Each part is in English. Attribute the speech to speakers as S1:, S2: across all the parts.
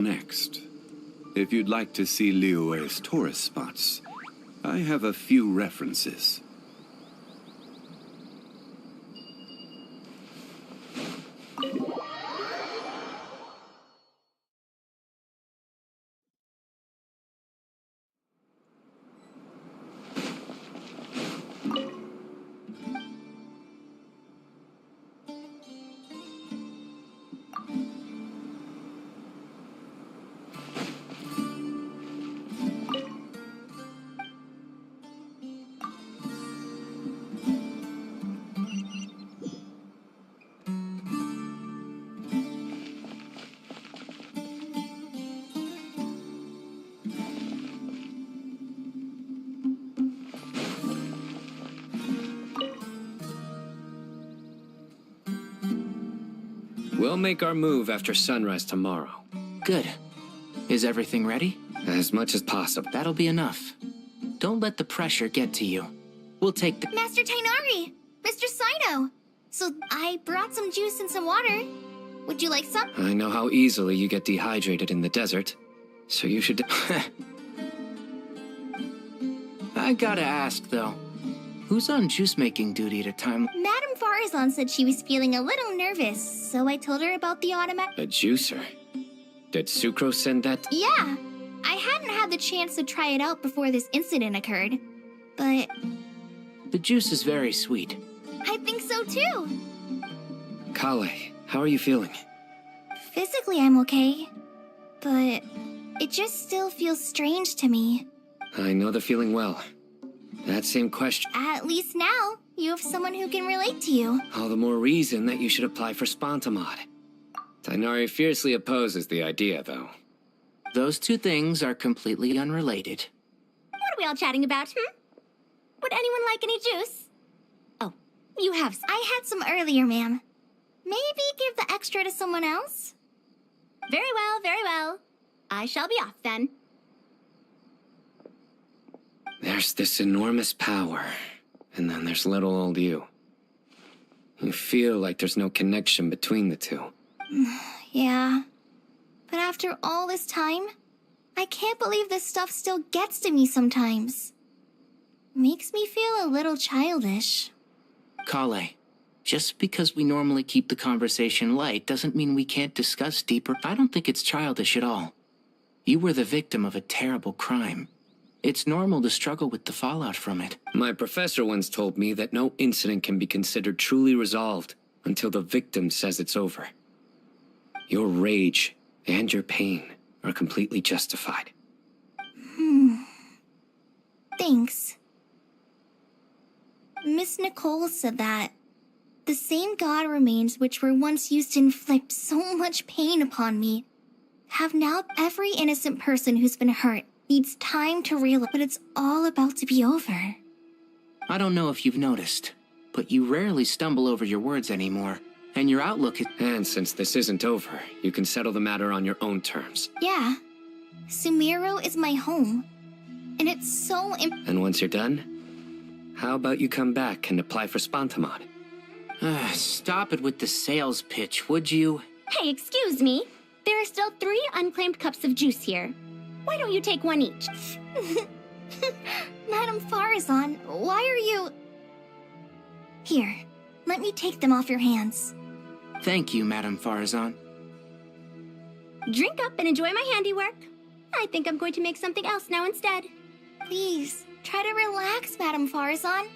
S1: Next, if you'd like to see Liyue's tourist spots, I have a few references.
S2: We'll make our move after sunrise tomorrow.
S3: Good. Is everything ready?
S2: As much as possible.
S3: That'll be enough. Don't let the pressure get to you. We'll take the—
S4: Master Tainari! Mr. Saito! So, I brought some juice and some water. Would you like some?
S2: I know how easily you get dehydrated in the desert, so you should—
S3: I gotta ask, though. Who's on juice-making duty at a time—
S4: Madame Farazan said she was feeling a little nervous, so I told her about the automatic—
S2: A juicer? Did Sucrose send that?
S4: Yeah! I hadn't had the chance to try it out before this incident occurred, but
S3: The juice is very sweet.
S4: I think so too!
S2: Kale, how are you feeling?
S4: Physically, I'm okay, but it just still feels strange to me.
S2: I know the feeling well. That same question.
S4: At least now, you have someone who can relate to you.
S2: All the more reason that you should apply for Spontamod. Tainari fiercely opposes the idea, though.
S3: Those two things are completely unrelated.
S4: What are we all chatting about, Would anyone like any juice? Oh, you have some. I had some earlier, ma'am. Maybe give the extra to someone else? Very well, very well. I shall be off then.
S2: There's this enormous power, and then there's little old you. You feel like there's no connection between the two.
S4: Yeah. But after all this time, I can't believe this stuff still gets to me sometimes. Makes me feel a little childish.
S3: Kale, just because we normally keep the conversation light doesn't mean we can't discuss deeper— I don't think it's childish at all. You were the victim of a terrible crime. It's normal to struggle with the fallout from it.
S2: My professor once told me that no incident can be considered truly resolved until the victim says it's over. Your rage and your pain are completely justified.
S4: Thanks. Miss Nicole said that the same god remains which were once used to inflict so much pain upon me have now— every innocent person who's been hurt needs time to realize, but it's all about to be over.
S3: I don't know if you've noticed, but you rarely stumble over your words anymore, and your outlook is—
S2: And since this isn't over, you can settle the matter on your own terms.
S4: Yeah. Sumiro is my home. And it's so
S2: And once you're done, how about you come back and apply for Spontamod?
S3: Stop it with the sales pitch, would you?
S5: Hey, excuse me. There are still 3 unclaimed cups of juice here. Why don't you take one each?
S4: Madame Farazan, why are you— Here, let me take them off your hands.
S3: Thank you, Madame Farazan.
S5: Drink up and enjoy my handiwork. I think I'm going to make something else now instead.
S4: Please, try to relax, Madame Farazan.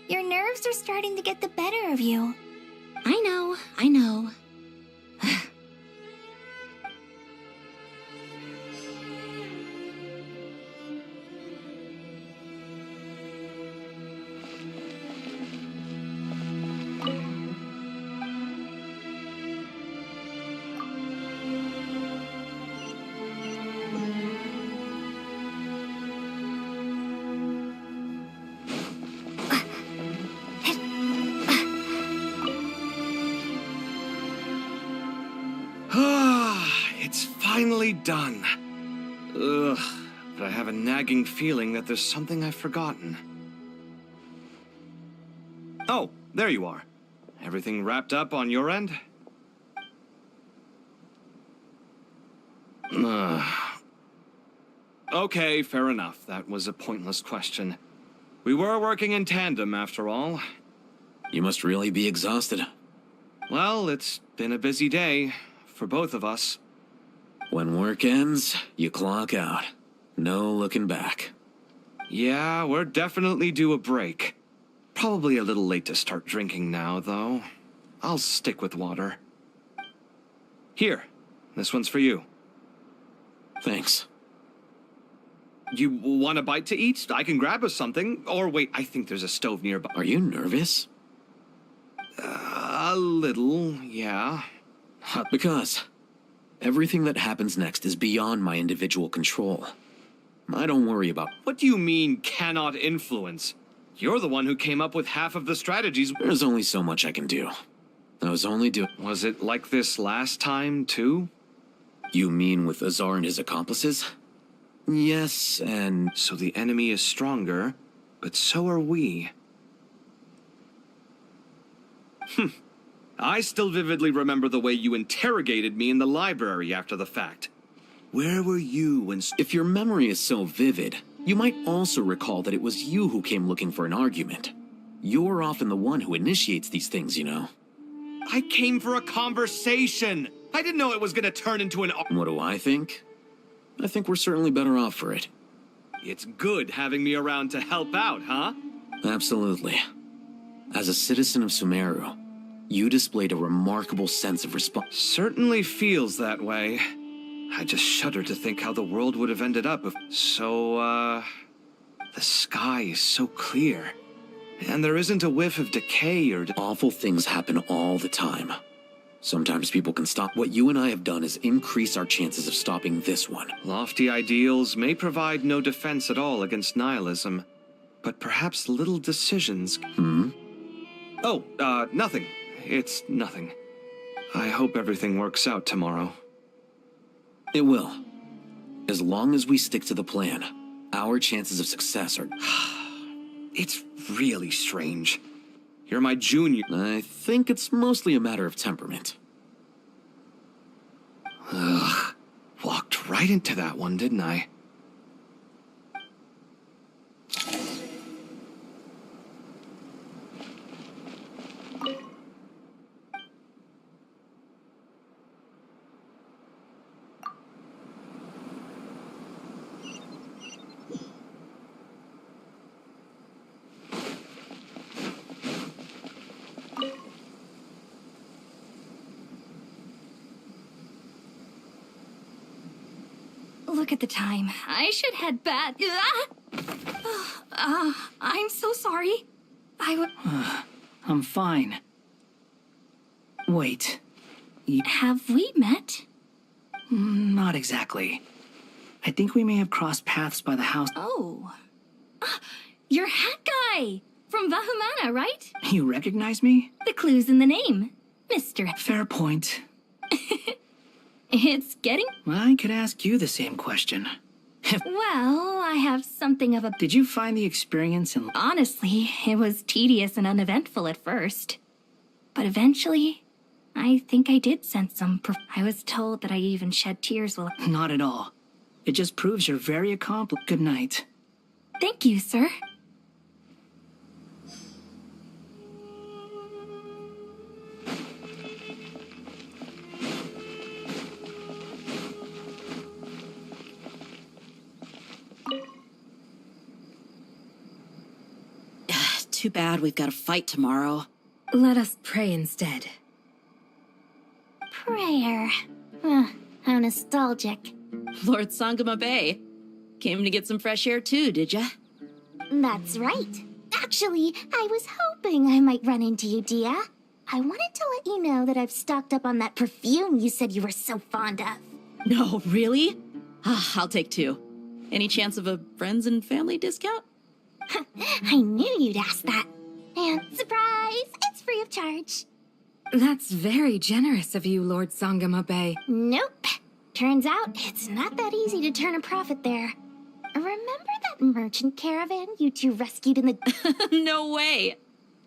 S4: Your nerves are starting to get the better of you.
S5: I know, I know.
S1: It's finally done. Ugh, but I have a nagging feeling that there's something I've forgotten. Oh, there you are. Everything wrapped up on your end? Okay, fair enough. That was a pointless question. We were working in tandem, after all.
S6: You must really be exhausted.
S1: Well, it's been a busy day for both of us.
S6: When work ends, you clock out. No looking back.
S1: Yeah, we're definitely due a break. Probably a little late to start drinking now, though. I'll stick with water. Here, this one's for you.
S6: Thanks.
S1: You want a bite to eat? I can grab us something. Or wait, I think there's a stove nearby.
S6: Are you nervous?
S1: A little, yeah.
S6: Because everything that happens next is beyond my individual control. I don't worry about...
S1: What do you mean, cannot influence? You're the one who came up with half of the strategies.
S6: There's only so much I can do. I was only doing...
S1: Was it like this last time, too?
S6: You mean with Azar and his accomplices? Yes, and...
S1: So the enemy is stronger, but so are we. I still vividly remember the way you interrogated me in the library after the fact. Where were you when...
S6: If your memory is so vivid, you might also recall that it was you who came looking for an argument. You're often the one who initiates these things, you know.
S1: I came for a conversation! I didn't know it was gonna turn into an...
S6: What do I think? I think we're certainly better off for it.
S1: It's good having me around to help out, huh?
S6: Absolutely. As a citizen of Sumeru, you displayed a remarkable sense of
S1: Certainly feels that way. I just shudder to think how the world would have ended up if... So, the sky is so clear. And there isn't a whiff of decay or...
S6: Awful things happen all the time. Sometimes people can stop. What you and I have done is increase our chances of stopping this one.
S1: Lofty ideals may provide no defense at all against nihilism, but perhaps little decisions... Oh, nothing. It's nothing. I hope everything works out tomorrow.
S6: It will. As long as we stick to the plan, our chances of success are...
S1: It's really strange. You're my junior...
S6: I think it's mostly a matter of temperament.
S1: Ugh. Walked right into that one, didn't I?
S5: Look at the time. I should head back. I'm so sorry.
S7: I'm fine. Wait.
S5: Have we met?
S7: Not exactly. I think we may have crossed paths by the house.
S5: Oh. You're Hat Guy! From Vahumana, right?
S7: You recognize me?
S5: The clue's in the name. Mr.
S7: Fair point.
S5: It's getting...
S7: I could ask you the same question.
S5: Well, I have something of a...
S7: Did you find the experience in...
S5: Honestly, it was tedious and uneventful at first. But eventually, I think I did sense some... I was told that I even shed tears while...
S7: Not at all. It just proves you're very accomplished. Good night.
S5: Thank you, sir.
S8: Too bad we've got to fight tomorrow.
S5: Let us pray instead. Prayer. How nostalgic.
S8: Lord Sangama Bay. Came to get some fresh air too, did ya?
S4: That's right. Actually, I was hoping I might run into you, Dia. I wanted to let you know that I've stocked up on that perfume you said you were so fond of.
S8: No, really? I'll take two. Any chance of a friends and family discount?
S4: I knew you'd ask that. And surprise, it's free of charge.
S9: That's very generous of you, Lord Sangama Bay.
S4: Nope. Turns out it's not that easy to turn a profit there. Remember that merchant caravan you two rescued in the...
S8: No way!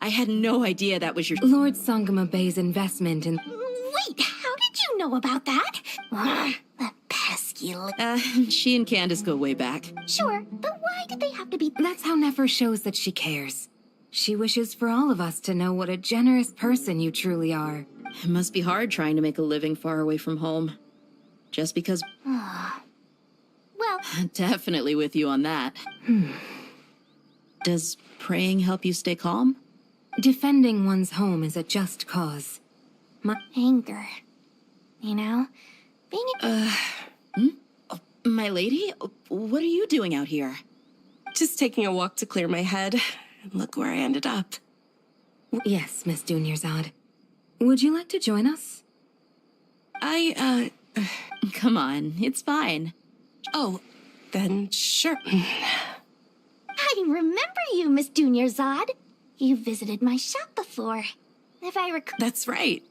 S8: I had no idea that was your...
S9: Lord Sangama Bay's investment in...
S4: Wait, how did you know about that? The pesky
S8: She and Candace go way back.
S4: Sure, but why did they have to be...
S9: That's how Nefer shows that she cares. She wishes for all of us to know what a generous person you truly are.
S8: It must be hard trying to make a living far away from home. Just because...
S4: Well,
S8: Definitely with you on that. Does praying help you stay calm?
S9: Defending one's home is a just cause.
S4: anger. You know? Being a...
S8: My lady, what are you doing out here?
S10: Just taking a walk to clear my head. And look where I ended up.
S9: Yes, Miss Dunyarzad. Would you like to join us?
S8: Come on, it's fine.
S10: Oh, then sure.
S4: I remember you, Miss Dunyarzad. You visited my shop before. If I recall...
S10: That's right.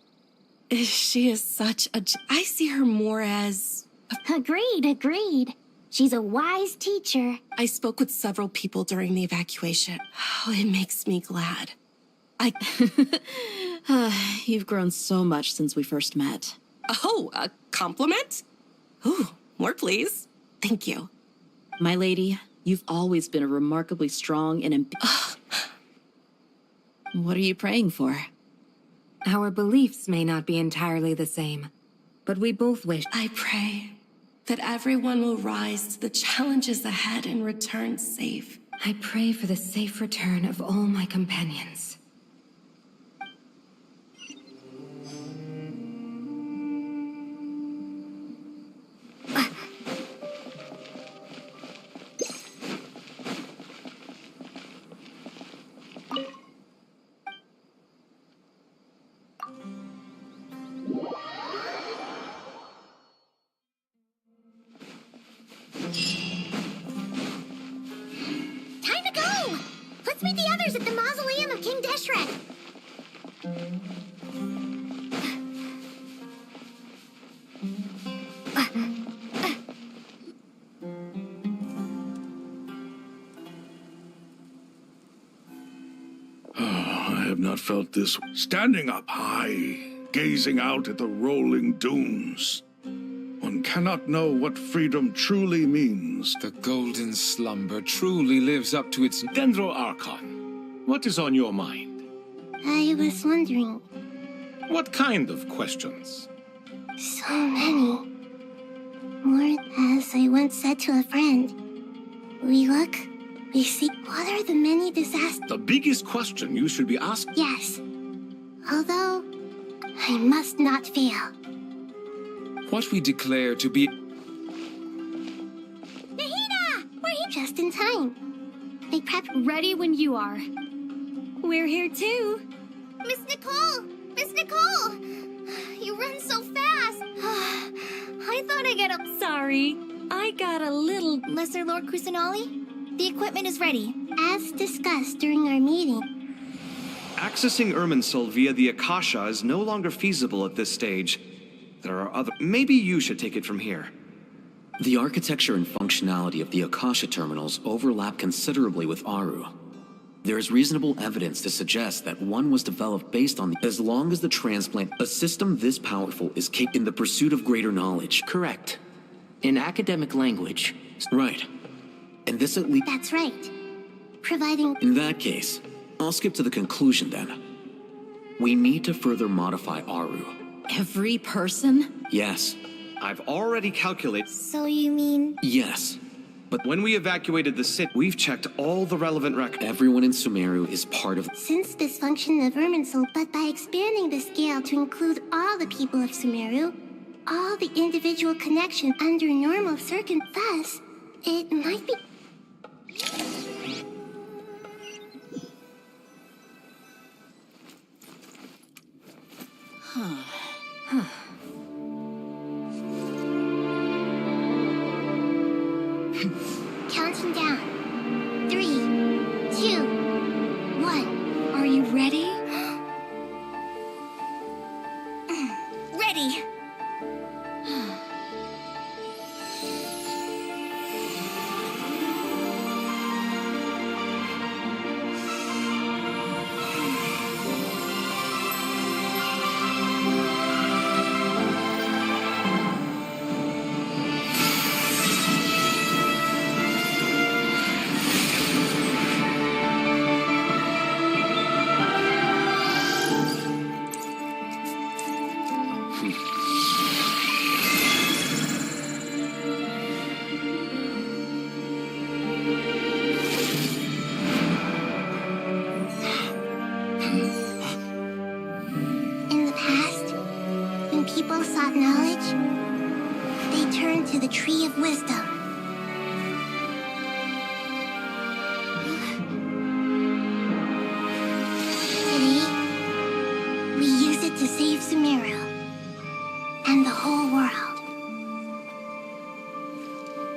S10: She is such a... I see her more as...
S4: Agreed. She's a wise teacher.
S10: I spoke with several people during the evacuation. Oh, it makes me glad.
S8: You've grown so much since we first met.
S10: Oh, a compliment? Ooh, more please. Thank you.
S8: My lady, you've always been a remarkably strong and What are you praying for?
S9: Our beliefs may not be entirely the same, but we both wish...
S10: I pray that everyone will rise to the challenges ahead and return safe.
S9: I pray for the safe return of all my companions.
S4: Time to go! Let's meet the others at the mausoleum of King Deshret.
S11: I have not felt this. Standing up high, gazing out at the rolling dunes. One cannot know what freedom truly means.
S12: The golden slumber truly lives up to its Dendro Archon. What is on your mind?
S4: I was wondering,
S12: What kind of questions?
S4: so many. More, as I once said to a friend, we look, we see. What are the many disasters?
S12: The biggest question you should be asking.
S4: Yes. Although, I must not fail.
S12: What we declare to be...
S4: Nahida! We're here just in time. They prepped...
S5: Ready when you are. We're here too.
S4: Miss Nicole! Miss Nicole! You run so fast! I thought I got up...
S5: Sorry, I got a little...
S4: Lesser Lord Kusanali? The equipment is ready, as discussed during our meeting.
S1: Accessing Irminsul via the Akasha is no longer feasible at this stage. There are other... Maybe you should take it from here.
S6: The architecture and functionality of the Akasha terminals overlap considerably with Aru. There is reasonable evidence to suggest that one was developed based on as long as the transplant, a system this powerful is capable in the pursuit of greater knowledge.
S3: Correct. In academic language.
S6: Right. And this at least...
S4: That's right. Providing...
S6: In that case, I'll skip to the conclusion then. We need to further modify Aru.
S8: Every person?
S6: Yes.
S1: I've already calculated...
S4: So you mean...
S6: Yes.
S1: But when we evacuated the city, we've checked all the relevant records.
S6: Everyone in Sumeru is part of...
S4: Since dysfunction of Irminsul, but by expanding the scale to include all the people of Sumeru, all the individual connections under normal circumstances, it might be... Counting down. 3, 2, 1.
S5: Are you ready?
S4: Ready.
S13: to the Tree of Wisdom. Today, we use it to save Sumeru and the whole world.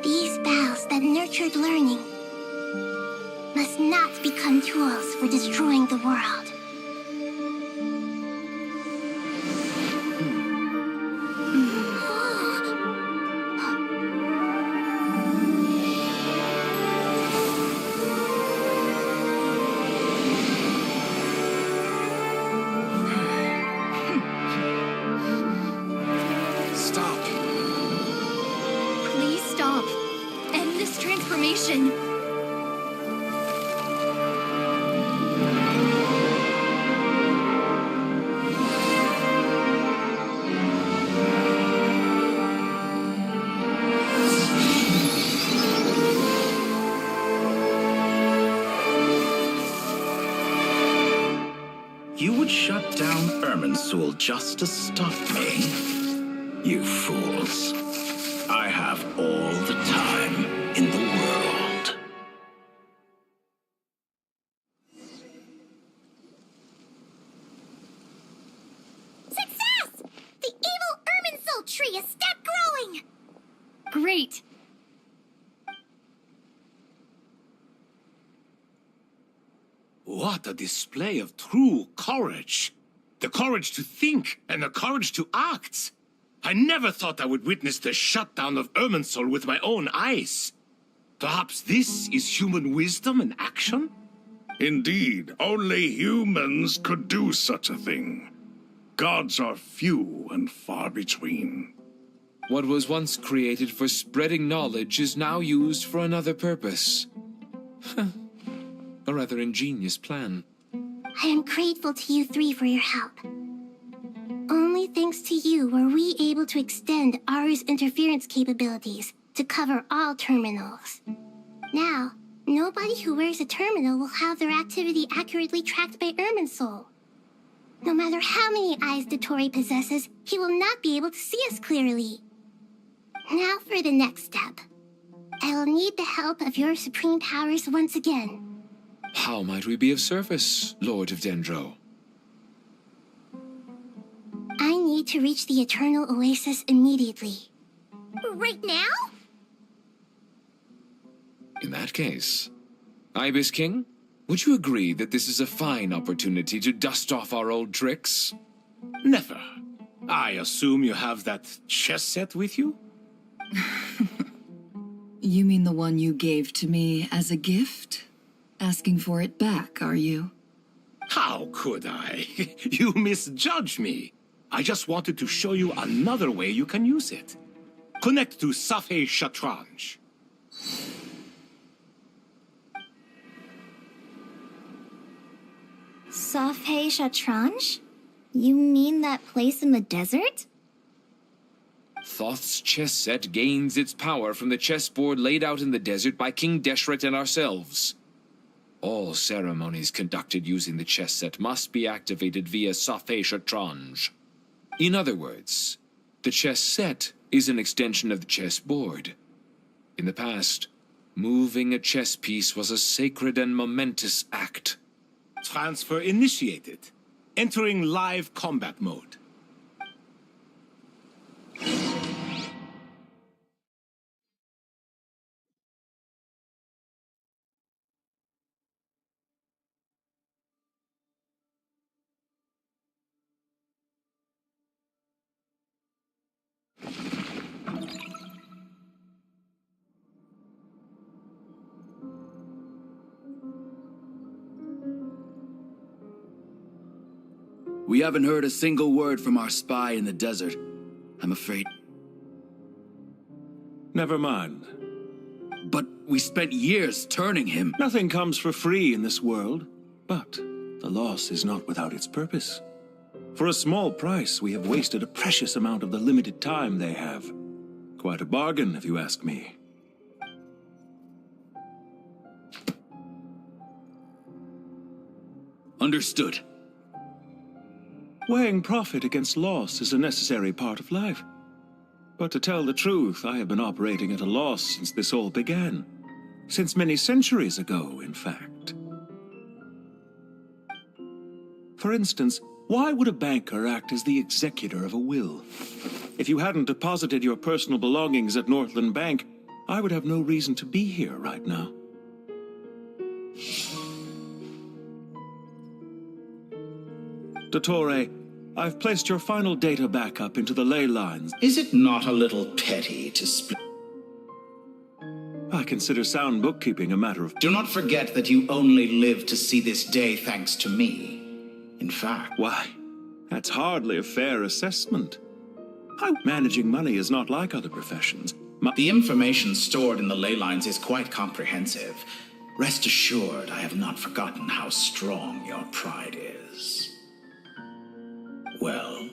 S13: These boughs that nurtured learning must not become tools for destroying the world.
S5: Stop. Please stop. End this transformation.
S14: You would shut down Irminsul just to stop me? You fools. I have all the time in the world.
S4: Success! The evil Irminsul tree has stopped growing!
S5: Great.
S12: What a display of true courage! The courage to think and the courage to act! I never thought I would witness the shutdown of Irminsul with my own eyes. Perhaps this is human wisdom in action?
S11: Indeed, only humans could do such a thing. Gods are few and far between.
S12: What was once created for spreading knowledge is now used for another purpose. A rather ingenious plan.
S13: I am grateful to you three for your help. Only thanks to you were we able to extend Aru's interference capabilities to cover all terminals. Now, nobody who wears a terminal will have their activity accurately tracked by Irminsul. No matter how many eyes Dottore possesses, he will not be able to see us clearly. Now for the next step. I will need the help of your supreme powers once again.
S12: How might we be of service, Lord of Dendro?
S13: I need to reach the Eternal Oasis immediately.
S4: Right now?
S12: In that case, Ibis King, would you agree that this is a fine opportunity to dust off our old tricks?
S15: Never. I assume you have that chess set with you?
S16: You mean the one you gave to me as a gift? Asking for it back, are you?
S15: How could I? You misjudge me. I just wanted to show you another way you can use it. Connect to Safei Shatranj.
S4: Safei Shatranj? You mean that place in the desert?
S12: Thoth's chess set gains its power from the chessboard laid out in the desert by King Deshret and ourselves. All ceremonies conducted using the chess set must be activated via Safei Shatranj. In other words, the chess set is an extension of the chessboard. In the past, moving a chess piece was a sacred and momentous act.
S15: Transfer initiated. Entering live combat mode.
S17: We haven't heard a single word from our spy in the desert. I'm afraid.
S18: Never mind.
S17: But we spent years turning him.
S18: Nothing comes for free in this world, but the loss is not without its purpose. For a small price, we have wasted a precious amount of the limited time they have. Quite a bargain, if you ask me.
S17: Understood.
S18: Weighing profit against loss is a necessary part of life. But to tell the truth, I have been operating at a loss since this all began. Since many centuries ago, in fact. For instance, why would a banker act as the executor of a will? If you hadn't deposited your personal belongings at Northland Bank, I would have no reason to be here right now. Dottore, I've placed your final data backup into the ley lines.
S14: Is it not a little petty to split?
S18: I consider sound bookkeeping a matter of...
S14: Do not forget that you only live to see this day thanks to me. In fact...
S18: Why, that's hardly a fair assessment. Managing money is not like other professions.
S14: The information stored in the ley lines is quite comprehensive. Rest assured, I have not forgotten how strong your pride is. Well,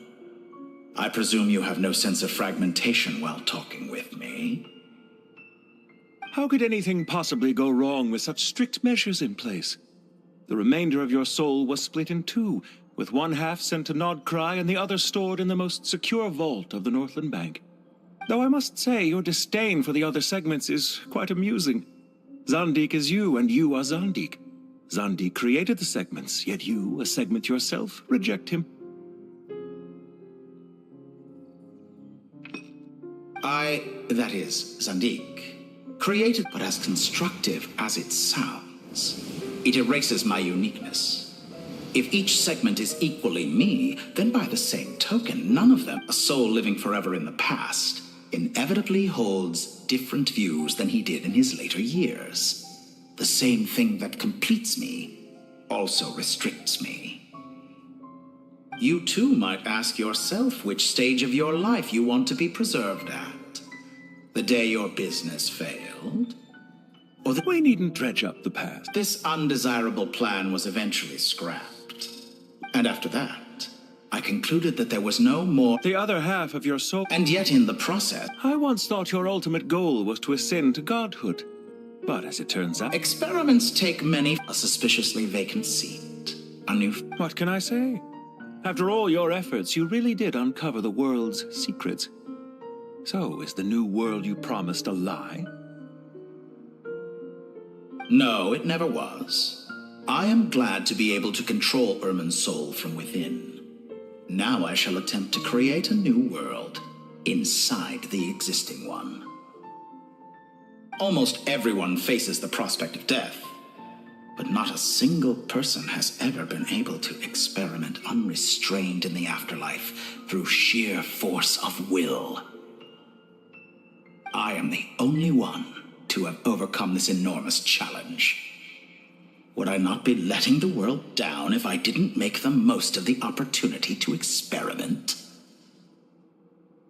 S14: I presume you have no sense of fragmentation while talking with me.
S18: How could anything possibly go wrong with such strict measures in place? The remainder of your soul was split in two, with one half sent to Nodcry and the other stored in the most secure vault of the Northland Bank. Though I must say, your disdain for the other segments is quite amusing. Zandik is you, and you are Zandik. Zandik created the segments, yet you, a segment yourself, reject him.
S14: That is, Zandik, created but as constructive as it sounds. It erases my uniqueness. If each segment is equally me, then by the same token, none of them, a soul living forever in the past, inevitably holds different views than he did in his later years. The same thing that completes me also restricts me. You too might ask yourself which stage of your life you want to be preserved at. The day your business failed? Or the...
S18: We needn't dredge up the past.
S14: This undesirable plan was eventually scrapped. And after that, I concluded that there was no more...
S18: The other half of your soul...
S14: And yet in the process...
S18: I once thought your ultimate goal was to ascend to godhood. But as it turns out...
S14: Experiments take many... A suspiciously vacant seat. A new...
S18: What can I say? After all your efforts, you really did uncover the world's secrets. So, is the new world you promised a lie?
S14: No, it never was. I am glad to be able to control Irmin's soul from within. Now I shall attempt to create a new world inside the existing one. Almost everyone faces the prospect of death, but not a single person has ever been able to experiment unrestrained in the afterlife through sheer force of will. I am the only one to have overcome this enormous challenge. Would I not be letting the world down if I didn't make the most of the opportunity to experiment?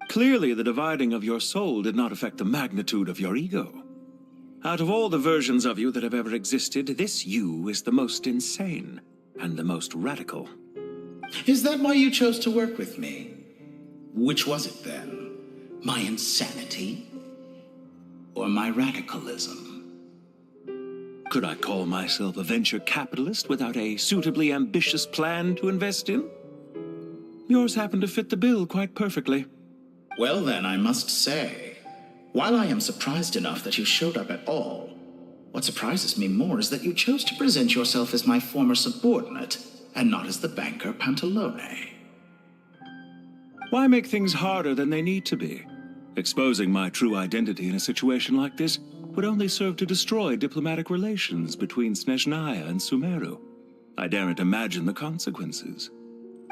S18: Clearly, the dividing of your soul did not affect the magnitude of your ego. Out of all the versions of you that have ever existed, this you is the most insane and the most radical.
S14: Is that why you chose to work with me? Which was it then? My insanity? Or my radicalism?
S18: Could I call myself a venture capitalist without a suitably ambitious plan to invest in? Yours happened to fit the bill quite perfectly.
S14: Well then, I must say, while I am surprised enough that you showed up at all, what surprises me more is that you chose to present yourself as my former subordinate, and not as the banker Pantalone.
S18: Why make things harder than they need to be? Exposing my true identity in a situation like this would only serve to destroy diplomatic relations between Snezhnaya and Sumeru. I daren't imagine the consequences.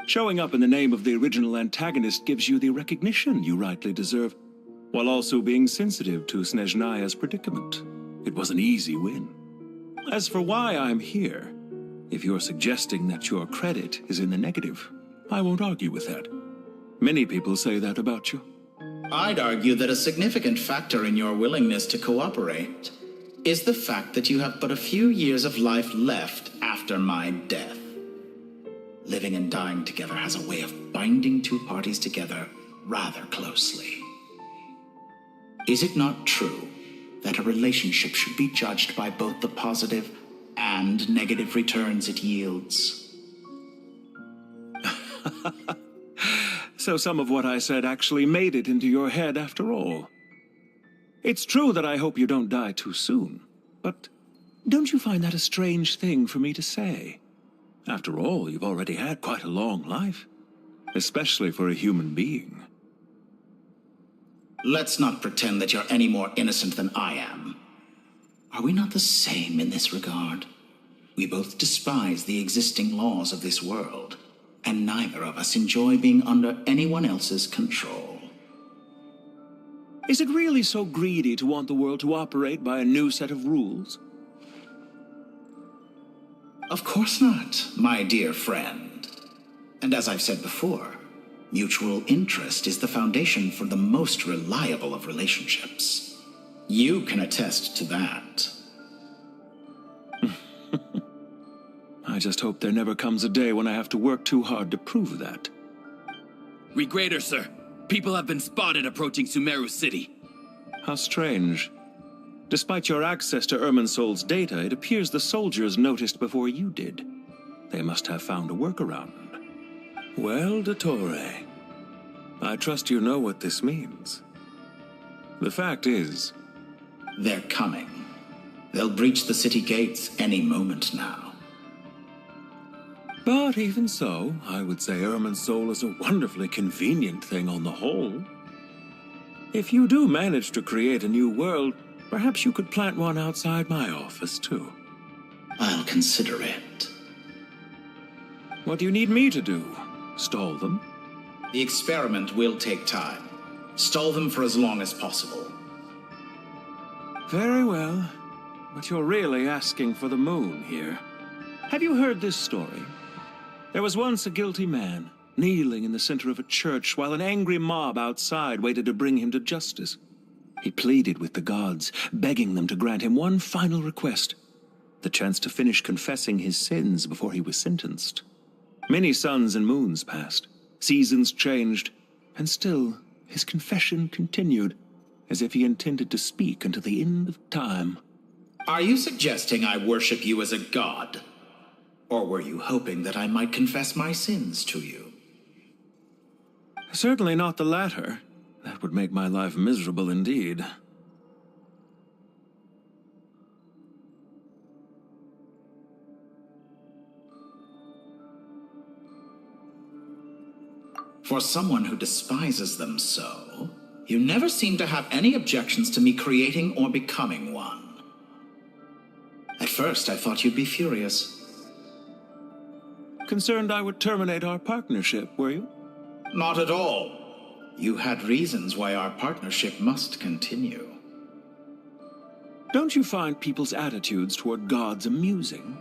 S18: Showing up in the name of the original antagonist gives you the recognition you rightly deserve, while also being sensitive to Snezhnaya's predicament. It was an easy win. As for why I'm here, if you're suggesting that your credit is in the negative, I won't argue with that. Many people say that about you.
S14: I'd argue that a significant factor in your willingness to cooperate is the fact that you have but a few years of life left after my death. Living and dying together has a way of binding two parties together rather closely. Is it not true that a relationship should be judged by both the positive and negative returns it yields?
S18: So some of what I said actually made it into your head after all. It's true that I hope you don't die too soon, but don't you find that a strange thing for me to say? After all, you've already had quite a long life, especially for a human being.
S14: Let's not pretend that you're any more innocent than I am. Are we not the same in this regard? We both despise the existing laws of this world, and neither of us enjoy being under anyone else's control.
S18: Is it really so greedy to want the world to operate by a new set of rules?
S14: Of course not, my dear friend. And as I've said before, mutual interest is the foundation for the most reliable of relationships. You can attest to that.
S18: I just hope there never comes a day when I have to work too hard to prove that.
S17: Regrader, sir. People have been spotted approaching Sumeru City.
S18: How strange. Despite your access to Irminsol's data, it appears the soldiers noticed before you did. They must have found a workaround. Well, Dottore, I trust you know what this means. The fact is...
S14: They're coming. They'll breach the city gates any moment now.
S18: But even so, I would say Irminsol is a wonderfully convenient thing on the whole. If you do manage to create a new world, perhaps you could plant one outside my office, too.
S14: I'll consider it.
S18: What do you need me to do? Stall them?
S14: The experiment will take time. Stall them for as long as possible.
S18: Very well. But you're really asking for the moon here. Have you heard this story? There was once a guilty man, kneeling in the center of a church while an angry mob outside waited to bring him to justice. He pleaded with the gods, begging them to grant him one final request, the chance to finish confessing his sins before he was sentenced. Many suns and moons passed, seasons changed, and still his confession continued, as if he intended to speak until the end of time.
S14: Are you suggesting I worship you as a god? Or were you hoping that I might confess my sins to you?
S18: Certainly not the latter. That would make my life miserable indeed.
S14: For someone who despises them so, you never seem to have any objections to me creating or becoming one. At first, I thought you'd be furious.
S18: Concerned I would terminate our partnership, were you?
S14: Not at all. You had reasons why our partnership must continue.
S18: Don't you find people's attitudes toward gods amusing?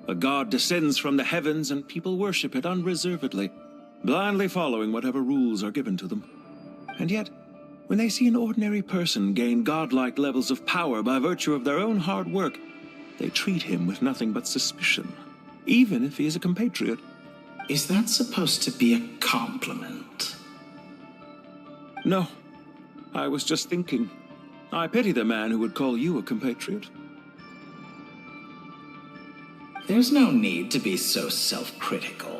S18: A god descends from the heavens and people worship it unreservedly, blindly following whatever rules are given to them. And yet, when they see an ordinary person gain godlike levels of power by virtue of their own hard work, they treat him with nothing but suspicion, even if he is a compatriot.
S14: Is that supposed to be a compliment?
S18: No. I was just thinking. I pity the man who would call you a compatriot.
S14: There's no need to be so self-critical.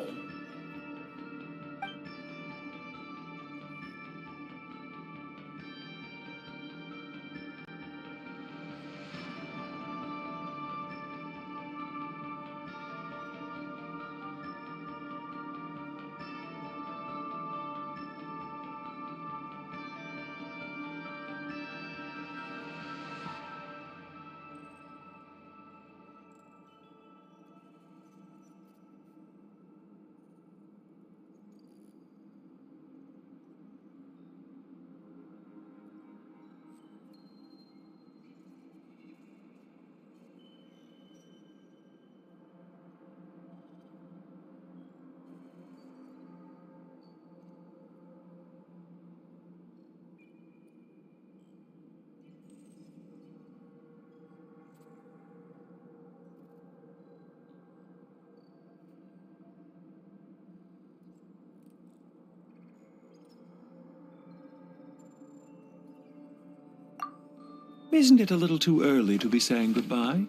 S18: Isn't it a little too early to be saying goodbye?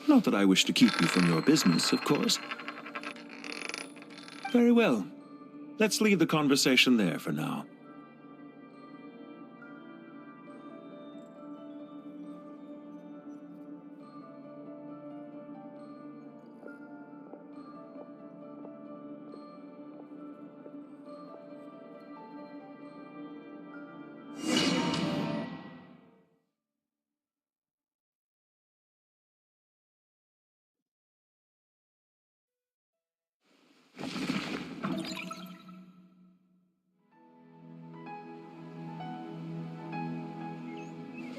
S18: Not that I wish to keep you from your business, of course. Very well. Let's leave the conversation there for now.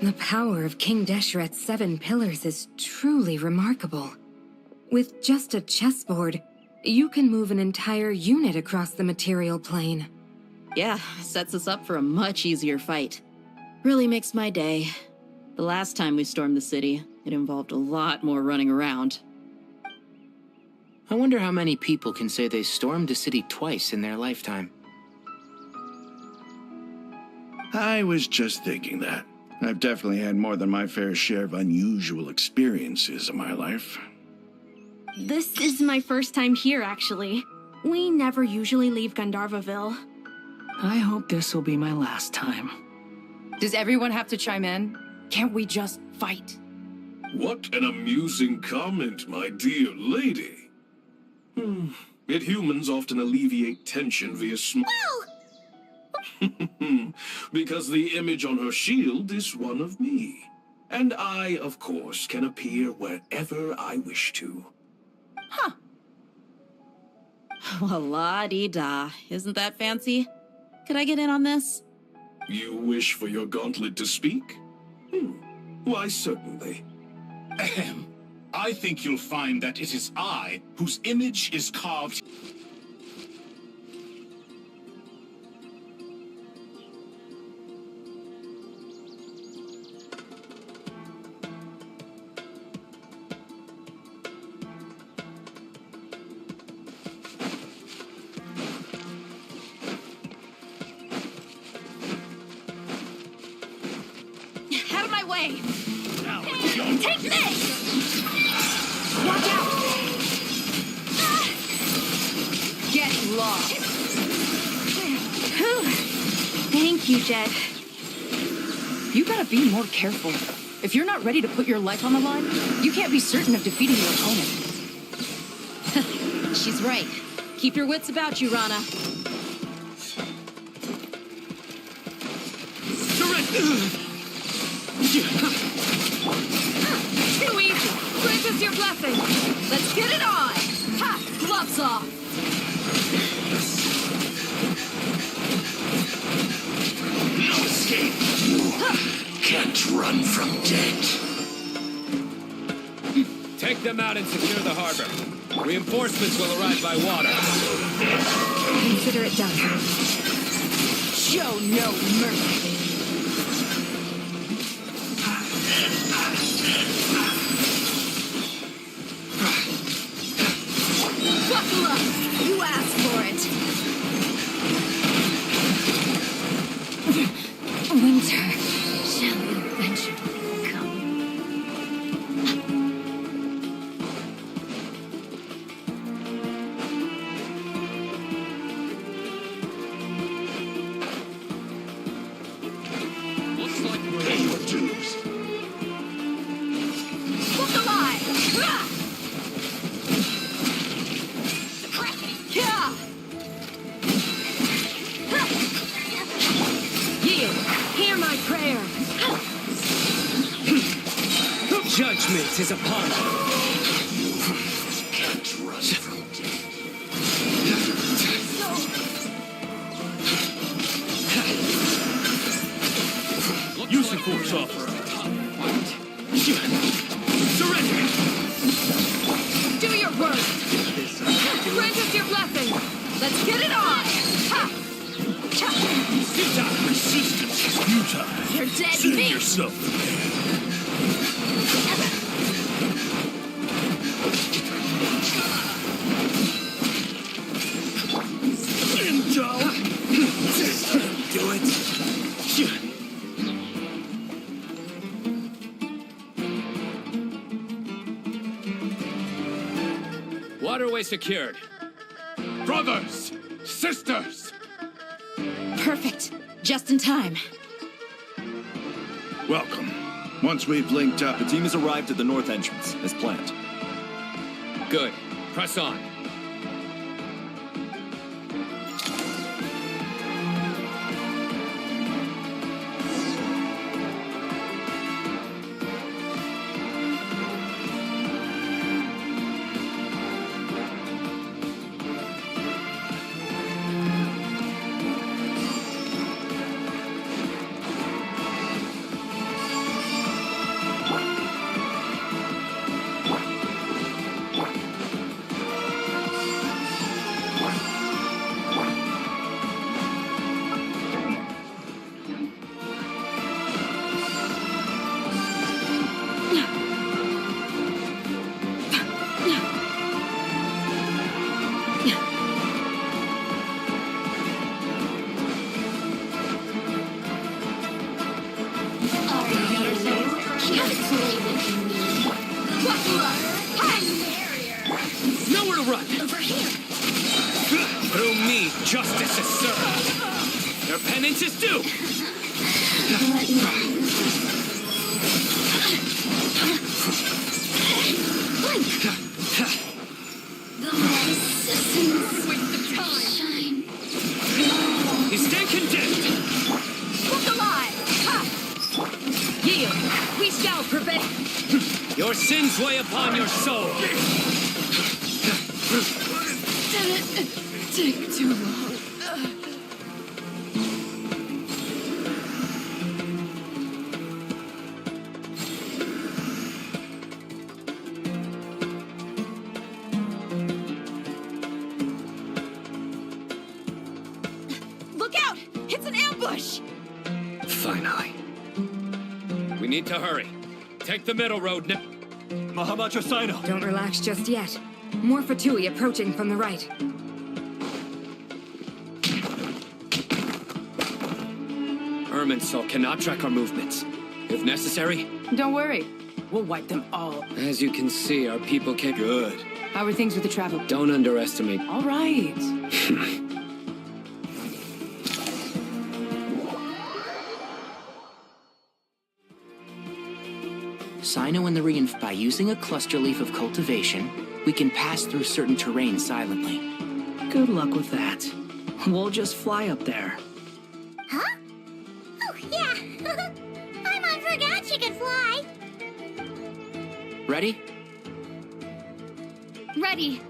S9: The power of King Deshret's 7 pillars is truly remarkable. With just a chessboard, you can move an entire unit across the material plane.
S8: Yeah, sets us up for a much easier fight. Really makes my day. The last time we stormed the city, it involved a lot more running around.
S3: I wonder how many people can say they stormed a city twice in their lifetime.
S11: I was just thinking that. I've definitely had more than my fair share of unusual experiences in my life.
S5: This is my first time here, actually. We never usually leave Gandharvaville.
S7: I hope this will be my last time.
S19: Does everyone have to chime in? Can't we just fight?
S11: What an amusing comment, my dear lady. Yet humans often alleviate tension via because the image on her shield is one of me. And I, of course, can appear wherever I wish to.
S8: Huh. Well, la-dee-da. Isn't that fancy? Could I get in on this?
S11: You wish for your gauntlet to speak? Why, certainly.
S15: Ahem. I think you'll find that it is I whose image is carved.
S19: Out of my way!
S5: Take this!
S19: Watch out! Get lost!
S5: Thank you, Jed.
S19: You gotta be more careful. If you're not ready to put your life on the line, you can't be certain of defeating your opponent.
S8: She's right. Keep your wits about you, Rana.
S19: Too easy! Grant us your blessing! Let's get it on! Ha! Gloves off!
S15: No escape! You can't run from death.
S2: Take them out and secure the harbor. Reinforcements will arrive by water.
S9: Consider it done.
S19: Show no mercy! Buckle up! You asked for it!
S9: Winter shall eventually come.
S15: Looks like we're pay your dues.
S19: Look alive! Ah! Yeah! Hear my prayer!
S2: Judgment is upon you.
S15: You can't run from death.
S18: Use the force offer.
S15: Surrender!
S19: Do your worst! Grant us your blessing! Let's get it on! Ha!
S15: Futile resistance is futile.
S19: You're dead
S15: Save
S19: meat!
S15: yourself the pain.
S2: Do it. Waterway secured.
S15: Brothers,
S11: sisters!
S8: Perfect. Just in time.
S11: Welcome. Once we've linked up,
S20: The team has arrived at the north entrance, as planned.
S2: Good. Press on. Nowhere to run! Over here! Through me, justice is served! Your penance is due! You stand condemned!
S19: Look alive! Ha! Yield! We shall prevail!
S2: Your sins weigh upon your soul!
S16: Did it take too long?
S19: Look out! It's an ambush!
S2: Finally. We need to hurry. Take the middle road now.
S20: Mahamachasino!
S9: Don't relax just yet. More Fatui approaching from the right.
S2: Irminsul cannot track our movements. If necessary,
S19: Don't worry. We'll wipe them all.
S2: as you can see, our people can...
S20: Good.
S19: How are things with the travel?
S2: Don't underestimate.
S19: All right.
S3: Sino and the by using a cluster leaf of cultivation, we can pass through certain terrain silently.
S7: Good luck with that. We'll just fly up there.
S13: Huh? Oh, yeah. Paimon forgot she could fly.
S3: Ready?
S5: Ready.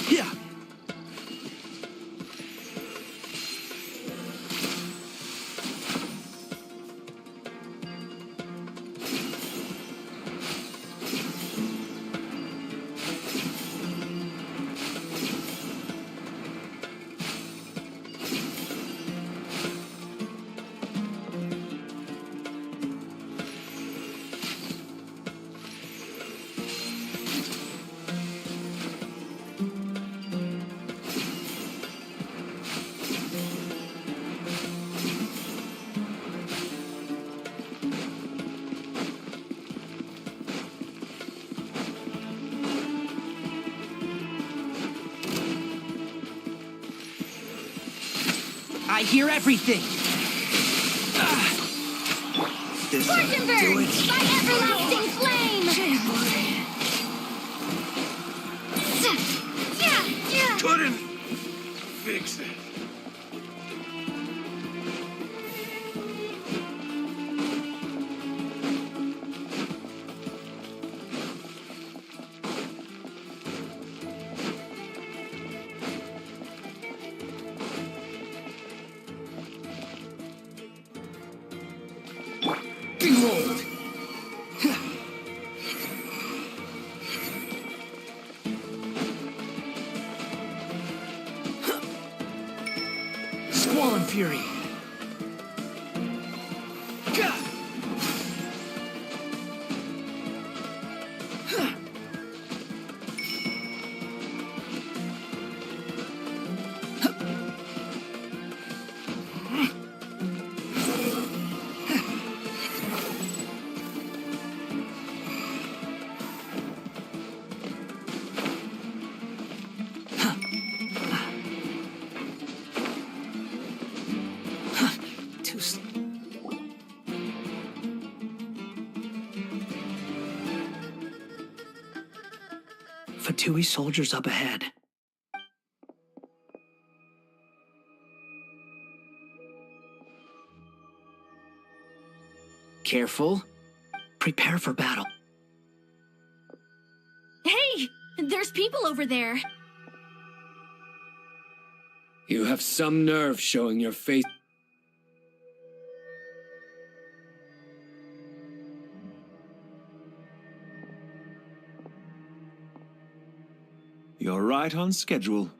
S17: Yeah.
S7: I hear everything. This
S5: Fortune
S7: do
S5: burn
S7: it.
S5: by everlasting flame.
S11: Couldn't fix it.
S7: Behold! Squall and Fury! Too slow. Fatui soldiers up ahead. Careful. Prepare for battle.
S5: Hey, there's people over there.
S2: You have some nerve showing your face.
S18: You're right on schedule.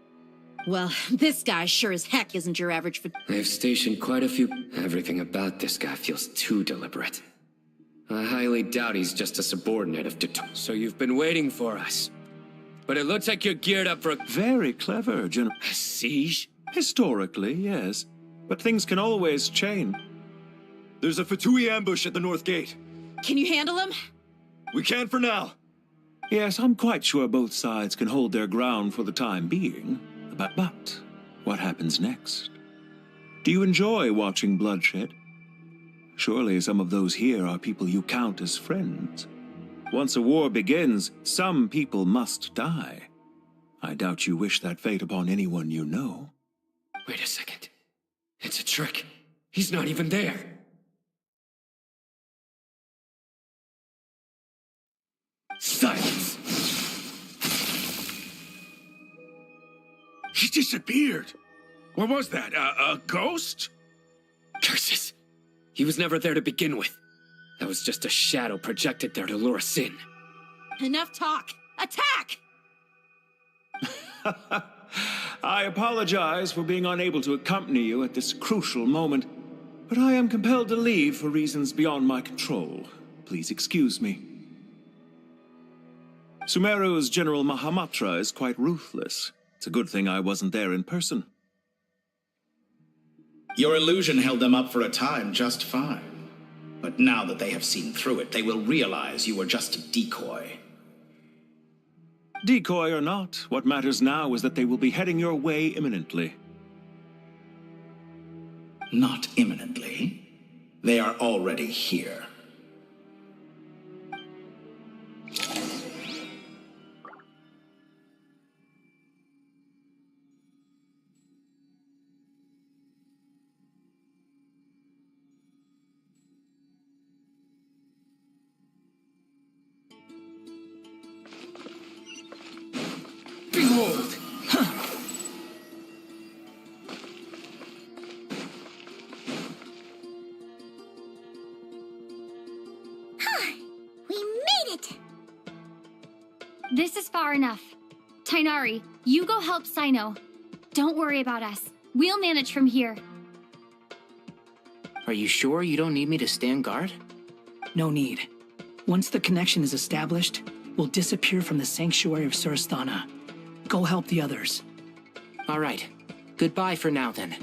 S8: Well, this guy sure as heck isn't your average
S2: I've stationed quite a few. Everything about this guy feels too deliberate. I highly doubt he's just a subordinate of Dito. So you've been waiting for us. But it looks like you're geared up for a...
S18: Very clever, General.
S2: A siege?
S18: Historically, yes. But things can always change.
S20: There's a Fatui ambush at the north gate.
S8: Can you handle him?
S20: We can for now.
S18: Yes, I'm quite sure both sides can hold their ground for the time being. But what happens next? Do you enjoy watching bloodshed? Surely some of those here are people you count as friends. Once a war begins, some people must die. I doubt you wish that fate upon anyone you know.
S2: Wait a second. It's a trick. He's not even there. Silence!
S11: He disappeared. What was that? A ghost?
S2: Curses! He was never there to begin with. That was just a shadow projected there to lure us in.
S8: Enough talk. Attack!
S18: I apologize for being unable to accompany you at this crucial moment, but I am compelled to leave for reasons beyond my control. Please excuse me. Sumeru's General Mahamatra is quite ruthless. It's a good thing I wasn't there in person.
S14: Your illusion held them up for a time just fine. But now that they have seen through it, they will realize you were just a decoy.
S18: Decoy or not, what matters now is that they will be heading your way imminently.
S14: Not imminently. They are already here.
S7: Behold!
S5: This is far enough. Tainari, you go help Sino. Don't worry about us. We'll manage from here.
S3: Are you sure you don't need me to stand guard?
S7: No need. Once the connection is established, we'll disappear from the Sanctuary of Surasthana. Go help the others.
S3: All right. Goodbye for now, then.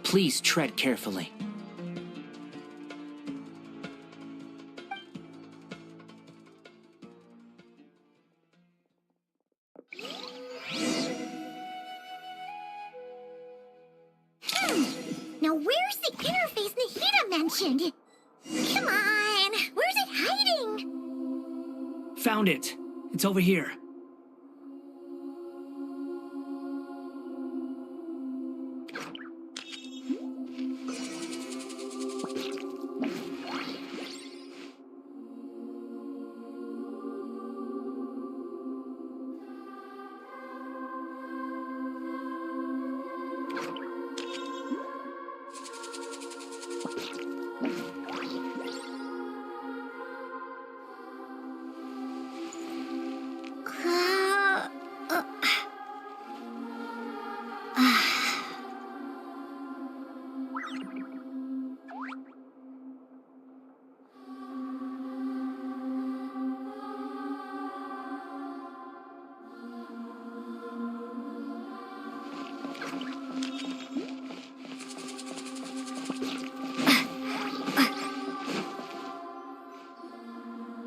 S3: Please tread carefully.
S13: Now where's the interface Nahida mentioned? Come on, where's it hiding?
S7: Found it. It's over here.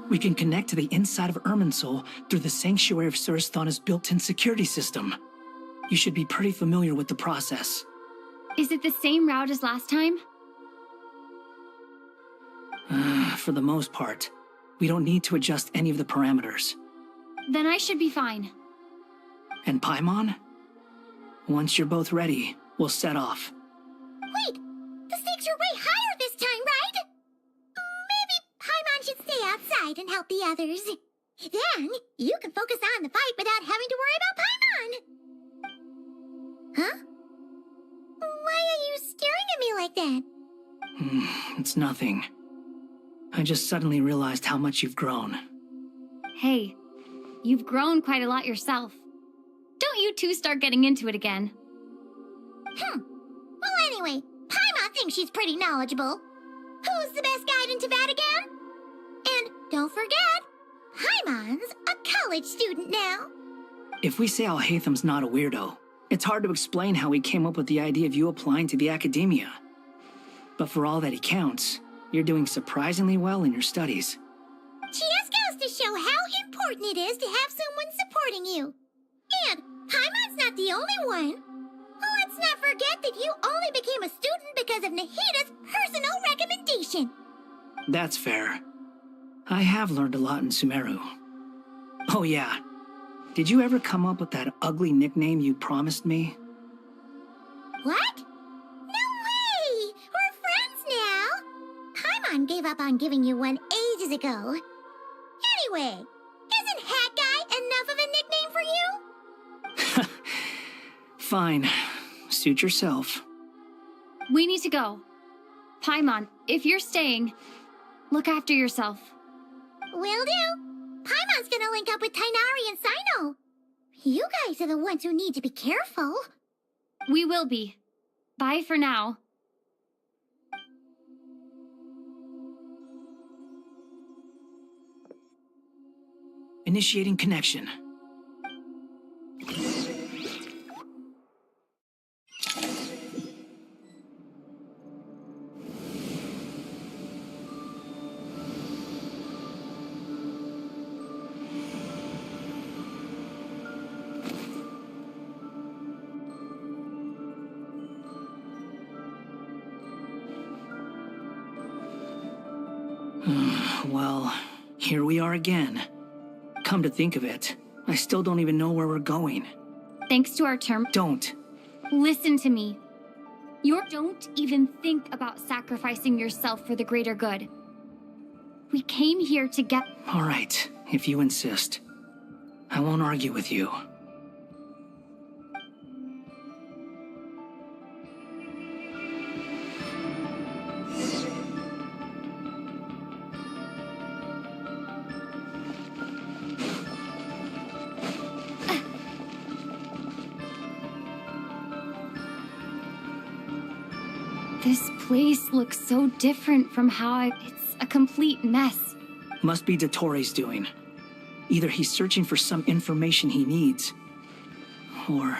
S7: We can connect to the inside of Irminsul through the Sanctuary of Surasthana's built-in security system. You should be pretty familiar with the process.
S5: Is it the same route as last time?
S7: For the most part, we don't need to adjust any of the parameters.
S5: Then I should be fine.
S7: And Paimon? Once you're both ready, we'll set off.
S13: Wait! The stakes are way higher this time, right? Maybe Paimon should stay outside and help the others. Then, you can focus on the fight without having to worry about Paimon. Huh? Why are you staring at me like that?
S7: It's nothing. I just suddenly realized how much you've grown.
S5: Hey, you've grown quite a lot yourself. Don't you two start getting into it again.
S13: Well, anyway, Paimon thinks she's pretty knowledgeable. Who's the best guide in Vatican? And don't forget, Paimon's a college student now.
S7: If we say Alhatham's not a weirdo, it's hard to explain how he came up with the idea of you applying to the academia. But for all that he counts, you're doing surprisingly well in your studies.
S13: Just goes to show how important it is to have someone supporting you. And Paimon's not the only one. Let's not forget that you only became a student because of Nahida's personal recommendation.
S7: That's fair. I have learned a lot in Sumeru. Oh yeah. Did you ever come up with that ugly nickname you promised me?
S13: What? No way! We're friends now! Paimon gave up on giving you one ages ago. Anyway, isn't Hat Guy enough of a nickname for you?
S7: Fine. Suit yourself.
S5: We need to go. Paimon, if you're staying, look after yourself.
S13: Will do. Paimon's gonna link up with Tainari and Sino. You guys are the ones who need to be careful.
S5: We will be. Bye for now.
S7: Initiating connection. Well, here we are again. Come to think of it, I still don't even know where we're going.
S5: Thanks to our term.
S7: Don't.
S5: Listen to me. Don't even think about sacrificing yourself for the greater good. We came here to get.
S7: All right, if you insist. I won't argue with you.
S5: This place looks so different from it's a complete mess.
S7: Must be Dottore doing. Either he's searching for some information he needs, or...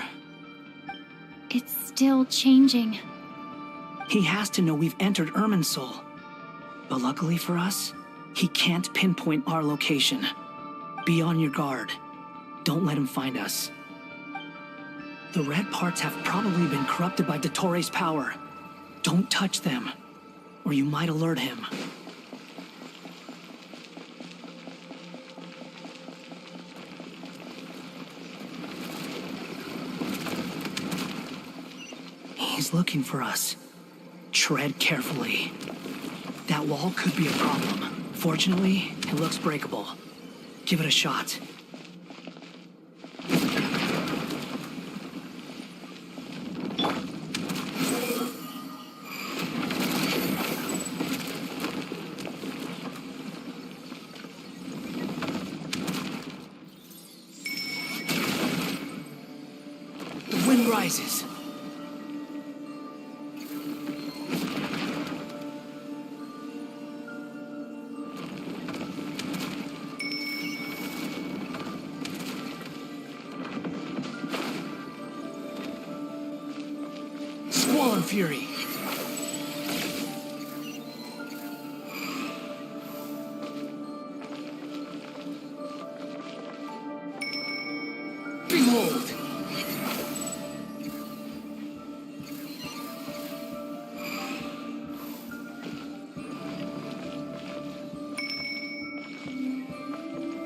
S5: It's still changing.
S7: He has to know we've entered Irminsul. But luckily for us, he can't pinpoint our location. Be on your guard. Don't let him find us. The red parts have probably been corrupted by Dottore's power. Don't touch them, or you might alert him. He's looking for us. Tread carefully. That wall could be a problem. Fortunately, it looks breakable. Give it a shot. The wind rises. Squall Fury. Behold!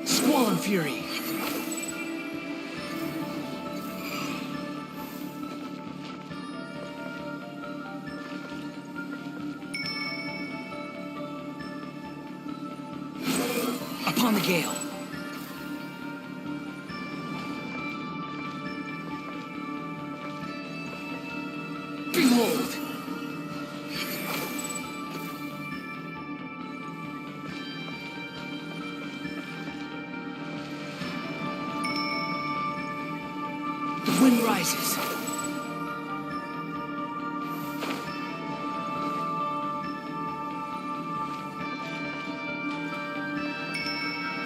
S7: Squall Fury. Upon the gale. Behold! The wind rises.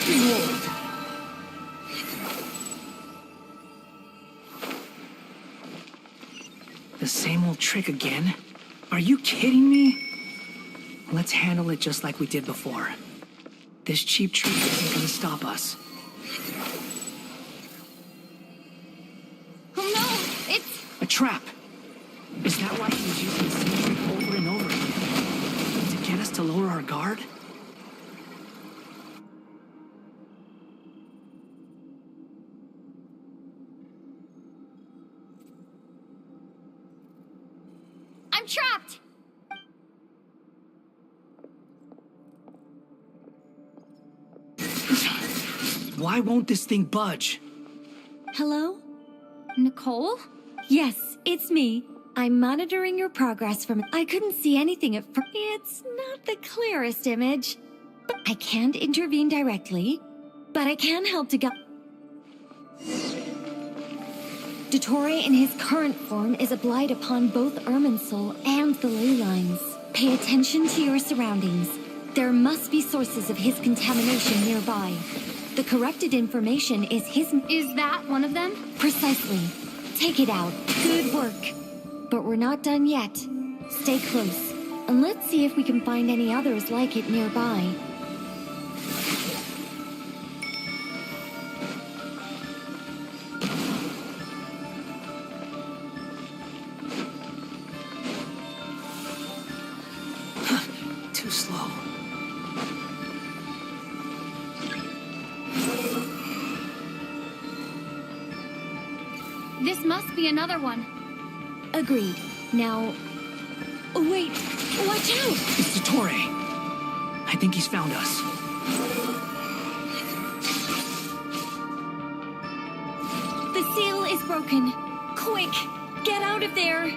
S7: Behold! The same old trick again? Are you kidding me? Let's handle it just like we did before. This cheap trick isn't gonna stop us.
S5: Oh no! It's...
S7: A trap! Is that why he was using the same trick over and over again? To get us to lower our guard?
S5: I'm trapped!
S7: Why won't this thing budge?
S21: Hello?
S5: Nicole?
S21: Yes, it's me. I'm monitoring your progress from... I couldn't see anything at first. It's not the clearest image. I can't intervene directly, but I can help to guide... Dottore in his current form is a blight upon both Irminsul and the ley lines. Pay attention to your surroundings. There must be sources of his contamination nearby. The corrupted information is his...
S5: Is that one of them?
S21: Precisely. Take it out. Good work. But we're not done yet. Stay close, and let's see if we can find any others like it nearby.
S7: Too slow.
S5: This must be another one.
S21: Agreed. Now... Wait! Watch out!
S7: It's Dottore. I think he's found us.
S21: The seal is broken. Quick! Get out of there!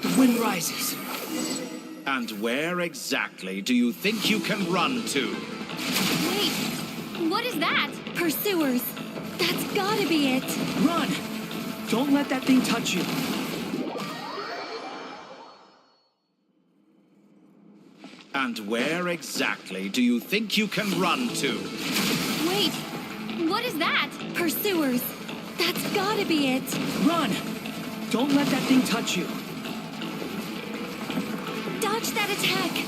S7: The wind rises.
S14: And where exactly do you think you can run to?
S5: Wait, what is that?
S21: Pursuers! That's gotta be it!
S7: Run! Don't let that thing touch you.
S14: And where exactly do you think you can run to?
S21: Wait, what is that? Pursuers. That's gotta be it.
S7: Run! Don't let that thing touch you.
S21: Dodge that attack.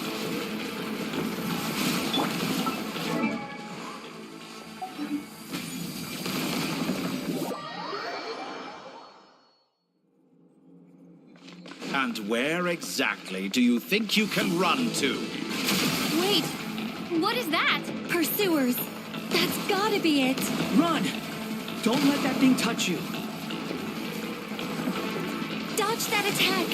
S14: And where exactly do you think you can run to?
S21: Wait, what is that? Pursuers. That's gotta be it.
S7: Run! Don't let that thing touch you.
S21: Dodge that attack.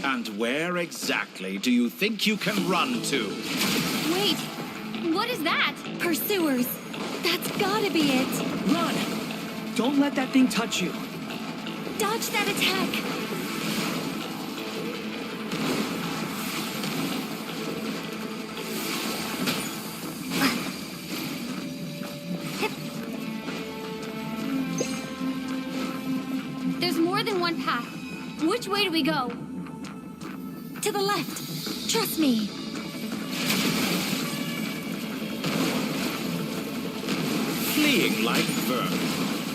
S14: And where exactly do you think you can run to?
S21: Wait, what is that? Pursuers. That's gotta be it.
S7: Run! Don't let that thing touch you.
S21: Dodge that attack.
S5: There's more than one path. Which way do we go?
S21: To the left. Trust me.
S14: Fleeing like vermin.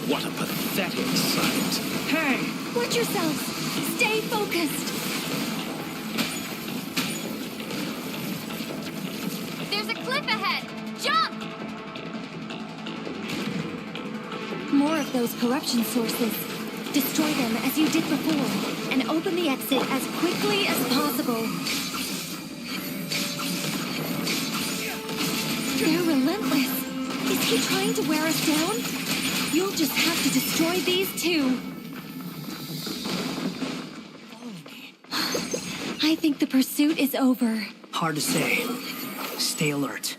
S14: What a pathetic sight.
S7: Hey!
S21: Watch yourselves. Stay focused.
S5: There's a cliff ahead. Jump!
S21: More of those corruption sources. Destroy them as you did before, and open the exit as quickly as possible. They're relentless. Is he trying to wear us down? You'll just have to destroy these too. I think the pursuit is over.
S7: Hard to say. Stay alert.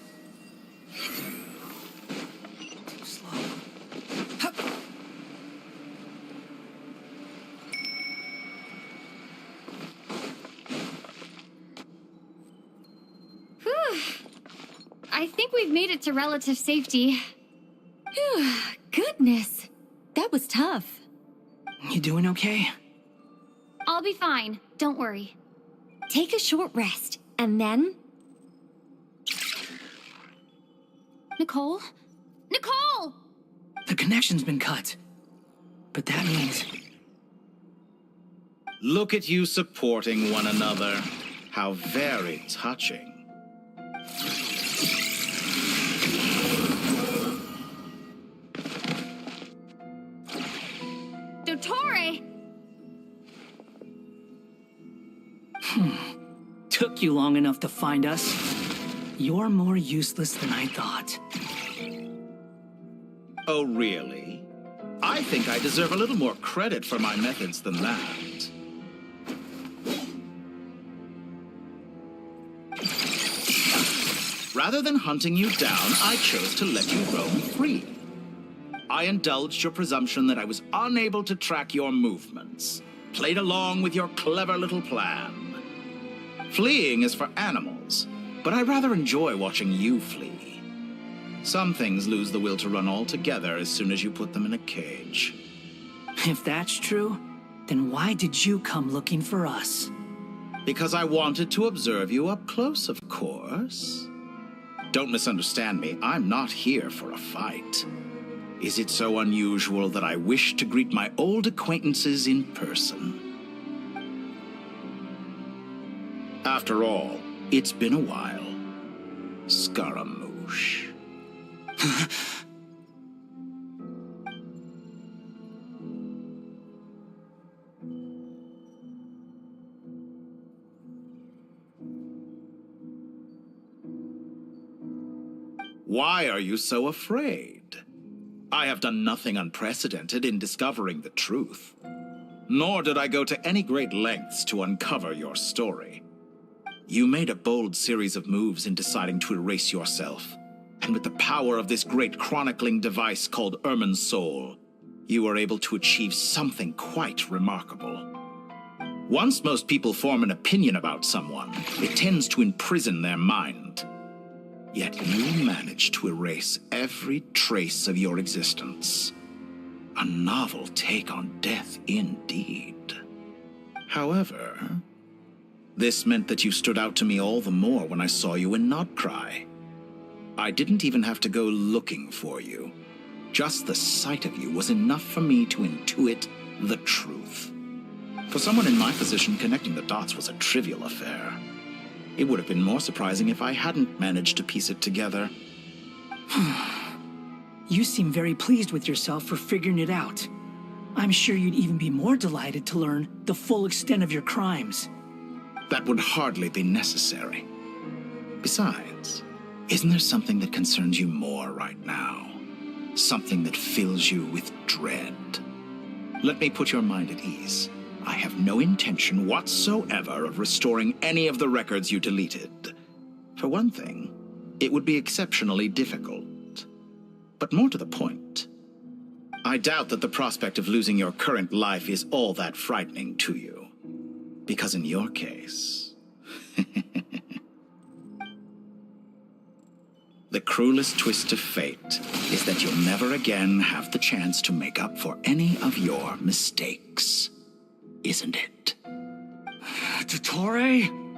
S5: I think we've made it to relative safety.
S21: Phew, goodness. That was tough.
S7: You doing okay?
S5: I'll be fine. Don't worry.
S21: Take a short rest, and then...
S5: Nicole? Nicole!
S7: The connection's been cut. But that means...
S14: Look at you supporting one another. How very touching.
S5: Dottore!
S7: Took you long enough to find us. You're more useless than I thought.
S14: Oh, really? I think I deserve a little more credit for my methods than that. Rather than hunting you down, I chose to let you roam free. I indulged your presumption that I was unable to track your movements, played along with your clever little plan. Fleeing is for animals, but I rather enjoy watching you flee. Some things lose the will to run altogether as soon as you put them in a cage.
S7: If that's true, then why did you come looking for us?
S14: Because I wanted to observe you up close, of course. Don't misunderstand me, I'm not here for a fight. Is it so unusual that I wish to greet my old acquaintances in person? After all, it's been a while. Scaramouche. Why are you so afraid? I have done nothing unprecedented in discovering the truth. Nor did I go to any great lengths to uncover your story. You made a bold series of moves in deciding to erase yourself. And with the power of this great chronicling device called Irmin's Soul, you were able to achieve something quite remarkable. Once most people form an opinion about someone, it tends to imprison their mind. Yet you manage to erase every trace of your existence. A novel take on death indeed. However, this meant that you stood out to me all the more when I saw you in Notcry. I didn't even have to go looking for you. Just the sight of you was enough for me to intuit the truth. For someone in my position, connecting the dots was a trivial affair. It would have been more surprising if I hadn't managed to piece it together.
S7: You seem very pleased with yourself for figuring it out. I'm sure you'd even be more delighted to learn the full extent of your crimes.
S14: That would hardly be necessary. Besides, isn't there something that concerns you more right now? Something that fills you with dread? Let me put your mind at ease. I have no intention whatsoever of restoring any of the records you deleted. For one thing, it would be exceptionally difficult. But more to the point, I doubt that the prospect of losing your current life is all that frightening to you. Because in your case, the cruelest twist of fate is that you'll never again have the chance to make up for any of your mistakes. Isn't it?
S7: Dottore?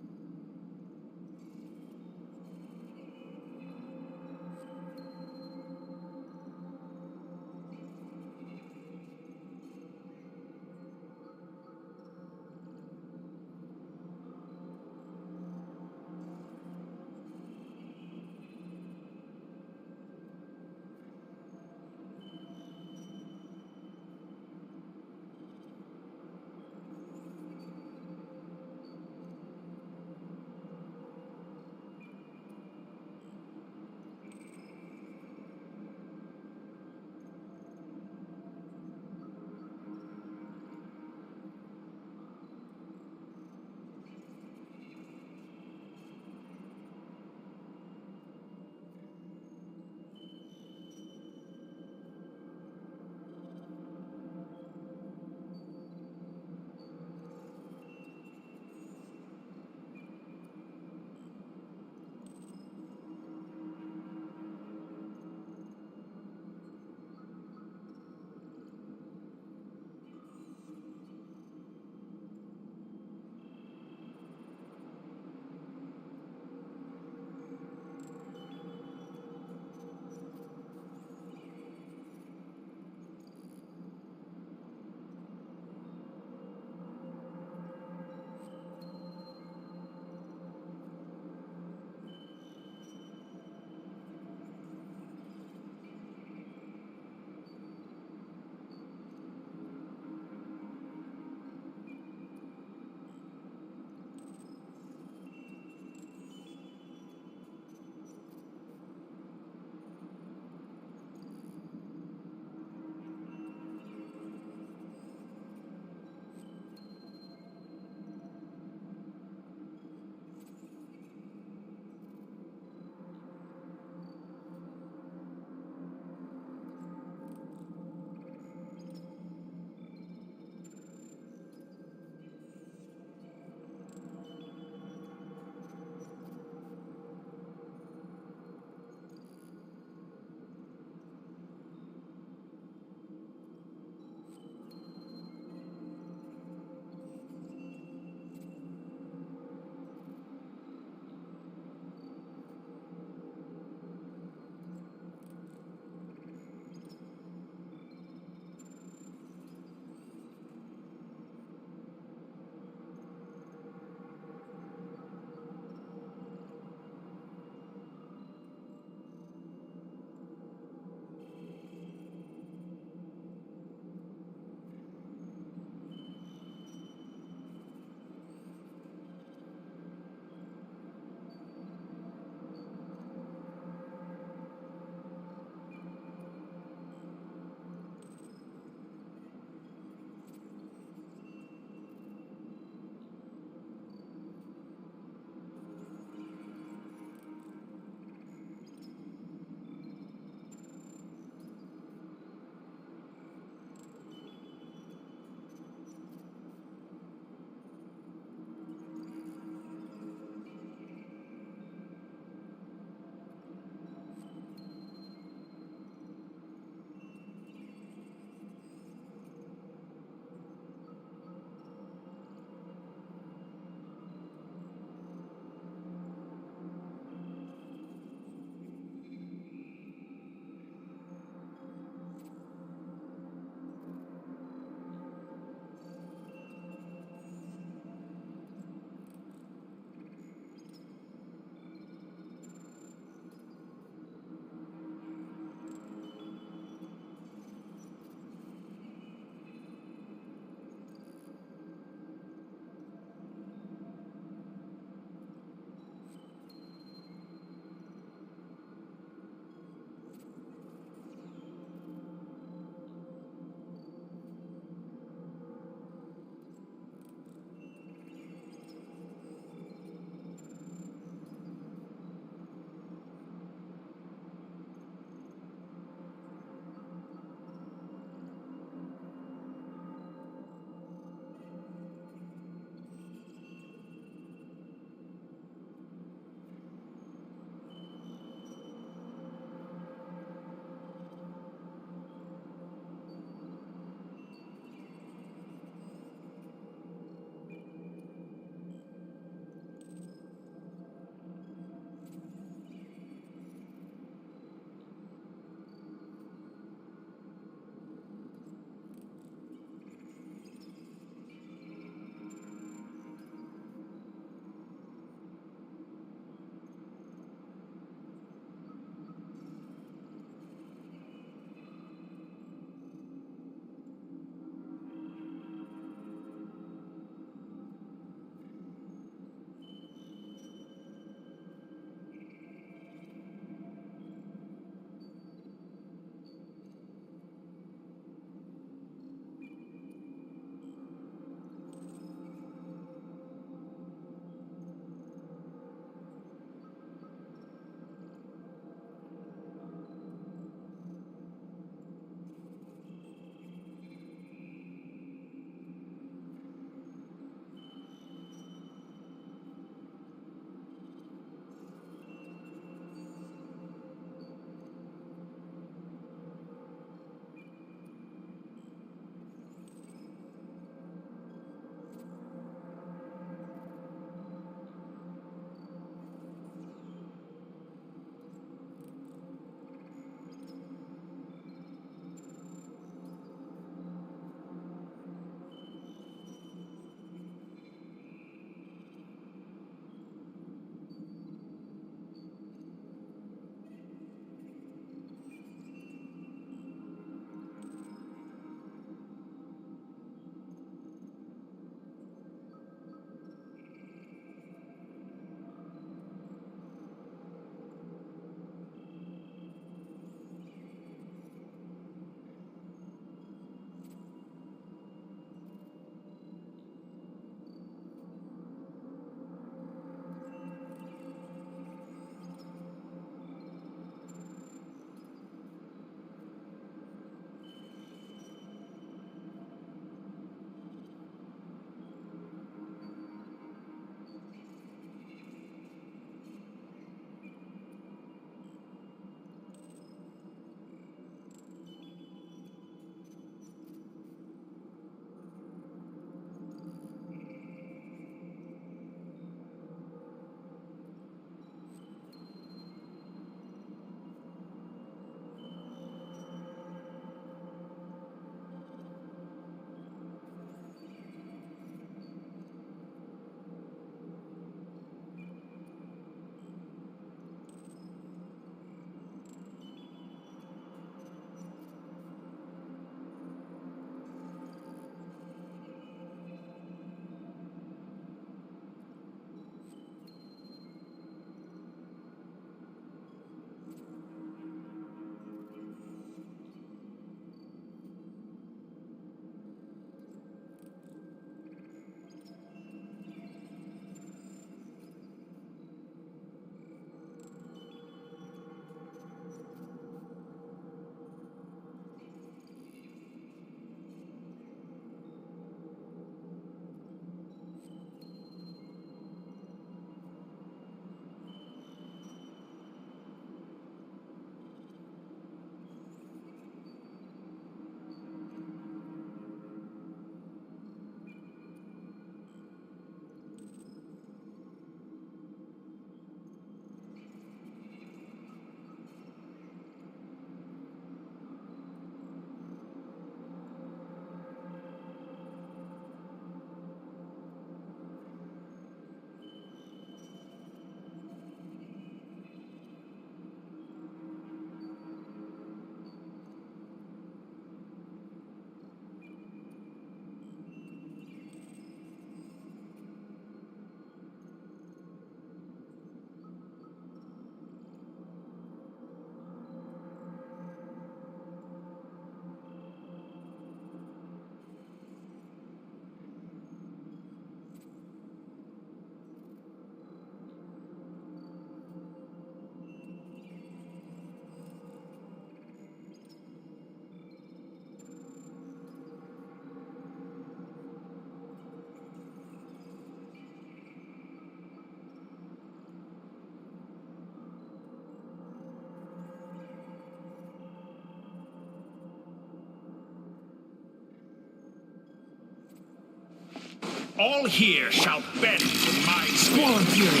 S15: All here shall bend to my
S7: Squall and Fury.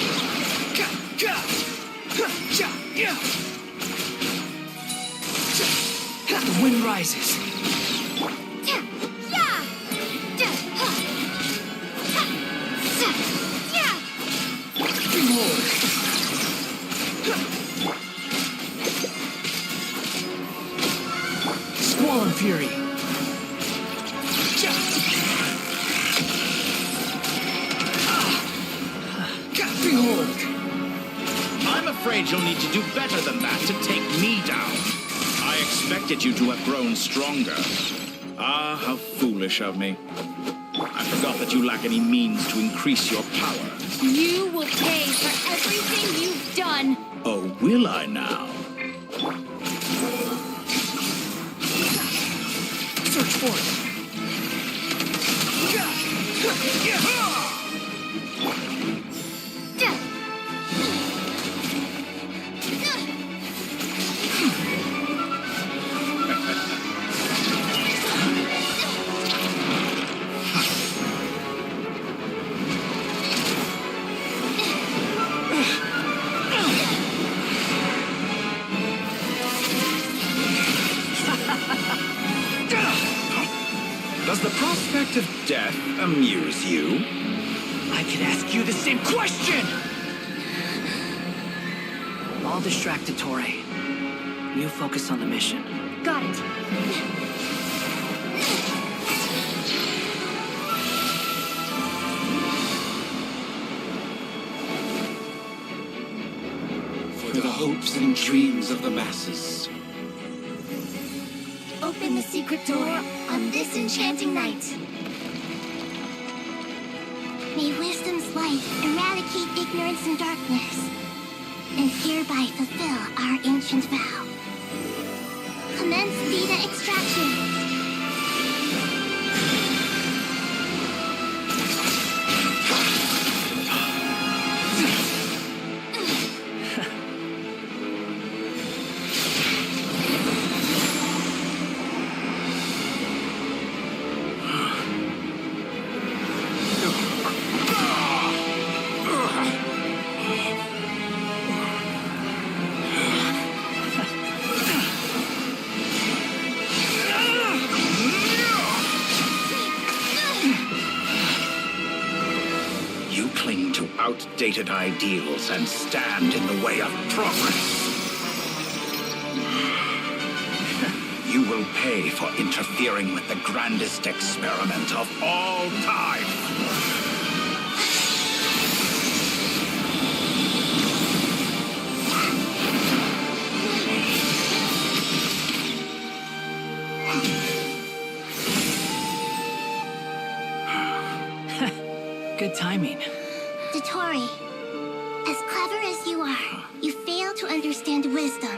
S7: The wind rises. Behold. Squall and Fury. Behold.
S14: I'm afraid you'll need to do better than that to take me down. I expected you to have grown stronger. Ah, how foolish of me. I forgot that you lack any means to increase your power.
S5: You will pay for everything you've done.
S14: Oh, will I now?
S7: Search for it.
S14: Does the prospect of death amuse you?
S7: I could ask you the same question! I'll distract Dottore. You focus on the mission.
S5: Got it.
S14: For the hopes and dreams of the masses.
S4: Open the secret door on this enchanting night.
S13: May wisdom's light eradicate ignorance and darkness, and hereby fulfill our ancient vow. Commence data extraction.
S14: Outdated ideals and stand in the way of progress. You will pay for interfering with the grandest experiment of all time.
S7: Good timing.
S13: Dottore, as clever as you are, you fail to understand wisdom.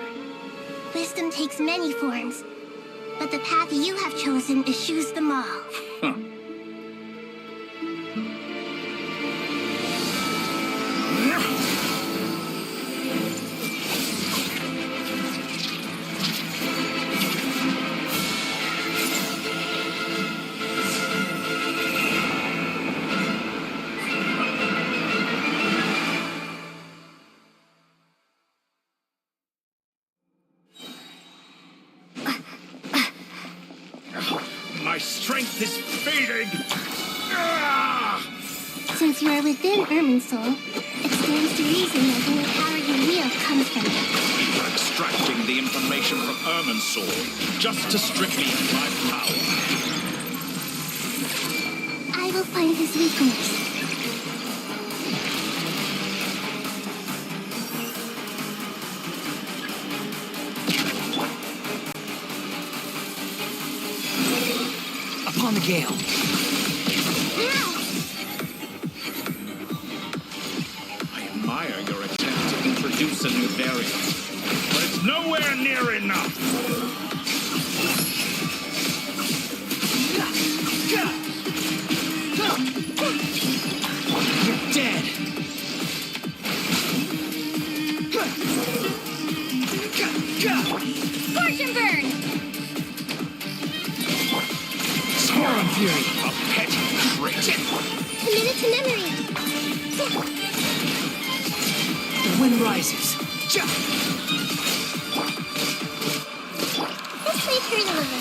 S13: Wisdom takes many forms, but the path you have chosen eschews them all.
S15: My strength is fading!
S13: Since you are within Irminsul, it stands to reason that the power you wield comes from it.
S14: You're extracting the information from Irminsul just to strip me of my power.
S13: I will find his weakness.
S7: Upon the gale.
S14: I admire your attempt to introduce a new variant, but it's nowhere near enough.
S7: You're dead.
S5: Scorch and burn!
S7: Squall and Fury.
S14: A petty critic.
S7: wind rises.
S13: This way through the river.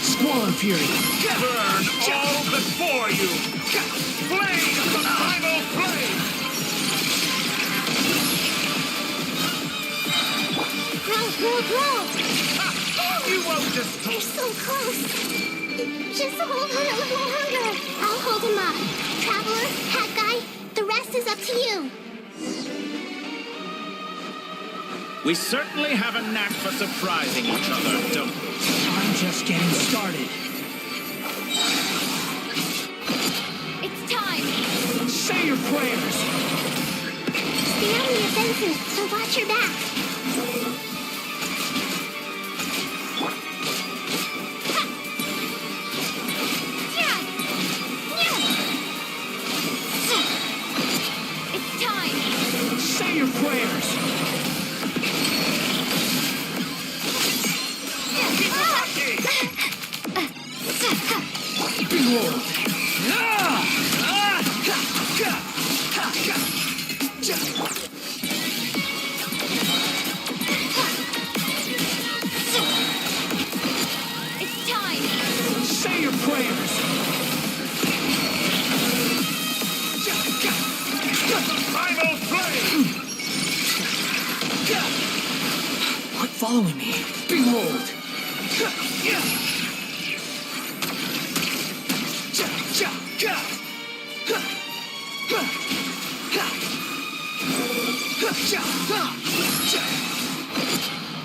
S7: Squall and Fury.
S15: Burn all before you! Blade of the primal flame!
S13: Grow!
S15: You won't just...
S13: They're so close. Just hold on a little longer. I'll hold him up. Traveler, Hat Guy, the rest is up to you.
S14: We certainly have a knack for surprising each other, don't we?
S7: I'm just getting started.
S5: It's time!
S7: Say your prayers!
S13: Stay on the offensive, so watch your back.
S5: It's time!
S7: Say your prayers! Behold!
S5: It's time!
S7: Say your prayers!
S15: Primal flame!
S7: Quit following me. Behold!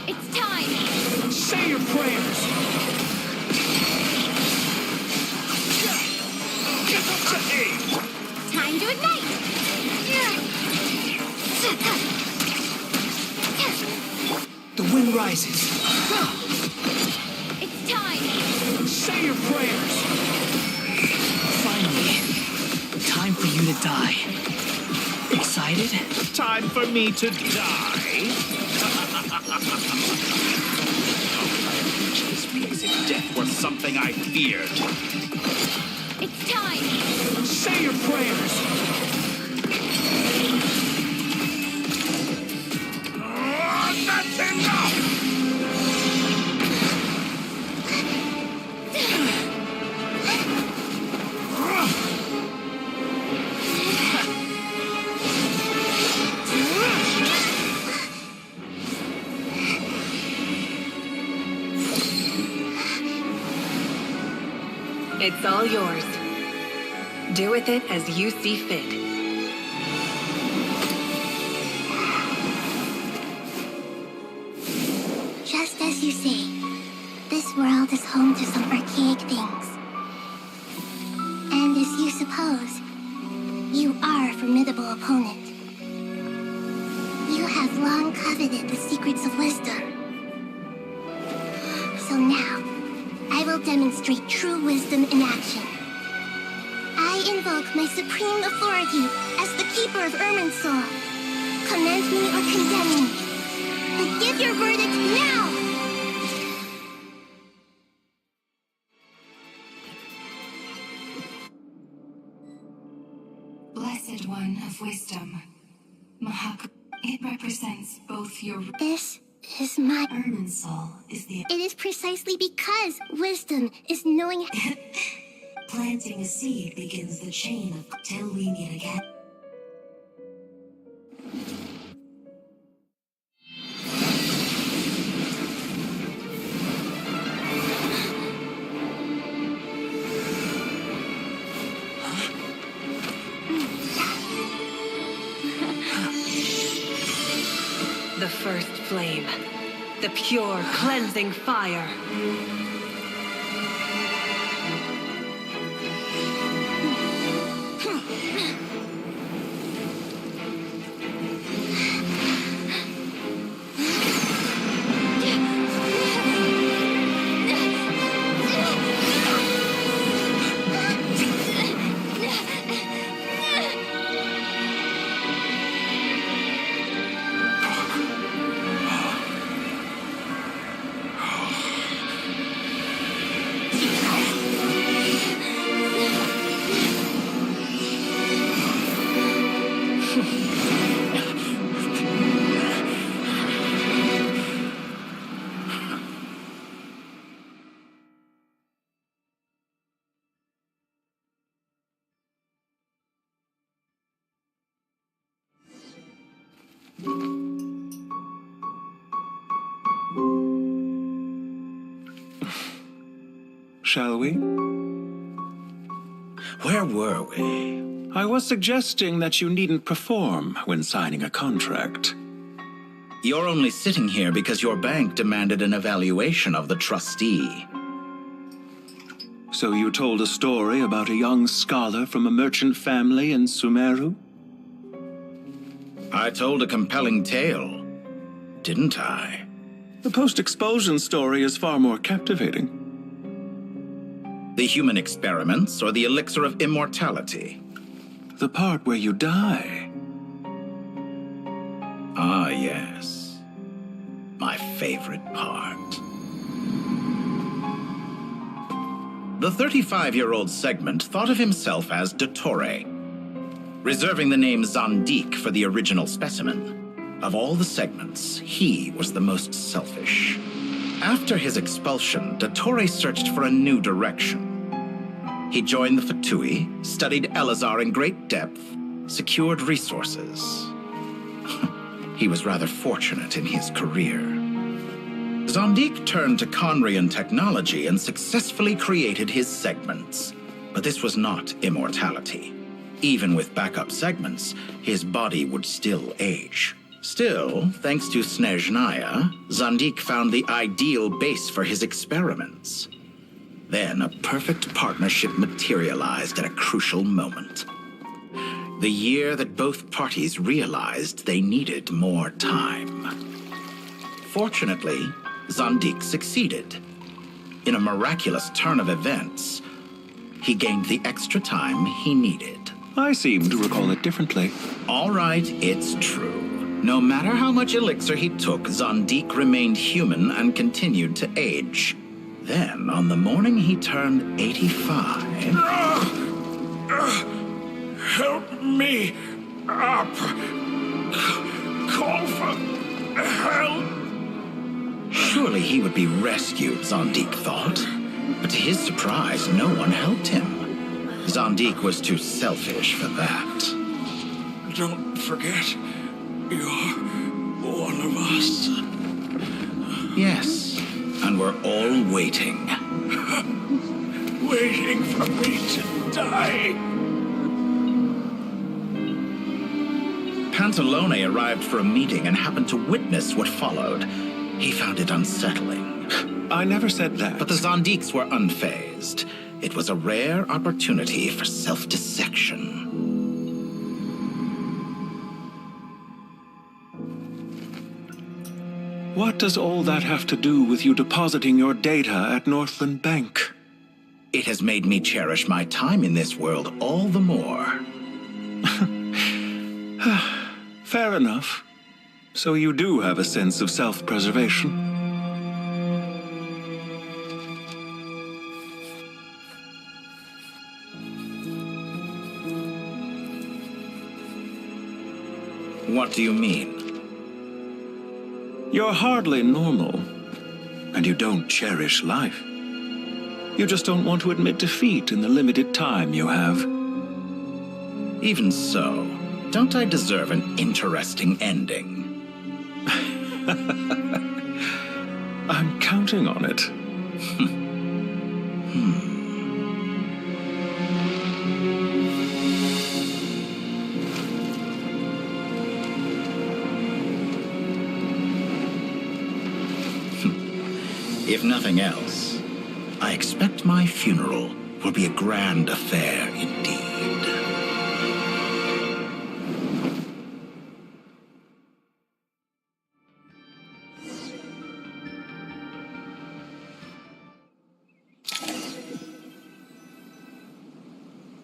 S5: It's time!
S7: Say your prayers!
S5: Time to ignite!
S7: The wind rises.
S5: It's time!
S7: Say your prayers! Finally, time for you to die. Excited?
S14: Time for me to die? How could I have reached this place if death were something I feared?
S5: It's time!
S7: Say your prayers!
S15: That's enough!
S9: It's all yours. Do with it as you see fit.
S13: Just as you say, this world is home to some archaic things. And as you suppose, you are a formidable opponent. You have long coveted the secrets of wisdom. So now, I will demonstrate true wisdom in action. I invoke my supreme authority as the keeper of Irminsul. Commend me or condemn me. But give your verdict now!
S10: Blessed One of Wisdom, Mahak, it represents both your...
S13: This is my...
S10: Irminsul is the...
S13: It is precisely because wisdom is knowing...
S10: Planting a seed begins the chain of... Till we meet again.
S9: The first flame. The pure, cleansing fire.
S18: shall we?
S14: Where were we?
S18: I was suggesting that you needn't perform when signing a contract.
S14: You're only sitting here because your bank demanded an evaluation of the trustee.
S18: So you told a story about a young scholar from a merchant family in Sumeru?
S14: I told a compelling tale, didn't I?
S18: The post-expulsion story is far more captivating.
S14: The human experiments or the elixir of immortality?
S18: The part where you die.
S14: Ah, yes. My favorite part. The 35-year-old Segment thought of himself as Dottore, reserving the name Zandik for the original specimen. Of all the Segments, he was the most selfish. After his expulsion, Dottore searched for a new direction. He joined the Fatui, studied Elazar in great depth, secured resources. He was rather fortunate in his career. Zandik turned to Conrian technology and successfully created his segments. But this was not immortality. Even with backup segments, his body would still age. Still, thanks to Snezhnaya, Zandik found the ideal base for his experiments. Then a perfect partnership materialized at a crucial moment. The year that both parties realized they needed more time. Fortunately, Zandik succeeded. In a miraculous turn of events, he gained the extra time he needed.
S18: I seem to recall it differently.
S14: All right, it's true. No matter how much elixir he took, Zandik remained human and continued to age. Then, on the morning he turned 85...
S11: Help me up! Call for help!
S14: Surely he would be rescued, Zandik thought. But to his surprise, no one helped him. Zandik was too selfish for that.
S11: Don't forget, you're one of us.
S14: Yes, and we're all waiting.
S11: Waiting for me to die.
S14: Pantalone arrived for a meeting and happened to witness what followed. He found it unsettling.
S18: I never said that.
S14: But the Zandiks were unfazed. It was a rare opportunity for self-dissection.
S18: What does all that have to do with you depositing your data at Northland Bank?
S14: It has made me cherish my time in this world all the more.
S18: Fair enough. So you do have a sense of self-preservation.
S14: What do you mean?
S18: You're hardly normal, and you don't cherish life. You just don't want to admit defeat in the limited time you have.
S14: Even so, don't I deserve an interesting ending?
S18: I'm counting on it.
S14: If nothing else, I expect my funeral will be a grand affair indeed.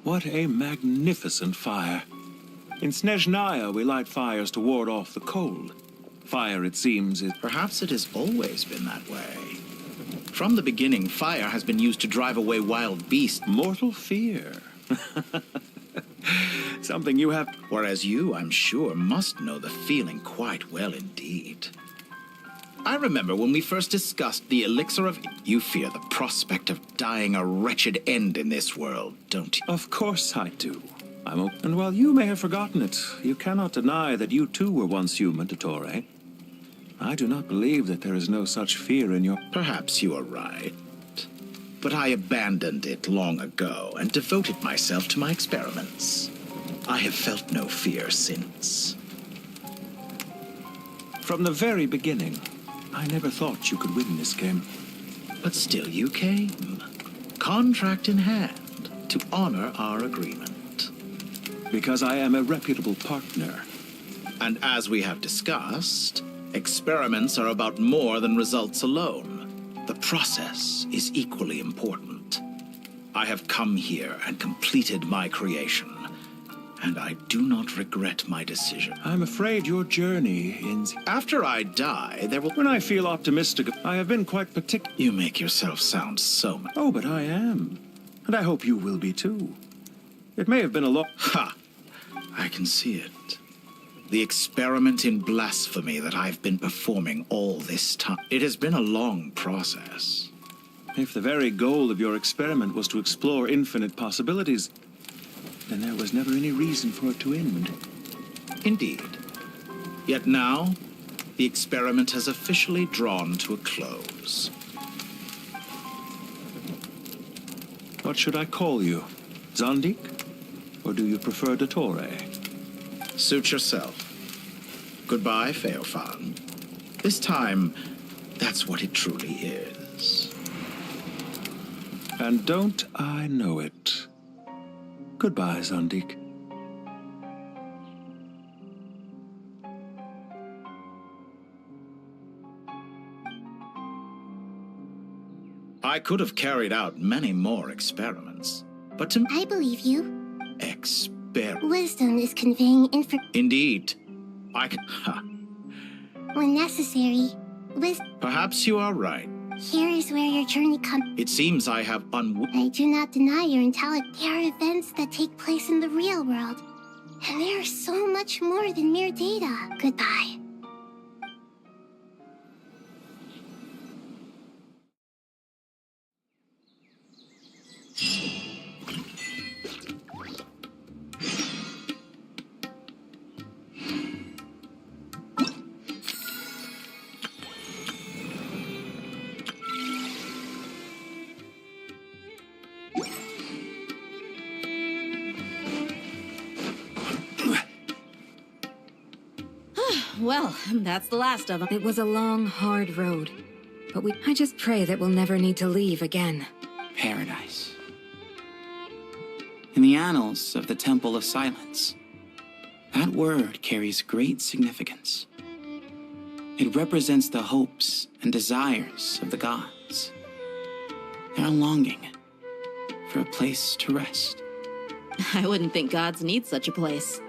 S18: What a magnificent fire. In Snezhnaya, we light fires to ward off the cold. Fire, it seems, is...
S14: Perhaps it has always been that way. From the beginning, fire has been used to drive away wild beasts.
S18: Mortal fear. Something you have...
S14: Whereas you, I'm sure, must know the feeling quite well indeed. I remember when we first discussed the elixir of... You fear the prospect of dying a wretched end in this world, don't you?
S18: Of course I do. And while you may have forgotten it, you cannot deny that you too were once human, Dottore. I do not believe that there is no such fear in your...
S14: Perhaps you are right. but I abandoned it long ago and devoted myself to my experiments. I have felt no fear since.
S18: From the very beginning, I never thought you could win this game.
S14: But still you came, contract in hand, to honor our agreement.
S18: Because I am a reputable partner.
S14: And as we have discussed, experiments are about more than results alone. The process is equally important. I have come here and completed my creation, and I do not regret my decision.
S18: I'm afraid your journey ends...
S14: After I die, there will...
S18: When I feel optimistic, I have been quite particular.
S14: You make yourself sound so...
S18: Oh, but I am. And I hope you will be too. It may have been a lot...
S14: Ha! I can see it. The experiment in blasphemy that I've been performing all this time. It has been a long process.
S18: If the very goal of your experiment was to explore infinite possibilities, then there was never any reason for it to end.
S14: Indeed. Yet now, the experiment has officially drawn to a close.
S18: What should I call you? Zandik? Or do you prefer Dottore?
S14: Suit yourself. Goodbye, Feofan. This time, that's what it truly is.
S18: And don't I know it? Goodbye, Zandik.
S14: I could have carried out many more experiments, but to...
S13: I believe you.
S14: Wisdom
S13: is conveying information.
S14: Indeed. I can... Ha.
S13: When necessary,
S14: Perhaps you are right.
S13: Here is where your journey comes.
S14: It seems I have
S13: I do not deny your intelligence. There are events that take place in the real world. And there are so much more than mere data. Goodbye.
S8: Well, that's the last of them.
S9: It was a long, hard road. But I just pray that we'll never need to leave again.
S3: Paradise. In the annals of the Temple of Silence, that word carries great significance. It represents the hopes and desires of the gods. Their longing for a place to rest.
S8: I wouldn't think gods need such a place.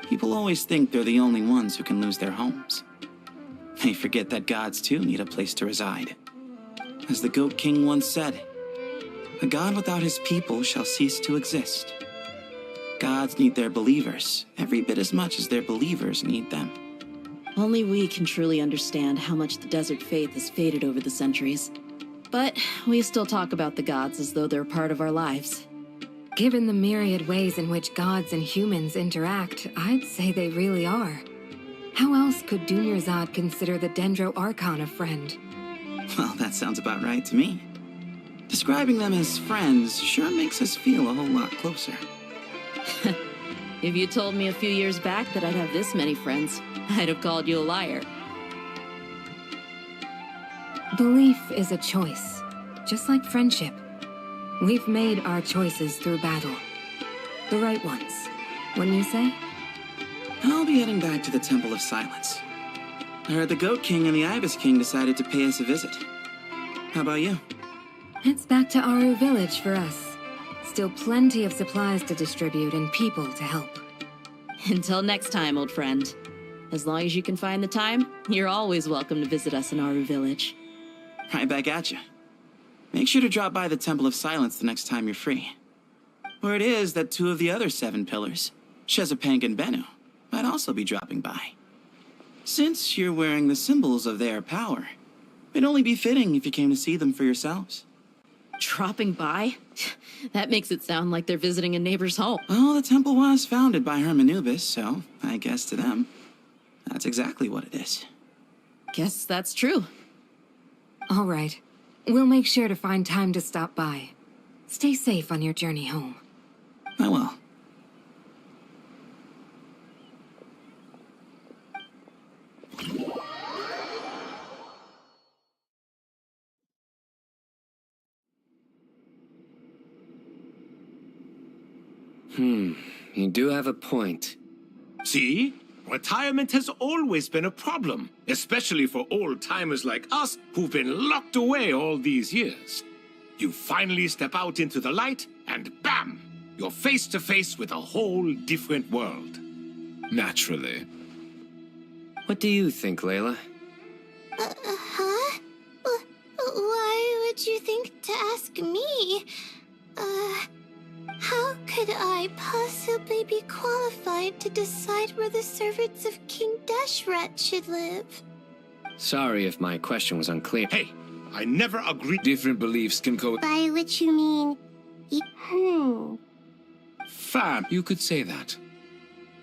S3: People always think they're the only ones who can lose their homes. They forget that gods too need a place to reside. As the Goat King once said, "A god without his people shall cease to exist." Gods need their believers every bit as much as their believers need them.
S8: Only we can truly understand how much the desert faith has faded over the centuries. But we still talk about the gods as though they're part of our lives.
S9: Given the myriad ways in which gods and humans interact, I'd say they really are. How else could Dunyarzad consider the Dendro Archon a friend?
S3: Well, that sounds about right to me. Describing them as friends sure makes us feel a whole lot closer.
S8: If you told me a few years back that I'd have this many friends, I'd have called you a liar.
S9: Belief is a choice, just like friendship. We've made our choices through battle. The right ones, wouldn't you say?
S3: I'll be heading back to the Temple of Silence. I heard the Goat King and the Ibis King decided to pay us a visit. How about you?
S9: It's back to Aru Village for us. Still plenty of supplies to distribute and people to help.
S8: Until next time, old friend. As long as you can find the time, you're always welcome to visit us in Aru Village.
S3: Right back at you. Make sure to drop by the Temple of Silence the next time you're free. Where it is that two of the other 7 pillars, Shezapang and Bennu, might also be dropping by. Since you're wearing the symbols of their power, it'd only be fitting if you came to see them for yourselves.
S8: Dropping by? That makes it sound like they're visiting a neighbor's home.
S3: Well, the temple was founded by Hermanubis, so I guess to them, that's exactly what it is.
S8: Guess that's true.
S9: All right. We'll make sure to find time to stop by. Stay safe on your journey home.
S7: I will.
S2: You do have a point.
S15: See? Retirement has always been a problem, especially for old-timers like us who've been locked away all these years. You finally step out into the light, and bam! You're face to face with a whole different world.
S12: Naturally.
S2: What do you think, Layla?
S13: Huh? Why would you think to ask me? How could I possibly be qualified to decide where the servants of King Deshret should live?
S2: Sorry if my question was unclear.
S15: Hey, I never agreed.
S12: Different beliefs can
S13: By which you mean...
S12: Fam, you could say that.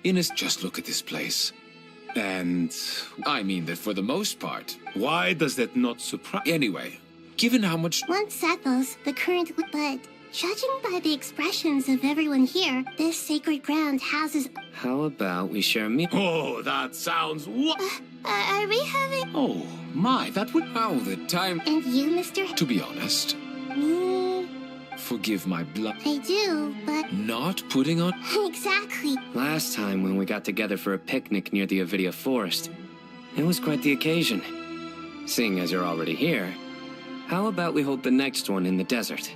S12: Ines, just look at this place.
S15: And...
S12: I mean that for the most part.
S15: Why does that not surprise...
S12: Anyway, given how much...
S13: Once settles, the current... But judging by the expressions of everyone here, this sacred ground houses...
S2: How about we share meat?
S15: Oh, that sounds...
S13: are we having...
S15: Oh, my, that would...
S12: How the time...
S13: And you, Mr...
S12: To be honest,
S13: Me...
S12: forgive my blood.
S13: I do, but...
S12: Not putting on...
S13: Exactly.
S2: Last time when we got together for a picnic near the Avidia Forest, it was quite the occasion. Seeing as you're already here, how about we hold the next one in the desert?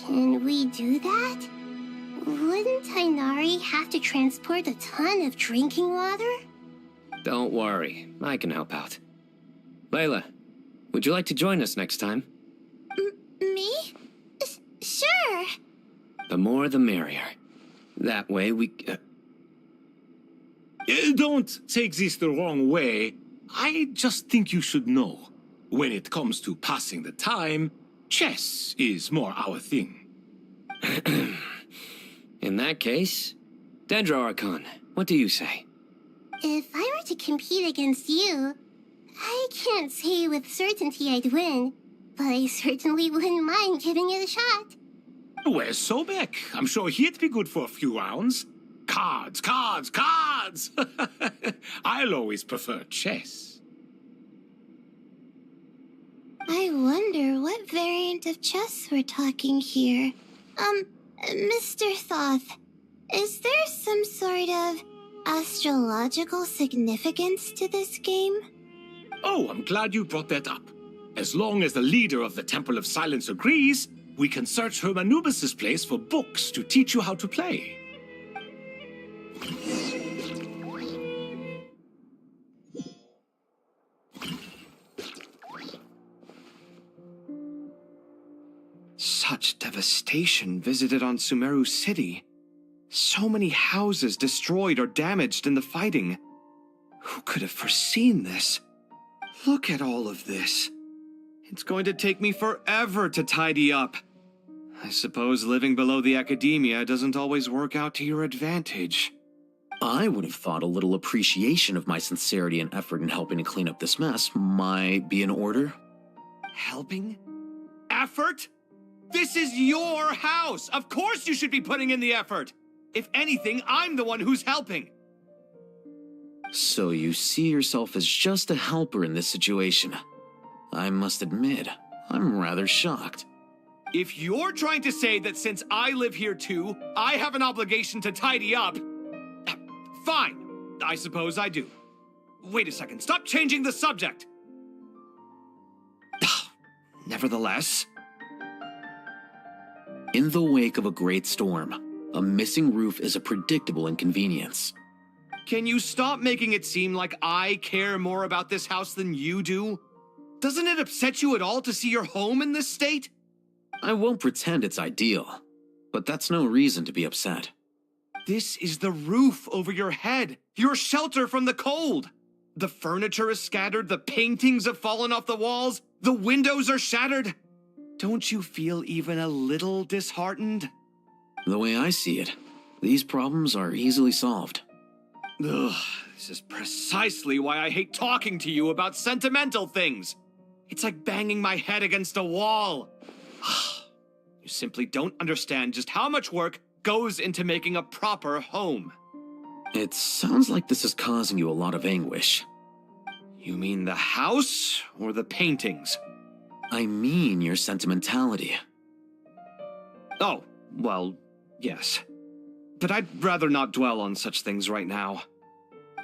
S13: Can we do that? Wouldn't Tainari have to transport a ton of drinking water?
S2: Don't worry, I can help out. Layla, would you like to join us next time?
S13: Me? Sure.
S2: The more the merrier. That way we...
S15: Don't take this the wrong way. I just think you should know. When it comes to passing the time, chess is more our thing.
S2: In that case, Dendro Archon, what do you say?
S13: If I were to compete against you, I can't say with certainty I'd win, but I certainly wouldn't mind giving it a shot.
S15: Where's Sobek? I'm sure he'd be good for a few rounds. Cards, cards, cards! I'll always prefer chess.
S13: I wonder what variant of chess we're talking here. Mr. Thoth, is there some sort of astrological significance to this game?
S15: Oh, I'm glad you brought that up. As long as the leader of the Temple of Silence agrees, we can search Hermanubis' place for books to teach you how to play.
S1: Such devastation visited on Sumeru City. So many houses destroyed or damaged in the fighting. Who could have foreseen this? Look at all of this. It's going to take me forever to tidy up. I suppose living below the academia doesn't always work out to your advantage.
S6: I would have thought a little appreciation of my sincerity and effort in helping to clean up this mess might be in order.
S1: Helping? Effort? This is your house! Of course you should be putting in the effort! If anything, I'm the one who's helping!
S6: So you see yourself as just a helper in this situation. I must admit, I'm rather shocked.
S1: If you're trying to say that since I live here too, I have an obligation to tidy up, fine, I suppose I do. Wait a second, stop changing the subject! Nevertheless...
S6: In the wake of a great storm, a missing roof is a predictable inconvenience.
S1: Can you stop making it seem like I care more about this house than you do? Doesn't it upset you at all to see your home in this state?
S6: I won't pretend it's ideal, but that's no reason to be upset.
S1: This is the roof over your head, your shelter from the cold. The furniture is scattered, the paintings have fallen off the walls, the windows are shattered. Don't you feel even a little disheartened?
S6: The way I see it, these problems are easily solved.
S1: Ugh, this is precisely why I hate talking to you about sentimental things. It's like banging my head against a wall. You simply don't understand just how much work goes into making a proper home.
S6: It sounds like this is causing you a lot of anguish.
S1: You mean the house or the paintings?
S6: I mean your sentimentality.
S1: Oh, well, yes. But I'd rather not dwell on such things right now.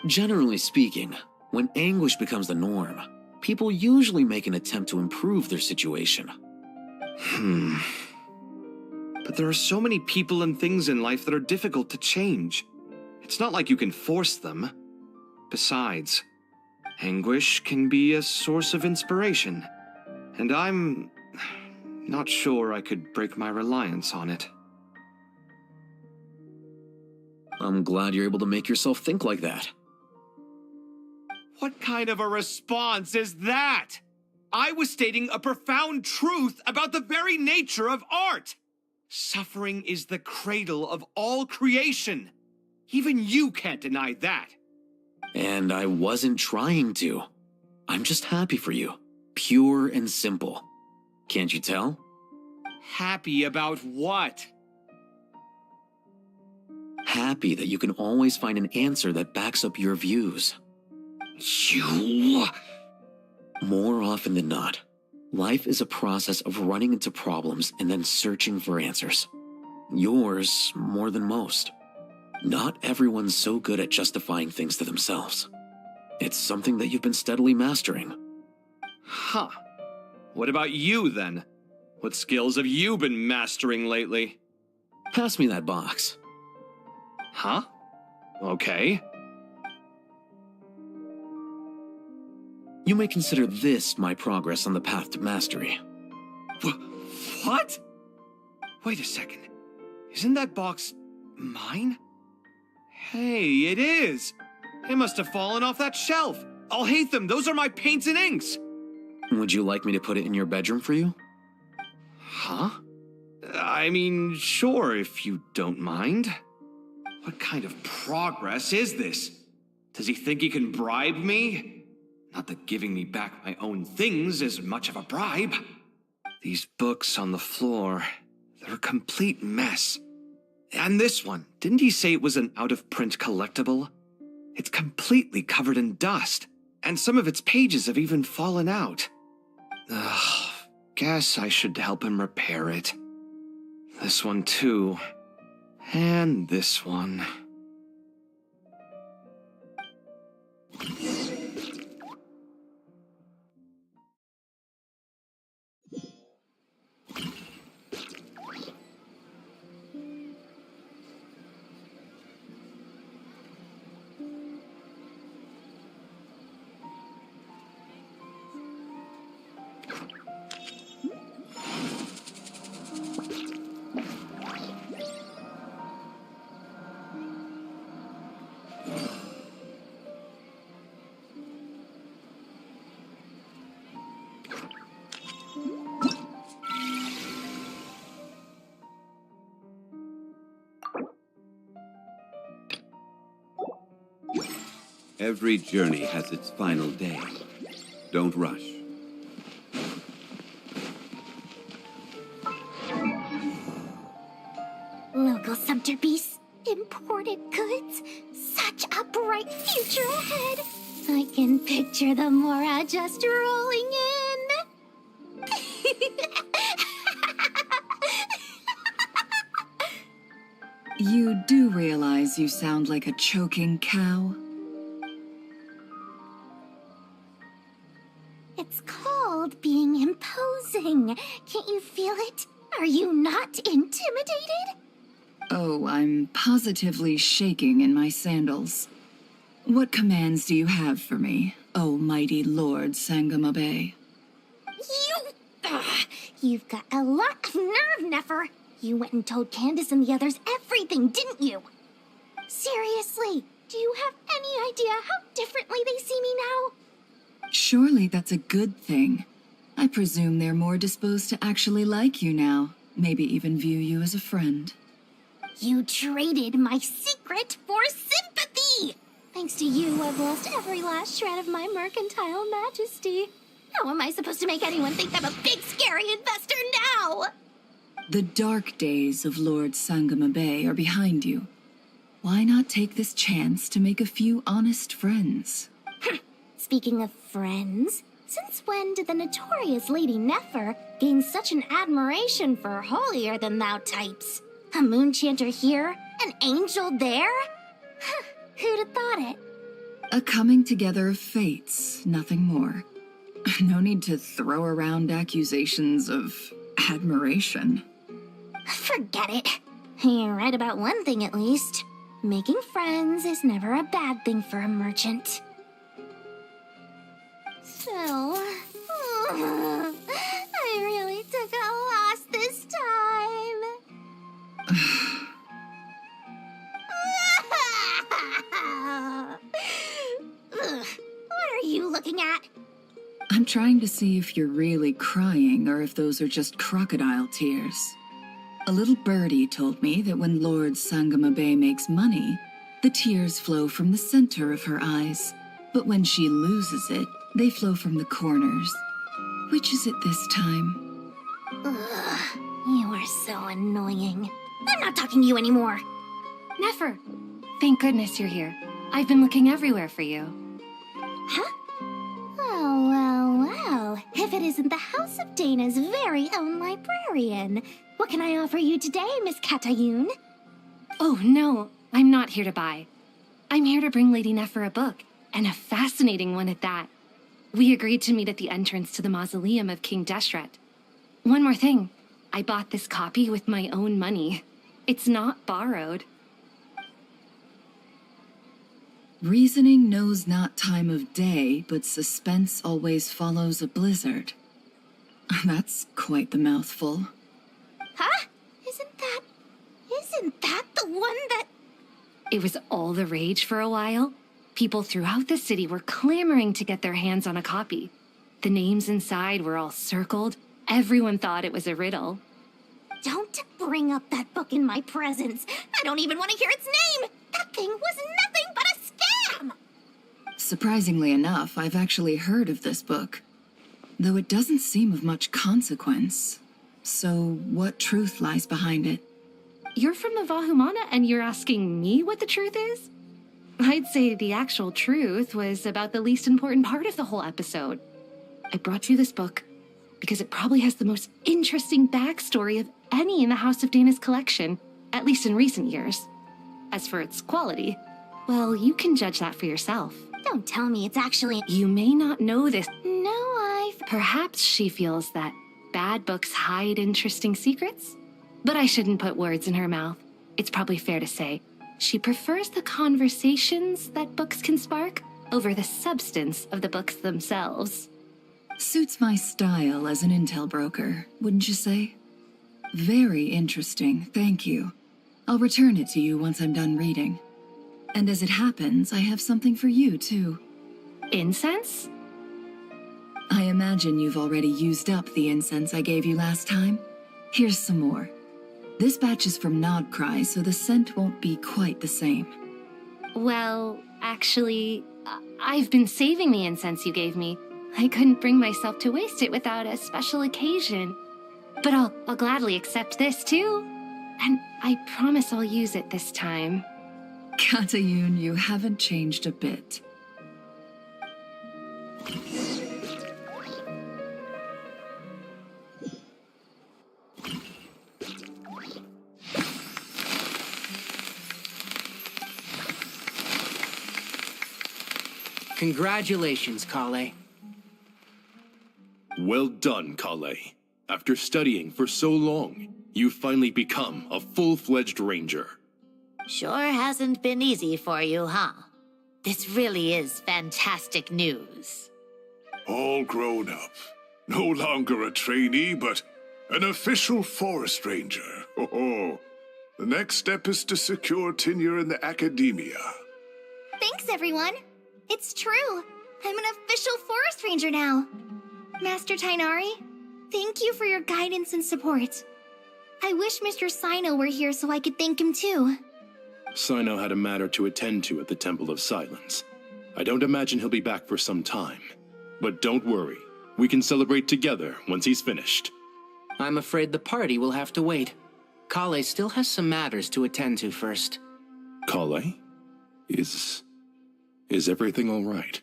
S6: Generally speaking, when anguish becomes the norm, people usually make an attempt to improve their situation.
S1: But there are so many people and things in life that are difficult to change. It's not like you can force them. Besides, anguish can be a source of inspiration, and I'm not sure I could break my reliance on it.
S6: I'm glad you're able to make yourself think like that.
S1: What kind of a response is that? I was stating a profound truth about the very nature of art. Suffering is the cradle of all creation. Even you can't deny that.
S6: And I wasn't trying to. I'm just happy for you. Pure and simple. Can't you tell?
S1: Happy about what?
S6: Happy that you can always find an answer that backs up your views.
S1: You...
S6: More often than not, life is a process of running into problems and then searching for answers. Yours more than most. Not everyone's so good at justifying things to themselves. It's something that you've been steadily mastering.
S1: Huh. What about you, then? What skills have you been mastering lately?
S6: Pass me that box.
S1: Huh? Okay.
S6: You may consider this my progress on the path to mastery.
S1: What? Wait a second. Isn't that box mine? Hey, it is! It must have fallen off that shelf. I'll hate them. Those are my paints and inks.
S6: Would you like me to put it in your bedroom for you?
S1: Huh? I mean, sure, if you don't mind. What kind of progress is this? Does he think he can bribe me? Not that giving me back my own things is much of a bribe. These books on the floor, they're a complete mess. And this one, didn't he say it was an out-of-print collectible? It's completely covered in dust, and some of its pages have even fallen out. Ugh, guess I should help him repair it. This one too. And this one.
S16: Every journey has its final day. Don't rush.
S13: Local subterbeasts, imported goods, such a bright future ahead. I can picture the Mora just rolling in.
S19: You do realize you sound like a choking cow?
S13: It's called being imposing. Can't you feel it? Are you not intimidated?
S19: Oh, I'm positively shaking in my sandals. What commands do you have for me, oh mighty Lord Sangamabe?
S13: You've got a lot of nerve, Nefer. You went and told Candace and the others everything, didn't you? Seriously, do you have any idea how differently they see me now?
S19: Surely that's a good thing. I presume they're more disposed to actually like you now, maybe even view you as a friend.
S13: You traded my secret for sympathy! Thanks to you, I've lost every last shred of my mercantile majesty. How am I supposed to make anyone think I'm a big, scary investor now?
S19: The dark days of Lord Sangama Bay are behind you. Why not take this chance to make a few honest friends?
S13: Speaking of friends, since when did the notorious Lady Nefer gain such an admiration for holier-than-thou types? A moon chanter here, an angel there? Who'd have thought it?
S19: A coming together of fates, nothing more. No need to throw around accusations of admiration.
S13: Forget it. You're right about one thing at least. Making friends is never a bad thing for a merchant. So, I really took a loss this time. What are you looking at?
S19: I'm trying to see if you're really crying or if those are just crocodile tears. A little birdie told me that when Lord Sangama Bay makes money, the tears flow from the center of her eyes. But when she loses it, they flow from the corners. Which is it this time?
S13: Ugh, you are so annoying. I'm not talking to you anymore.
S17: Nefer, thank goodness you're here. I've been looking everywhere for you.
S13: Huh? Oh, well. If it isn't the House of Dana's very own librarian. What can I offer you today, Miss Katayun?
S17: Oh, no, I'm not here to buy. I'm here to bring Lady Nefer a book, and a fascinating one at that. We agreed to meet at the entrance to the mausoleum of King Deshret. One more thing, I bought this copy with my own money. It's not borrowed.
S19: Reasoning knows not time of day, but suspense always follows a blizzard. That's quite the mouthful.
S13: Huh? Isn't that the one that...
S17: It was all the rage for a while. People throughout the city were clamoring to get their hands on a copy. The names inside were all circled. Everyone thought it was a riddle.
S13: Don't bring up that book in my presence. I don't even want to hear its name. That thing was nothing but a scam.
S19: Surprisingly enough, I've actually heard of this book, though it doesn't seem of much consequence. So, what truth lies behind it?
S17: You're from the Vahumana and you're asking me what the truth is? I'd say the actual truth was about the least important part of the whole episode. I brought you this book because it probably has the most interesting backstory of any in the House of Dana's collection, at least in recent years. As for its quality, well, you can judge that for yourself.
S13: Don't tell me it's actually...
S17: You may not know this.
S13: No,
S17: Perhaps she feels that bad books hide interesting secrets? But I shouldn't put words in her mouth. It's probably fair to say she prefers the conversations that books can spark over the substance of the books themselves.
S19: Suits my style as an intel broker, wouldn't you say? Very interesting, thank you. I'll return it to you once I'm done reading. And as it happens, I have something for you, too.
S17: Incense?
S19: I imagine you've already used up the incense I gave you last time. Here's some more. This batch is from Nodcry, so the scent won't be quite the same.
S17: Well, actually, I've been saving the incense you gave me. I couldn't bring myself to waste it without a special occasion. But I'll gladly accept this, too. And I promise I'll use it this time.
S19: Katayun, you haven't changed a bit.
S3: Congratulations, Kale.
S22: Well done, Kale. After studying for so long, you've finally become a full-fledged ranger.
S23: Sure hasn't been easy for you, huh? This really is fantastic news.
S11: All grown up. No longer a trainee, but an official forest ranger. Oh, the next step is to secure tenure in the academia.
S4: Thanks, everyone. It's true. I'm an official forest ranger now. Master Tainari, thank you for your guidance and support. I wish Mr. Sino were here so I could thank him too.
S22: Sino had a matter to attend to at the Temple of Silence. I don't imagine he'll be back for some time. But don't worry, We can celebrate together once he's finished.
S3: I'm afraid the party will have to wait. Kale still has some matters to attend to first.
S22: Kale? Is everything all right?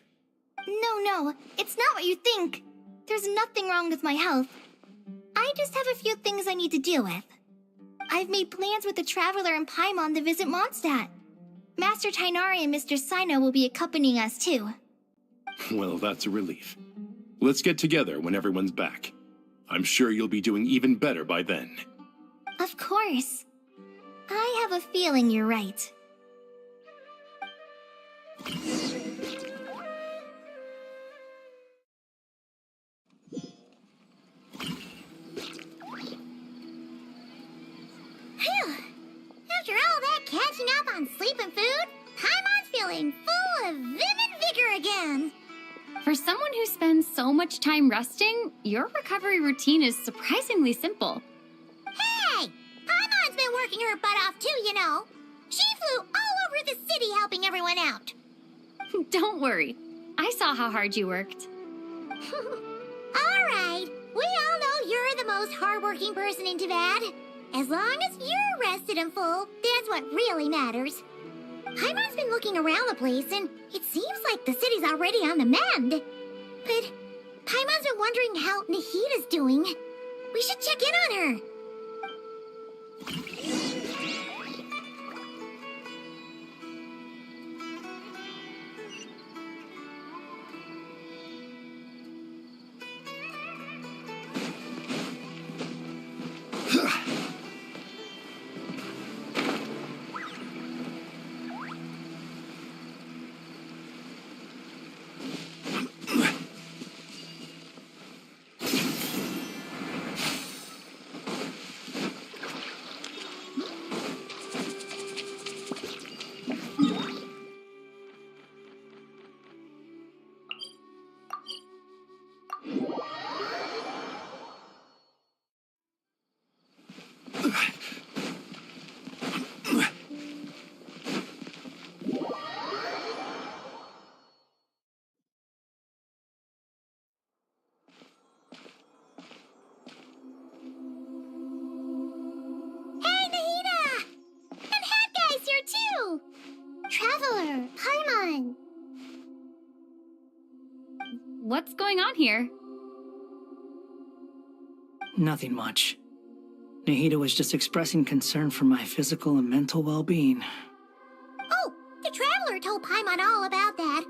S4: No, it's not what you think. There's nothing wrong with my health. I just have a few things I need to deal with. I've made plans with the Traveler and Paimon to visit Mondstadt. Master Tainari and Mr. Sino will be accompanying us too.
S22: Well, that's a relief. Let's get together when everyone's back. I'm sure you'll be doing even better by then.
S4: Of course. I have a feeling you're right.
S13: Phew! After all that catching up on sleep and food, Paimon's feeling full of vim and vigor again.
S5: For someone who spends so much time resting, your recovery routine is surprisingly simple.
S13: Hey! Paimon's been working her butt off too, you know. She flew all over the city helping everyone out.
S5: Don't worry. I saw how hard you worked.
S13: All right. We all know you're the most hardworking person in Tavad. As long as you're rested and full, that's what really matters. Paimon's been looking around the place, and it seems like the city's already on the mend. But Paimon's been wondering how Nahida's doing. We should check in on her. Traveler, Paimon!
S5: What's going on here?
S7: Nothing much. Nahida was just expressing concern for my physical and mental well-being.
S13: Oh, the Traveler told Paimon all about that.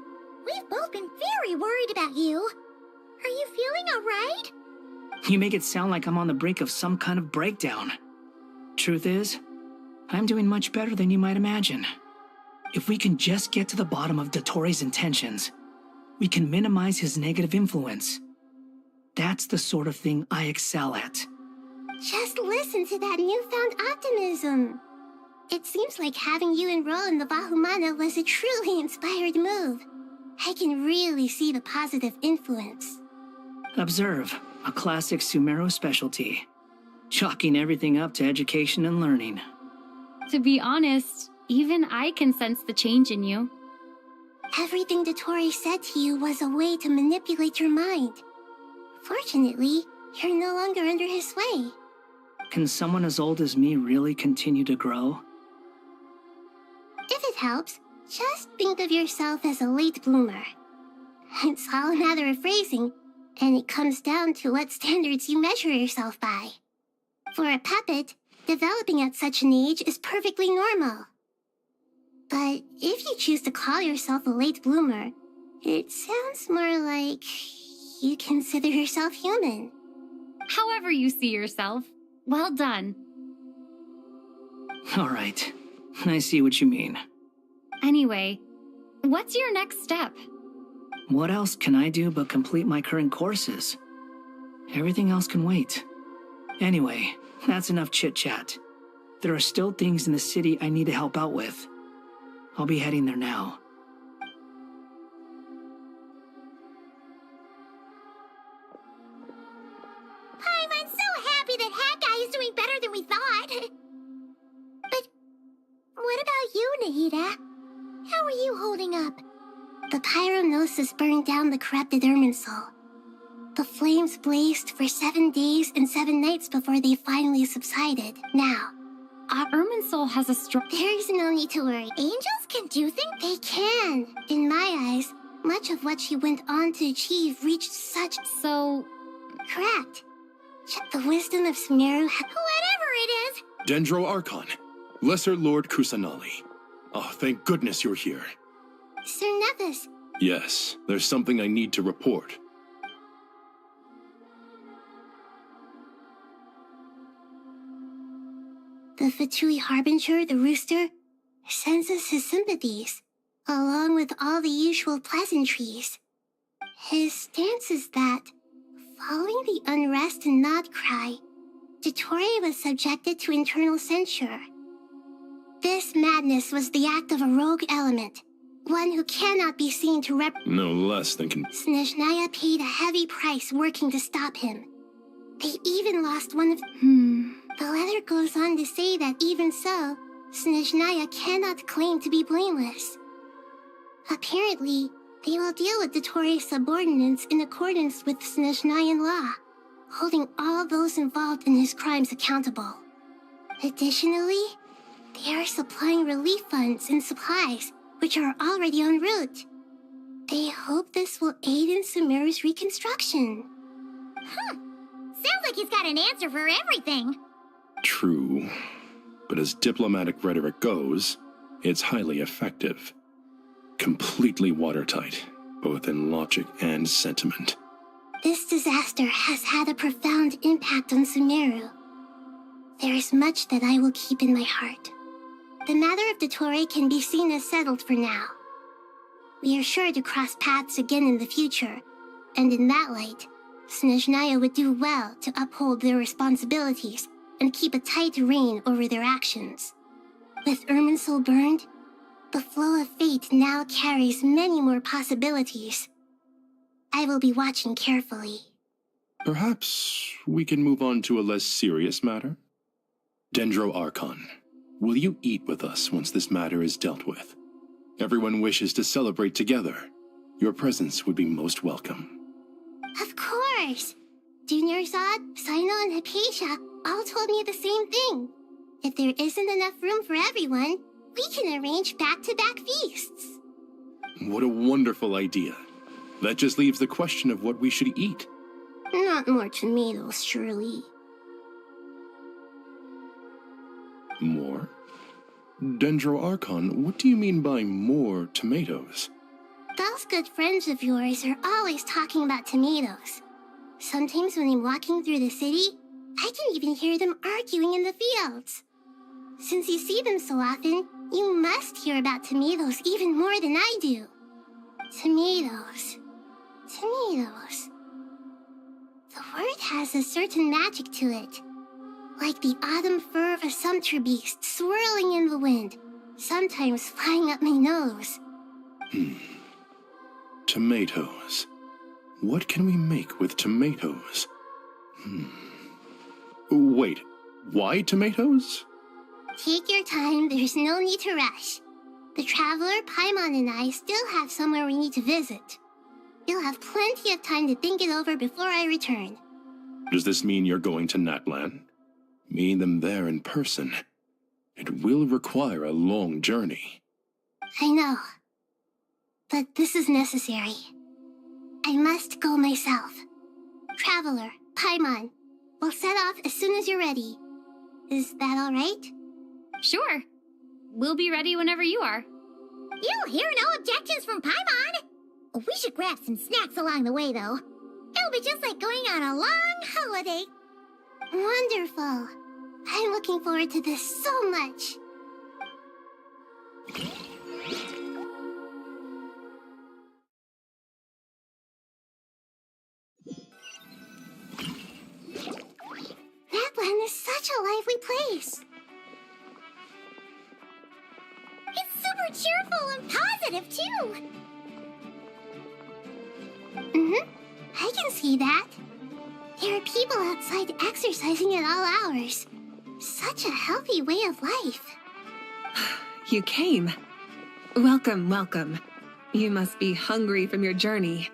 S13: We've both been very worried about you. Are you feeling alright?
S7: You make it sound like I'm on the brink of some kind of breakdown. Truth is, I'm doing much better than you might imagine. If we can just get to the bottom of Dottoro's intentions, we can minimize his negative influence. That's the sort of thing I excel at.
S13: Just listen to that newfound optimism. It seems like having you enroll in the Vahumana was a truly inspired move. I can really see the positive influence.
S7: Observe, a classic Sumeru specialty. Chalking everything up to education and learning.
S5: To be honest, even I can sense the change in you.
S13: Everything Dottori said to you was a way to manipulate your mind. Fortunately, you're no longer under his sway.
S7: Can someone as old as me really continue to grow?
S13: If it helps, just think of yourself as a late bloomer. It's all a matter of phrasing, and it comes down to what standards you measure yourself by. For a puppet, developing at such an age is perfectly normal. But if you choose to call yourself a late bloomer, it sounds more like you consider yourself human.
S5: However you see yourself, well done.
S7: All right, I see what you mean.
S5: Anyway, what's your next step?
S7: What else can I do but complete my current courses? Everything else can wait. Anyway, that's enough chit-chat. There are still things in the city I need to help out with. I'll be heading there now.
S13: I'm so happy that Hat Guy is doing better than we thought. But what about you, Nahida? How are you holding up? The Pyronosis burned down the corrupted Irminsul. The flames blazed for 7 days and 7 nights before they finally subsided. Now,
S5: Irminsul has a strong...
S13: There's no need to worry. Angels can do things? They can. In my eyes, much of what she went on to achieve reached such...
S5: So...
S13: Correct. The wisdom of Sumeru... Whatever it is!
S22: Dendro Archon, Lesser Lord Kusanali. Oh, thank goodness you're here.
S13: Sir Nevis.
S22: Yes, there's something I need to report.
S13: The Fatui Harbinger, the rooster, sends us his sympathies, along with all the usual pleasantries. His stance is that, following the unrest and Nod Cry, Dottore was subjected to internal censure. This madness was the act of a rogue element, one who cannot be seen to
S22: No less than
S13: Snezhnaya paid a heavy price working to stop him. They even lost one of... The letter goes on to say that even so, Snezhnaya cannot claim to be blameless. Apparently, they will deal with Dottore's subordinates in accordance with Snezhnayan law, holding all those involved in his crimes accountable. Additionally, they are supplying relief funds and supplies, which are already en route. They hope this will aid in Sumeru's reconstruction.
S23: Sounds like he's got an answer for everything.
S22: True, but as diplomatic rhetoric goes, it's highly effective. Completely watertight, both in logic and sentiment.
S13: This disaster has had a profound impact on Sumeru. There is much that I will keep in my heart. The matter of Dottore can be seen as settled for now. We are sure to cross paths again in the future, and in that light, Snezhnaya would do well to uphold their responsibilities and keep a tight rein over their actions. With Irminsul burned, the flow of fate now carries many more possibilities. I will be watching carefully.
S22: Perhaps we can move on to a less serious matter? Dendro Archon, will you eat with us once this matter is dealt with? Everyone wishes to celebrate together. Your presence would be most welcome.
S13: Of course! Junior Zod, Sino, and Hypatia all told me the same thing. If there isn't enough room for everyone, we can arrange back-to-back feasts.
S22: What a wonderful idea. That just leaves the question of what we should eat.
S13: Not more tomatoes, surely.
S22: More? Dendro Archon, what do you mean by more tomatoes?
S13: Those good friends of yours are always talking about tomatoes. Sometimes when I'm walking through the city, I can even hear them arguing in the fields. Since you see them so often, you must hear about tomatoes even more than I do. Tomatoes. Tomatoes. The word has a certain magic to it. Like the autumn fur of a sumpter beast swirling in the wind, sometimes flying up my nose.
S22: Tomatoes. What can we make with tomatoes? Wait, why tomatoes?
S13: Take your time, there's no need to rush. The Traveler, Paimon, and I still have somewhere we need to visit. You'll have plenty of time to think it over before I return.
S22: Does this mean you're going to Natlan? Meeting them there in person. It will require a long journey.
S13: I know. But this is necessary. I must go myself. Traveler, Paimon, we'll set off as soon as you're ready. Is that all right?
S5: Sure. We'll be ready whenever you are.
S23: You'll hear no objections from Paimon. We should grab some snacks along the way, though. It'll be just like going on a long holiday.
S13: Wonderful. I'm looking forward to this so much. Natlan is such a lively place.
S23: It's super cheerful and positive, too.
S13: I can see that. There are people outside exercising at all hours. Such a healthy way of life.
S10: You came. Welcome, welcome. You must be hungry from your journey.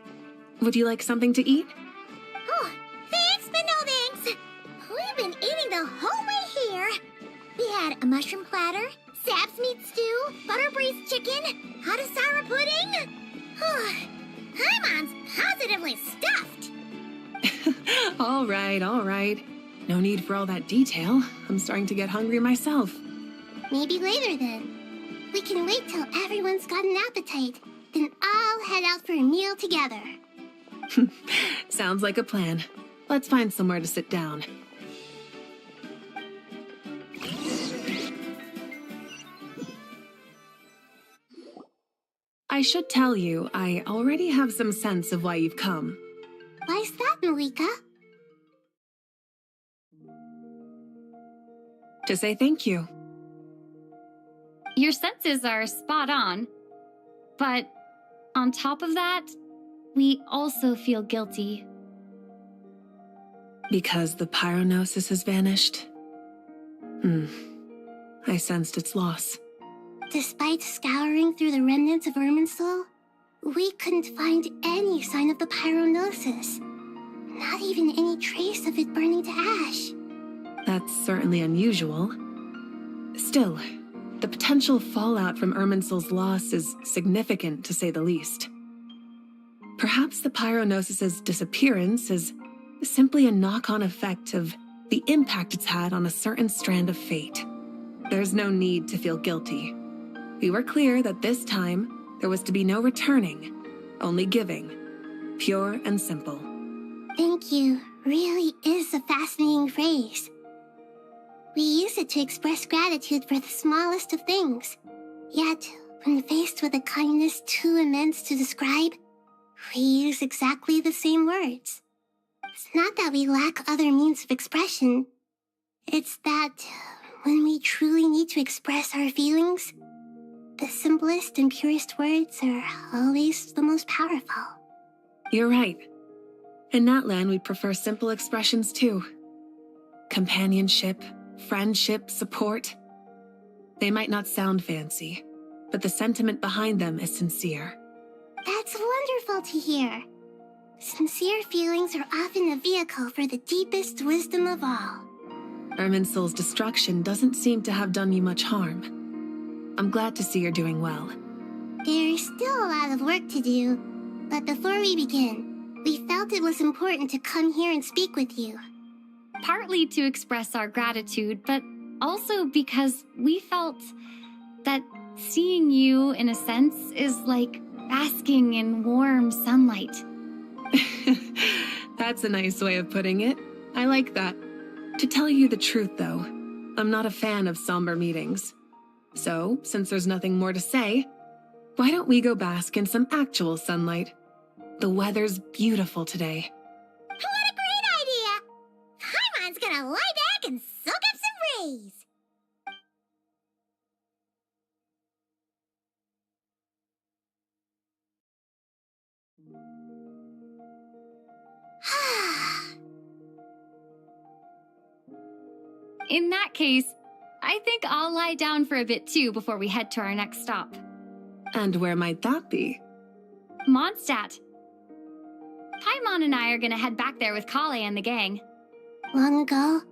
S10: Would you like something to eat?
S23: a mushroom platter, Sab's meat stew, butter braised chicken, hot asara pudding. Paimon's positively stuffed.
S10: All right. No need for all that detail. I'm starting to get hungry myself.
S13: Maybe later then. We can wait till everyone's got an appetite, then all head out for a meal together.
S10: Sounds like a plan. Let's find somewhere to sit down. I should tell you, I already have some sense of why you've come.
S13: Why's that, Malika?
S10: To say thank you.
S5: Your senses are spot on. But on top of that, we also feel guilty.
S10: Because the pyronosis has vanished? I sensed its loss.
S13: Despite scouring through the remnants of Irminsul, we couldn't find any sign of the pyronosis. Not even any trace of it burning to ash.
S10: That's certainly unusual. Still, the potential fallout from Irminsul's loss is significant, to say the least. Perhaps the pyronosis's disappearance is simply a knock-on effect of the impact it's had on a certain strand of fate. There's no need to feel guilty. We were clear that this time, there was to be no returning, only giving. Pure and simple.
S13: Thank you really is a fascinating phrase. We use it to express gratitude for the smallest of things. Yet, when faced with a kindness too immense to describe, we use exactly the same words. It's not that we lack other means of expression. It's that when we truly need to express our feelings, the simplest and purest words are always the most powerful.
S10: You're right. In Natlan, we prefer simple expressions too. Companionship, friendship, support. They might not sound fancy, but the sentiment behind them is sincere.
S13: That's wonderful to hear. Sincere feelings are often a vehicle for the deepest wisdom of all.
S10: Irminsul's destruction doesn't seem to have done you much harm. I'm glad to see you're doing well.
S13: There's still a lot of work to do, but before we begin, we felt it was important to come here and speak with you.
S5: Partly to express our gratitude, but also because we felt that seeing you, in a sense, is like basking in warm sunlight.
S10: That's a nice way of putting it. I like that. To tell you the truth, though, I'm not a fan of somber meetings. So, since there's nothing more to say, why don't we go bask in some actual sunlight? The weather's beautiful today.
S23: What a great idea! Paimon's gonna lie back and soak up some rays.
S5: In that case, I think I'll lie down for a bit too before we head to our next stop.
S10: And where might that be?
S5: Mondstadt. Paimon and I are gonna head back there with Kale and the gang.
S13: Long ago,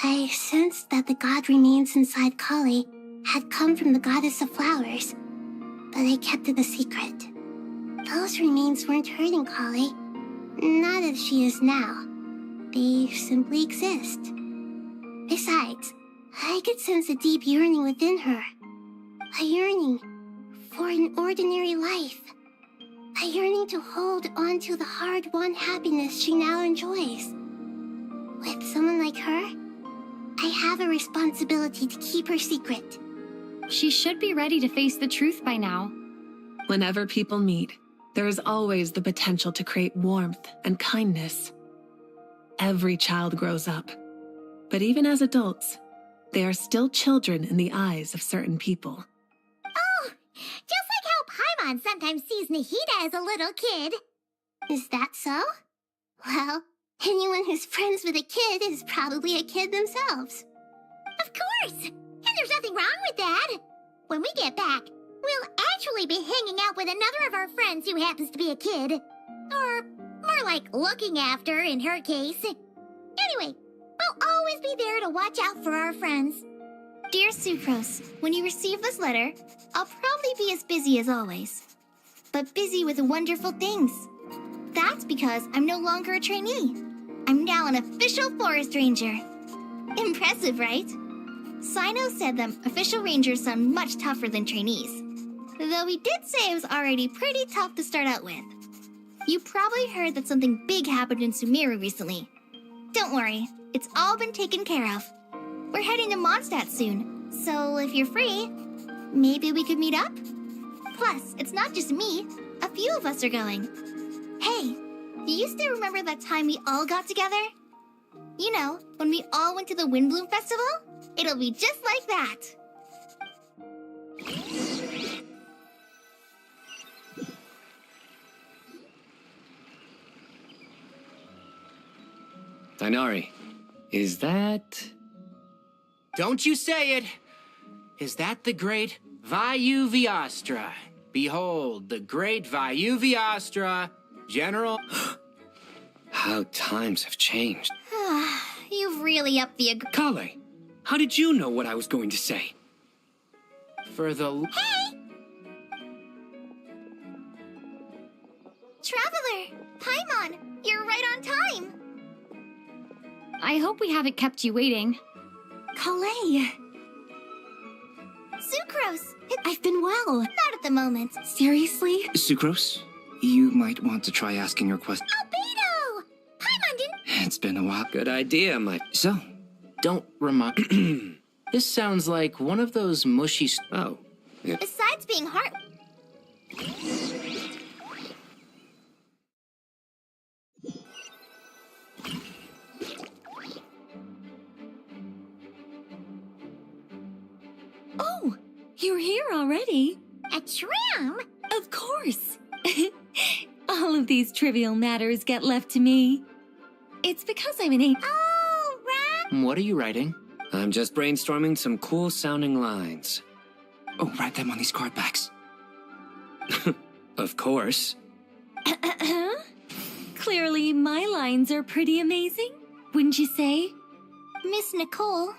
S13: I sensed that the god remains inside Kale had come from the goddess of flowers, but I kept it a secret. Those remains weren't hurting Kale, not as she is now. They simply exist. Besides, I could sense a deep yearning within her. A yearning for an ordinary life. A yearning to hold on to the hard-won happiness she now enjoys. With someone like her, I have a responsibility to keep her secret.
S5: She should be ready to face the truth by now.
S10: Whenever people meet, there is always the potential to create warmth and kindness. Every child grows up. But even as adults, they are still children in the eyes of certain people.
S23: Oh, just like how Paimon sometimes sees Nahida as a little kid.
S13: Is that so? Well, anyone who's friends with a kid is probably a kid themselves.
S23: Of course! And there's nothing wrong with that. When we get back, we'll actually be hanging out with another of our friends who happens to be a kid. Or more like looking after, in her case. Anyway, we'll always be there to watch out for our friends.
S4: Dear Sucrose, when you receive this letter, I'll probably be as busy as always. But busy with wonderful things. That's because I'm no longer a trainee. I'm now an official forest ranger. Impressive, right? Sino said that official rangers sound much tougher than trainees. Though he did say it was already pretty tough to start out with. You probably heard that something big happened in Sumeru recently. Don't worry, it's all been taken care of. We're heading to Mondstadt soon, so if you're free, maybe we could meet up? Plus, it's not just me. A few of us are going. Hey, do you still remember that time we all got together? You know, when we all went to the Windbloom Festival? It'll be just like that.
S2: Tighnari, is that...
S3: Don't you say it! Is that the great Vayu-Viastra? Behold, the great Vayu-Viastra, General...
S2: How times have changed.
S4: You've really upped the...
S2: Kale, how did you know what I was going to say?
S3: For the...
S4: Hey! Traveler! Paimon! You're right on time!
S5: I hope we haven't kept you waiting.
S9: Kale!
S4: Sucrose!
S9: I've been well.
S4: Not at the moment.
S9: Seriously?
S18: Sucrose, you might want to try asking your question.
S23: Albedo! Paimon didn't...
S18: It's been a while.
S2: Good idea,
S18: So,
S3: don't remind... This sounds like one of those mushy...
S2: Oh. Yeah.
S4: Besides being heart...
S9: Oh, you're here already?
S23: A tram?
S9: Of course. All of these trivial matters get left to me. It's because I'm an
S23: Oh, right.
S3: What are you writing?
S2: I'm just brainstorming some cool-sounding lines.
S18: Oh, write them on these card backs.
S2: Of course.
S9: Clearly, my lines are pretty amazing, wouldn't you say?
S4: Miss Nicole.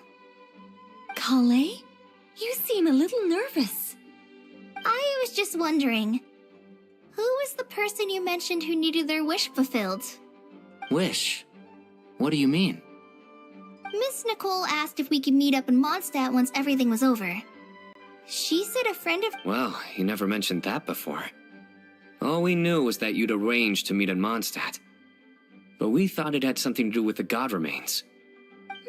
S9: Kale? You seem a little nervous.
S4: I was just wondering, who was the person you mentioned who needed their wish fulfilled?
S3: Wish? What do you mean?
S4: Miss Nicole asked if we could meet up in Mondstadt once everything was over. She said a friend of...
S2: Well, you never mentioned that before. All we knew was that you'd arranged to meet in Mondstadt. But we thought it had something to do with the god remains.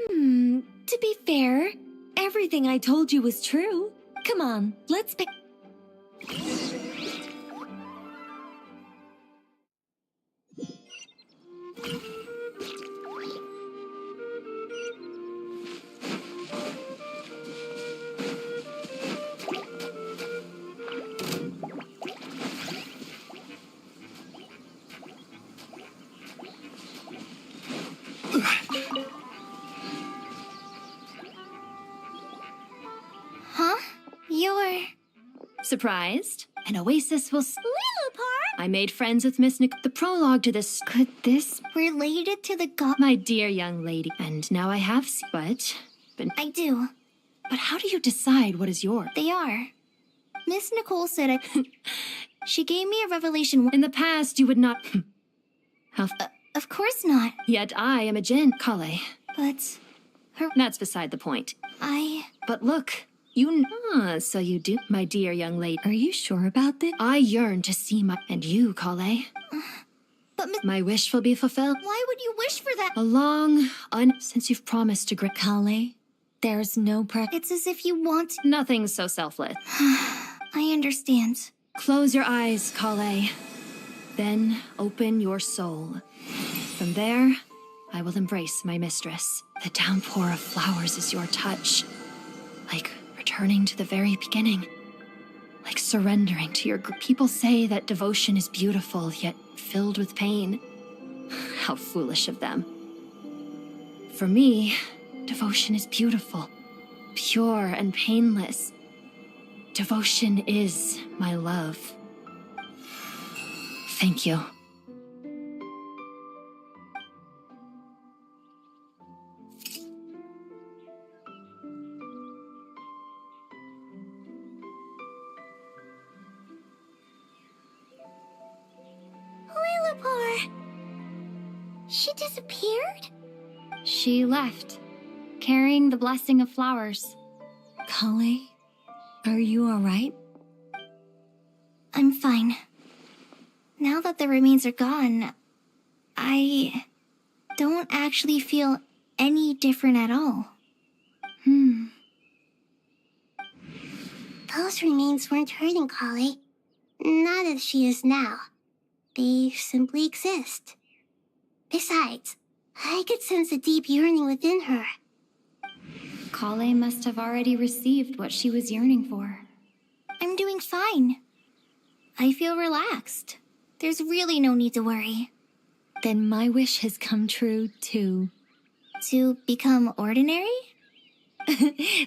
S9: To be fair, everything I told you was true. Come on, let's pick...
S4: Huh? You're...
S5: Surprised? An oasis will...
S23: Lilupar?
S5: I made friends with Miss Nick. The prologue to this... Could this...
S4: related to the god...
S5: My dear young lady. And now I have... But...
S4: I do.
S5: But how do you decide what is yours?
S4: They are. Miss Nicole said I... She gave me a revelation...
S5: In the past, you would not... How...
S4: of course not.
S5: Yet I am a Jinn, Kale.
S4: But...
S5: That's beside the point. But look... so you do, my dear young lady.
S9: Are you sure about this?
S5: I yearn to see my... And you, Kale.
S4: But
S5: my wish will be fulfilled.
S4: Why would you wish for that?
S5: Since you've promised to...
S9: Kale, there's no
S4: It's as if you want...
S5: Nothing so selfless.
S4: I understand.
S5: Close your eyes, Kale. Then open your soul. From there, I will embrace my mistress. The downpour of flowers is your touch. Like returning to the very beginning. Like surrendering to your... People say that devotion is beautiful, yet filled with pain. How foolish of them. For me, devotion is beautiful, pure and painless. Devotion is my love. Thank you.
S23: She disappeared?
S5: She left, carrying the blessing of flowers.
S9: Kale, are you alright?
S4: I'm fine. Now that the remains are gone, I don't actually feel any different at all.
S13: Those remains weren't hurting Kale. Not as she is now. They simply exist. Besides, I could sense a deep yearning within her.
S5: Kale must have already received what she was yearning for.
S4: I'm doing fine. I feel relaxed. There's really no need to worry.
S9: Then my wish has come true, too.
S4: To become ordinary?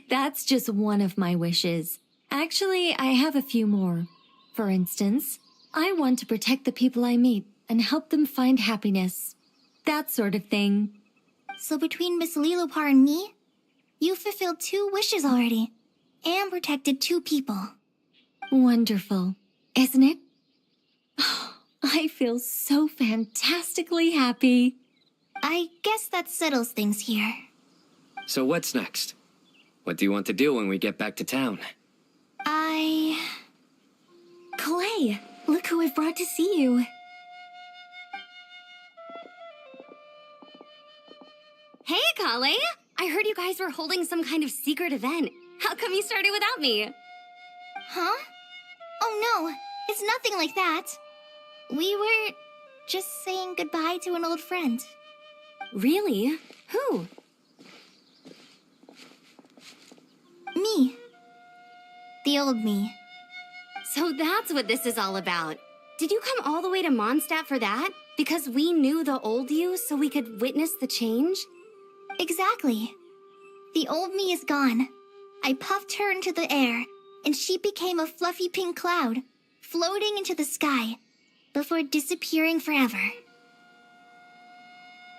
S9: That's just one of my wishes. Actually, I have a few more. For instance, I want to protect the people I meet and help them find happiness. That sort of thing.
S4: So between Miss Lilopar and me, you fulfilled 2 wishes already, and protected 2 people.
S9: Wonderful, isn't it? I feel so fantastically happy.
S4: I guess that settles things here.
S2: So what's next? What do you want to do when we get back to town?
S9: Clay, look who I've brought to see you.
S14: Hey, Kale! I heard you guys were holding some kind of secret event. How come you started without me?
S4: Huh? Oh no, it's nothing like that. We were just saying goodbye to an old friend.
S14: Really? Who?
S4: Me. The old me.
S14: So that's what this is all about. Did you come all the way to Mondstadt for that? Because we knew the old you so we could witness the change?
S4: Exactly. The old me is gone. I puffed her into the air, and she became a fluffy pink cloud, floating into the sky, before disappearing forever.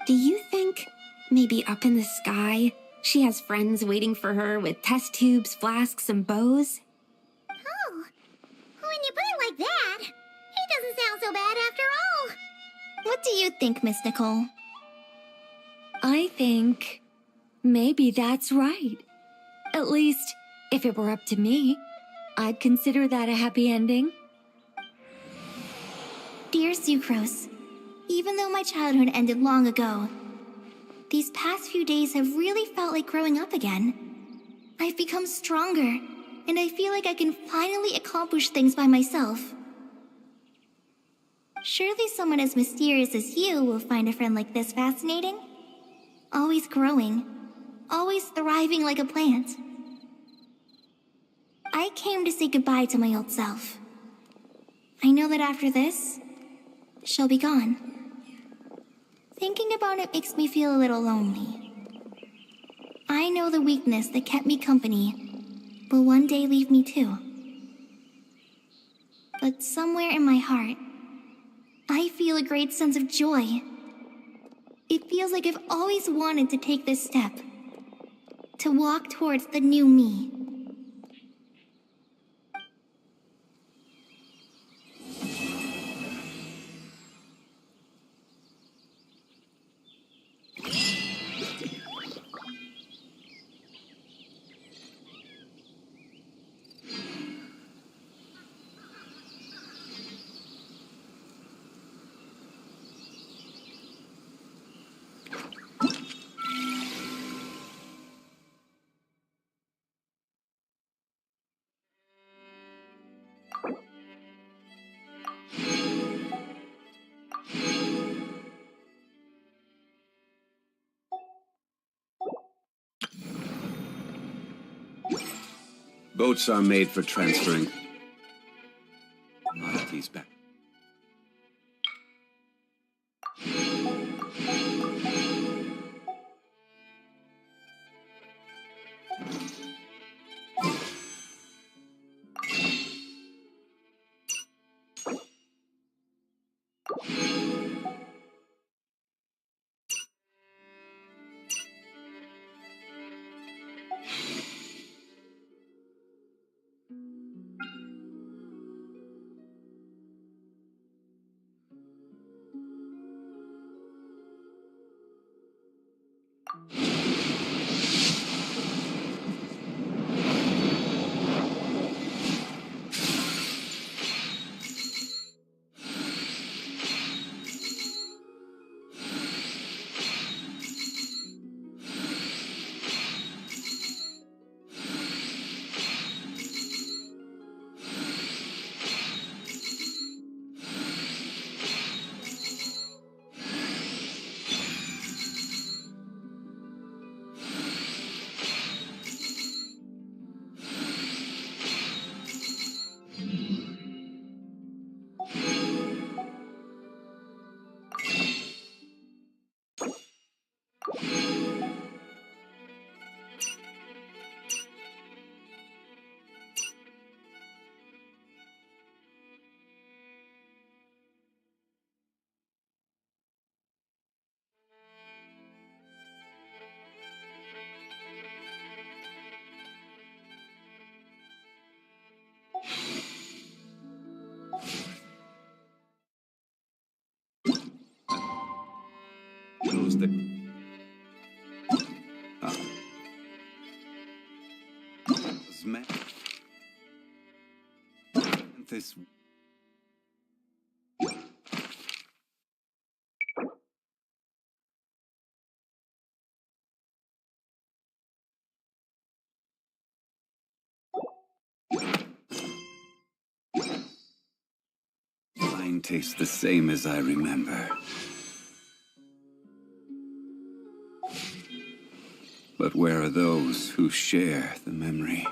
S14: Do you think maybe up in the sky, she has friends waiting for her with test tubes, flasks, and bows?
S23: Oh, when you put it like that, it doesn't sound so bad after all.
S4: What do you think, Miss Nicole?
S9: I think maybe that's right. At least, if it were up to me, I'd consider that a happy ending.
S4: Dear Sucrose, even though my childhood ended long ago, these past few days have really felt like growing up again. I've become stronger, and I feel like I can finally accomplish things by myself. Surely someone as mysterious as you will find a friend like this fascinating. Always growing, always thriving like a plant. I came to say goodbye to my old self. I know that after this, she'll be gone. Thinking about it makes me feel a little lonely. I know the weakness that kept me company will one day leave me too. But somewhere in my heart, I feel a great sense of joy. It feels like I've always wanted to take this step, to walk towards the new me.
S16: Boats are made for transferring commodities back. the... This... Mine tastes the same as I remember. But where are those who share the memory?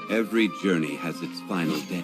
S16: Every journey has its final day.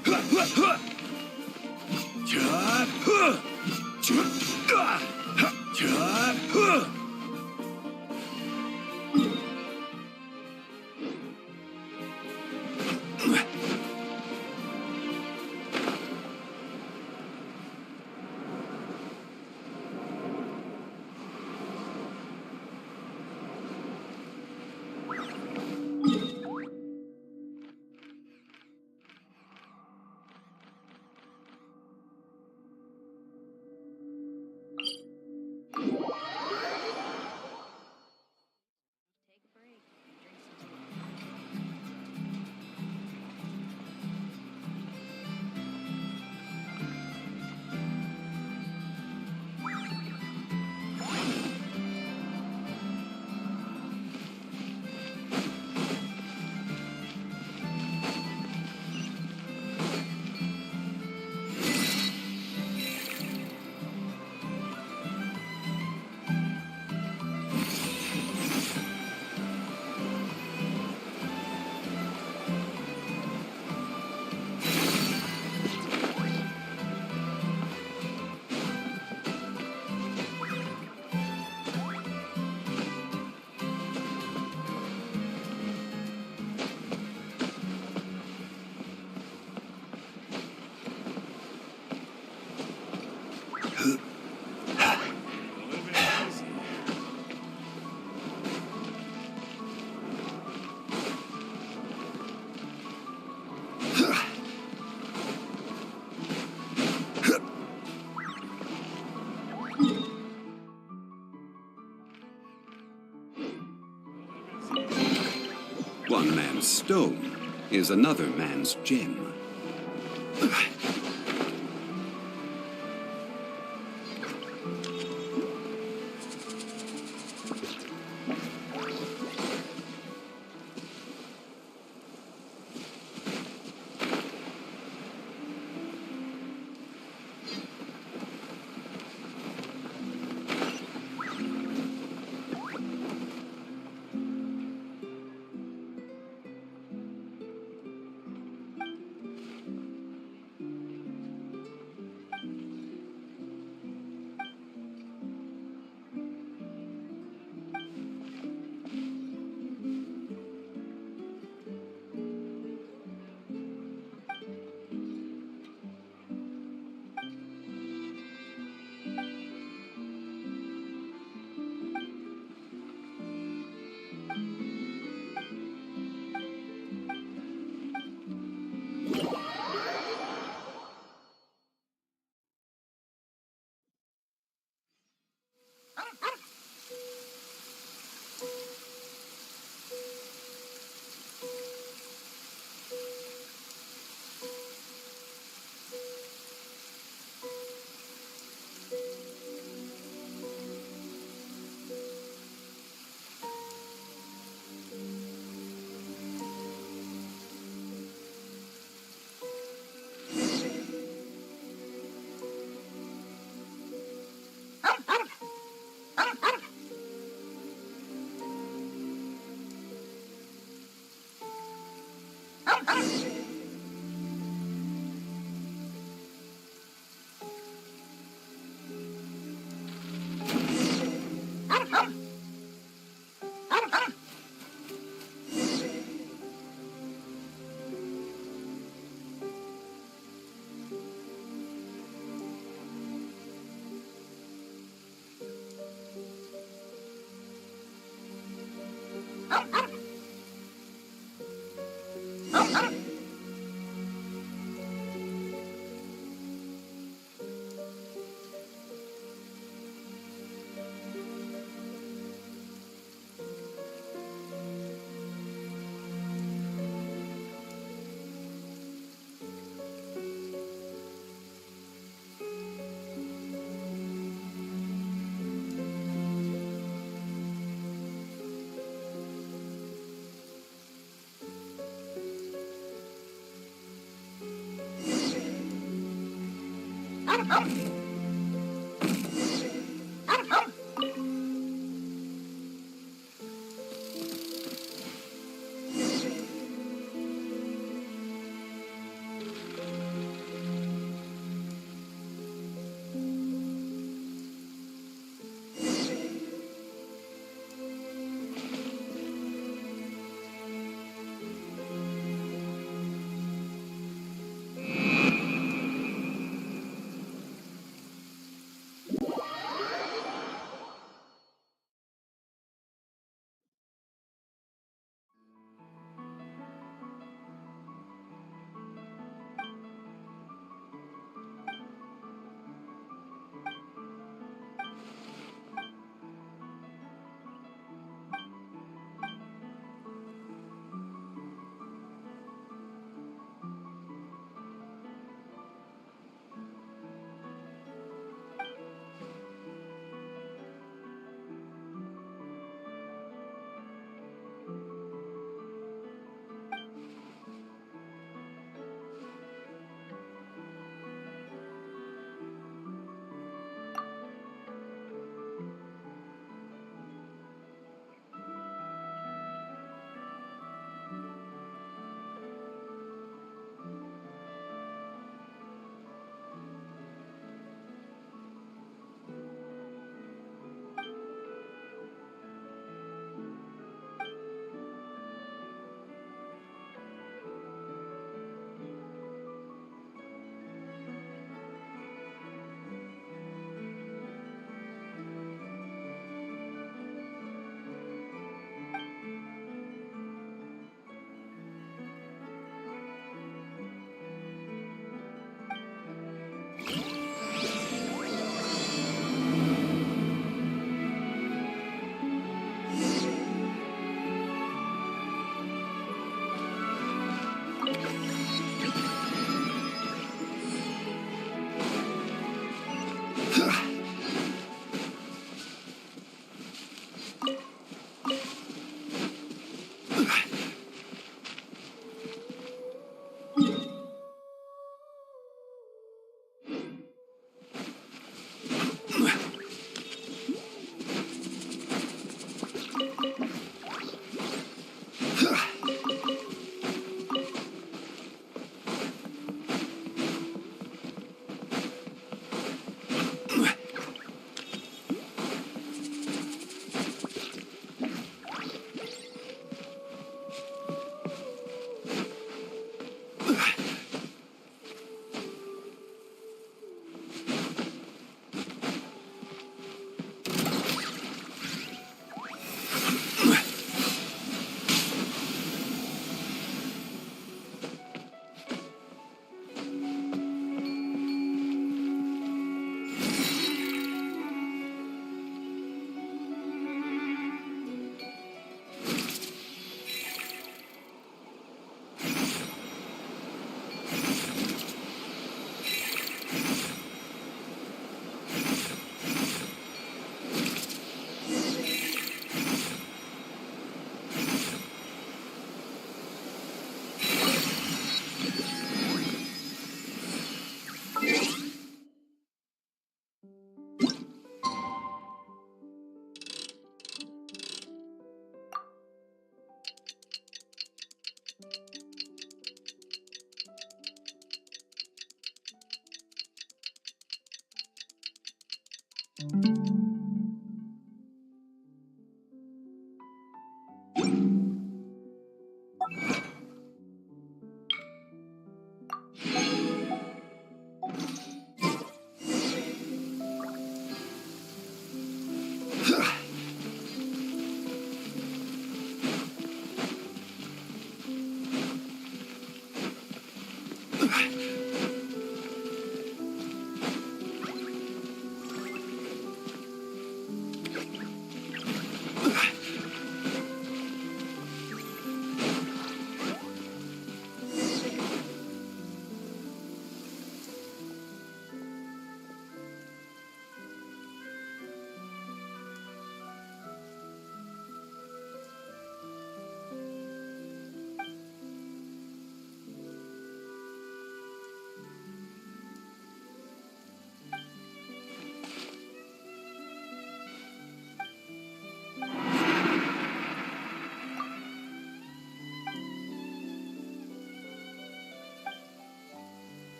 S16: One man's stone is another man's gem.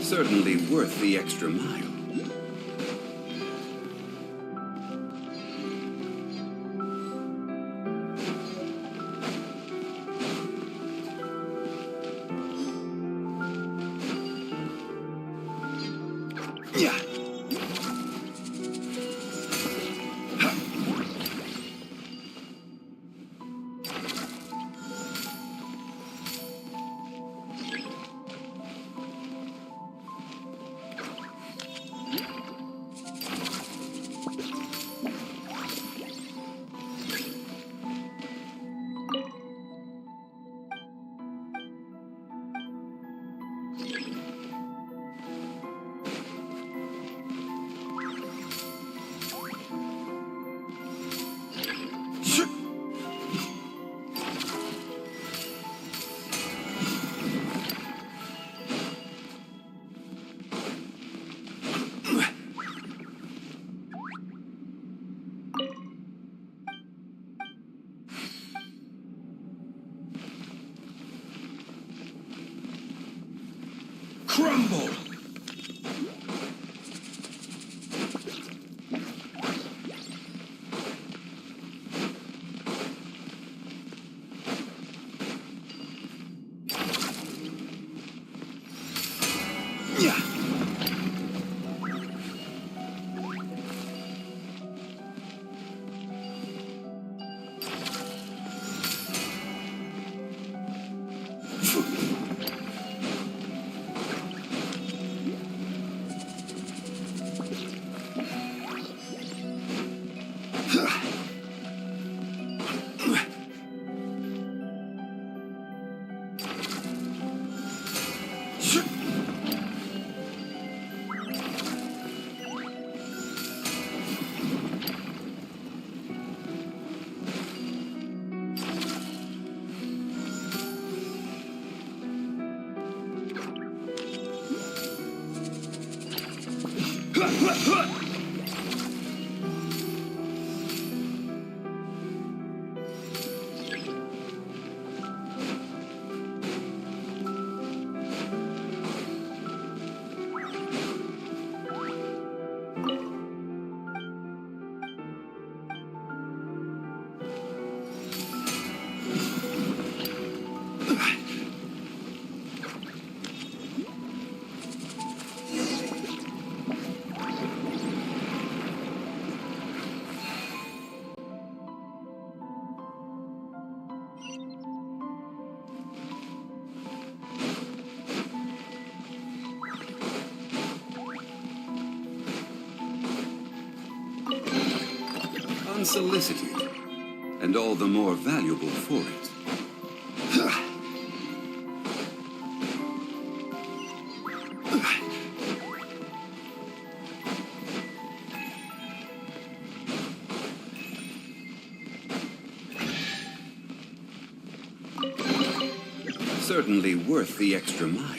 S16: Certainly worth the extra mile. Yeah. Crumble! Yeah. Unsolicited, and all the more valuable for it. Certainly worth the extra mile.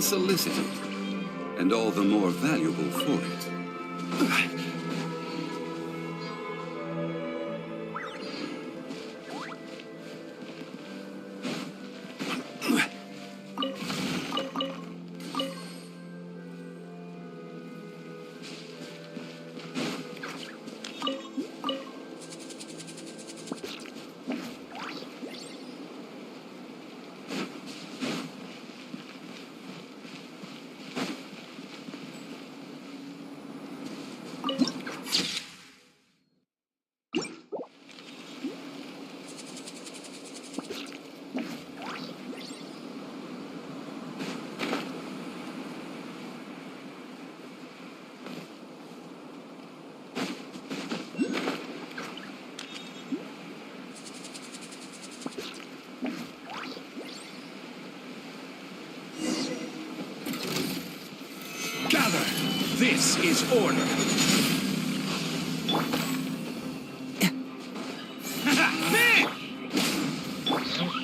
S16: unsolicited, and all the more valuable for it.
S15: Gather! This is order!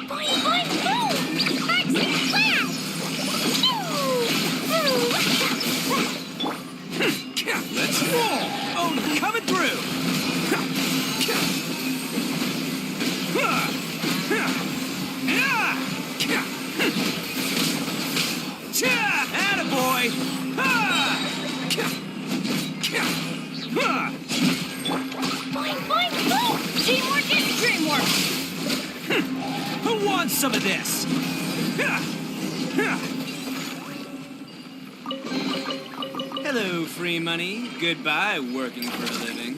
S23: Boing, boing, boom! Arts and flash!
S15: Let's roll! Oh, coming through! Attaboy!
S23: Boing, boing, boom! Teamwork is dreamwork!
S15: Who wants some of this?
S8: Hello, free money. Goodbye, working for a living.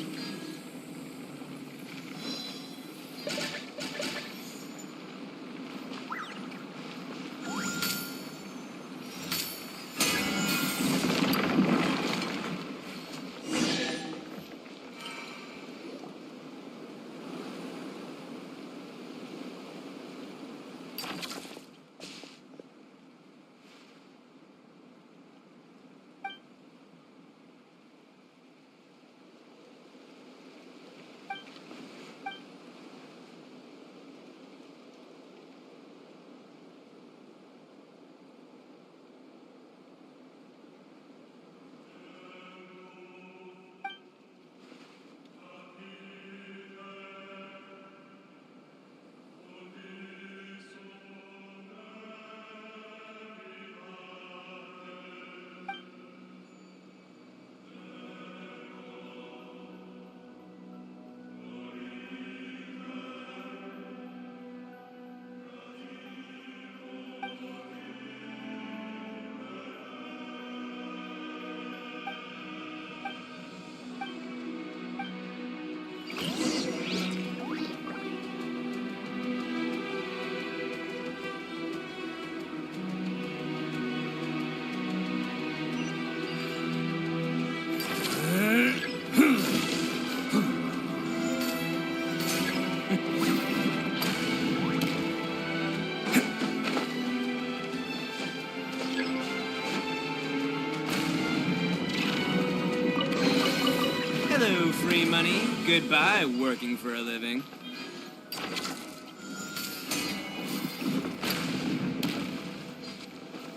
S8: Hello, free money. Goodbye, working for a living.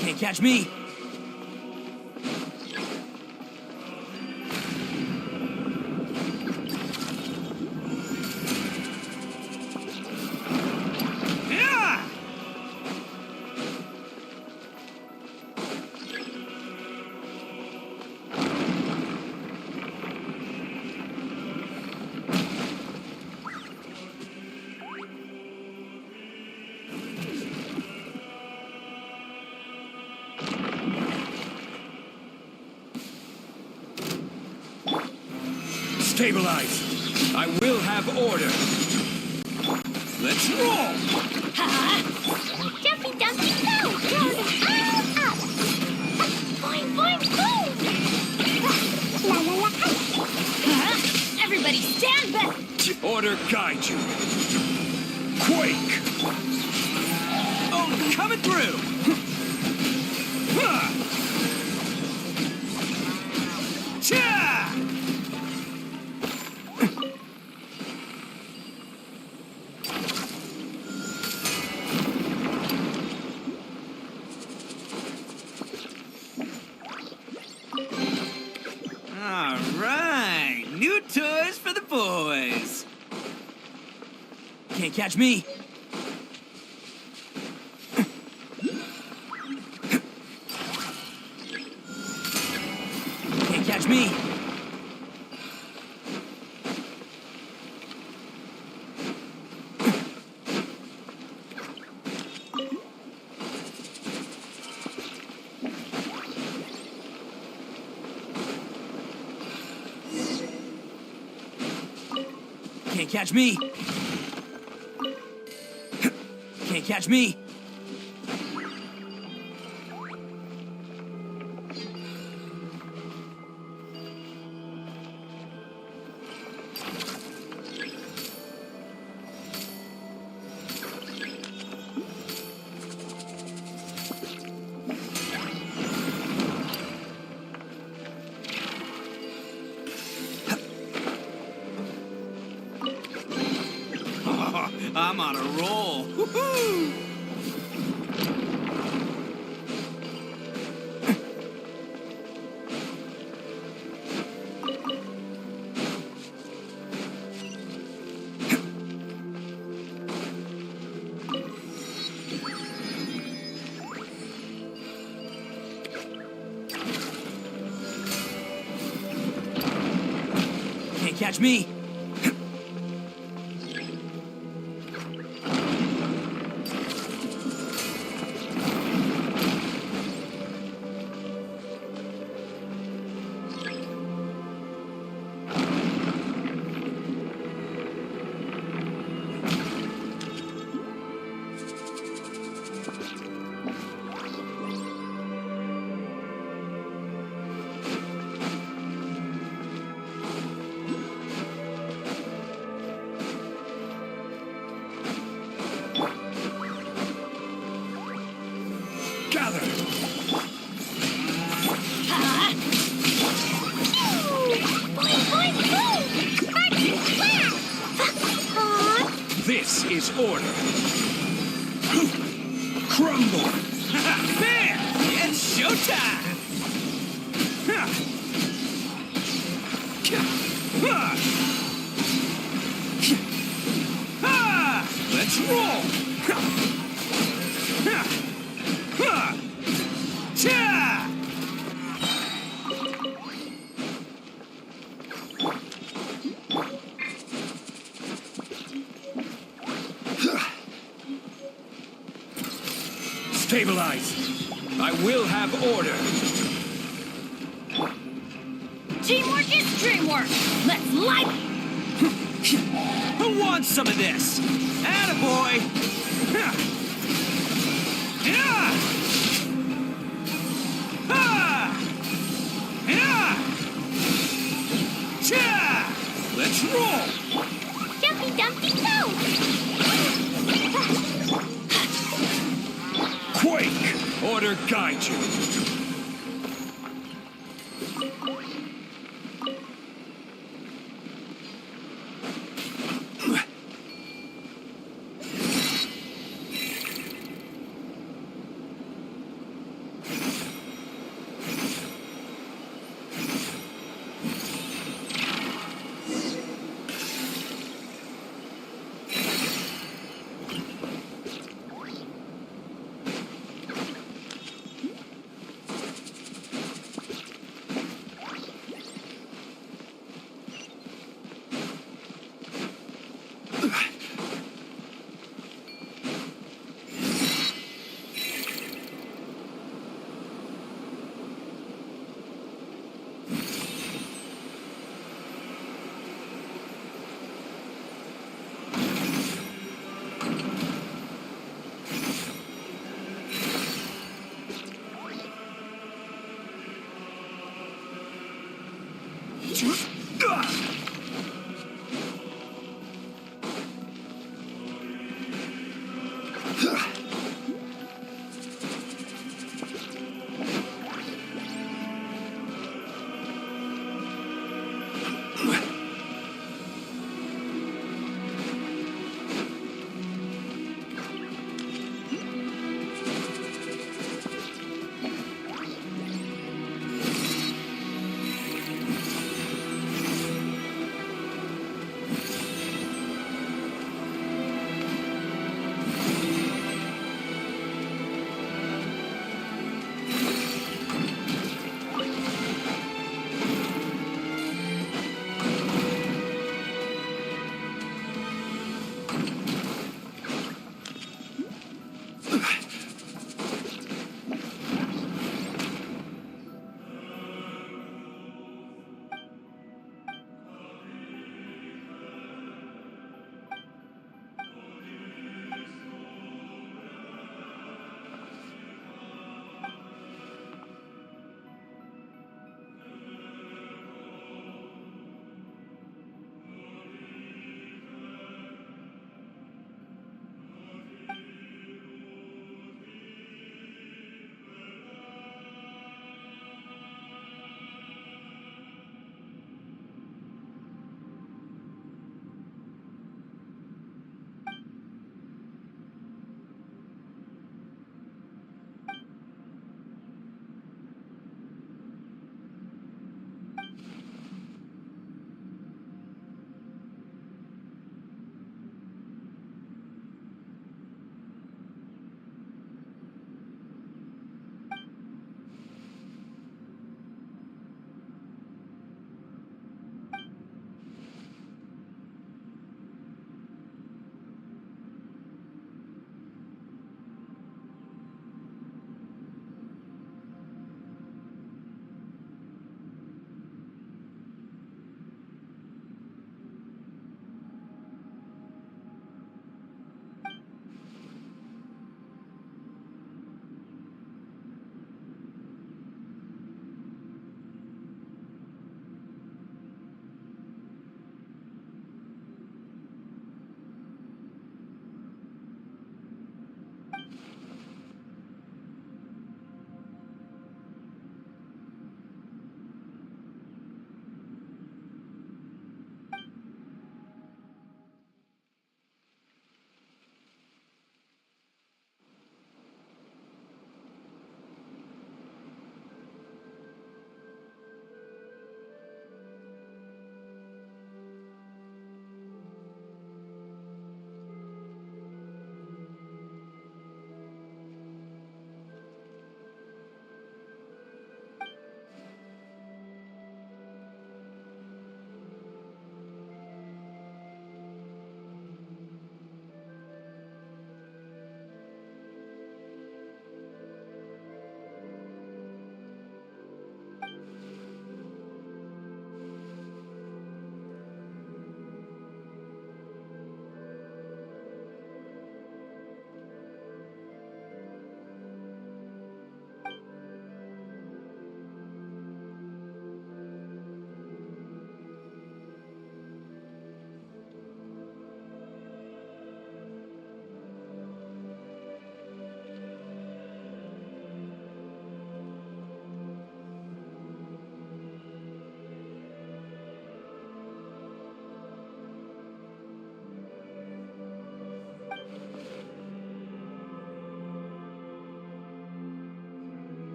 S8: Can't catch me.
S15: Stabilize! I will have order! Let's roll!
S23: Jumpy, dumpy, go! Throw them all up! Boing, boing, boom! La, la, la,
S5: Everybody stand back!
S15: Order guide you! Quake! Oh, coming through! Cha!
S8: Can't catch me! Can't catch me! Can't catch me! Can't catch me! I'm on a roll. Woohoo! Can't catch me.
S15: This is order. Crumble!
S8: Bam! It's showtime!
S15: Let's roll! Stabilize! I will have order!
S5: Teamwork is dreamwork! Let's light
S8: Who wants some of this? Attaboy!
S15: Let's roll!
S23: Jumpy Dumpty go!
S15: Quake! Order guide you!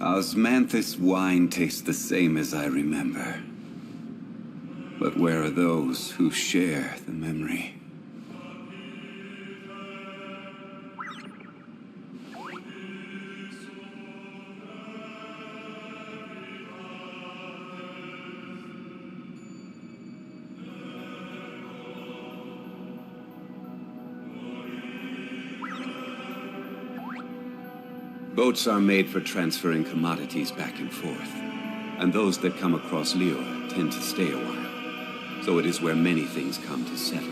S16: Osmanthus wine tastes the same as I remember. But where are those who share the memory? Boats are made for transferring commodities back and forth, and those that come across Lior tend to stay a while. So it is where many things come to settle.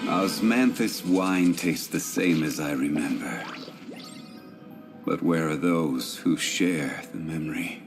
S16: Osmanthus wine tastes the same as I remember. But where are those who share the memory?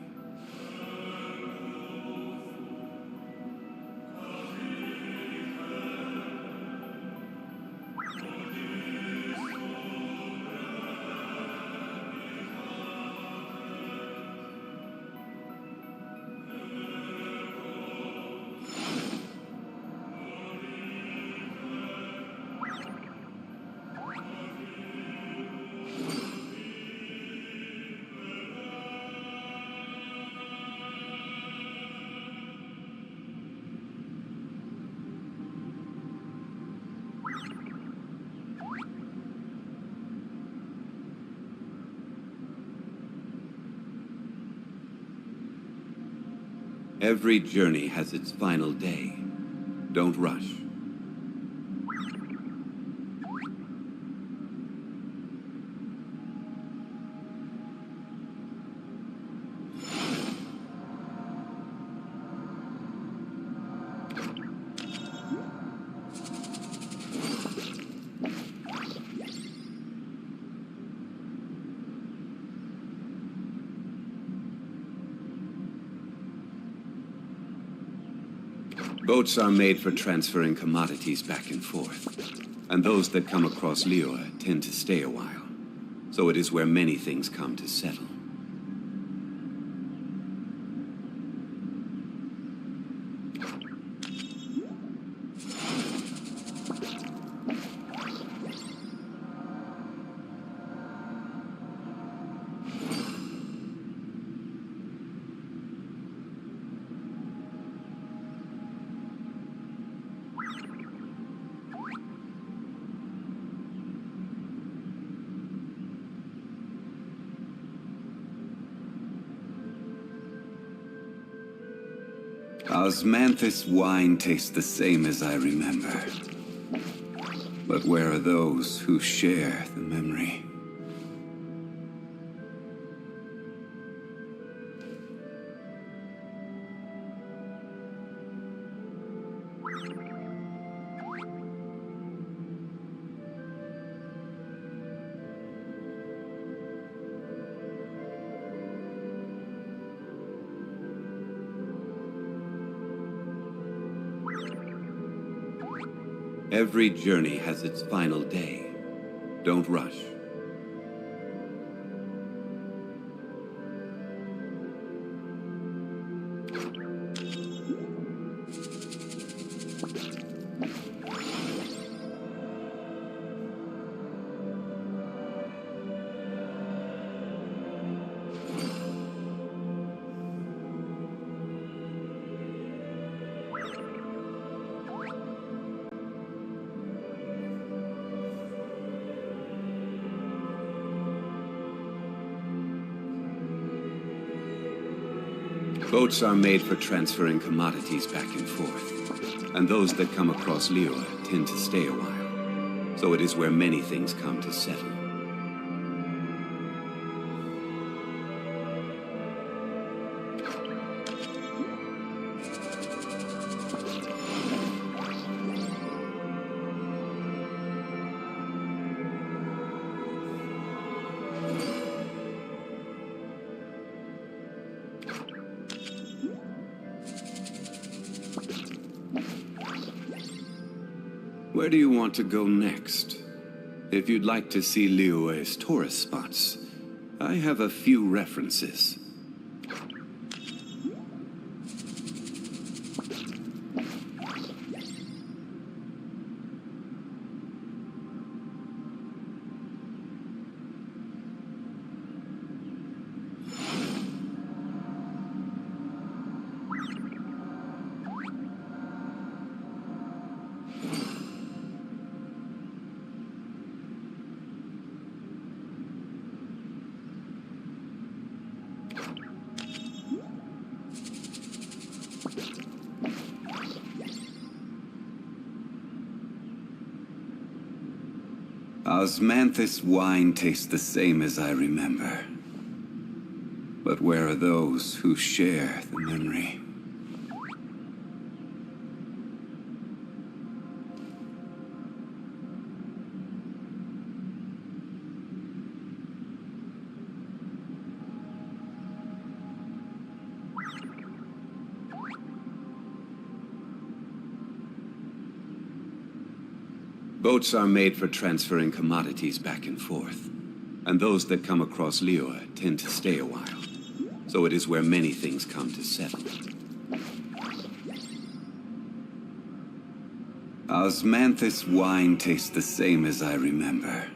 S16: Every journey has its final day. Don't rush. Boats are made for transferring commodities back and forth, and those that come across Lior tend to stay a while. So it is where many things come to settle. Osmanthus wine tastes the same as I remember. But where are those who share the memory? Every journey has its final day. Don't rush. Boats are made for transferring commodities back and forth, and those that come across Lior tend to stay a while. So it is where many things come to settle. Where do you want to go next? If you'd like to see Liyue's tourist spots, I have a few references. Osmanthus wine tastes the same as I remember. But where are those who share the memory? Boats are made for transferring commodities back and forth. And those that come across Liyue tend to stay a while. So it is where many things come to settle. Osmanthus wine tastes the same as I remember.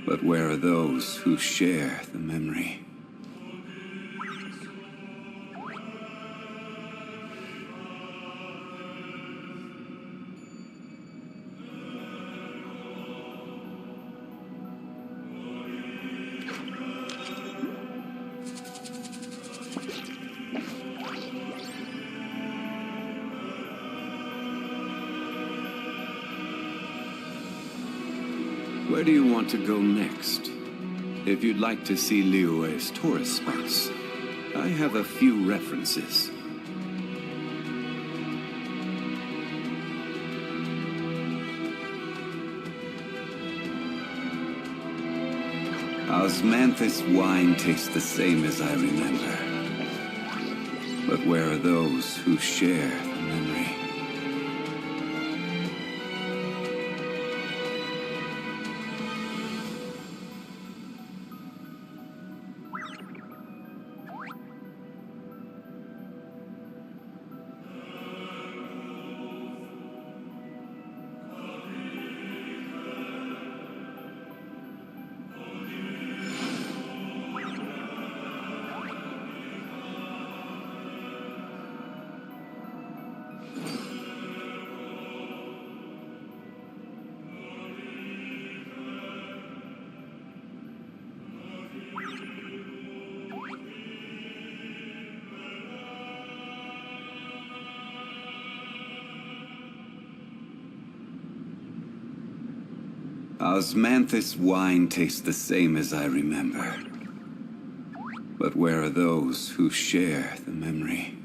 S16: But where are those who share the memory? Where do you want to go next? If you'd like to see Liyue's tourist spots, I have a few references. Osmanthus wine tastes the same as I remember. But where are those who share the memory? Osmanthus wine tastes the same as I remember. But where are those who share the memory?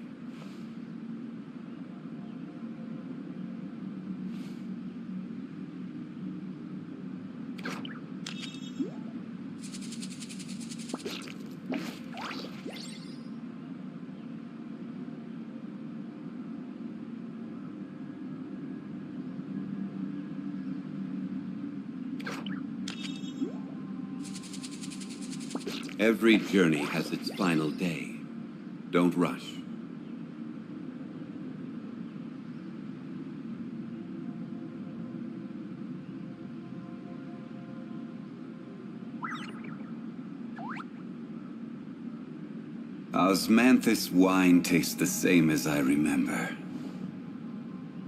S16: Every journey has its final day. Don't rush. Osmanthus wine tastes the same as I remember.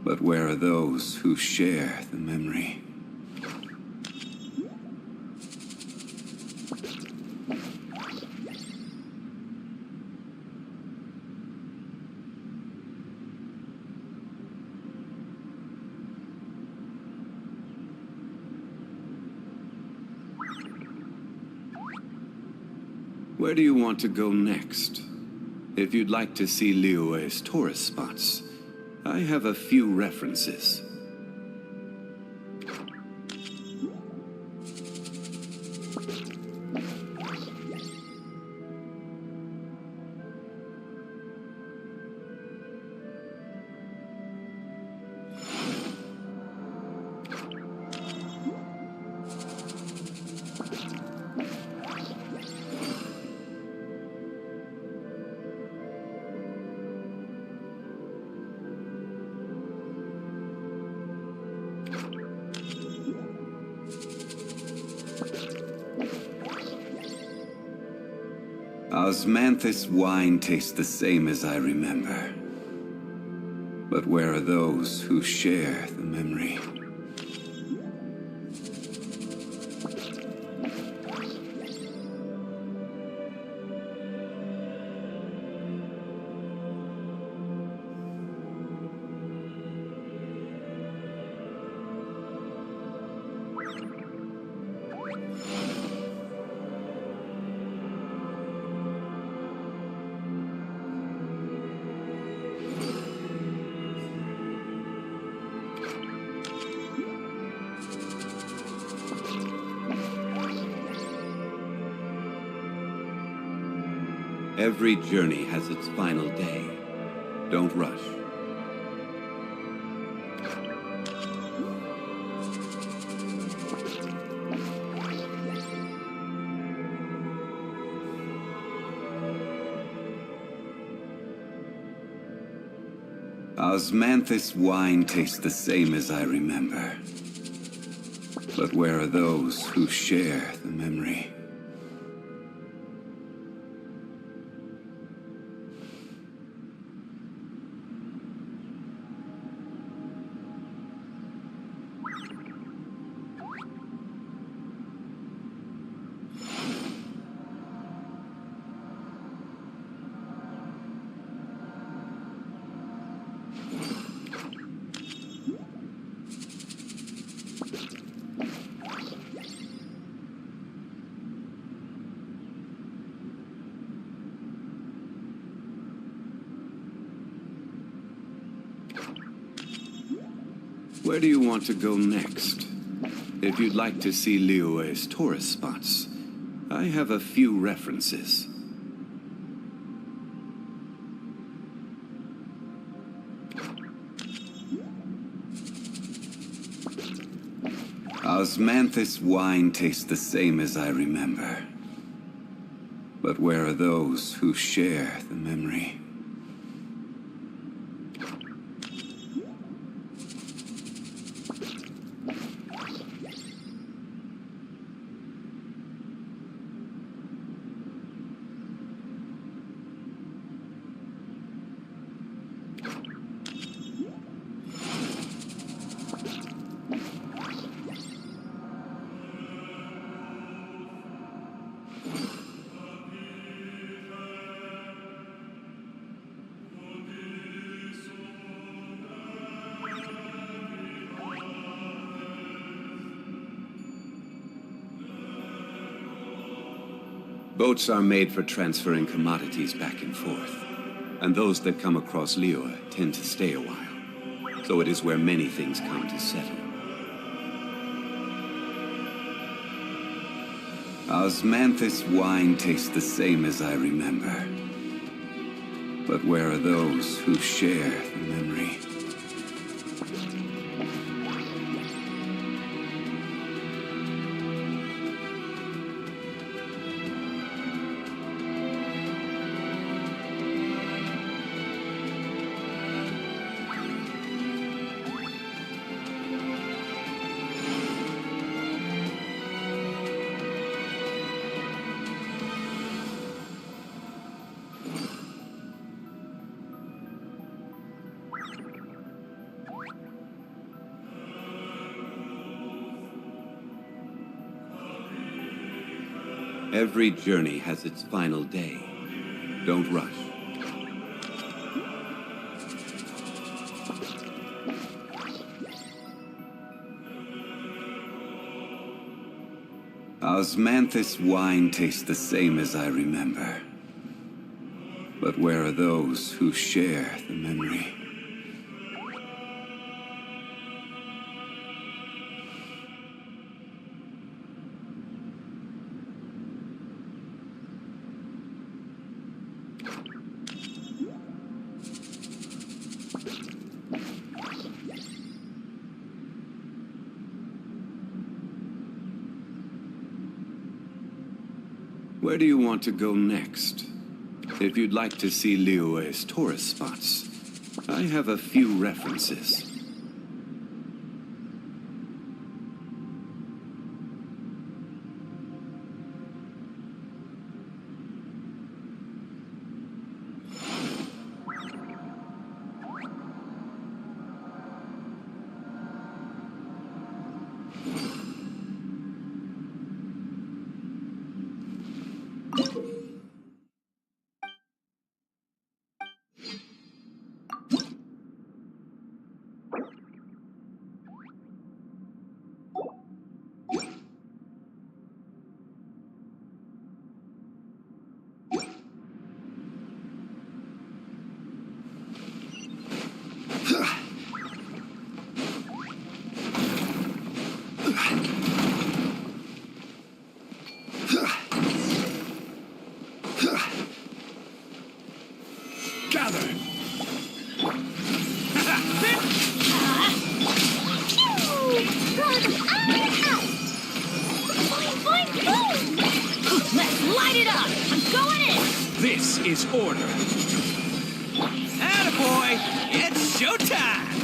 S16: But where are those who share the memory? Where do you want to go next? If you'd like to see Liyue's tourist spots, I have a few references. Osmanthus wine tastes the same as I remember. But where are those who share the memory? Every journey has its final day. Don't rush. Osmanthus wine tastes the same as I remember. But where are those who share the memory? Where do you want to go next? If you'd like to see Liyue's tourist spots, I have a few references. Osmanthus wine tastes the same as I remember. But where are those who share the memory? Boats are made for transferring commodities back and forth, and those that come across Liyue tend to stay a while. So it is where many things come to settle. Osmanthus wine tastes the same as I remember. But where are those who share the memory? Every journey has its final day. Don't rush. Osmanthus wine tastes the same as I remember. But where are those who share the memory? Where do you want to go next? If you'd like to see Liyue's tourist spots, I have a few references.
S8: This is order. Attaboy! It's showtime!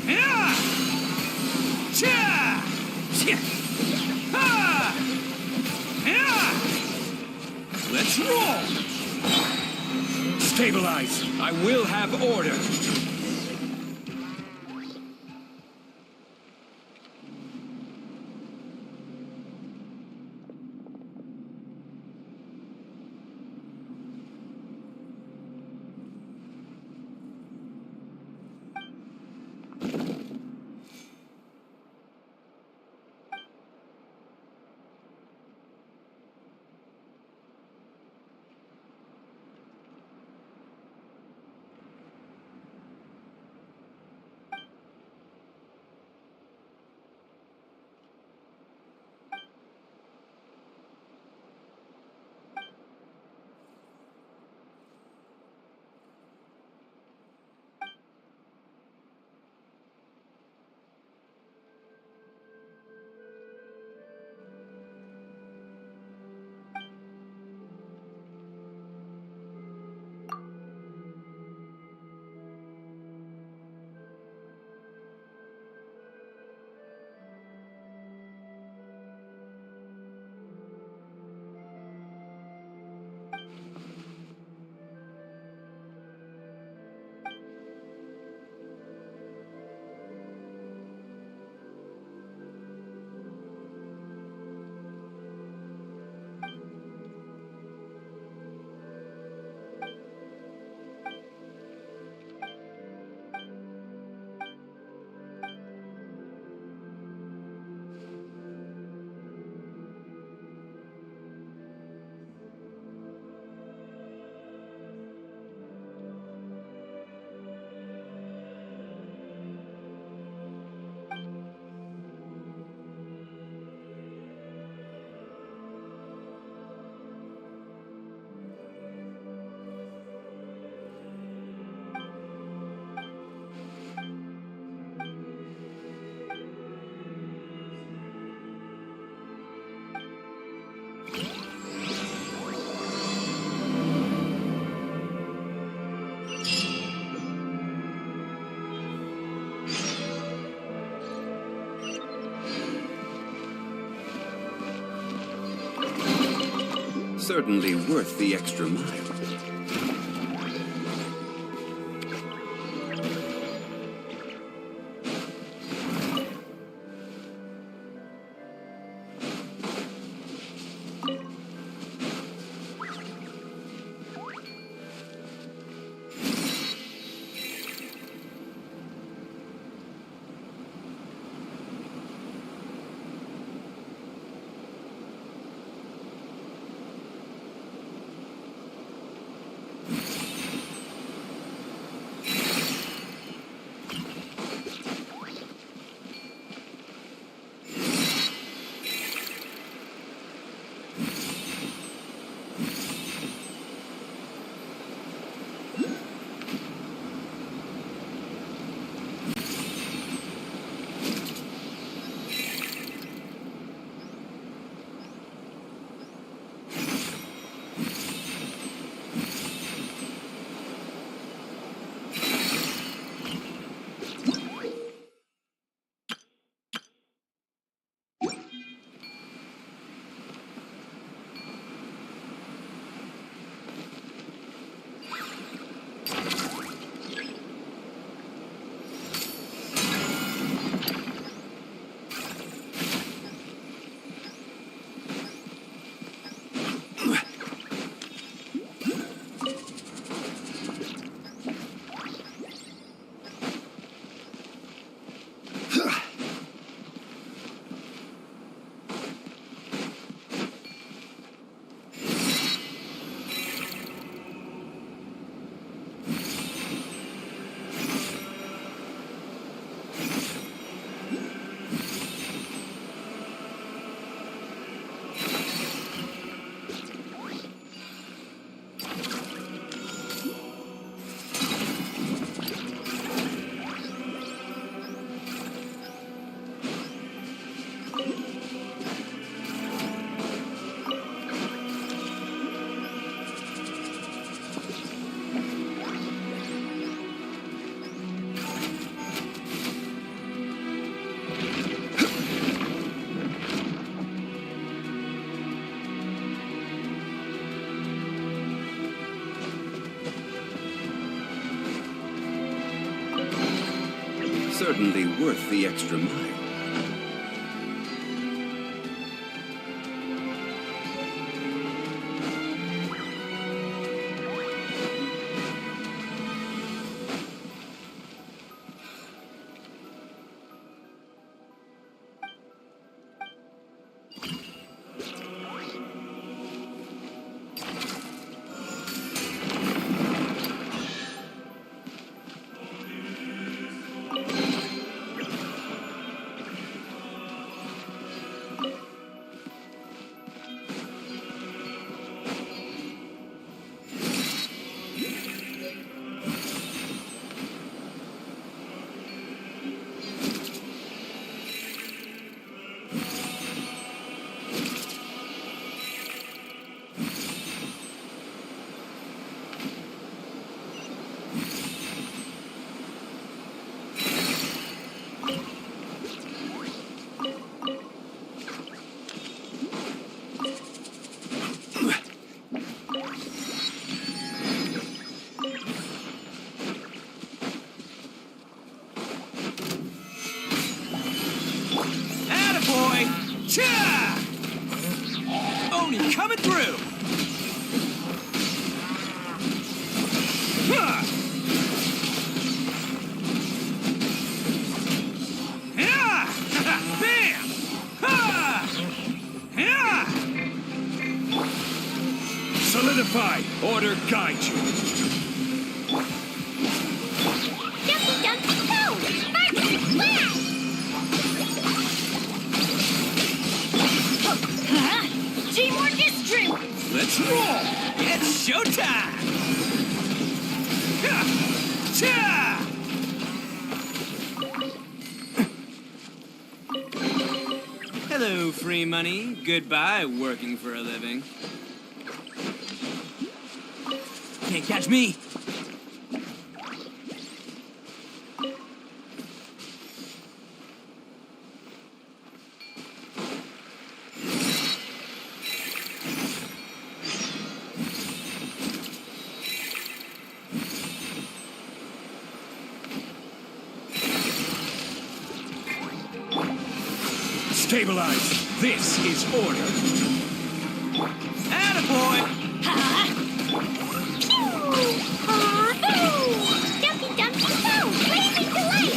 S8: Yeah! Cha! Cha! Ha! Yeah! Let's roll! Stabilize! I will have order!
S16: Certainly worth the extra mile. certainly worth the extra mile.
S8: Cha! Oni coming through! Huh! Yeah! Bam! Ha! Yeah! Solidify! Order guide you!
S23: Dumpty Dumpty Go! Sparky! Wow! Teamwork is true!
S8: Let's roll! It's showtime! Cha! Hello, free money. Goodbye, working for a living. Can't catch me! Stabilize. This is order. Attaboy!
S23: Ha! Dumpty Dumpty Go! Blazing delight!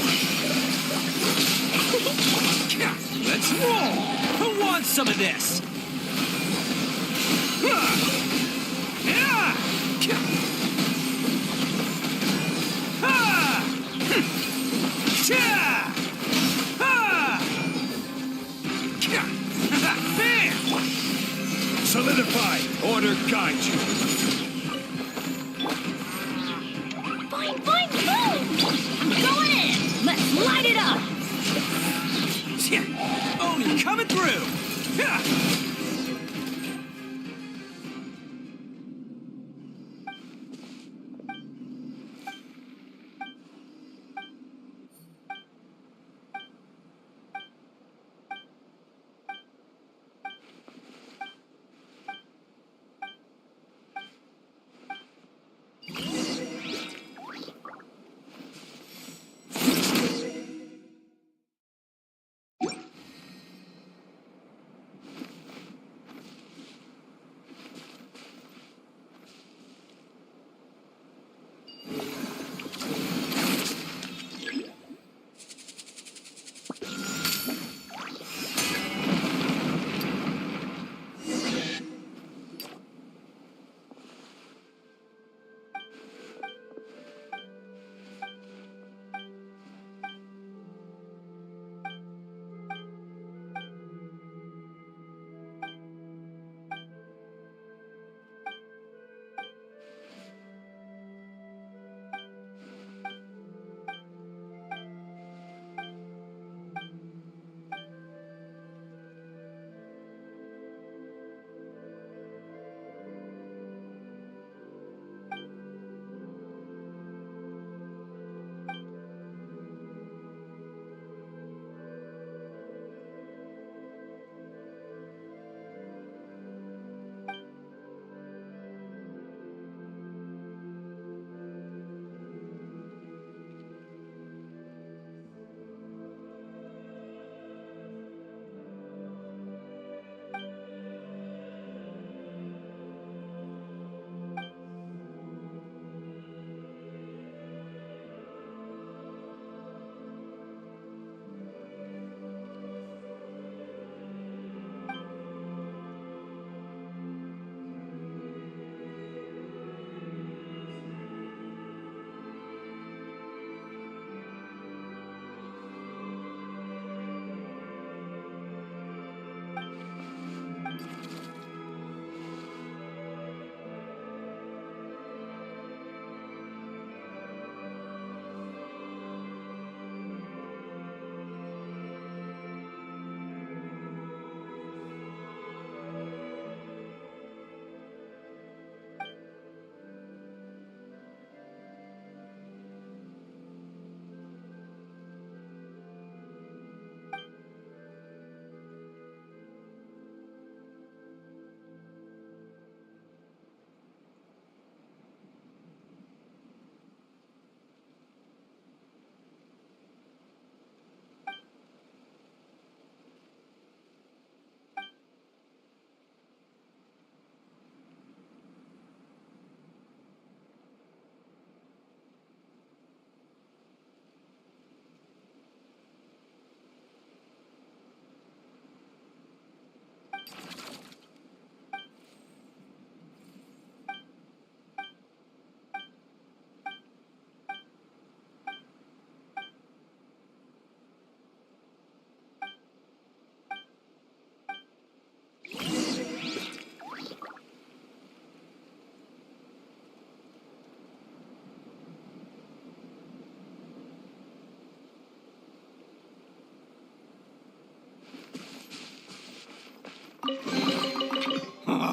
S8: Let's roll! Who wants some of this? Solidify! Order guide you!
S23: Boing, boing, boom! I'm going in! Let's light it up!
S8: Oni coming through!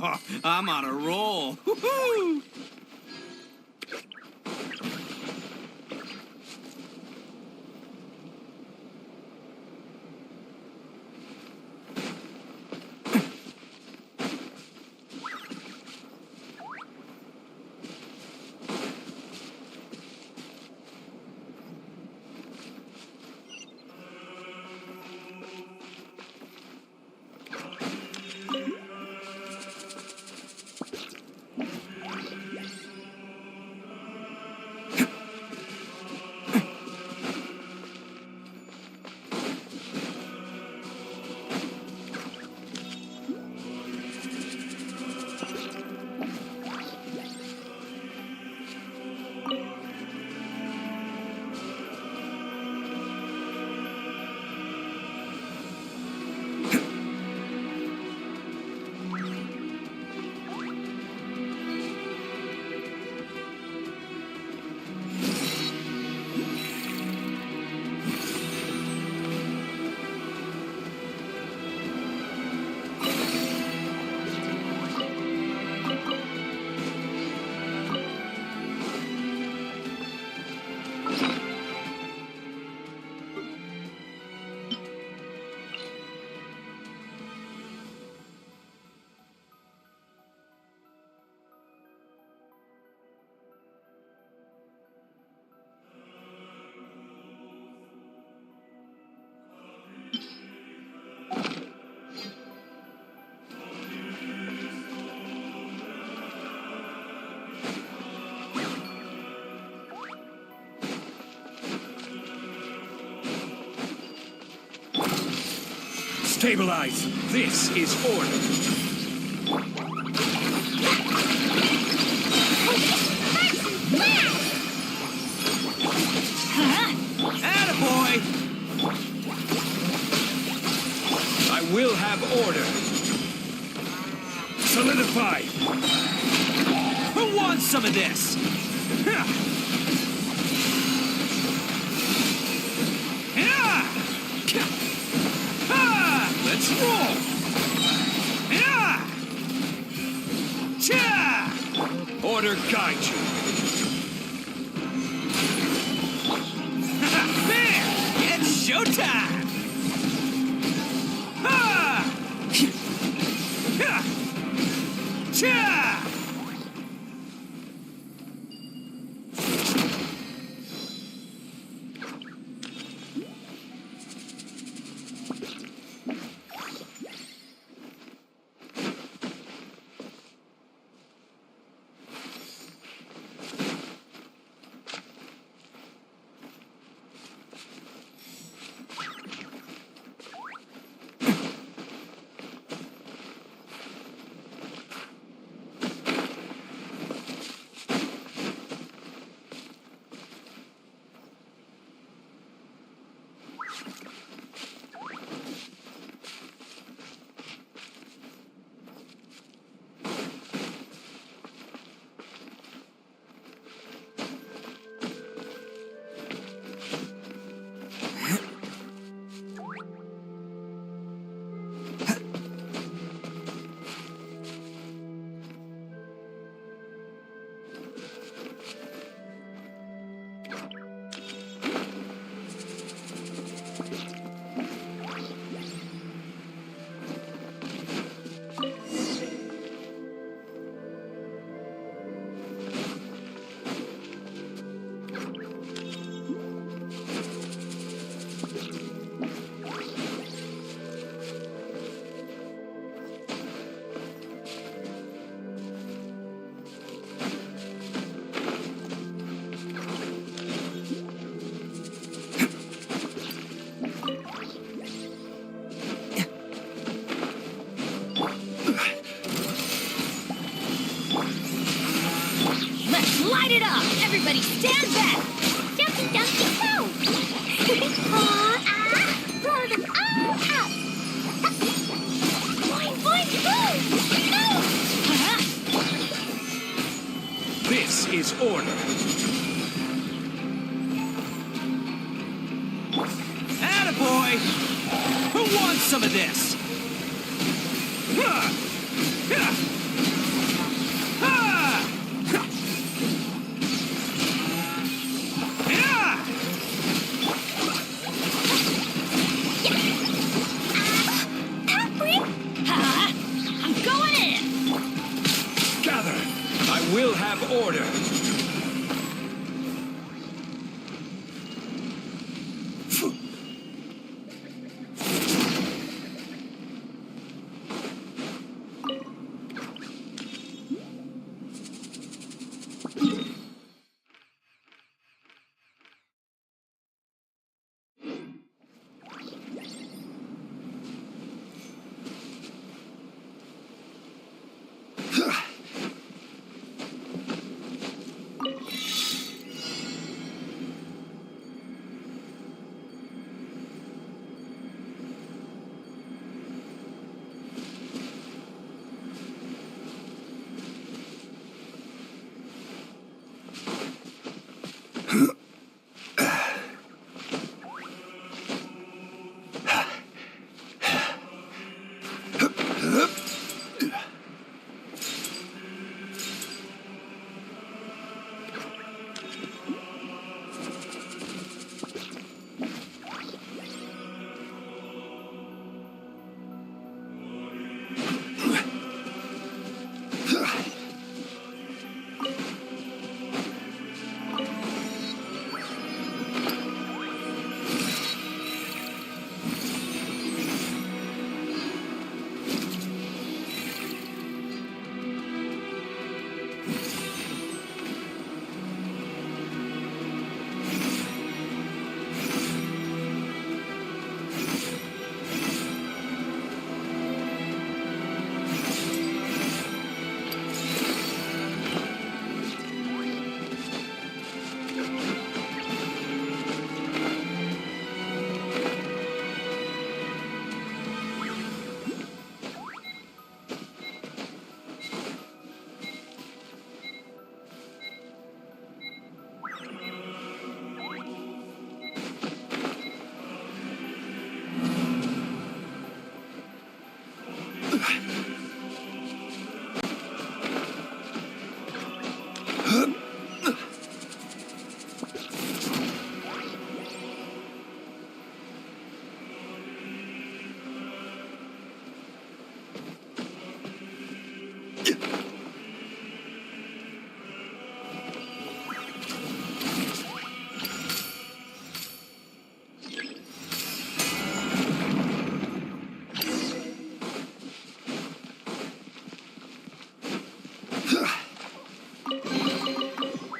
S8: I'm on a roll. Woohoo!
S15: Stabilize. This is order.
S8: Attaboy!
S15: I will have order. Solidify.
S8: Who wants some of this?
S15: Let's roll. Order guide you.
S8: Man, it's showtime!
S23: Light it up! Everybody stand back! Jumpy, jumpy, go! Blow them all up! Boing, boing, boom!
S15: This is order.
S8: Attaboy! Who wants some of this?
S2: order.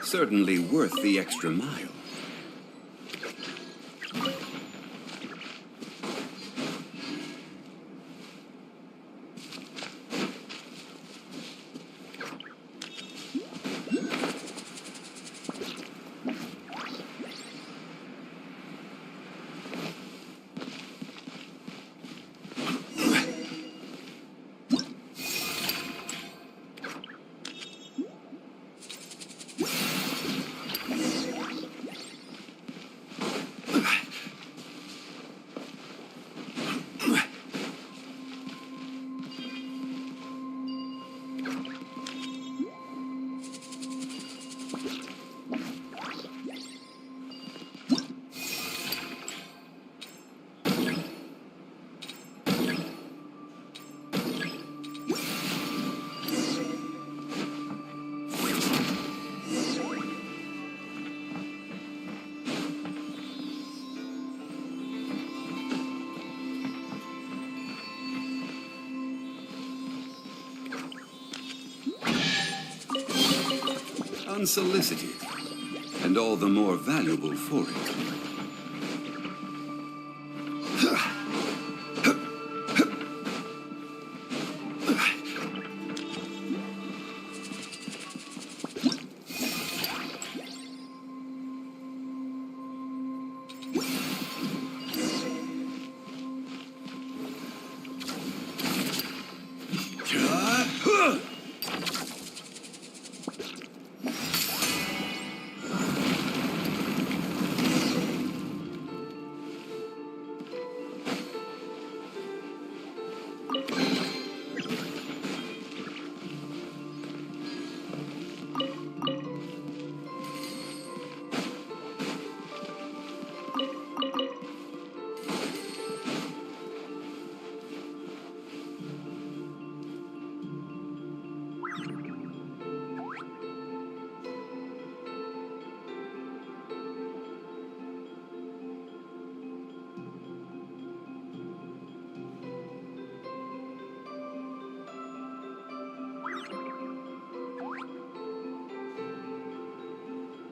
S16: Certainly worth the extra mile. Unsolicited, and all the more valuable for it.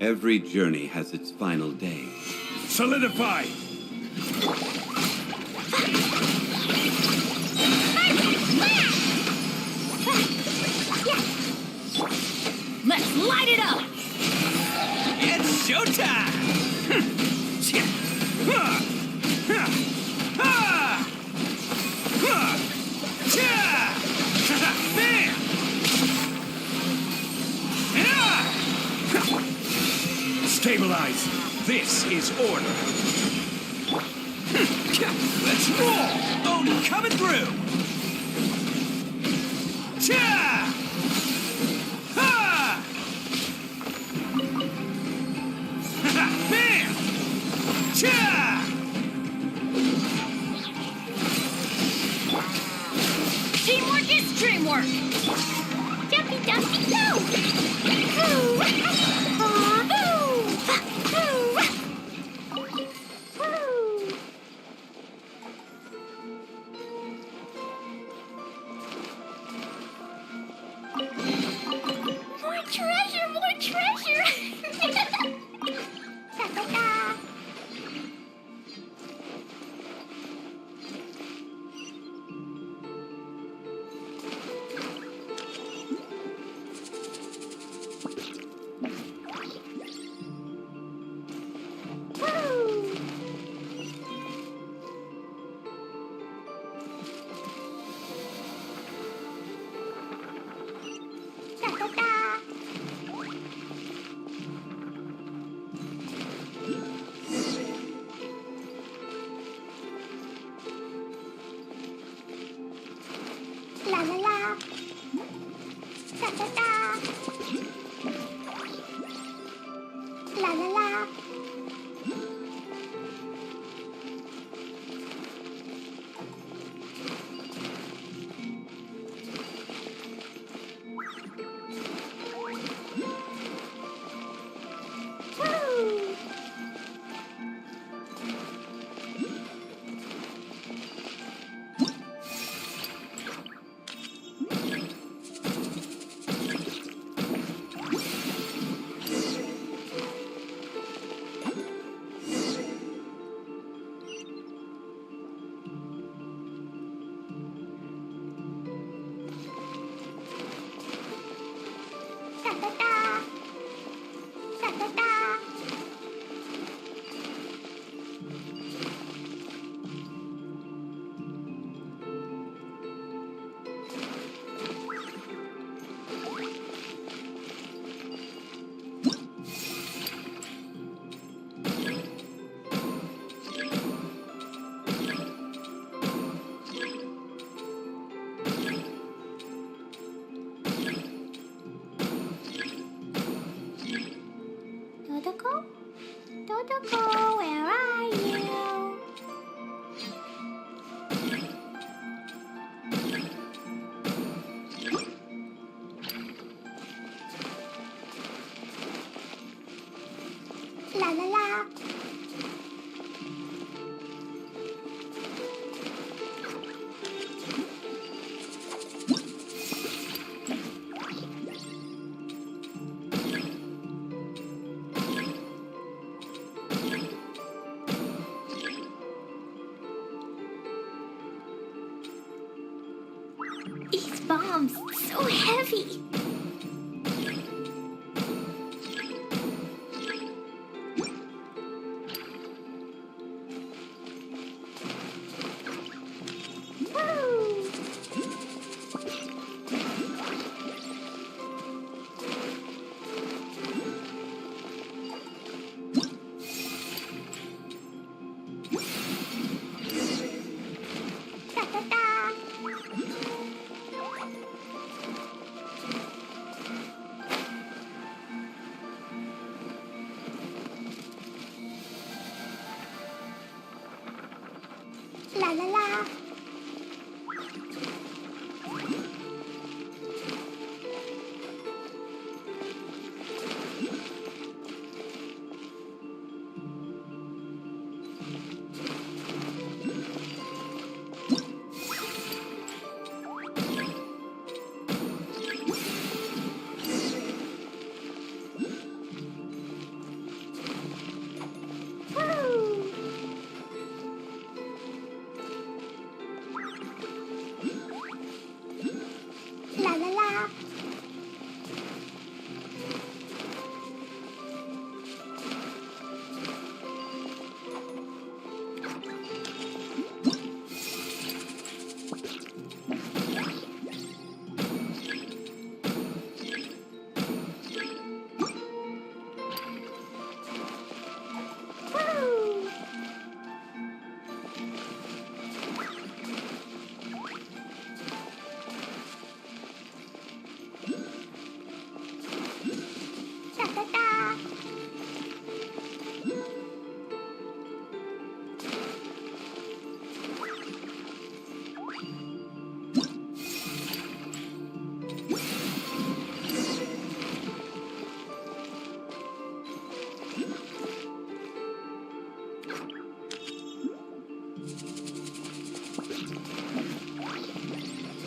S16: Every journey has its final day.
S11: Solidify!
S12: Let's light it up!
S8: It's showtime! Bam!
S15: Stabilize. This is order. Let's roll!
S8: Oni coming through!
S15: Cha! Ha! Bam! Cha!
S12: Teamwork is dreamwork!
S23: Jumpy, jumpy, go! Ooh.
S12: More treasure, more treasure!
S23: Ta-ta-ta. La la la. Ta ta ta. La la la. Woo! Ta-ta-ta. Ta-ta-ta. Dodoko? Dodoko, where are you? La la la. These bombs, so heavy. Woo! Ta-ta-ta.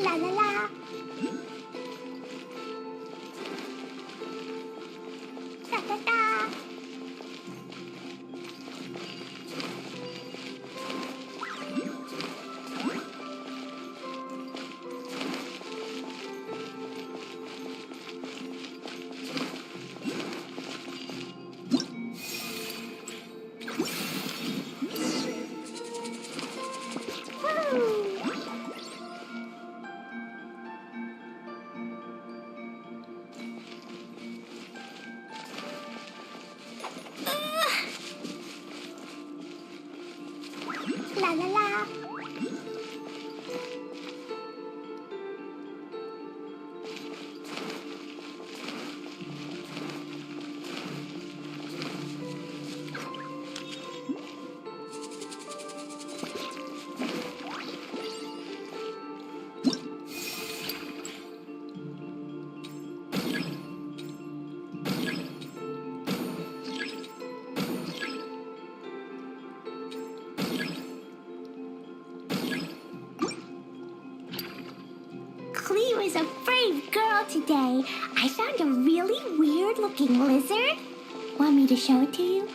S23: La la la. Da da da. La la la. Cleo is a brave girl today. I found a really weird-looking lizard. Want me to show it to you?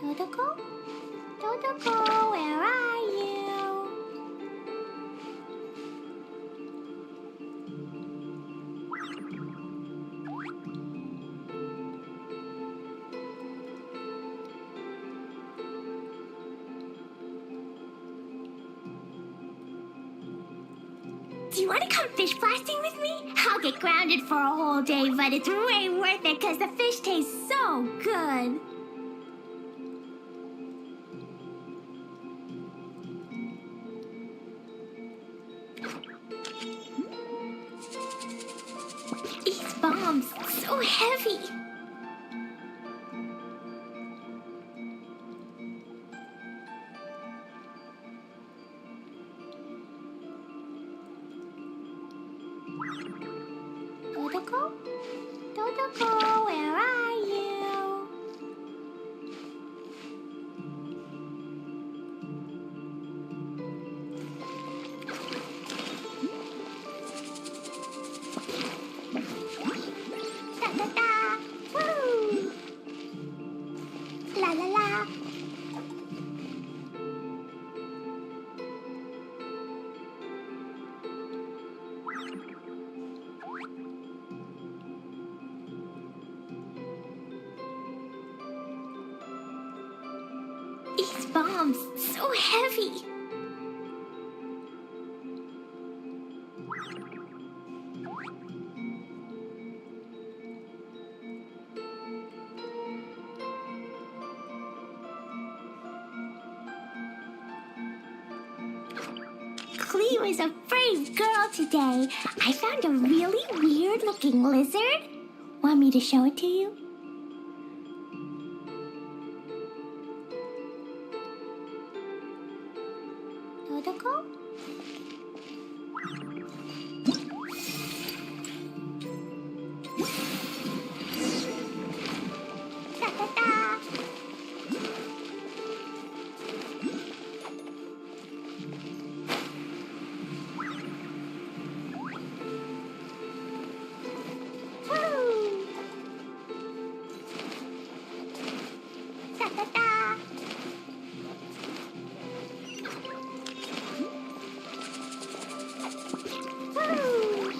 S23: Dodoko? Dodoko, where are you? Do you want to come fish blasting with me? I'll get grounded for a whole day, but it's way worth it because the fish tastes so good. These bombs, so heavy. Dodoko? Dodoko, where are you? Da da da! Woo! La la la! These bombs, so heavy. Cleo is a brave girl today. I found a really weird-looking lizard. Want me to show it to you? Dodoko? Da da da! Woo! Da da da! Woo!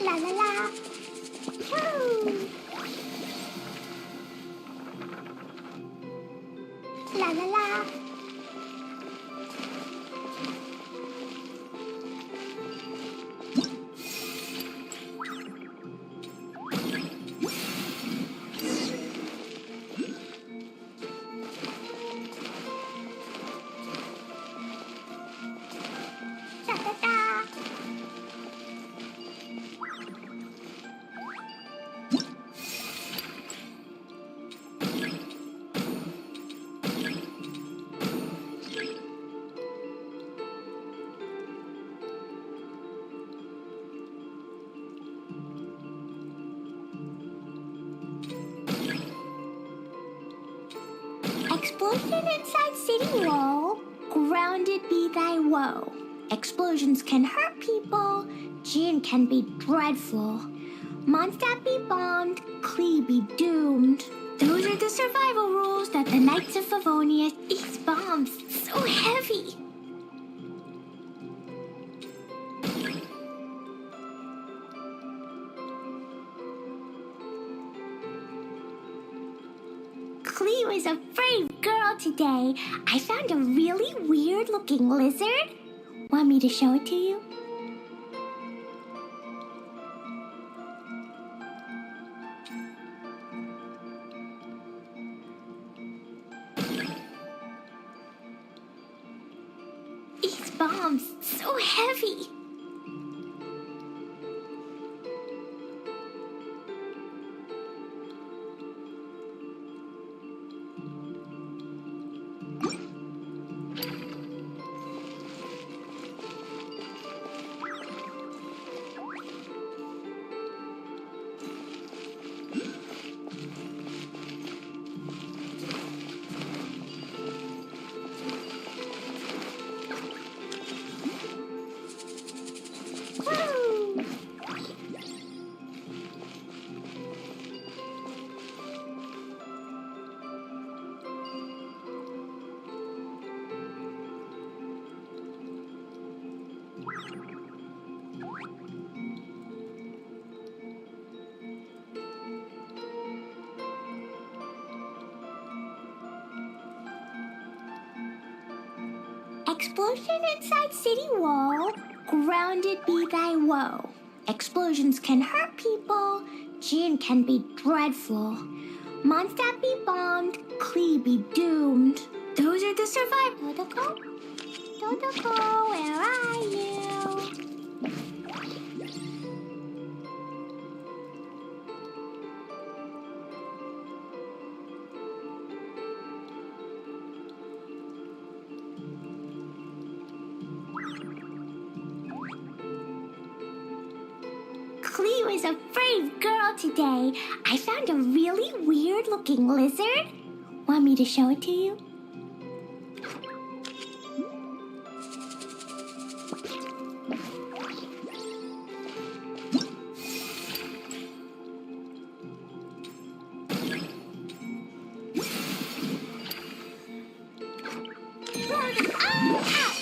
S23: La la la. Choo. La la la. Da da da. Explosion inside city wall. Grounded be thy woe. Explosions can hurt people. Jinn can be dreadful. Mondstadt be bombed. Klee be doomed. Those are the survival rules that the Knights of Favonius. These bombs so heavy. Klee was a brave girl today. I found a really weird looking lizard. Want me to show it to you? These bombs so heavy. Woo! Explosion inside city wall. Grounded be thy woe. Explosions can hurt people. Jinn can be dreadful. Mondstadt be bombed. Klee be doomed. Those are the survivors. Dodoko? Dodoko, where are you? Klee was a brave girl today. I found a really weird looking lizard. Want me to show it to you? Roar them all out!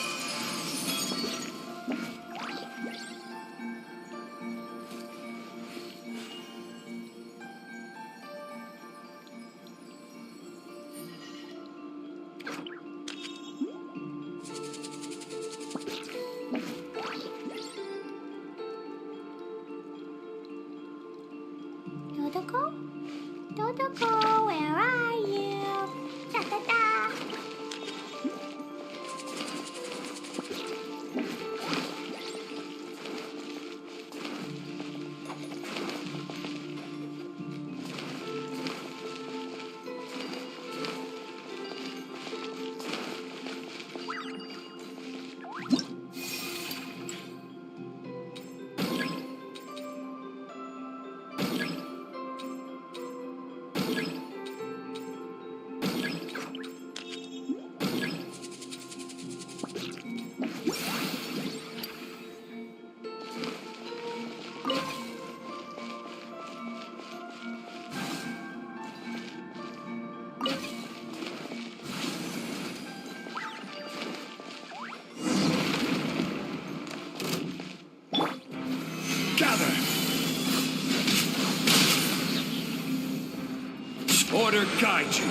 S8: Order guide you.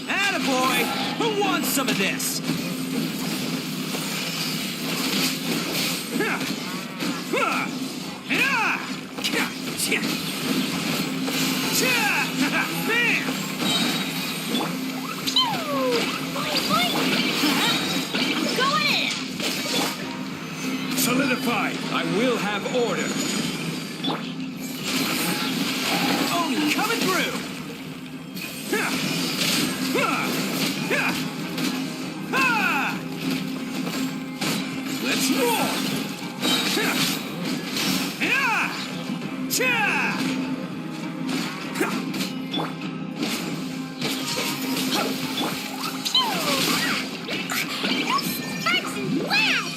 S8: Attaboy! Who wants some of this?
S12: Going in!
S15: Solidify! I will have order.
S8: Oh, coming through! Let's roll!
S12: Sparks and blast!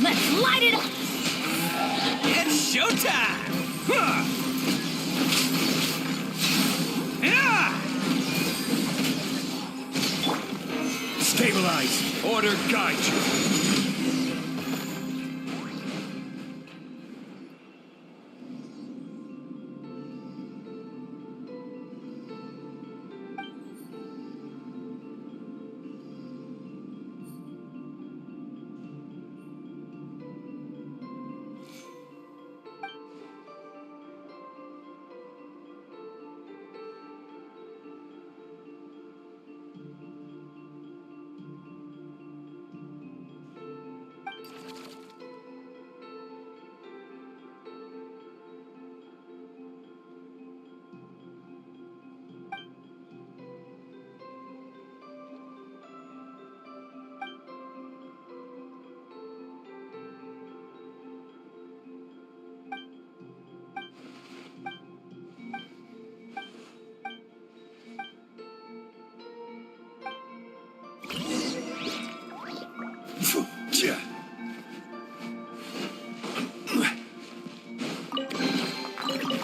S12: Let's light it up!
S8: It's showtime!
S15: Stabilize. Order guide you.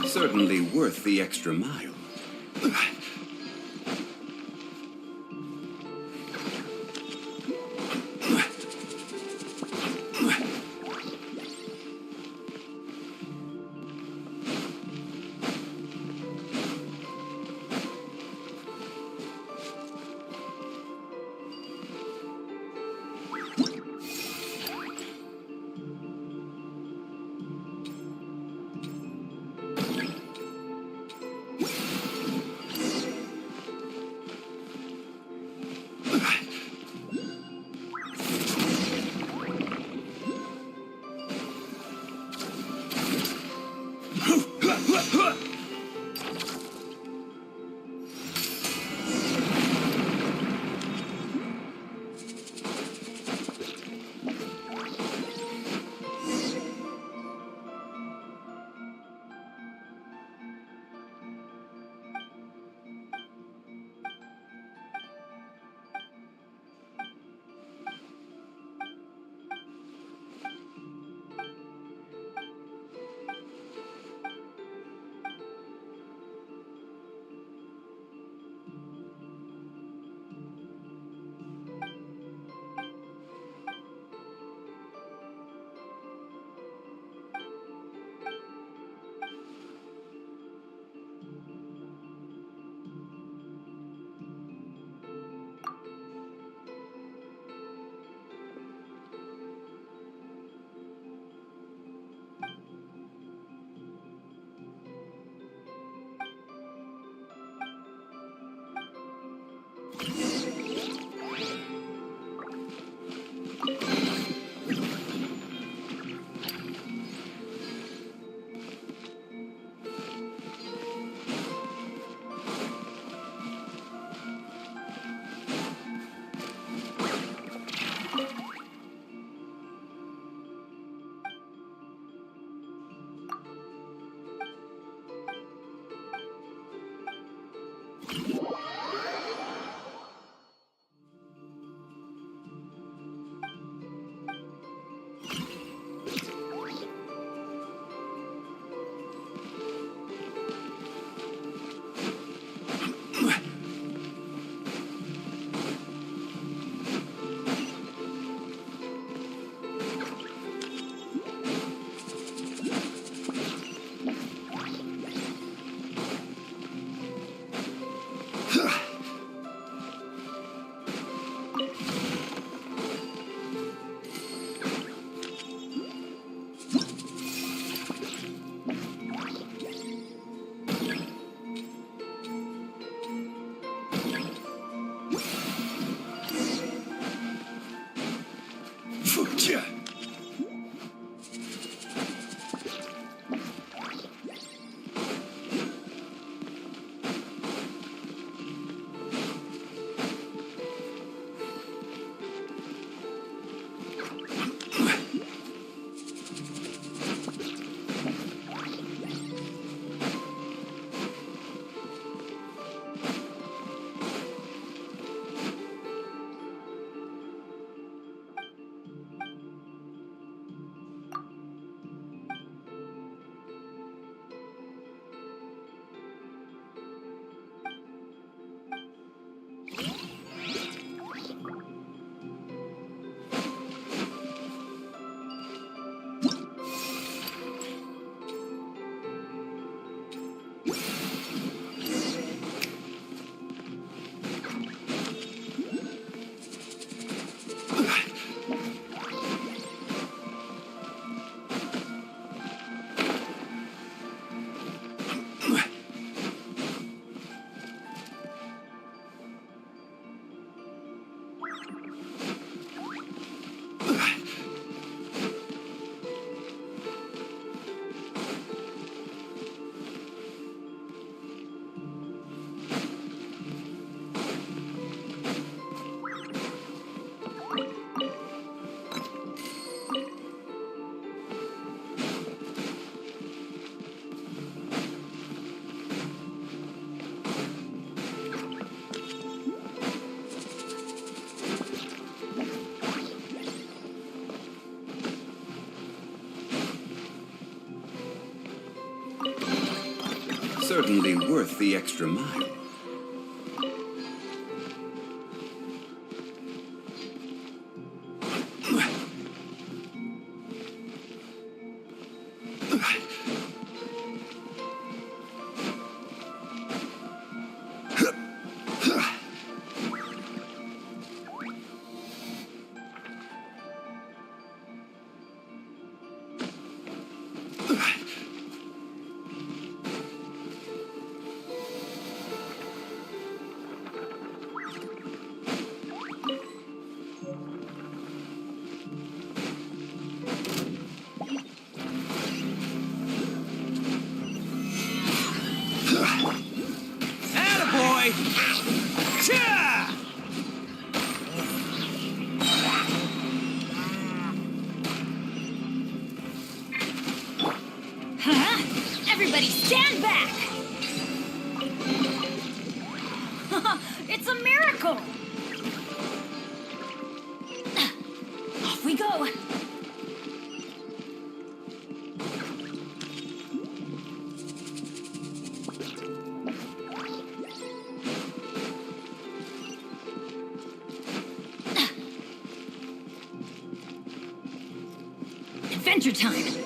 S16: Certainly worth the extra mile. Certainly worth the extra mile.
S8: Attaboy! Cha!
S12: Huh? Everybody stand back! It's a miracle! Off we go! Adventure time!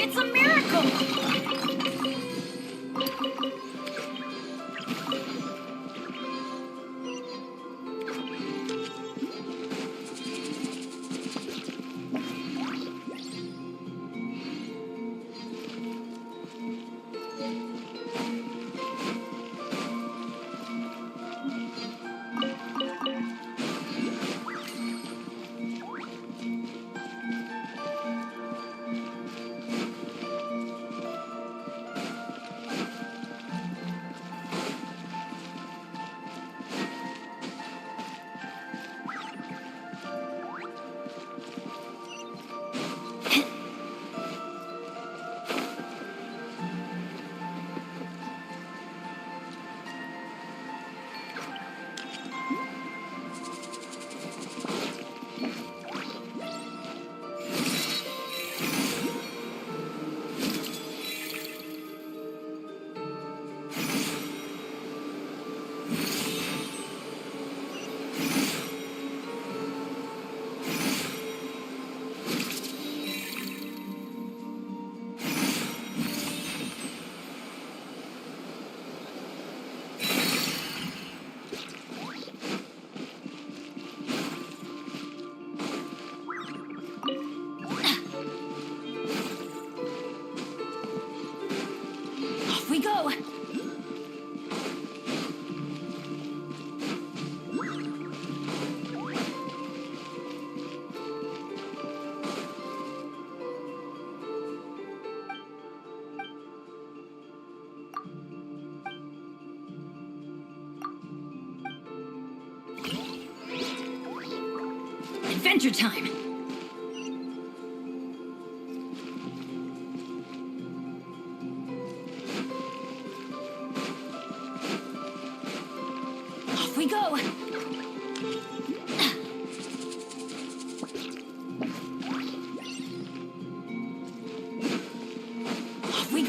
S12: It's a miracle! We go! Adventure time! Off we go! Off we...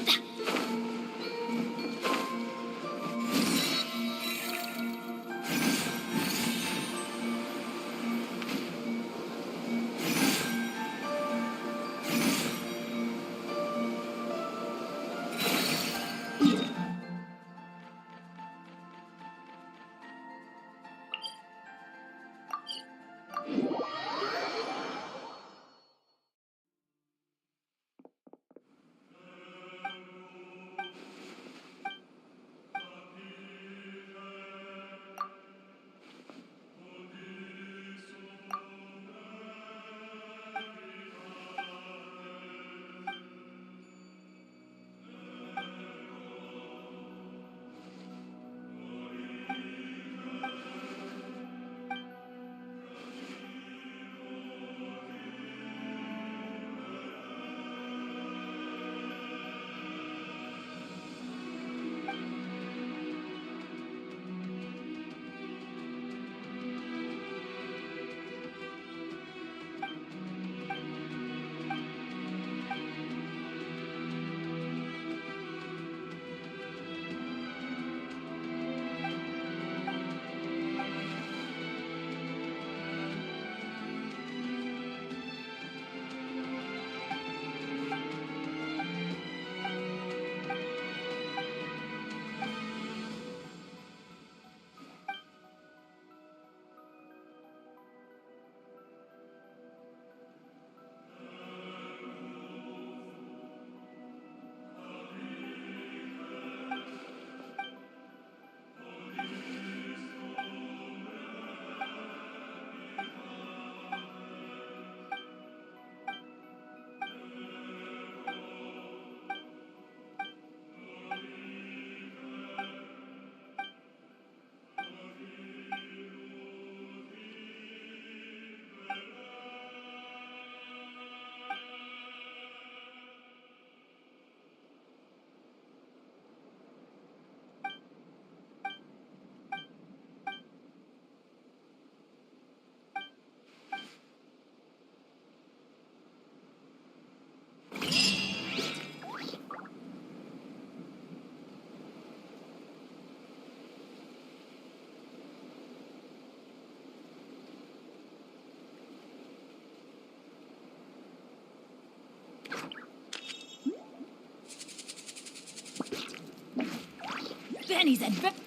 S12: Granny's adventure.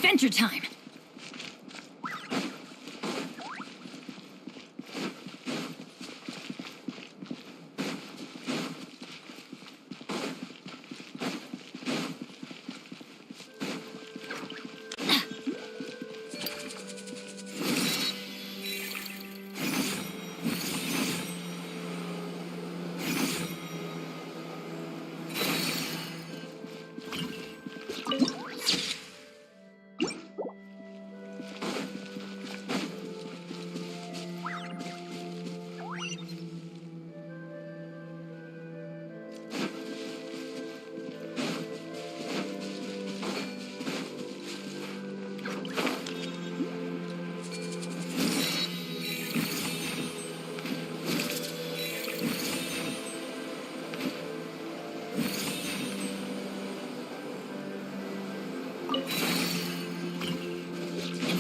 S12: Adventure time!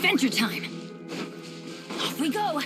S12: Adventure time! Off we go!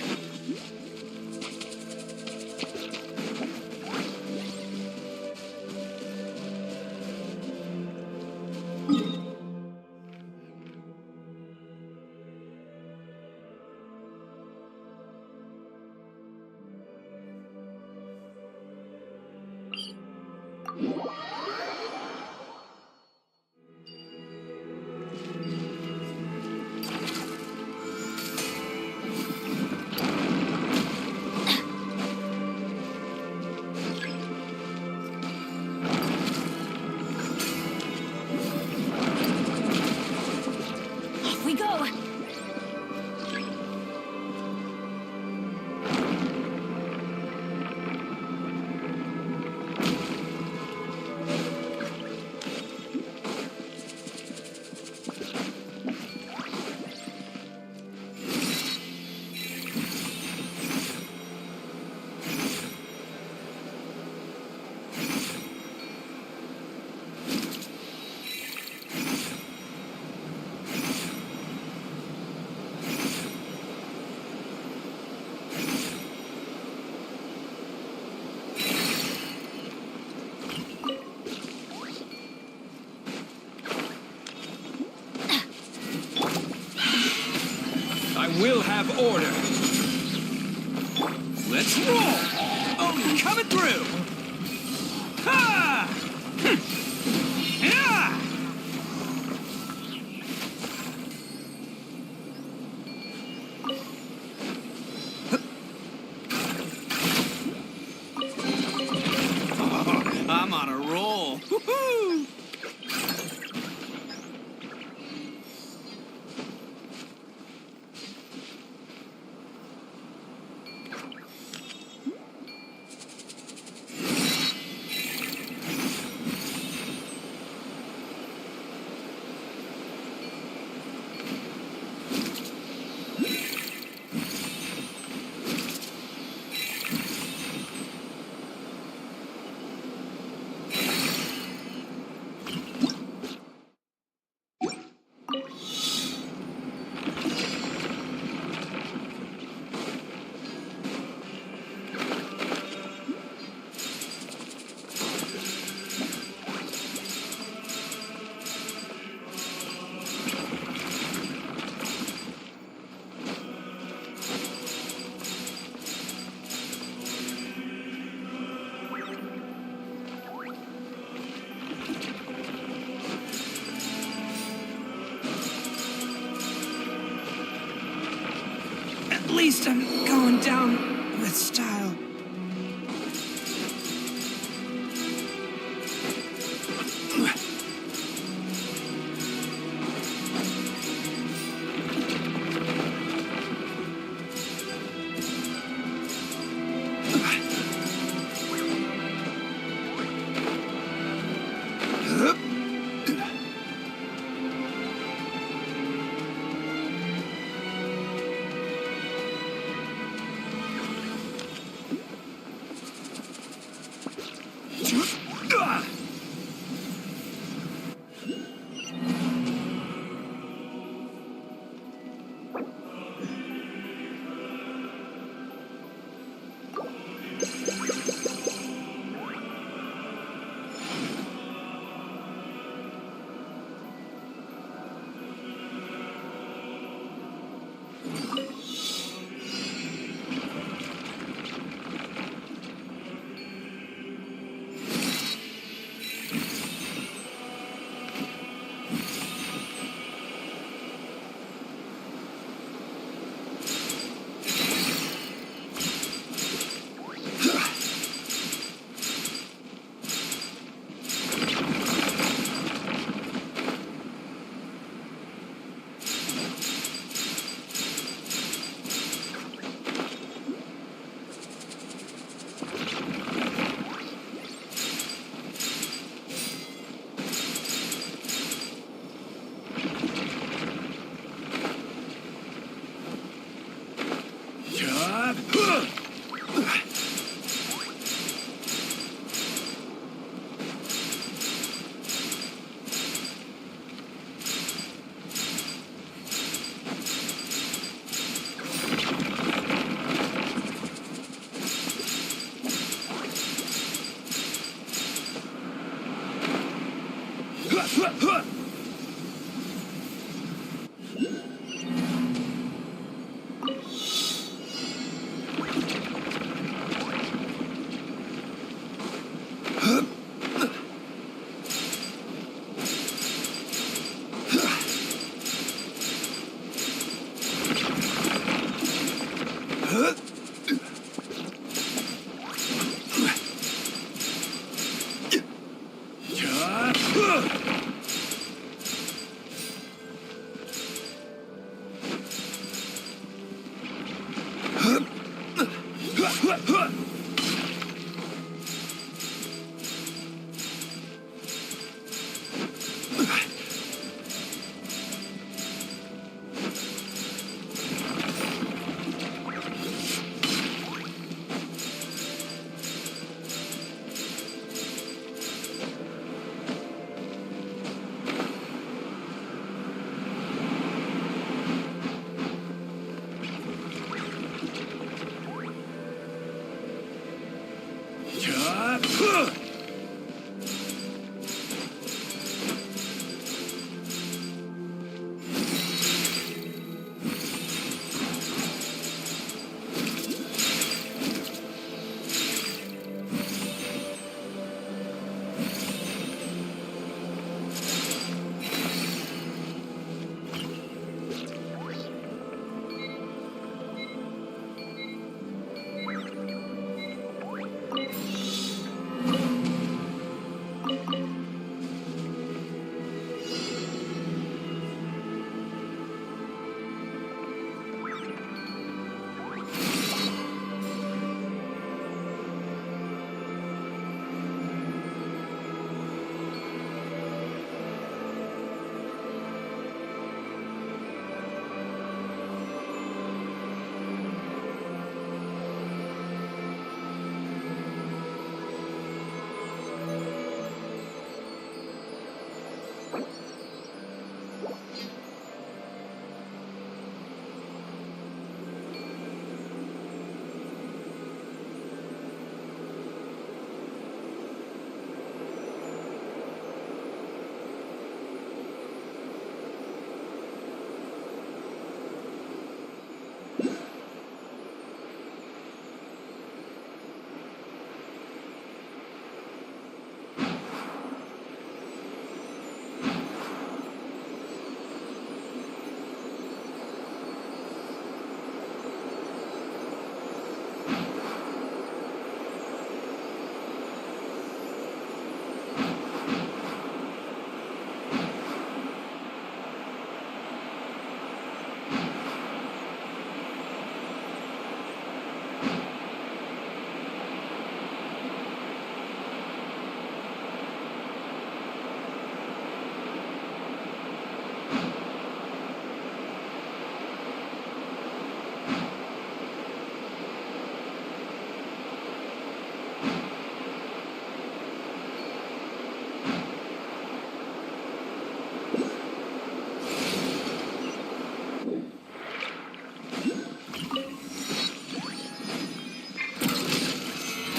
S8: We'll have order. Let's roll! Oh, coming through! Ha! Yeah! I'm on a roll. Woohoo! At least I'm going down with style.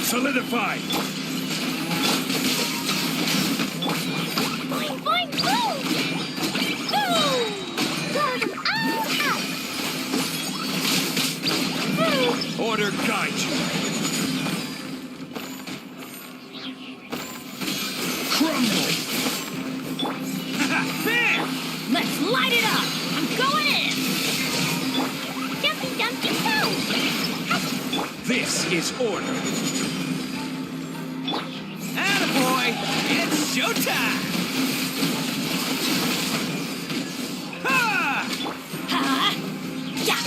S15: Solidify!
S23: Boing, boing, boom! Boom! Blow them all out!
S15: Order guide you! Crumble!
S12: There! Let's light it up! I'm going in!
S23: Jumpy Dumpty Go!
S15: This is order!
S8: Attaboy! It's showtime! Ha!
S12: Ha! Yeah!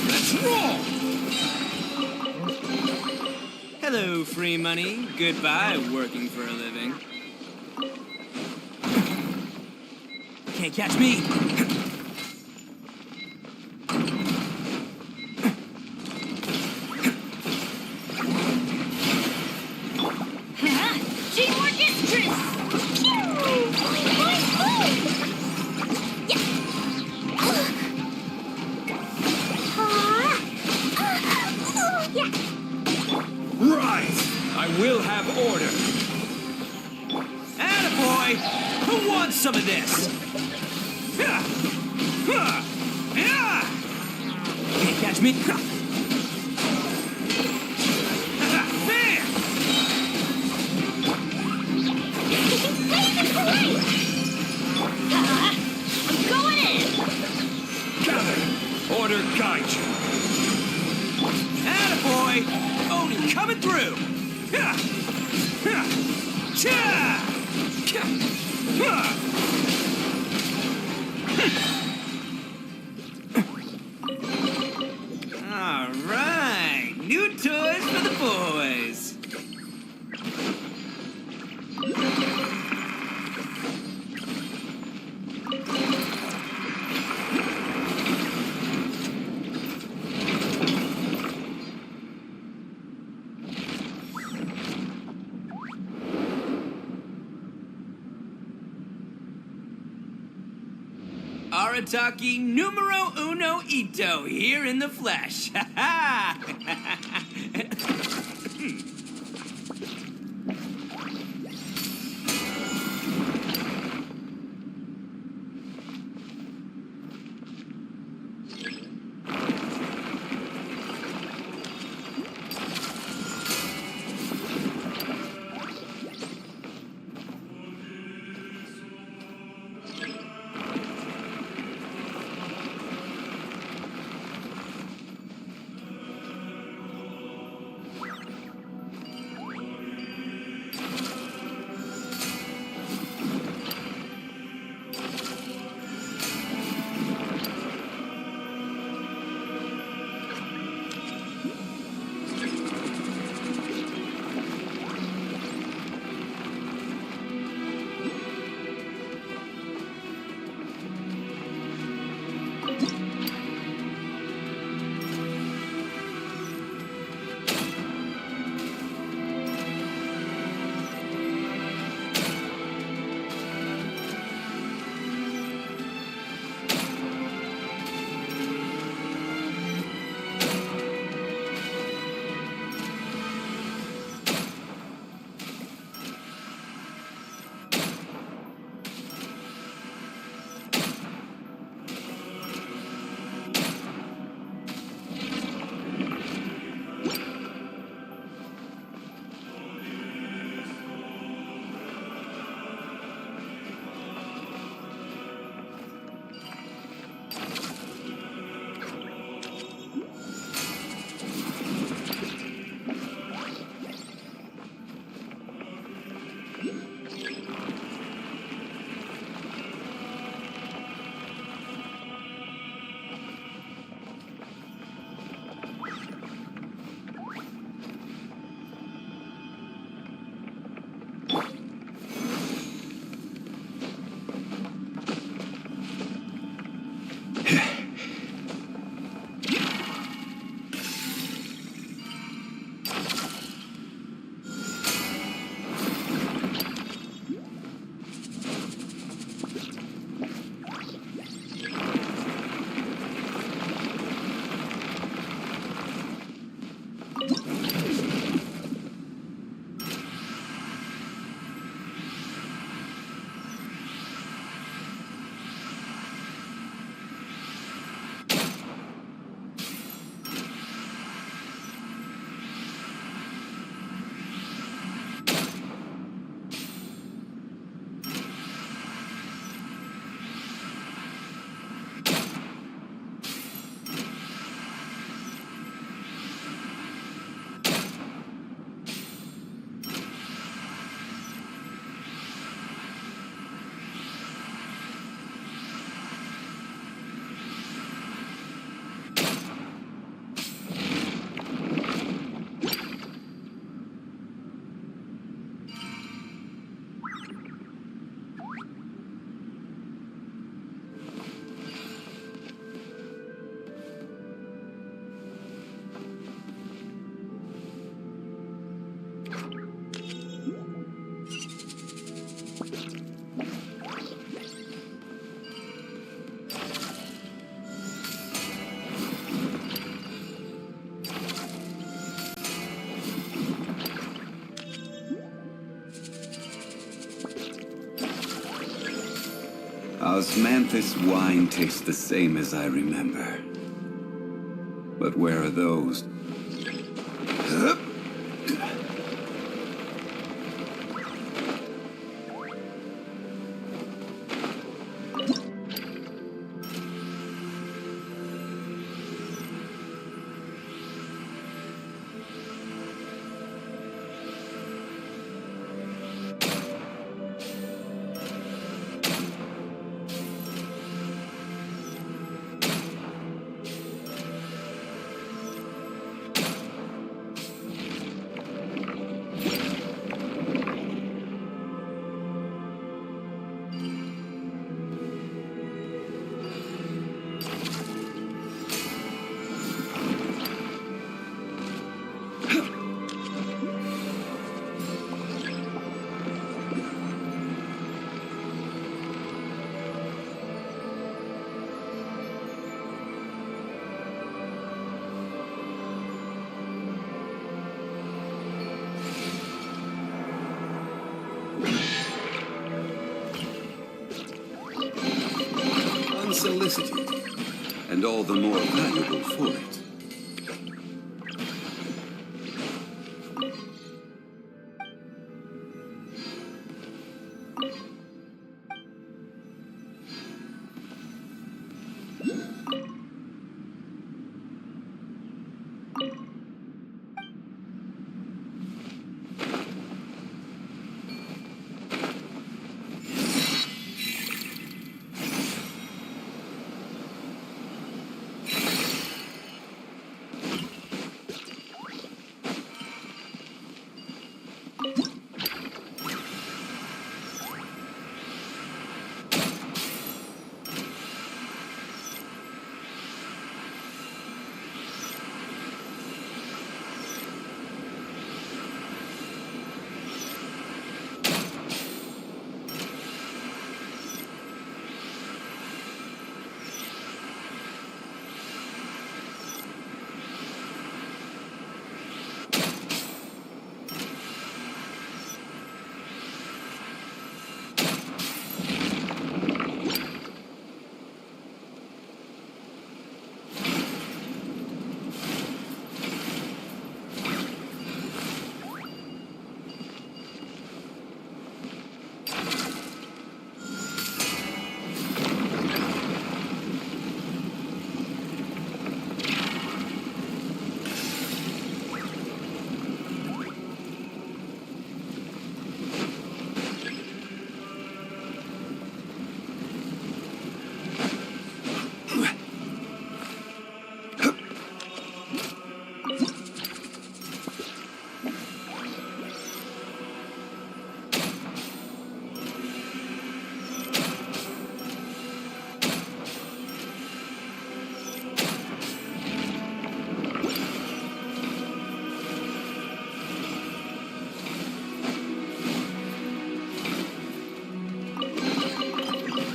S15: Let's roll!
S8: Hello, free money. Goodbye, working for a living. Can't catch me!
S12: Teamwork is truth!
S23: Boing, boing, boom! Yeah! Yeah!
S15: Rise! I will have order!
S8: boy! Who wants some of this? Can't catch me.
S12: I'm going in!
S15: Gather! Order guide you.
S8: Attaboy! Only coming through! All right, new toys for the boys. Arataki numero uno ito here in the flesh. Ha ha!
S16: Osmanthus wine tastes the same as I remember. But where are those? Unsolicited, and all the more valuable for it.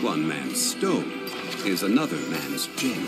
S16: One man's stone is another man's gem.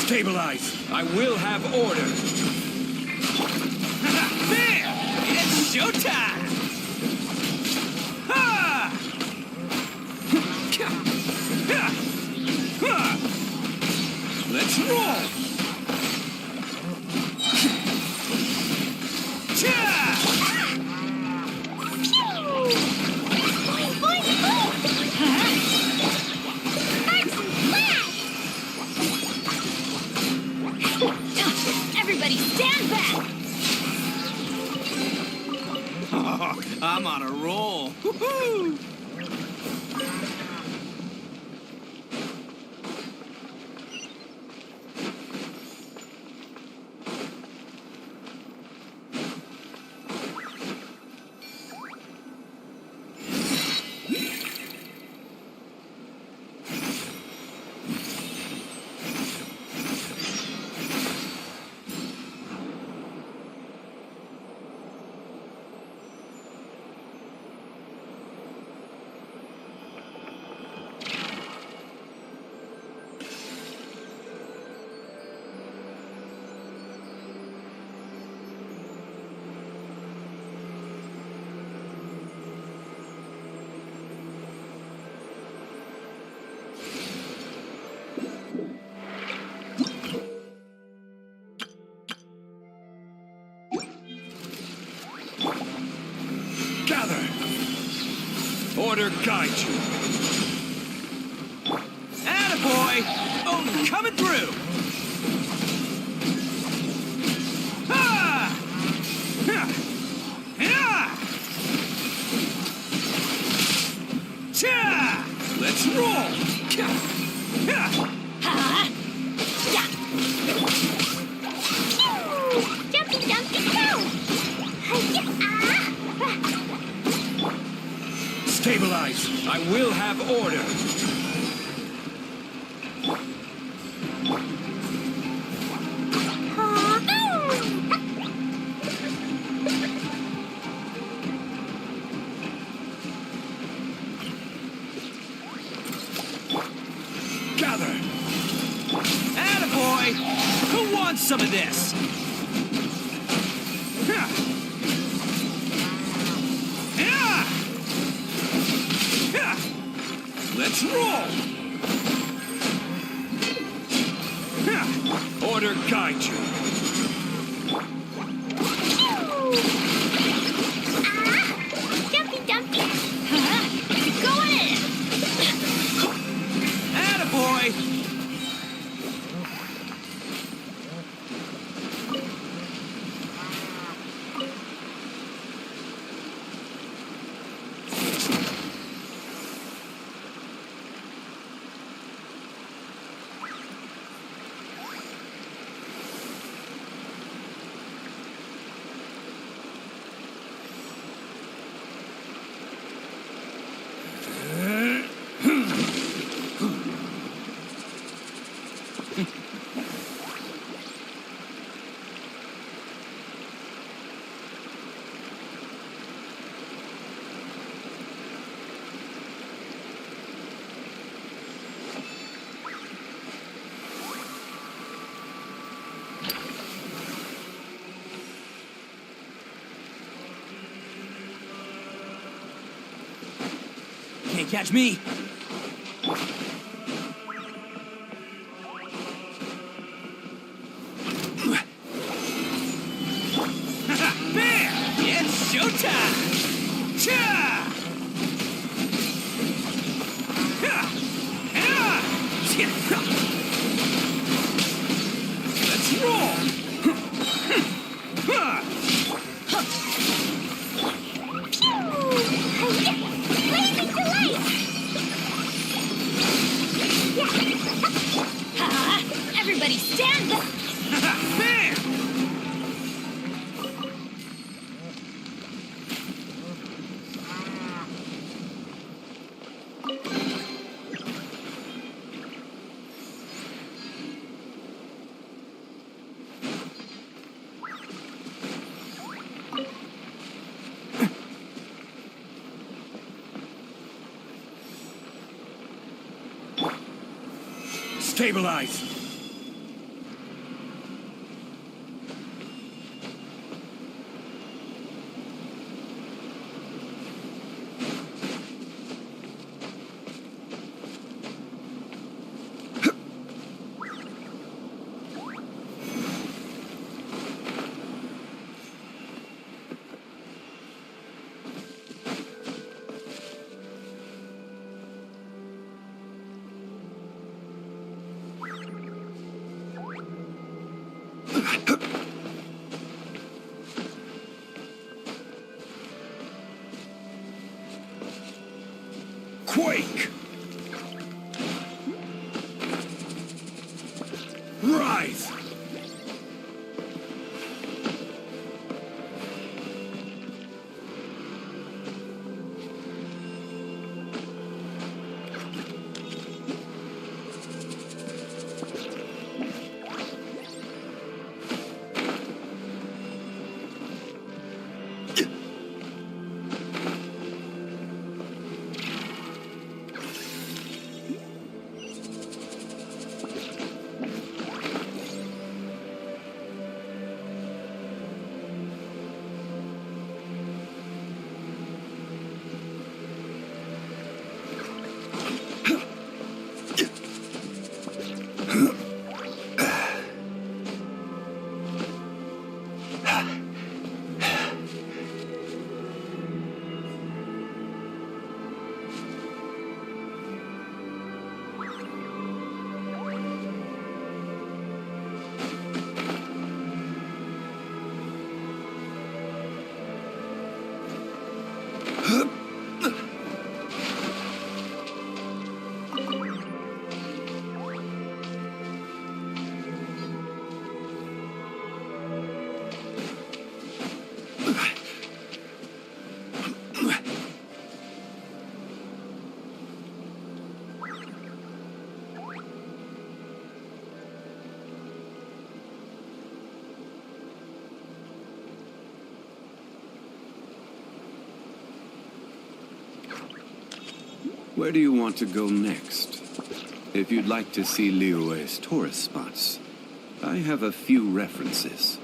S15: Stabilize! I will have order!
S8: There! It's showtime! Ha!
S15: Let's roll!
S12: Everybody stand back!
S8: Oh, I'm on a roll. Woohoo!
S15: Gather! Order guide you.
S8: Attaboy! Oh, coming through! Ha! Ha! Ha! Cha!
S15: Let's roll!
S8: Ha!
S12: Ha! Yeah!
S23: Jumpy, jumpy, go!
S15: Stabilize! I will have order! Gather!
S8: Attaboy! Who wants some of this? Ha! Ha! Ha!
S15: Let's roll! Ha! Order guide you.
S23: Jumpy, jumpy!
S12: Going in!
S8: Attaboy! Can't catch me. Bam! It's showtime! Cha!
S15: Let's roll!
S23: Blazing delight!
S12: Ha! Everybody stand back!
S8: Bam!
S15: Stabilize!
S11: Quake! Rise!
S16: Where do you want to go next? If you'd like to see Liyue's tourist spots, I have a few references.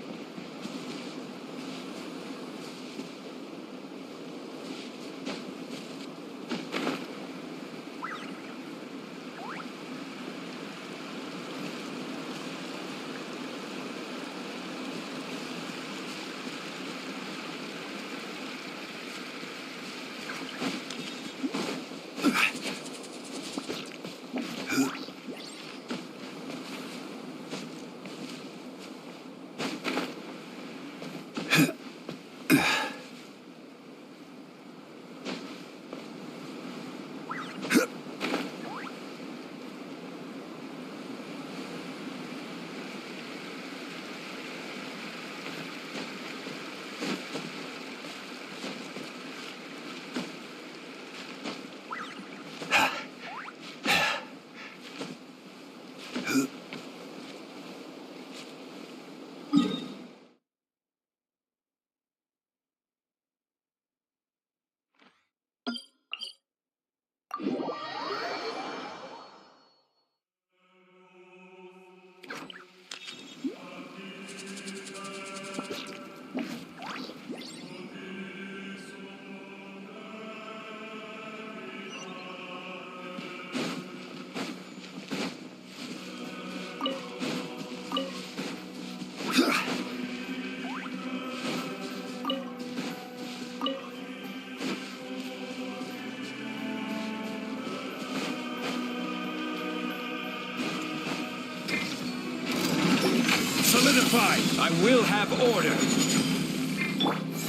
S8: Solidified! I will have order!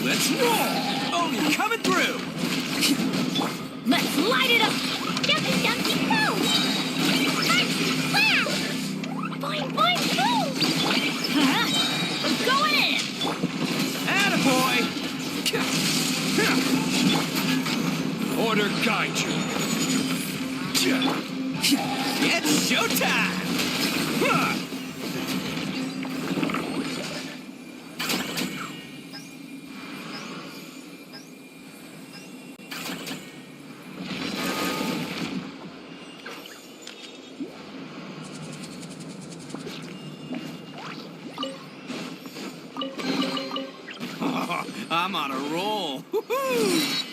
S8: Let's roll! Oh, coming through!
S12: Let's light it up! Jumpy, jumpy, boom! Punch! Wow! Boing, boing, boom! I'm going in!
S8: Attaboy! Order guide you. It's showtime! I'm on a roll. Woohoo!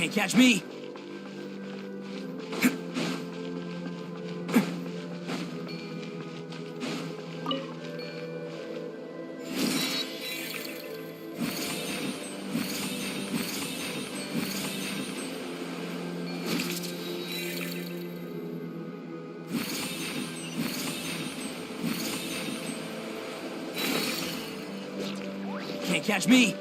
S8: Can't catch me! Can't catch me!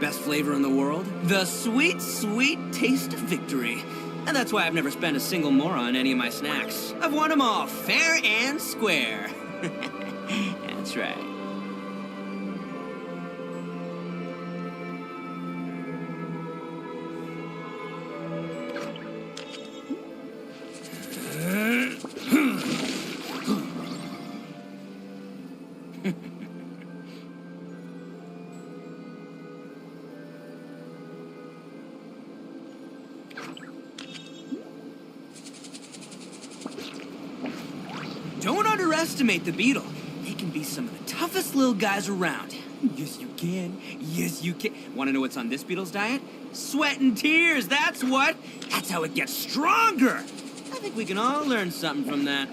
S8: Best flavor in the world? The sweet, sweet taste of victory. And that's why I've never spent a single more on any of my snacks. I've won them all, fair and square. That's right. Don't underestimate the beetle. They can be some of the toughest little guys around. Yes, you can. Yes, you can. Want to know what's on this beetle's diet? Sweat and tears, that's what. That's how it gets stronger. I think we can all learn something from that.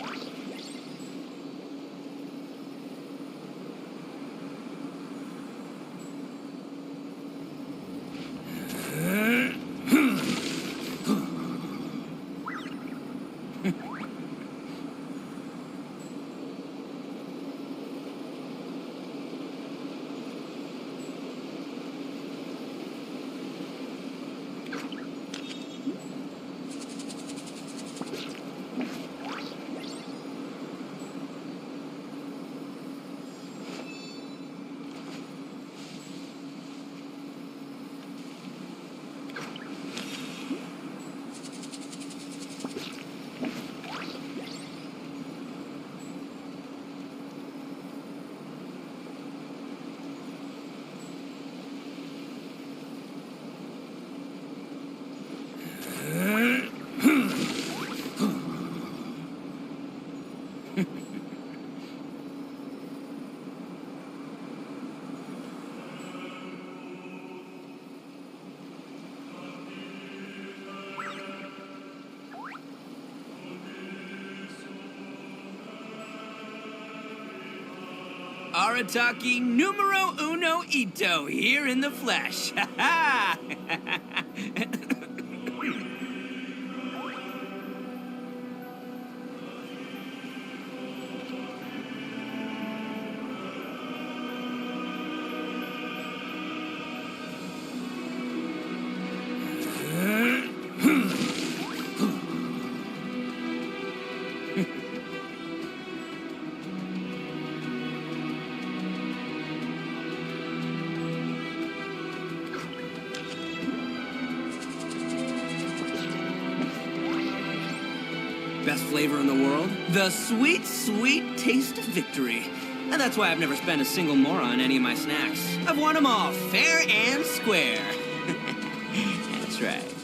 S8: Arataki numero uno ito here in the flesh. Ha ha! Best flavor in the world? The sweet, sweet taste of victory. And that's why I've never spent a single more on any of my snacks. I've won them all, fair and square. That's right.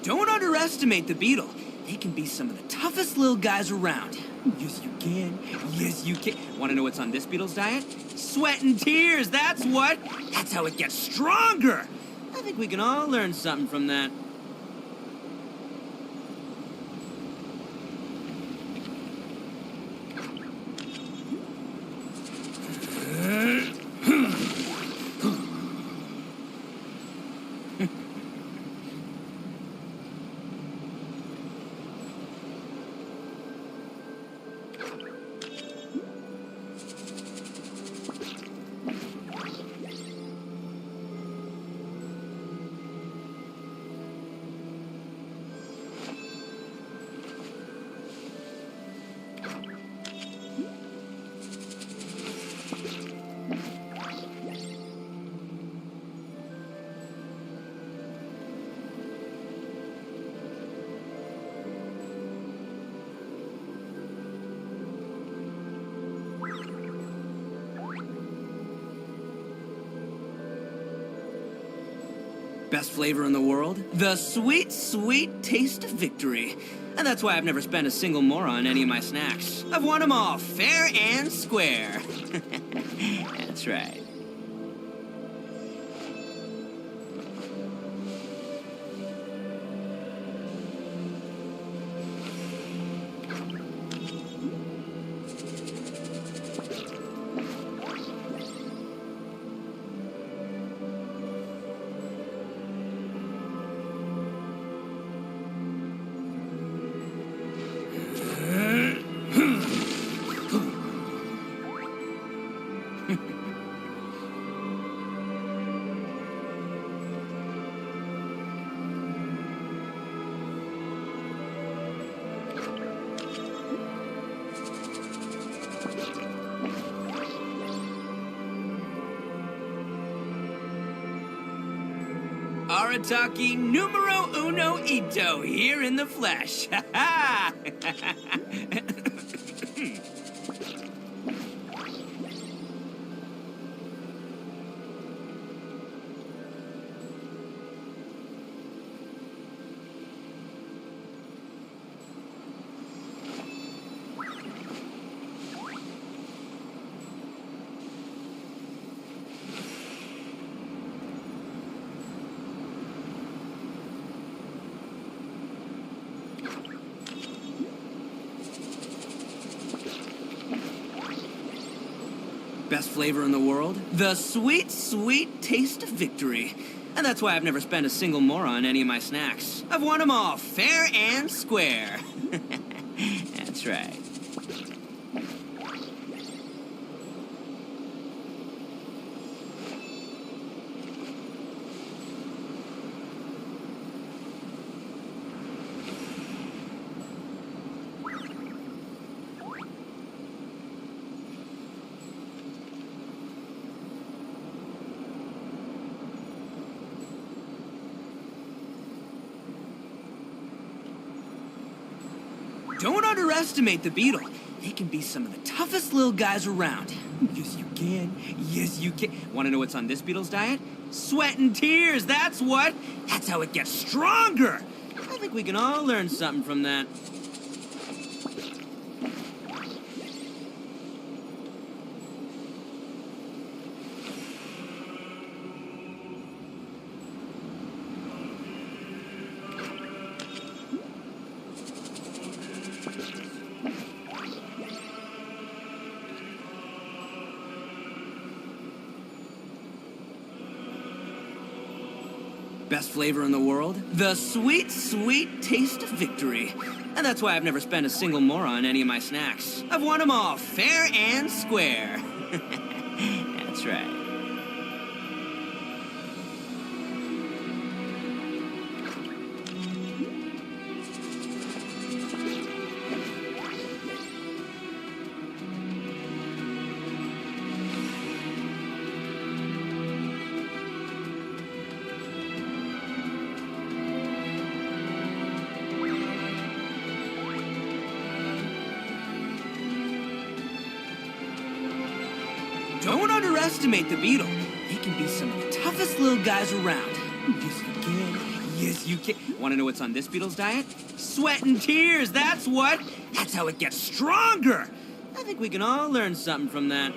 S8: Don't underestimate the beetle. They can be some of the toughest little guys around. Yes, you can. Yes, you can. Want to know what's on this beetle's diet? Sweat and tears, that's what. That's how it gets stronger. I think we can all learn something from that. Best flavor in the world? The sweet, sweet taste of victory. And that's why I've never spent a single more on any of my snacks. I've won them all, fair and square. That's right. Arataki numero uno ito here in the flesh. Ha ha! Best flavor in the world? The sweet, sweet taste of victory. And that's why I've never spent a single more on any of my snacks. I've won them all, fair and square. That's right. Don't underestimate the beetle. They can be some of the toughest little guys around. Yes, you can. Yes, you can. Want to know what's on this beetle's diet? Sweat and tears, that's what. That's how it gets stronger. I think we can all learn something from that. Best flavor in the world? The sweet, sweet taste of victory. And that's why I've never spent a single more on any of my snacks. I've won them all, fair and square. That's right. Don't underestimate the beetle. They can be some of the toughest little guys around. Yes, you can. Yes, you can. Want to know what's on this beetle's diet? Sweat and tears, that's what. That's how it gets stronger. I think we can all learn something from that.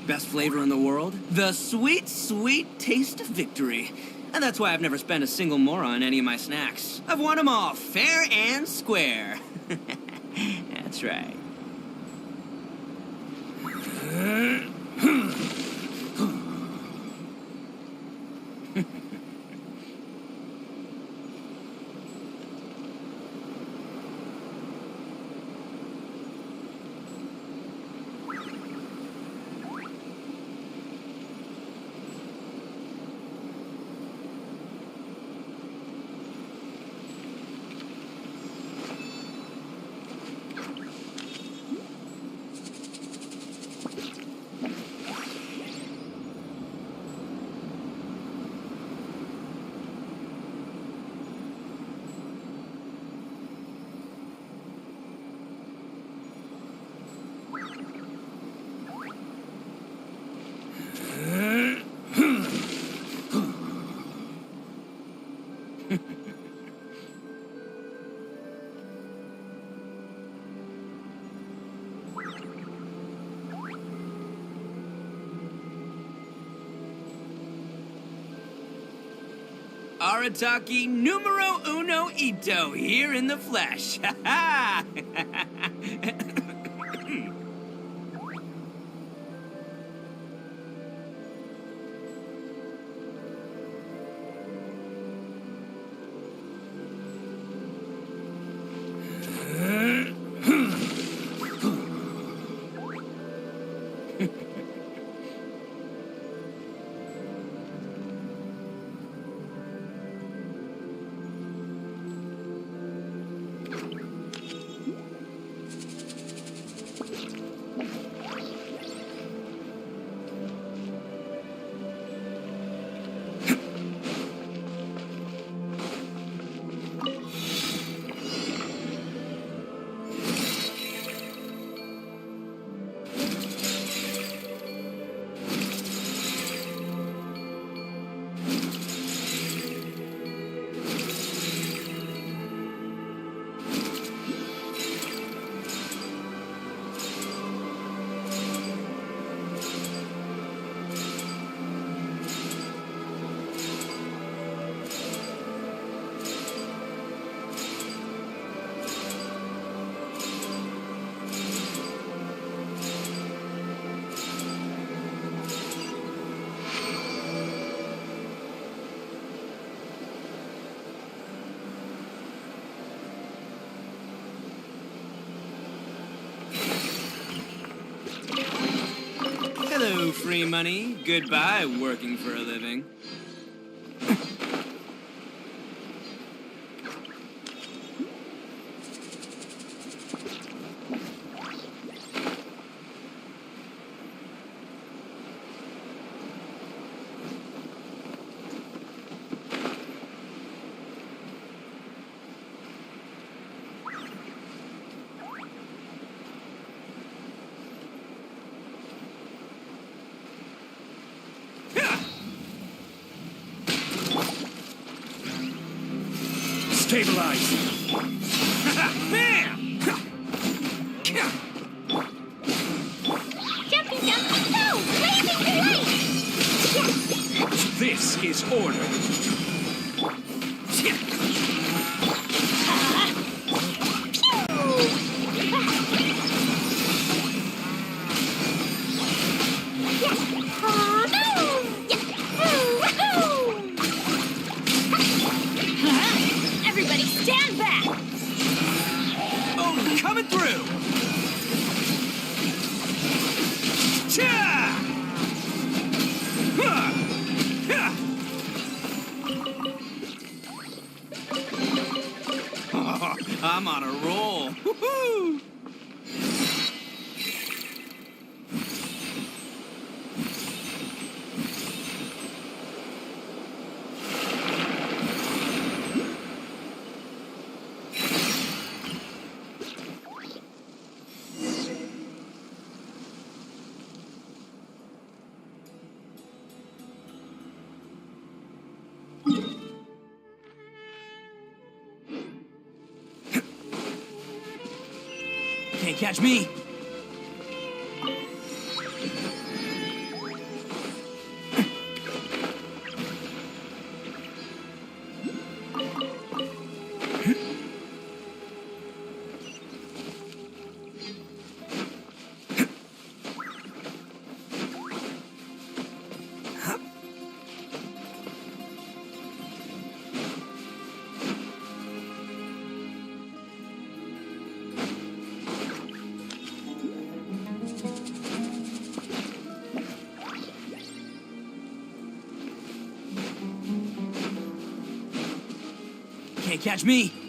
S8: Best flavor in the world? The sweet, sweet taste of victory. And that's why I've never spent a single more on any of my snacks. I've won them all, fair and square. That's right. Arataki numero uno ito, here in the flesh. Ha ha! Hello, free money. Goodbye, working for a living.
S15: Stabilize! Bam!
S23: Jumpy, jumpy, no! Blazing light!
S15: This is order.
S8: I'm on a roll. Woohoo! Can't catch me. Can't catch me.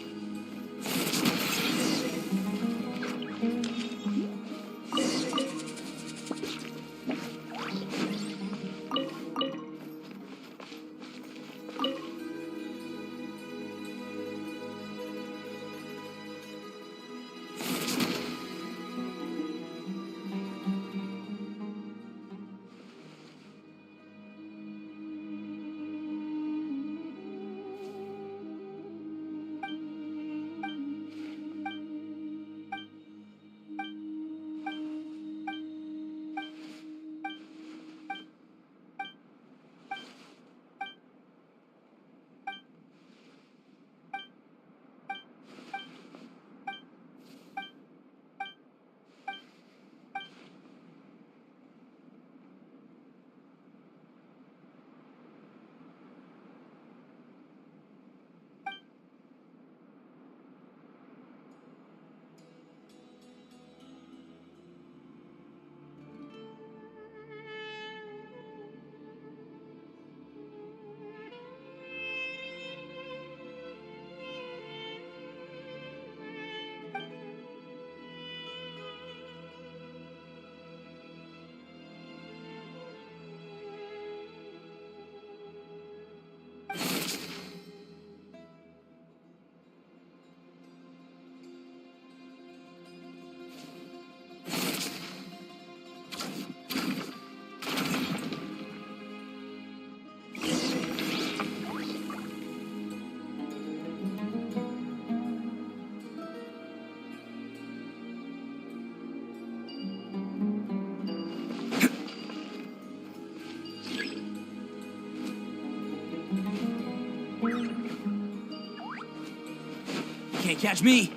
S8: Can't catch me.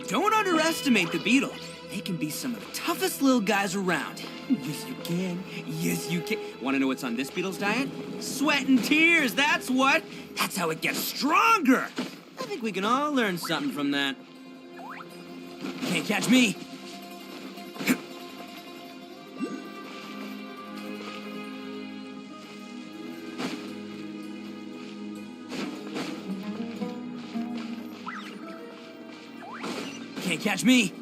S8: Don't underestimate the beetle. They can be some of the toughest little guys around. Yes, you can. Yes, you can. Want to know what's on this beetle's diet? Sweat and tears, that's what. That's how it gets stronger. I think we can all learn something from that. Can't catch me. Can't catch me.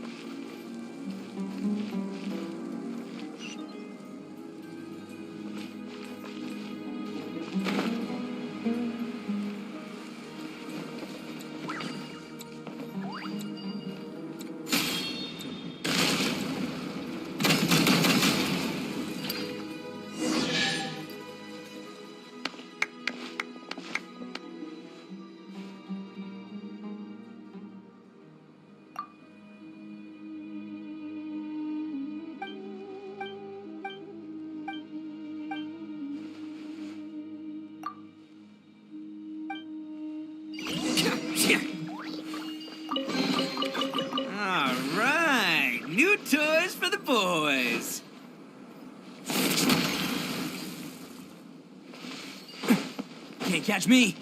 S8: Catch me!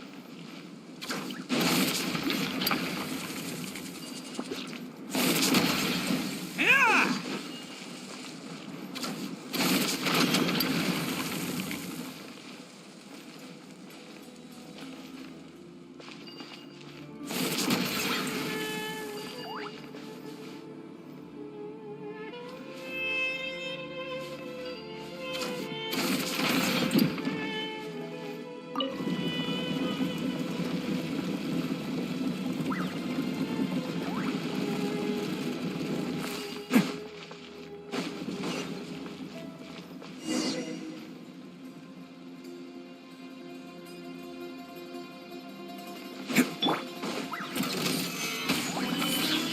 S8: Yeah!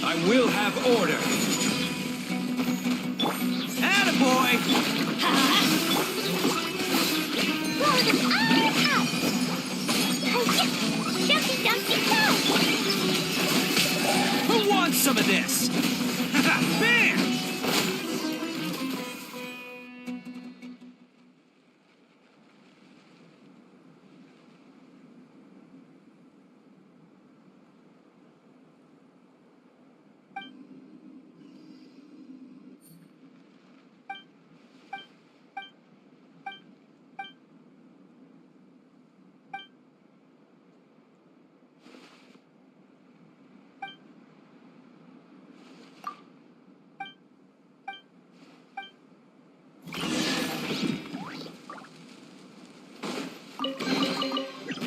S2: I will have order.
S8: Attaboy!
S23: Blow them all up! Jumpy Dumpty go!
S8: Who wants some of this? Bam!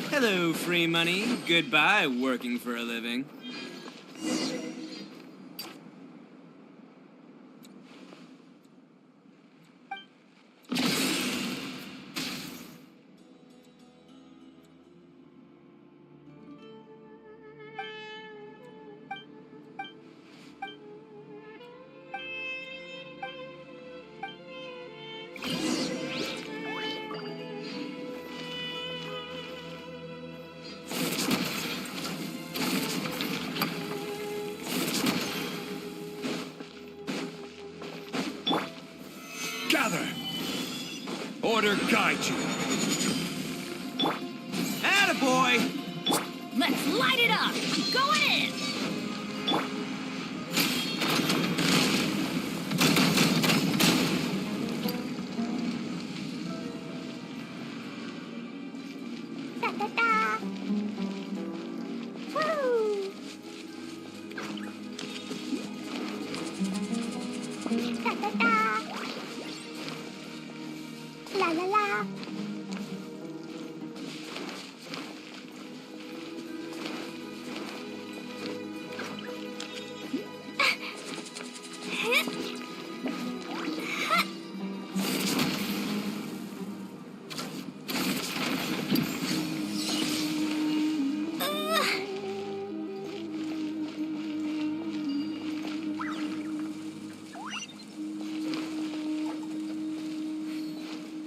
S8: Hello, free money. Goodbye, working for a living.
S15: Gather! Order guide you.
S8: Attaboy!
S12: Let's light it up! I'm going in!
S23: Da da da! Woo! Da da da! La la la!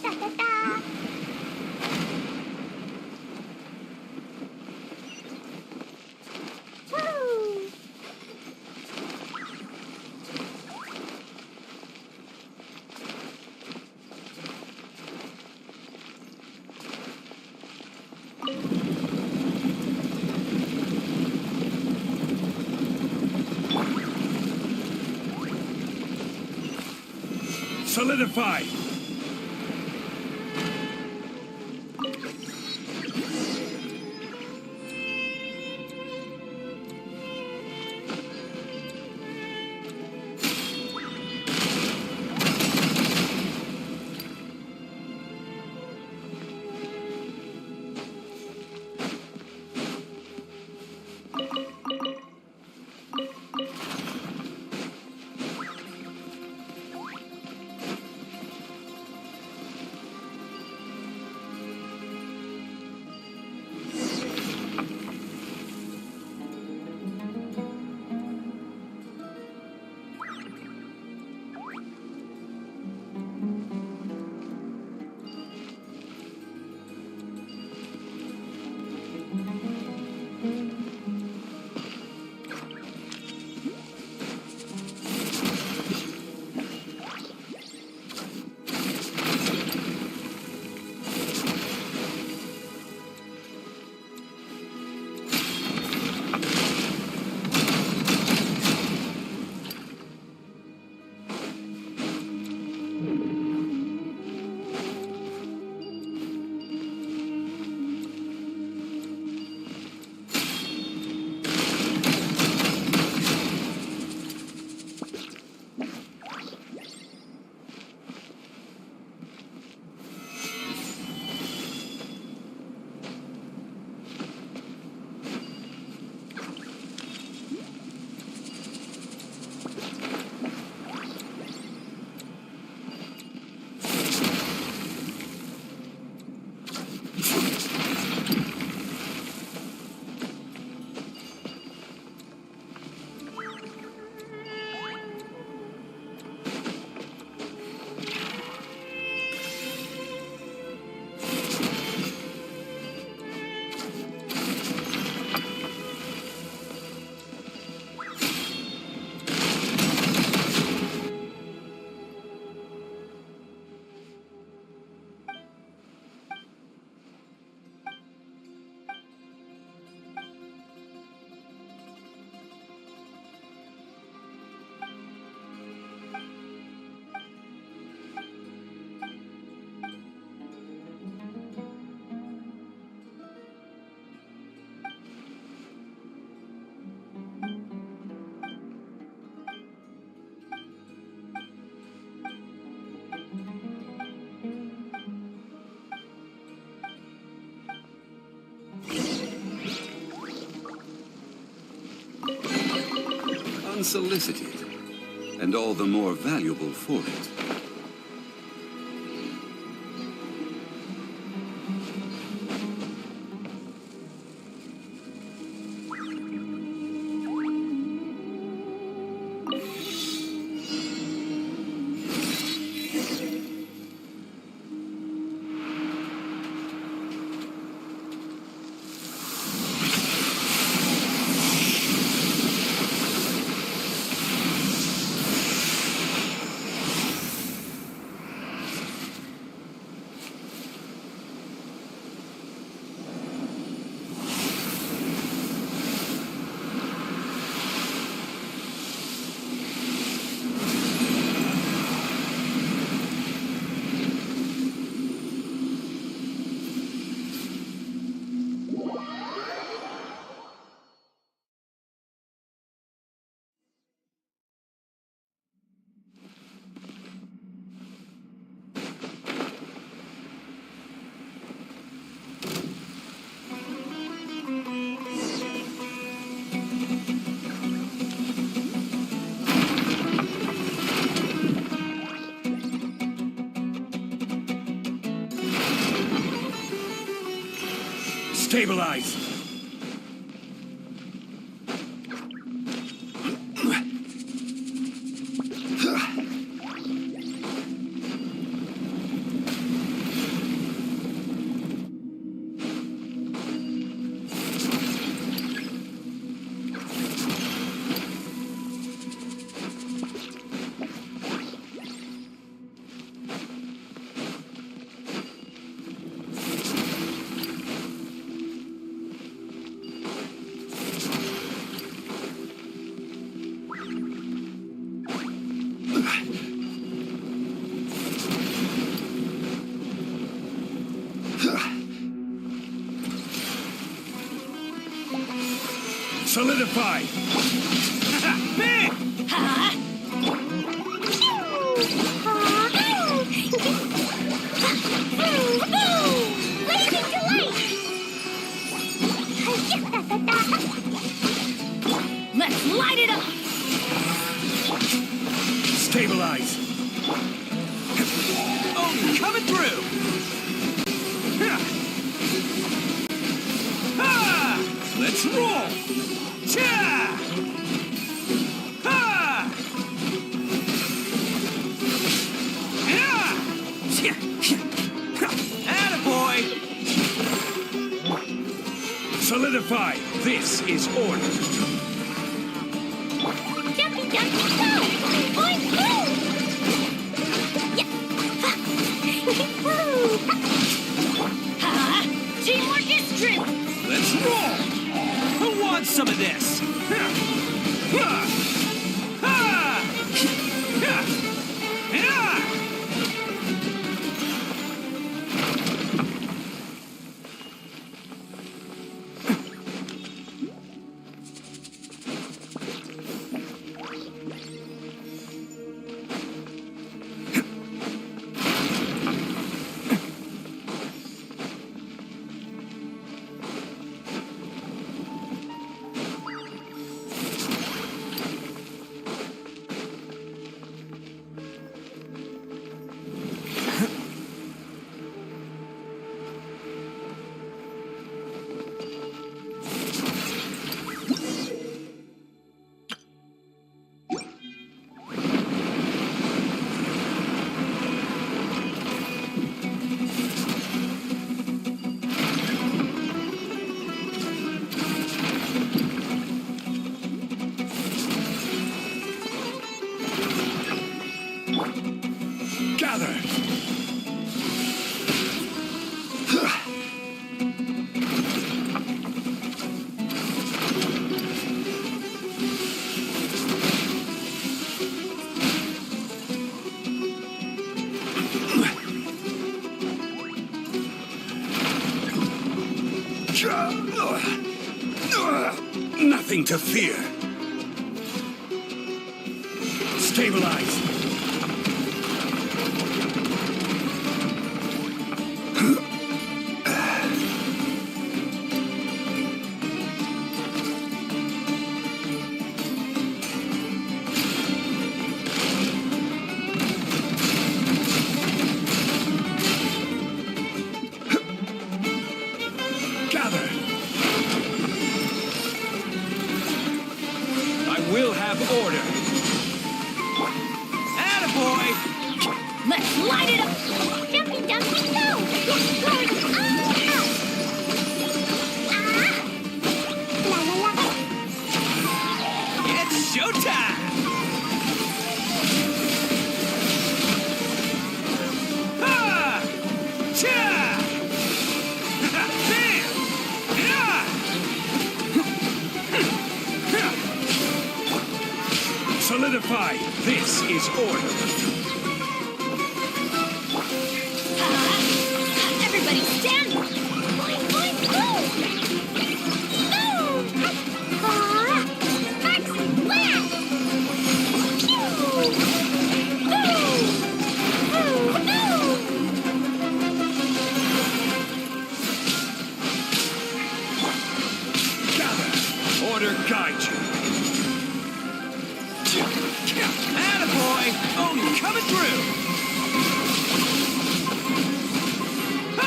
S23: Da da da! Woo!
S15: Solidify!
S16: unsolicited, and all the more valuable for it.
S15: Stabilize! Solidify!
S12: Big!
S23: Blazing delight!
S12: Let's light it up!
S15: Stabilize!
S8: Oh, coming through!
S15: Let's roll!
S8: Cha! Ha! Attaboy!
S15: Solidify! This is order!
S23: Jumpy, jumpy, go! Boing,
S12: Teamwork is strength!
S8: Let's roll! Who wants some of this?
S15: Gather! Nothing to fear. Stabilize.
S2: will have order.
S8: Attaboy!
S12: Let's light it up! Jumpy, jumpy, go!
S8: It's showtime! Ha! Cha! Bam! Yeah!
S15: Solidify. This is order.
S12: Everybody stand! Boing, boing, boom! Boom! Max blast! Pew! Boom! Boom!
S15: Gather. Order guide you.
S8: Attaboy! Oh, you're coming through! Ha!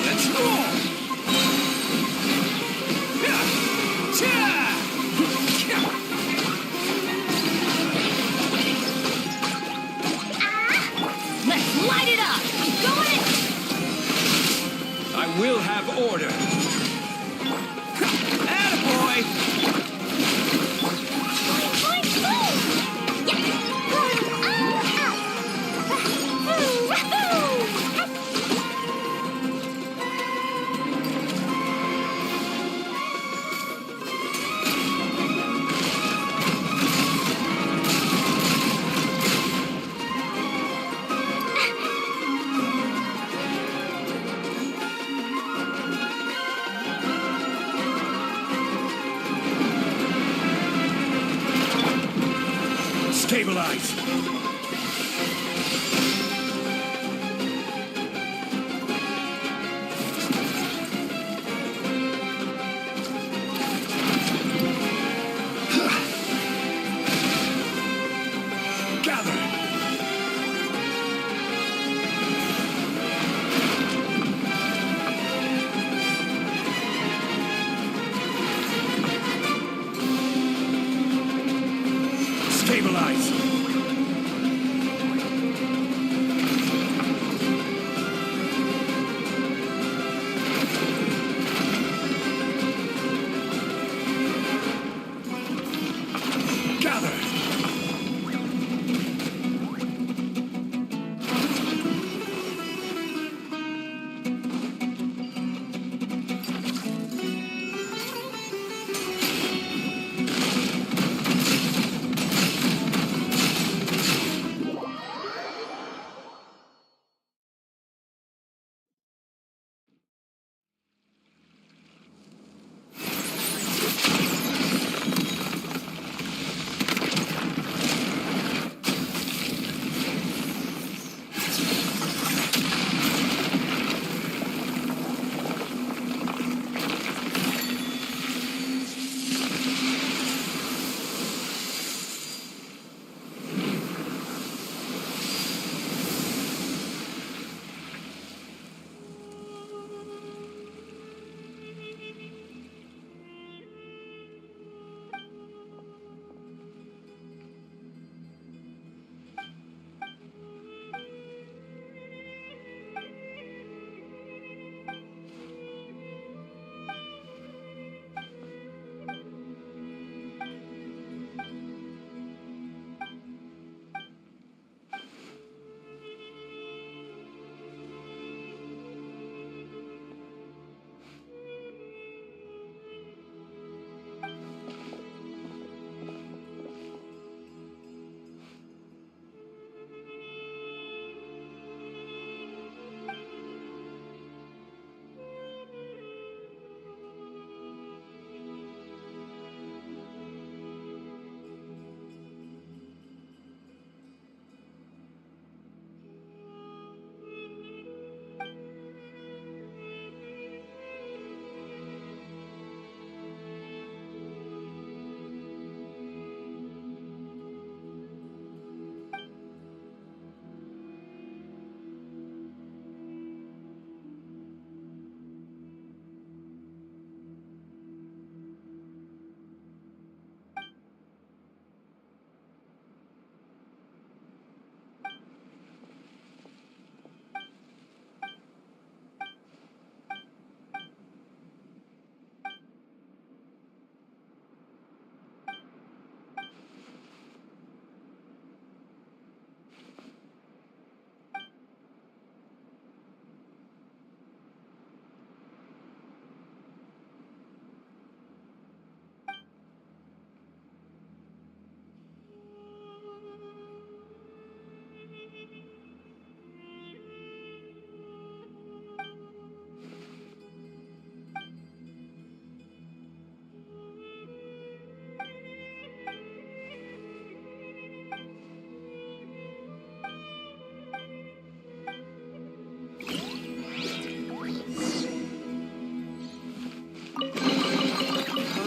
S8: Let's roll! Cha!
S12: Let's light it up! I'm going in!
S2: I will have order.
S8: Attaboy!
S12: Boing, boing, boom! Yeah!
S15: Stabilize. Gather. Stabilize. Gather.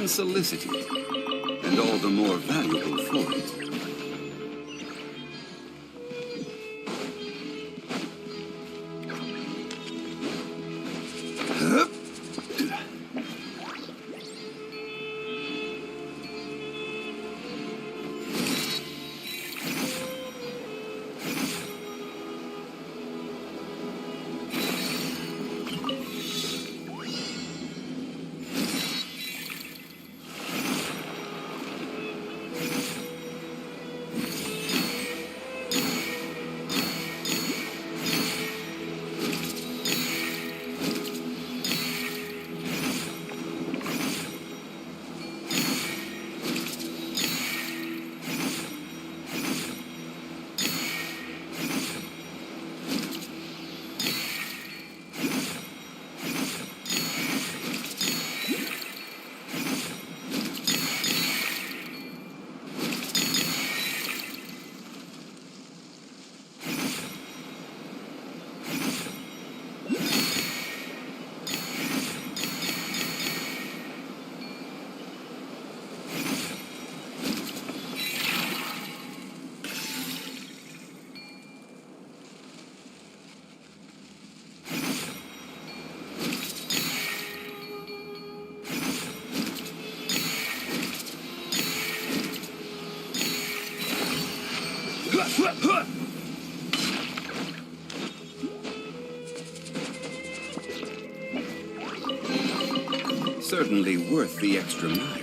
S16: unsolicited, and all the more valuable for it. Certainly worth the extra mile.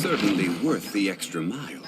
S16: Certainly worth the extra mile.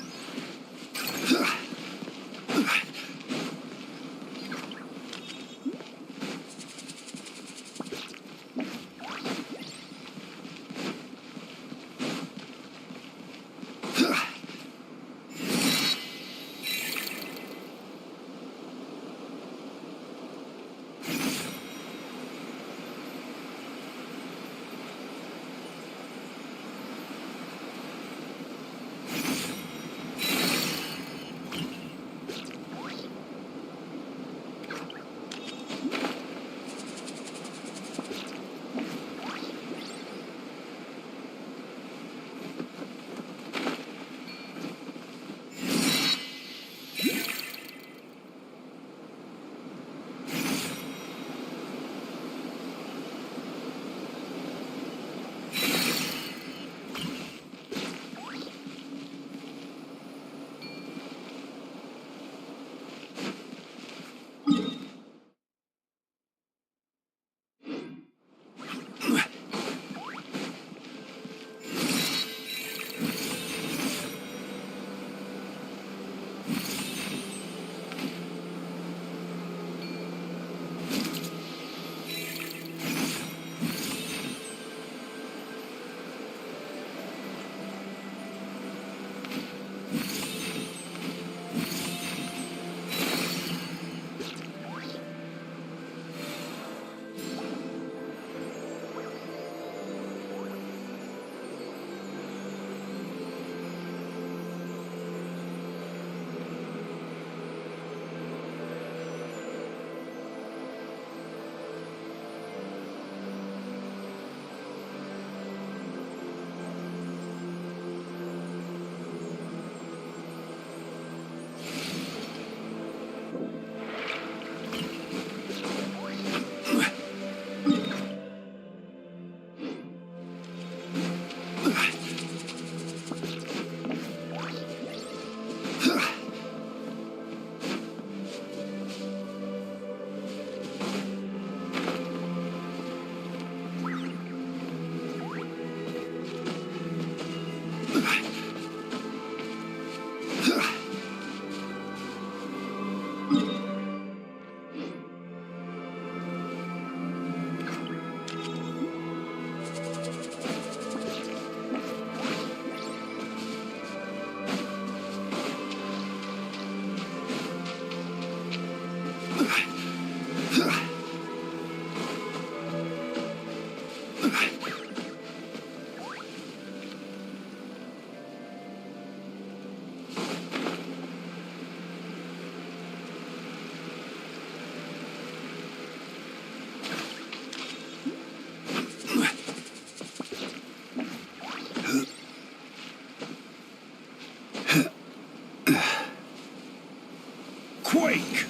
S11: Quake!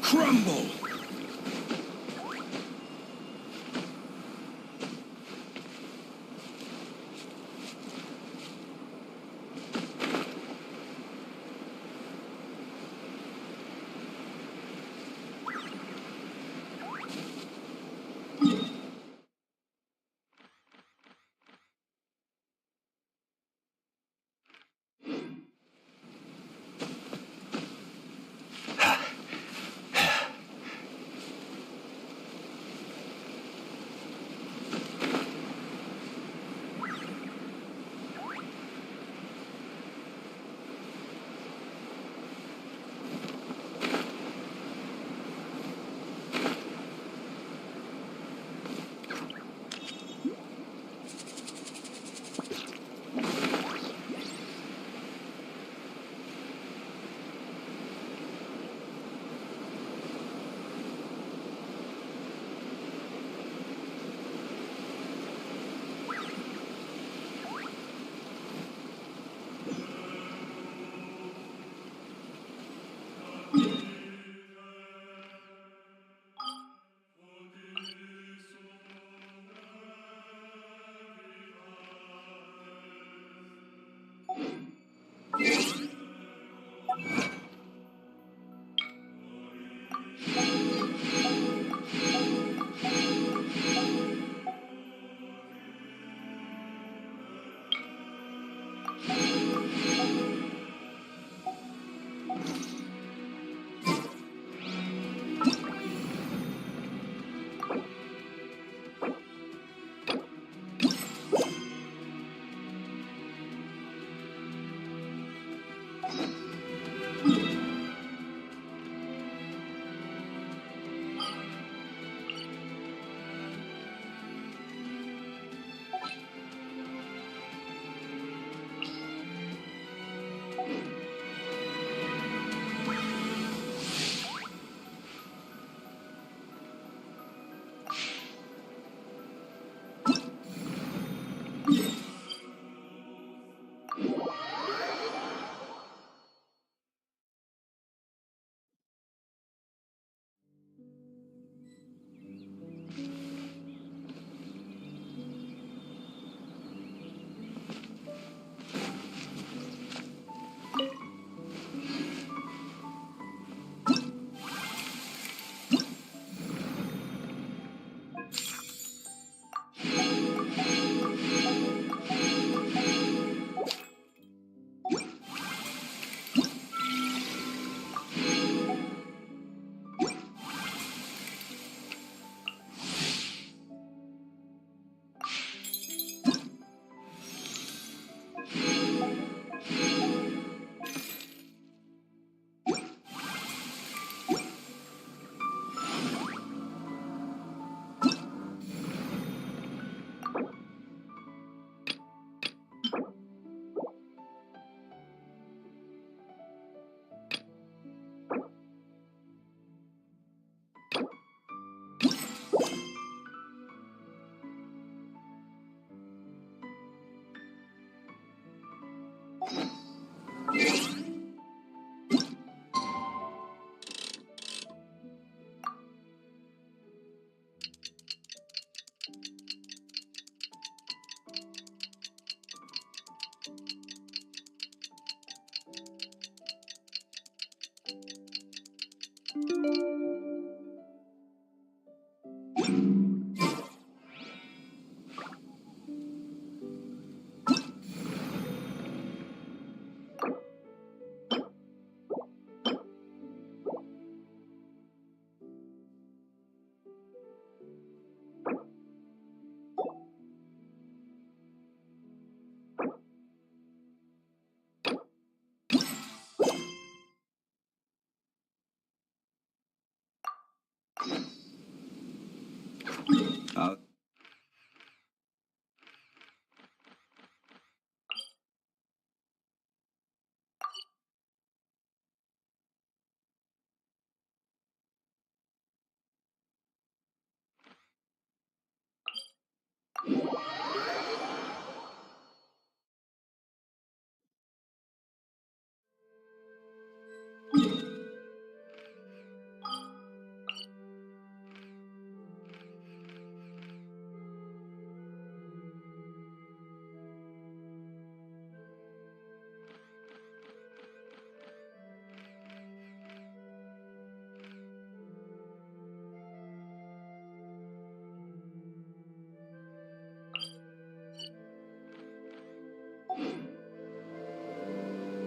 S11: Crumble!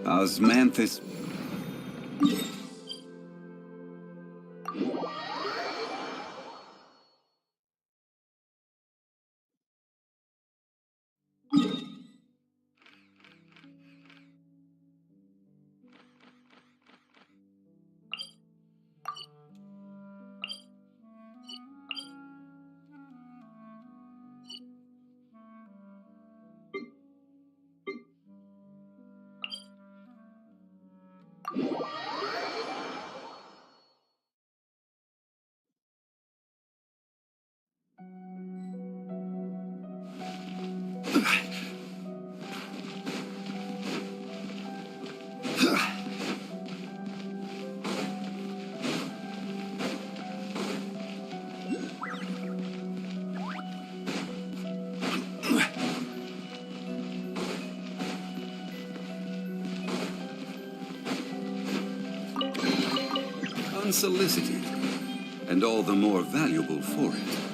S16: Osmanthus. Unsolicited, and all the more valuable for it.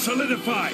S11: Solidified!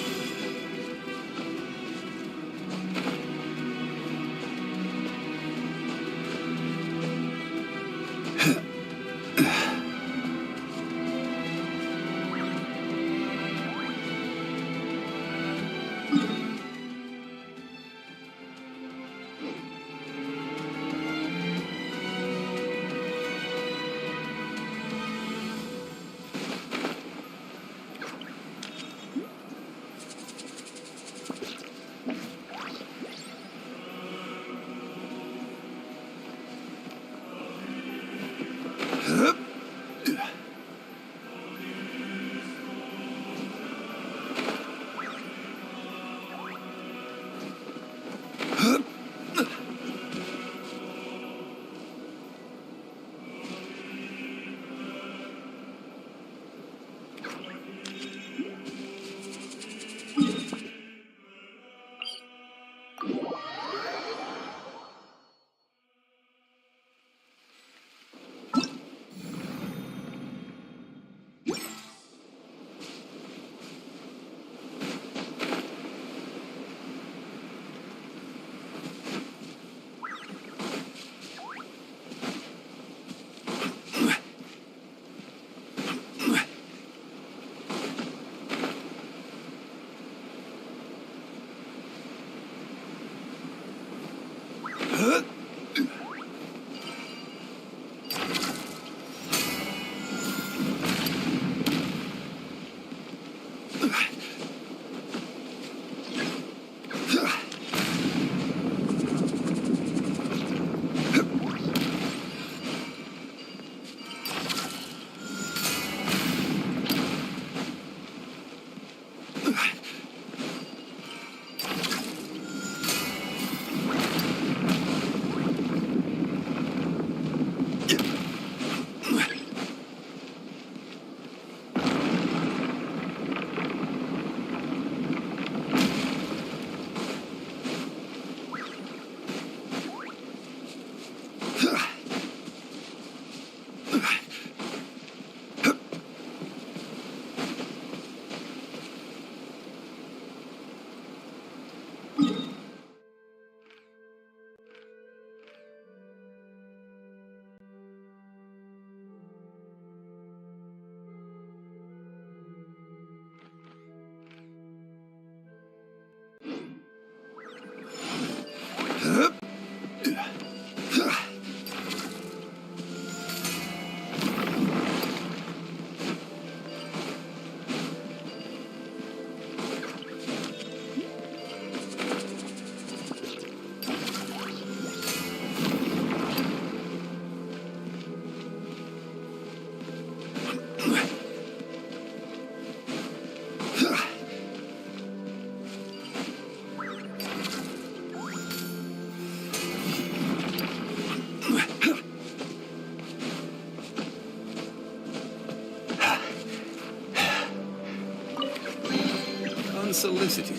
S16: Unsolicited,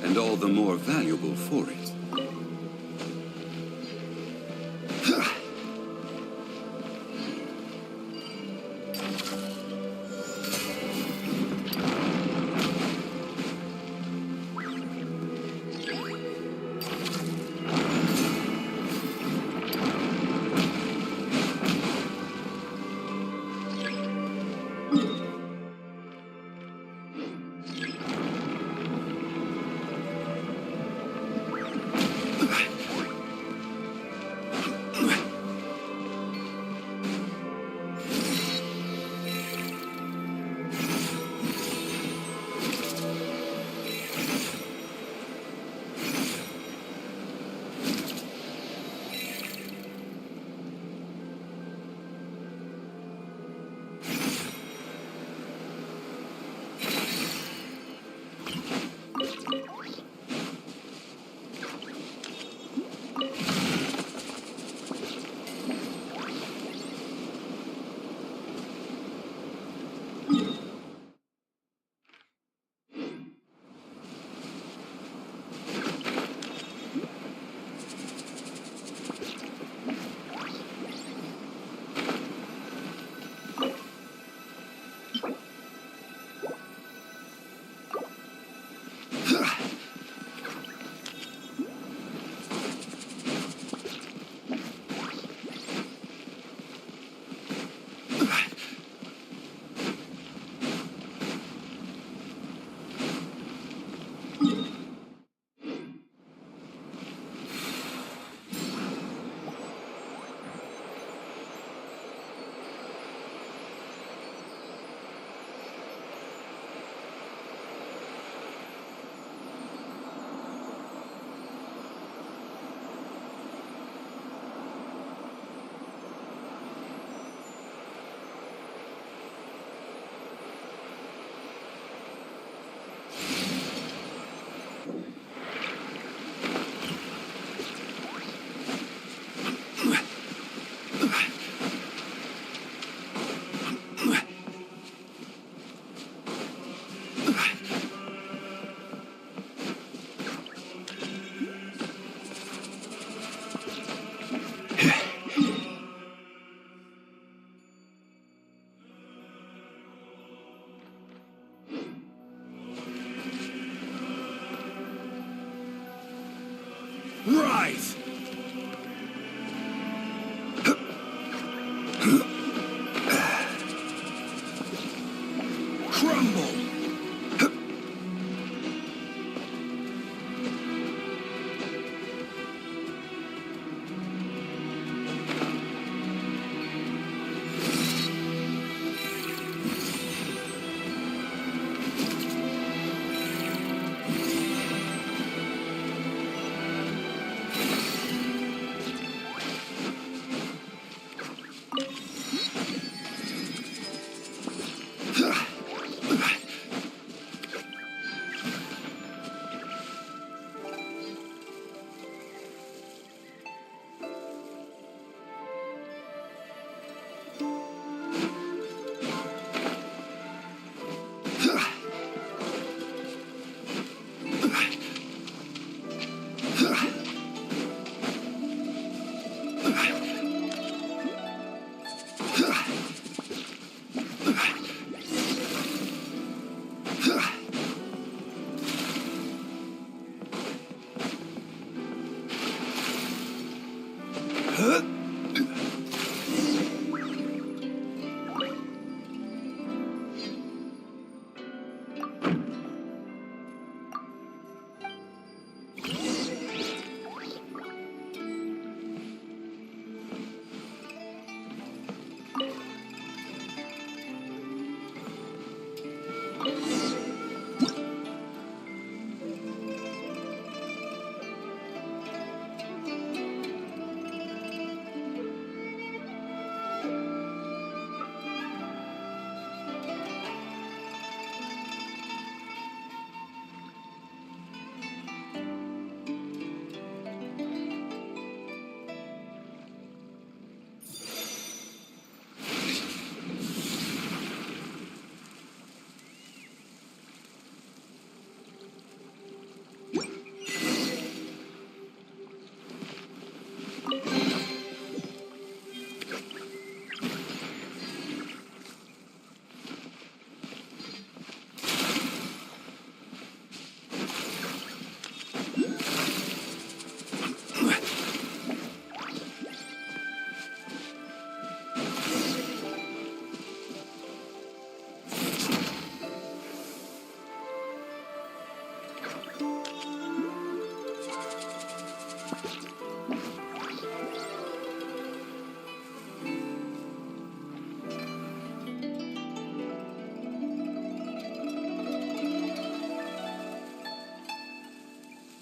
S16: and all the more valuable for it.
S11: Rise! Crumble!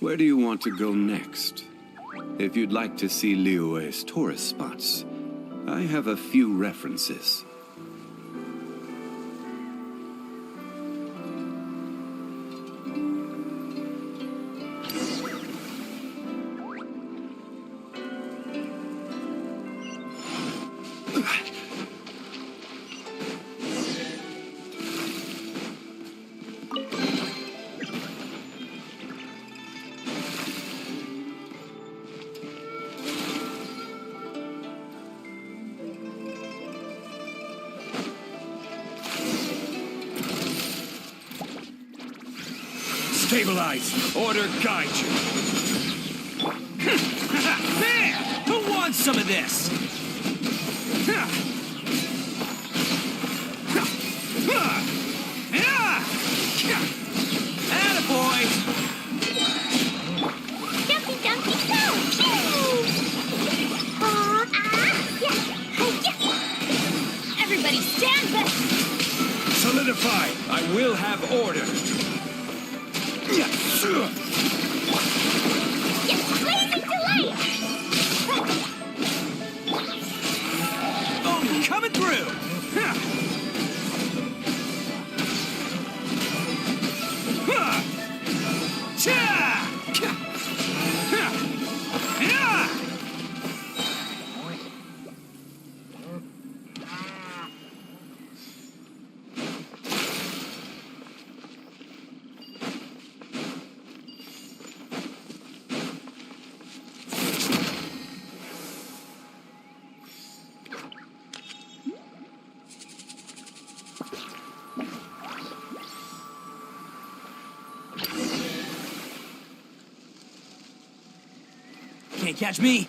S16: Where do you want to go next? If you'd like to see Liyue's tourist spots, I have a few references.
S15: Stabilize! Order guide you!
S8: There! Who wants some of this? Attaboy!
S23: Dumpy, dumpy, go!
S12: Everybody stand back!
S15: Solidify! I will have order!
S23: Yes, blazing delay!
S8: Oh, coming through! Can't catch me.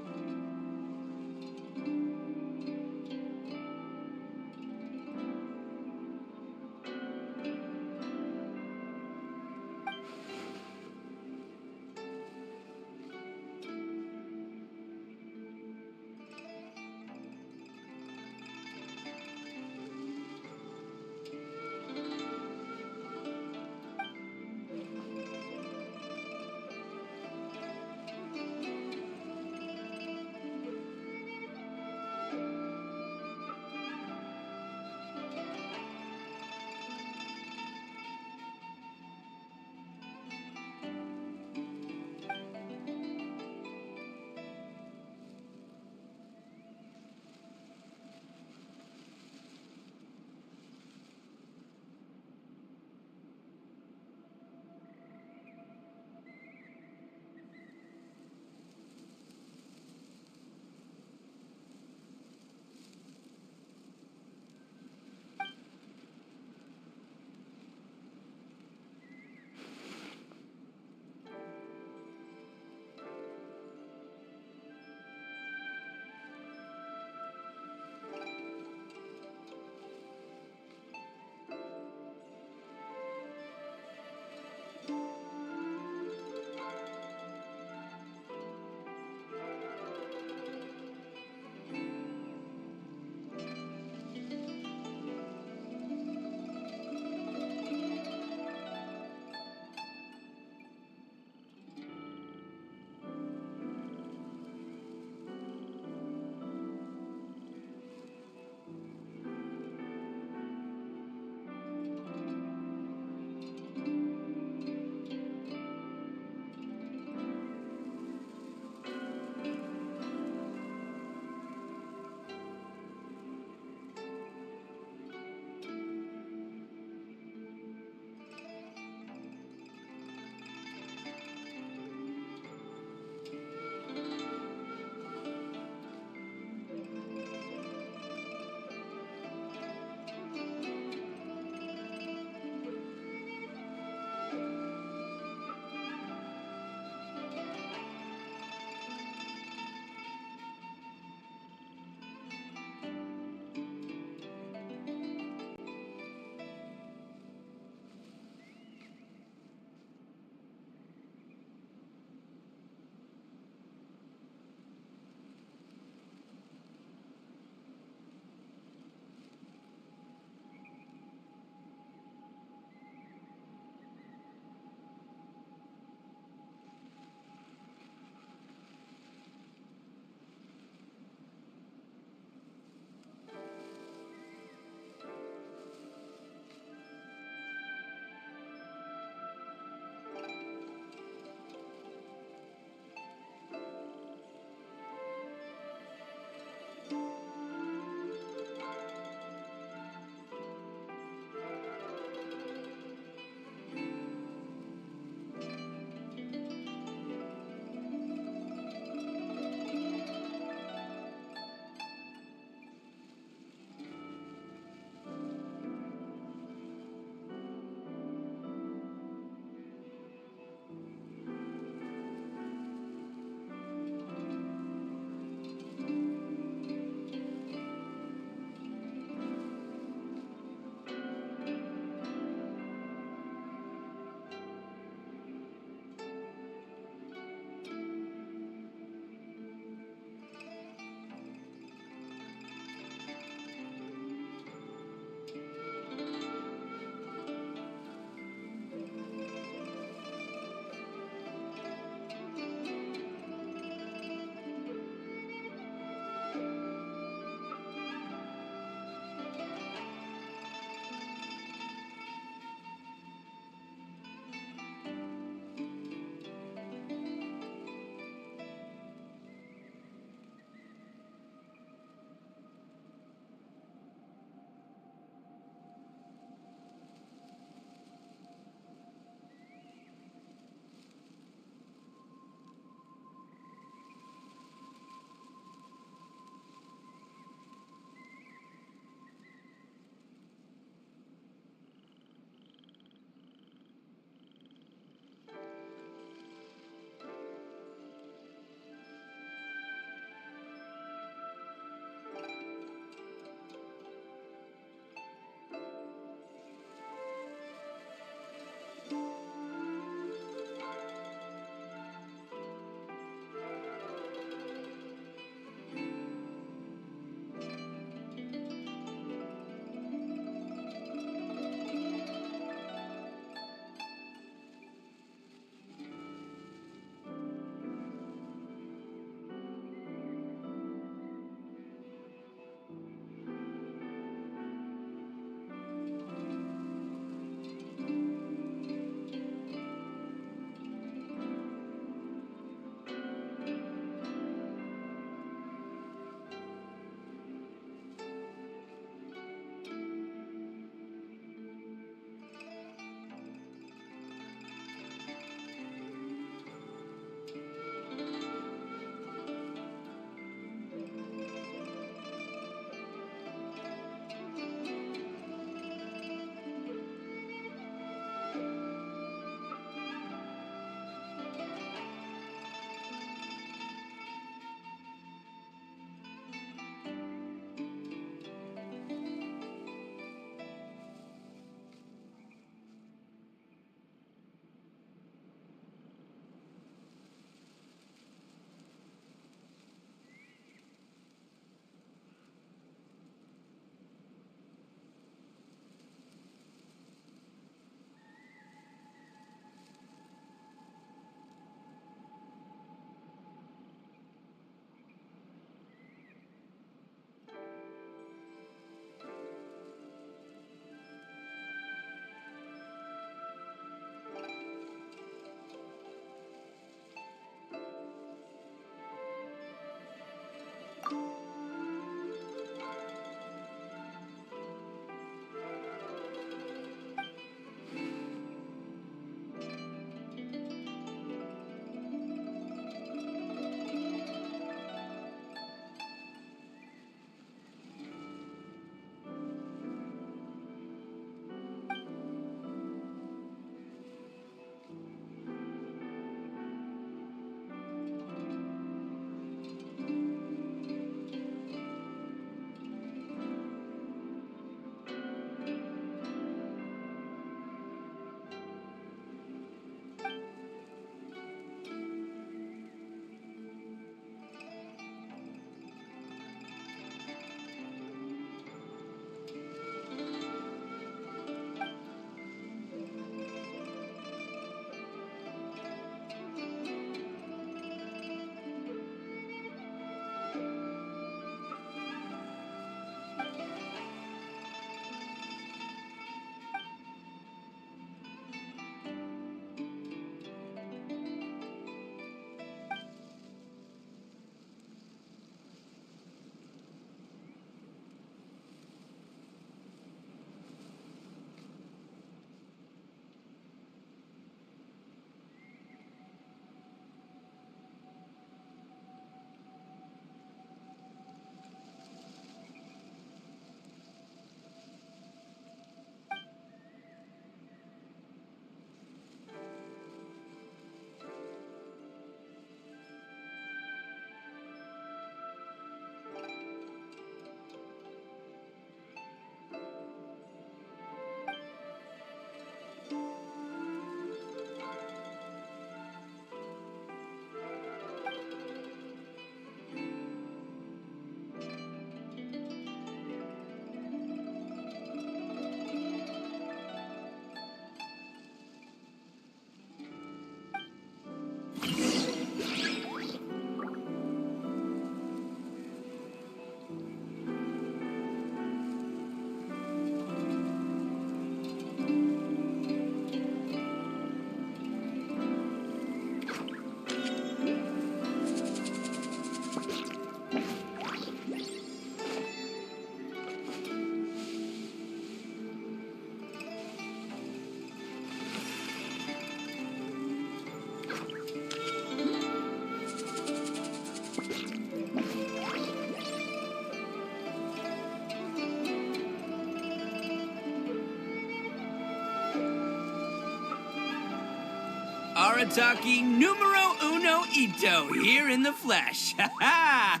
S8: Arataki numero uno ito here in the flesh. Ha ha!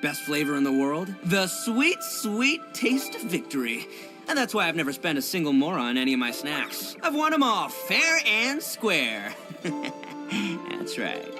S8: Best flavor in the world? The sweet, sweet taste of victory. And that's why I've never spent a single more on any of my snacks. I've won them all fair and square. That's right.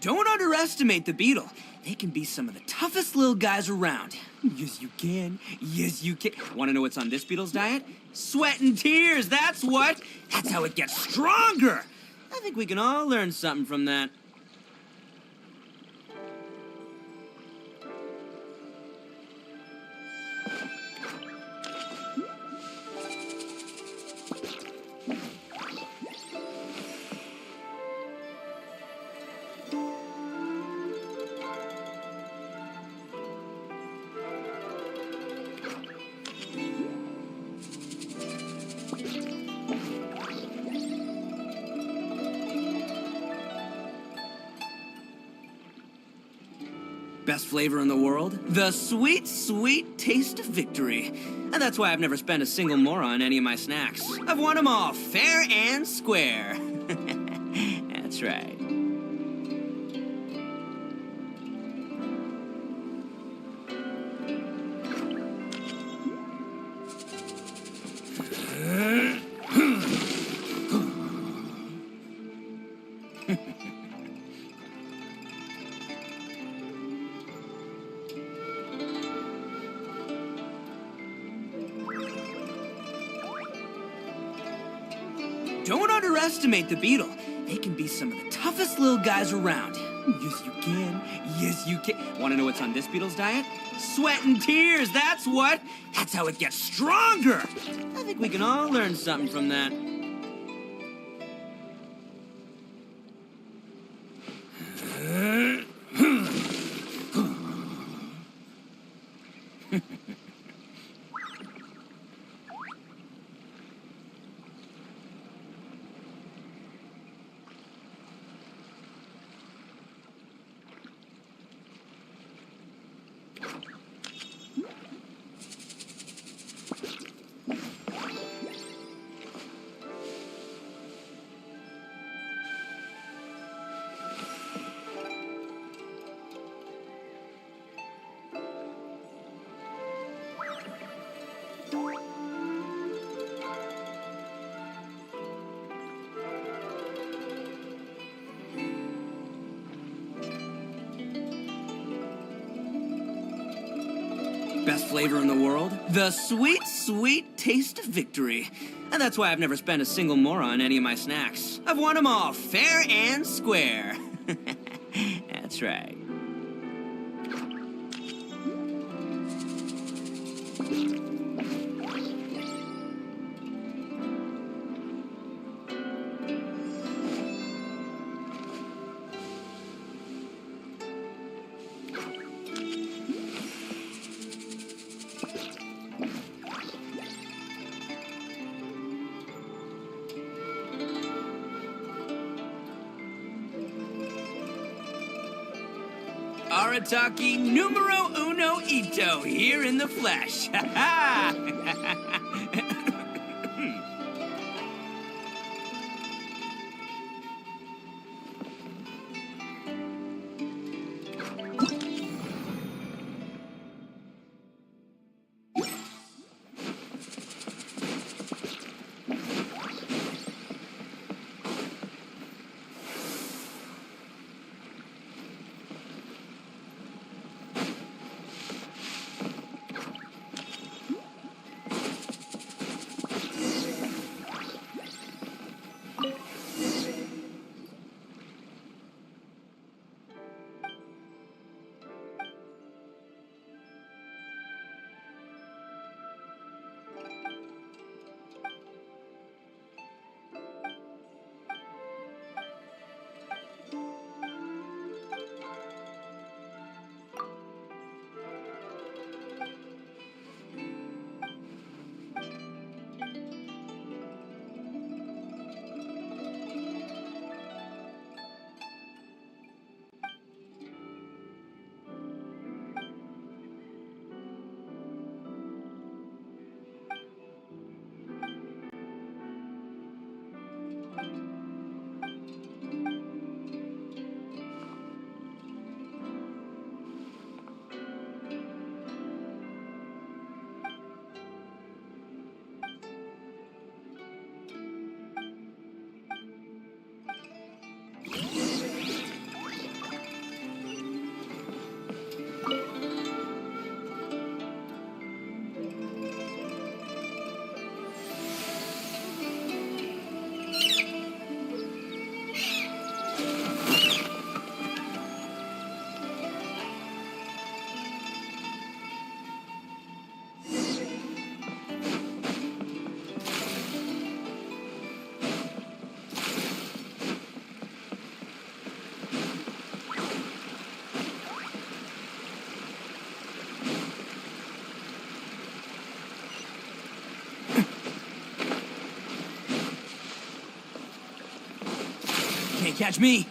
S8: Don't underestimate the beetle. They can be some of the toughest little guys around. Yes, you can. Yes, you can. Want to know what's on this beetle's diet? Sweat and tears, that's what. That's how it gets stronger. I think we can all learn something from that. Best flavor in the world? The sweet, sweet taste of victory. And that's why I've never spent a single more on any of my snacks. I've won them all fair and square. That's right. Don't underestimate the beetle. They can be some of the toughest little guys around. Yes, you can. Yes, you can. Want to know what's on this beetle's diet? Sweat and tears, that's what. That's how it gets stronger. I think we can all learn something from that. Best flavor in the world? The sweet, sweet taste of victory. And that's why I've never spent a single more on any of my snacks. I've won them all fair and square. That's right. Arataki numero uno ito here in the flesh. Ha ha! Can't catch me.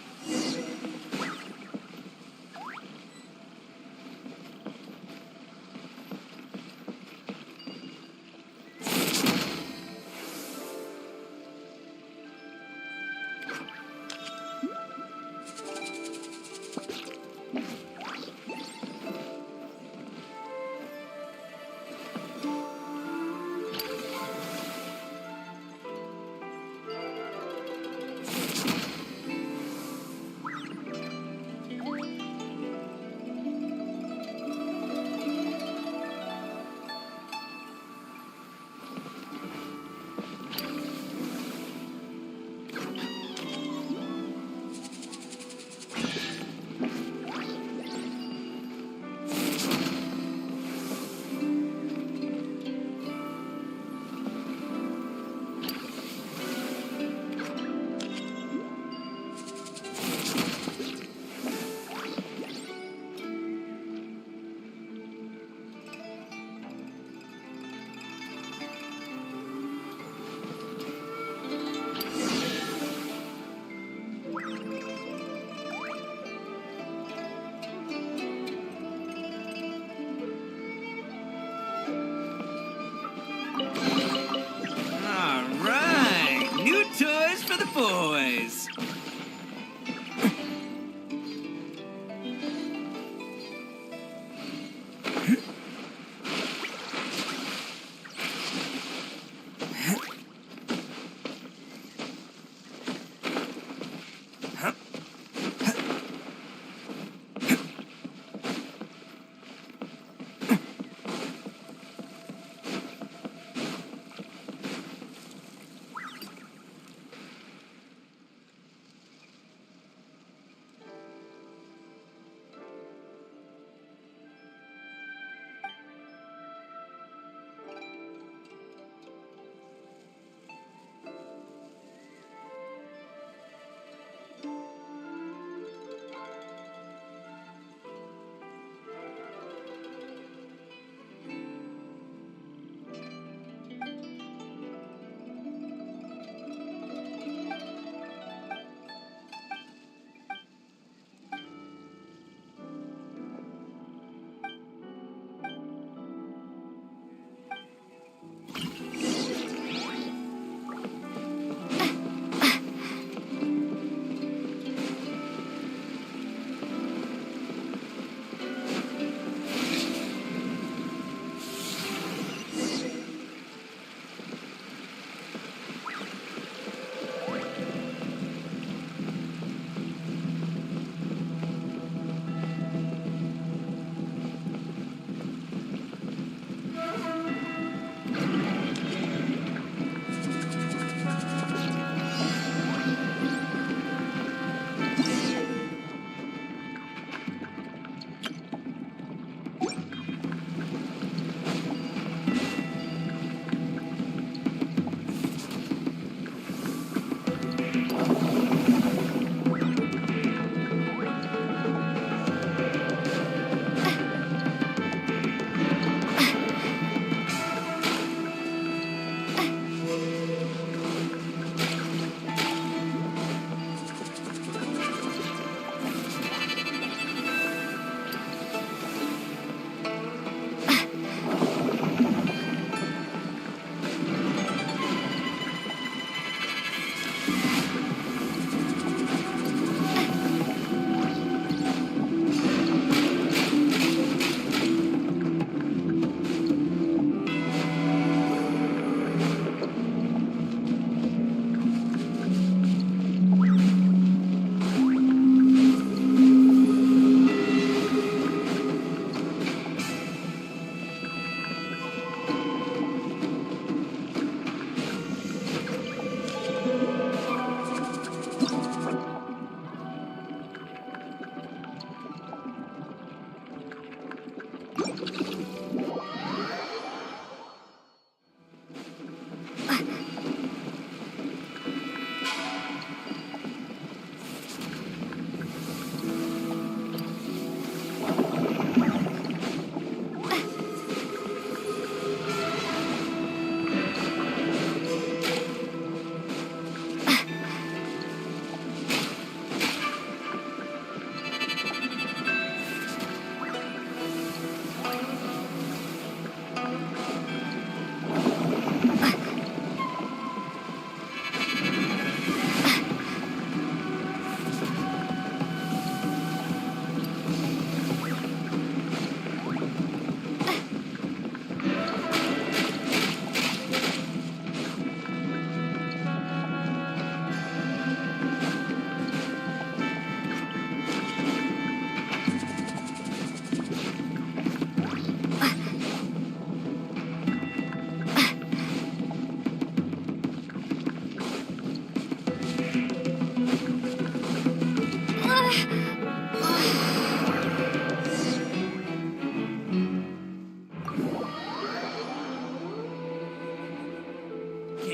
S8: Can't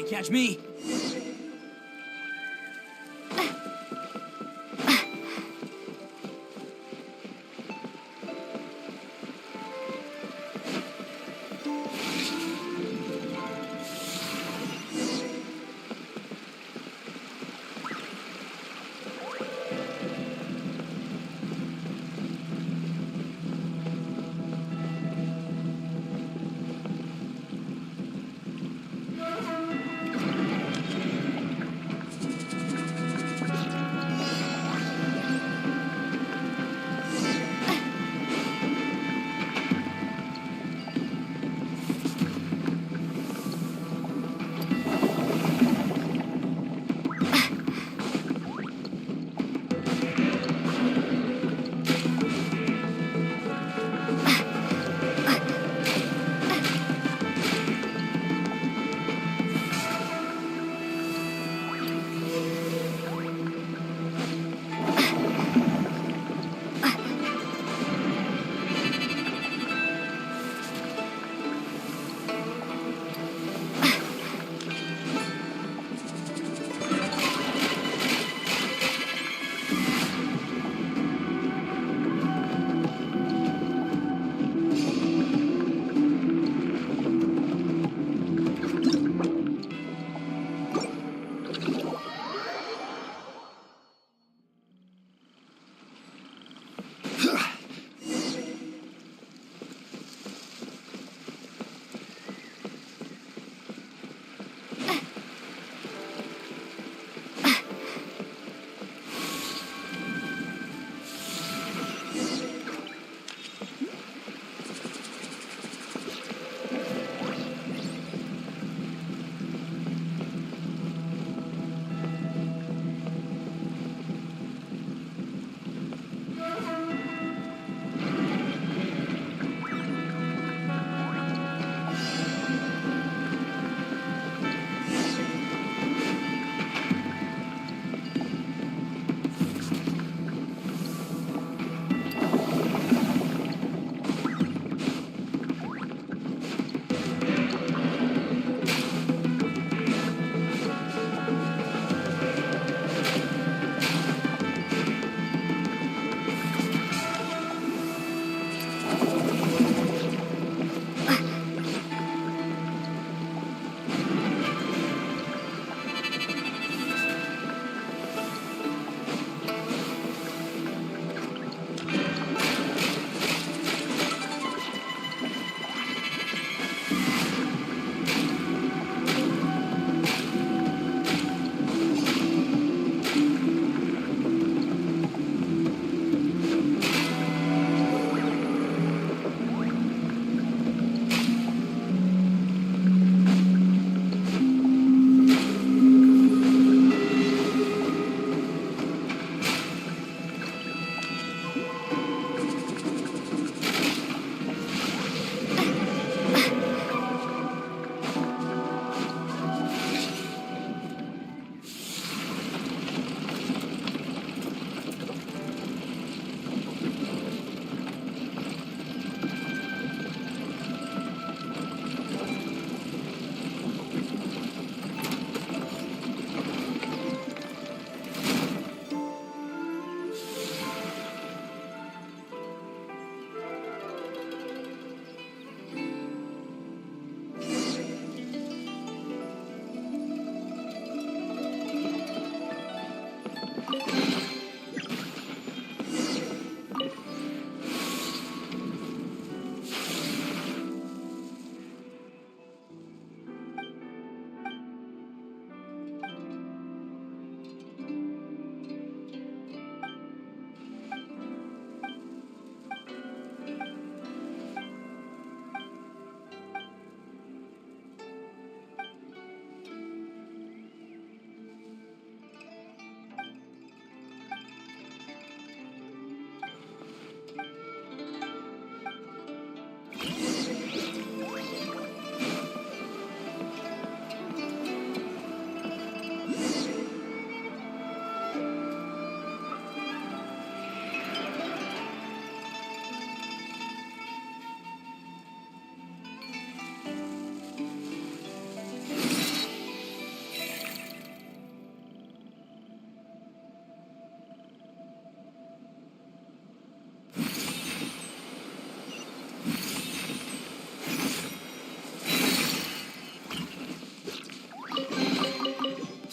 S8: catch me.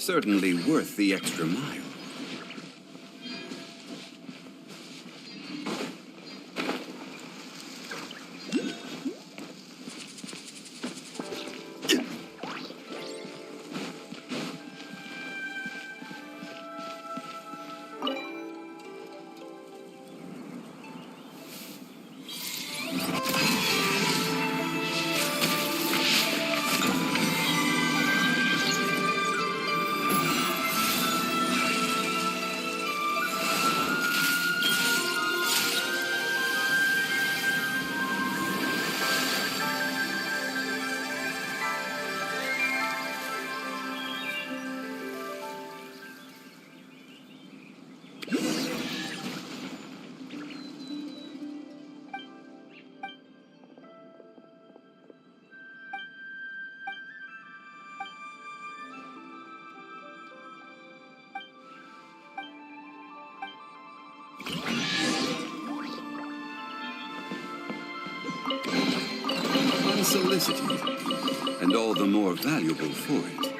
S16: Certainly worth the extra mile. Unsolicited, and all the more valuable for it.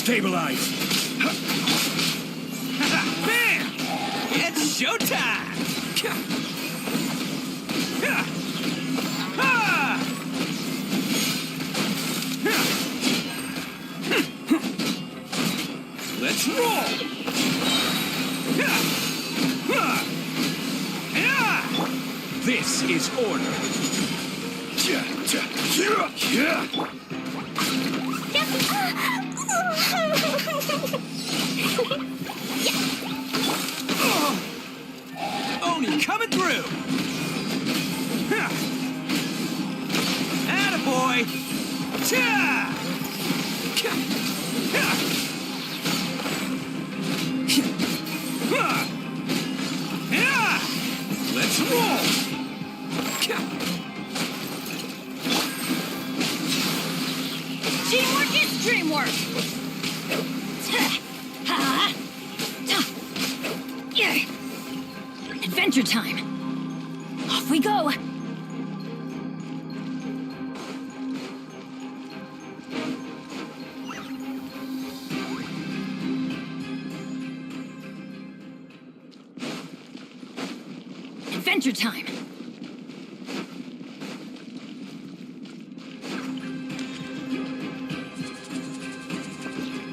S8: Stabilize! Bam! It's showtime! Let's roll! This is order. Oni coming through! Attaboy! Let's roll!
S12: Teamwork is dreamwork! Adventure time! Off we go! Adventure time!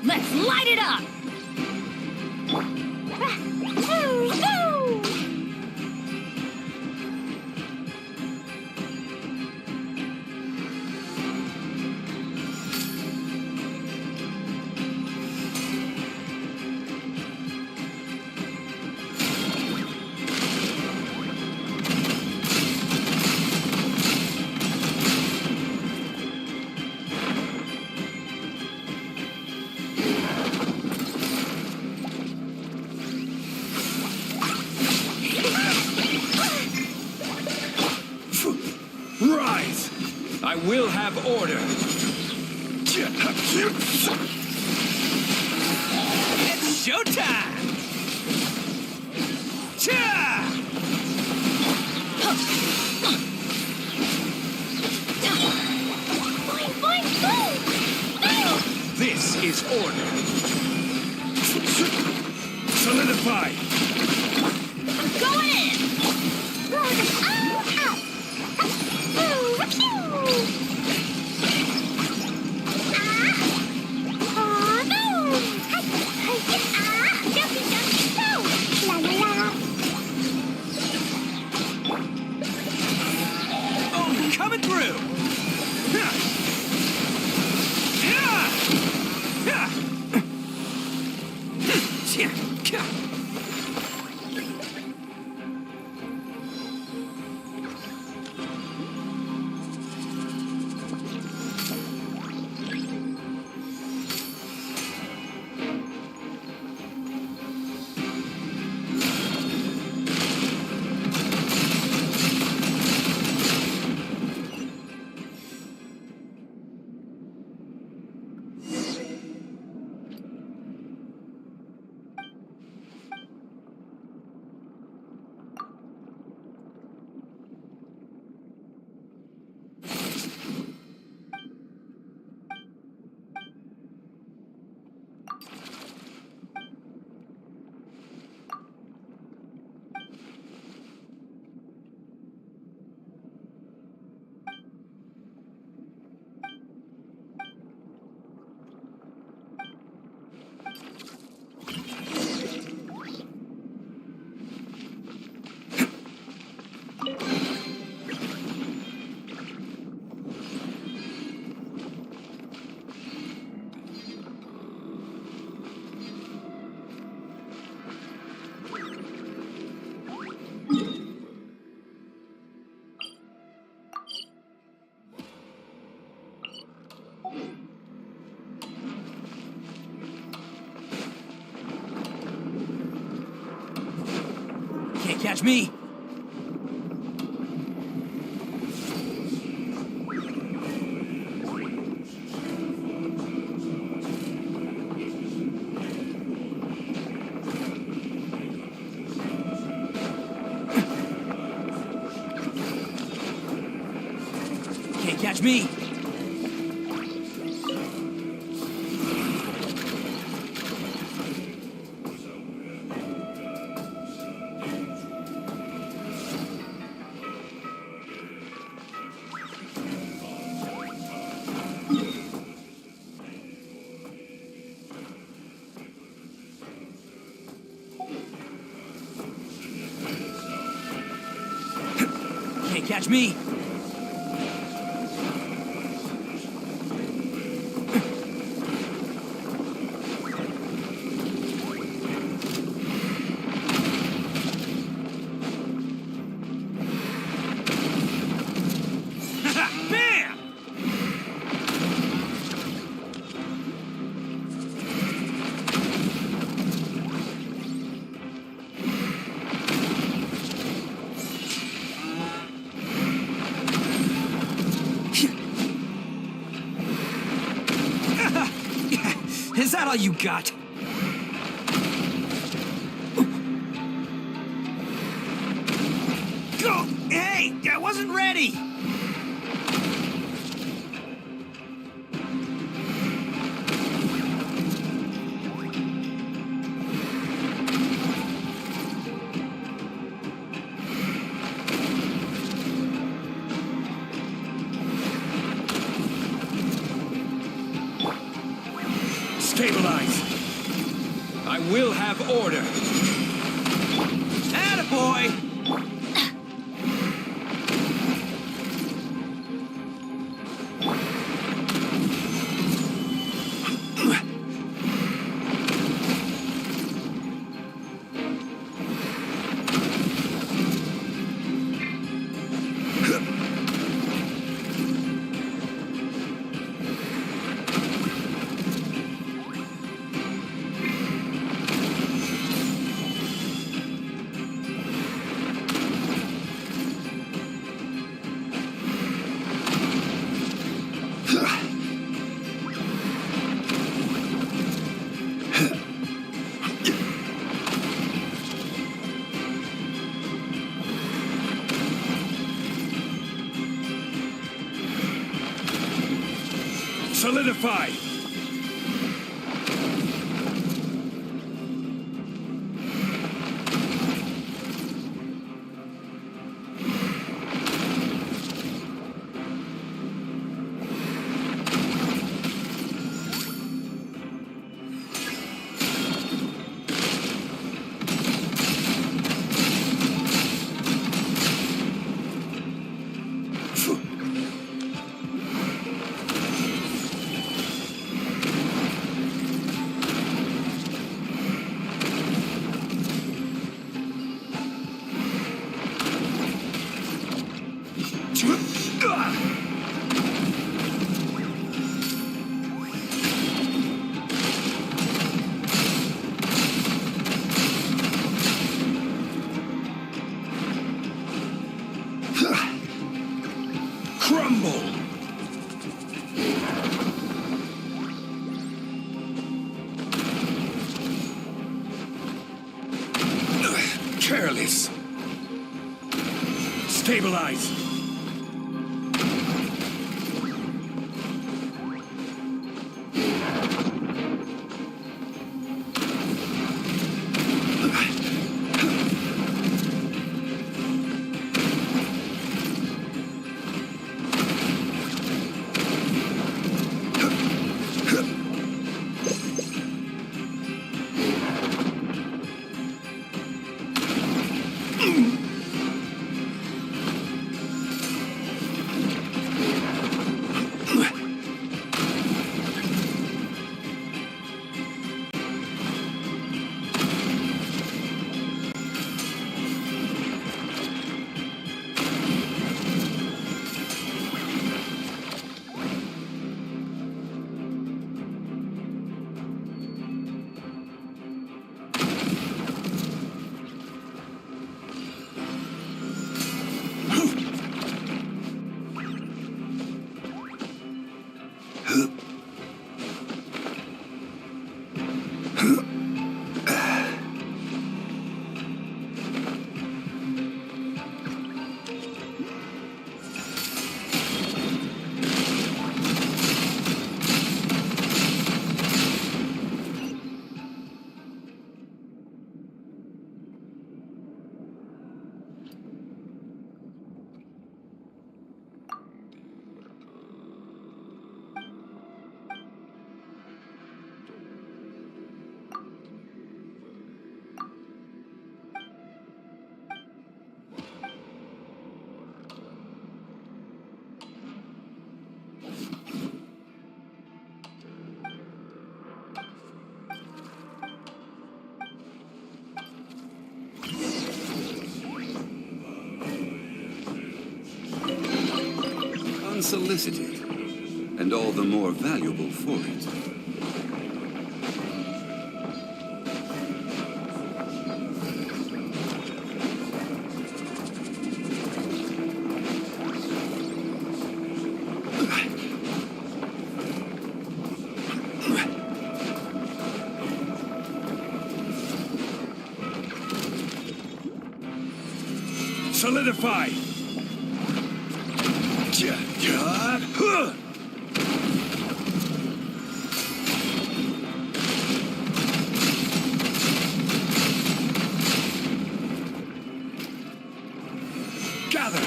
S12: Let's light it up!
S8: Rise! I will have order. It's showtime! This is order. Solidify!
S12: I'm going in!
S8: Oh, coming through! Can't catch me! Can't catch me! Dodge me! Bam! Is that all you got? Go! Hey! I wasn't ready! Stabilize! I will have order! Attaboy! Solidify! Crumble! Careless! Stabilize!
S16: unsolicited, and all the more valuable for it.
S11: Solidify! Gather!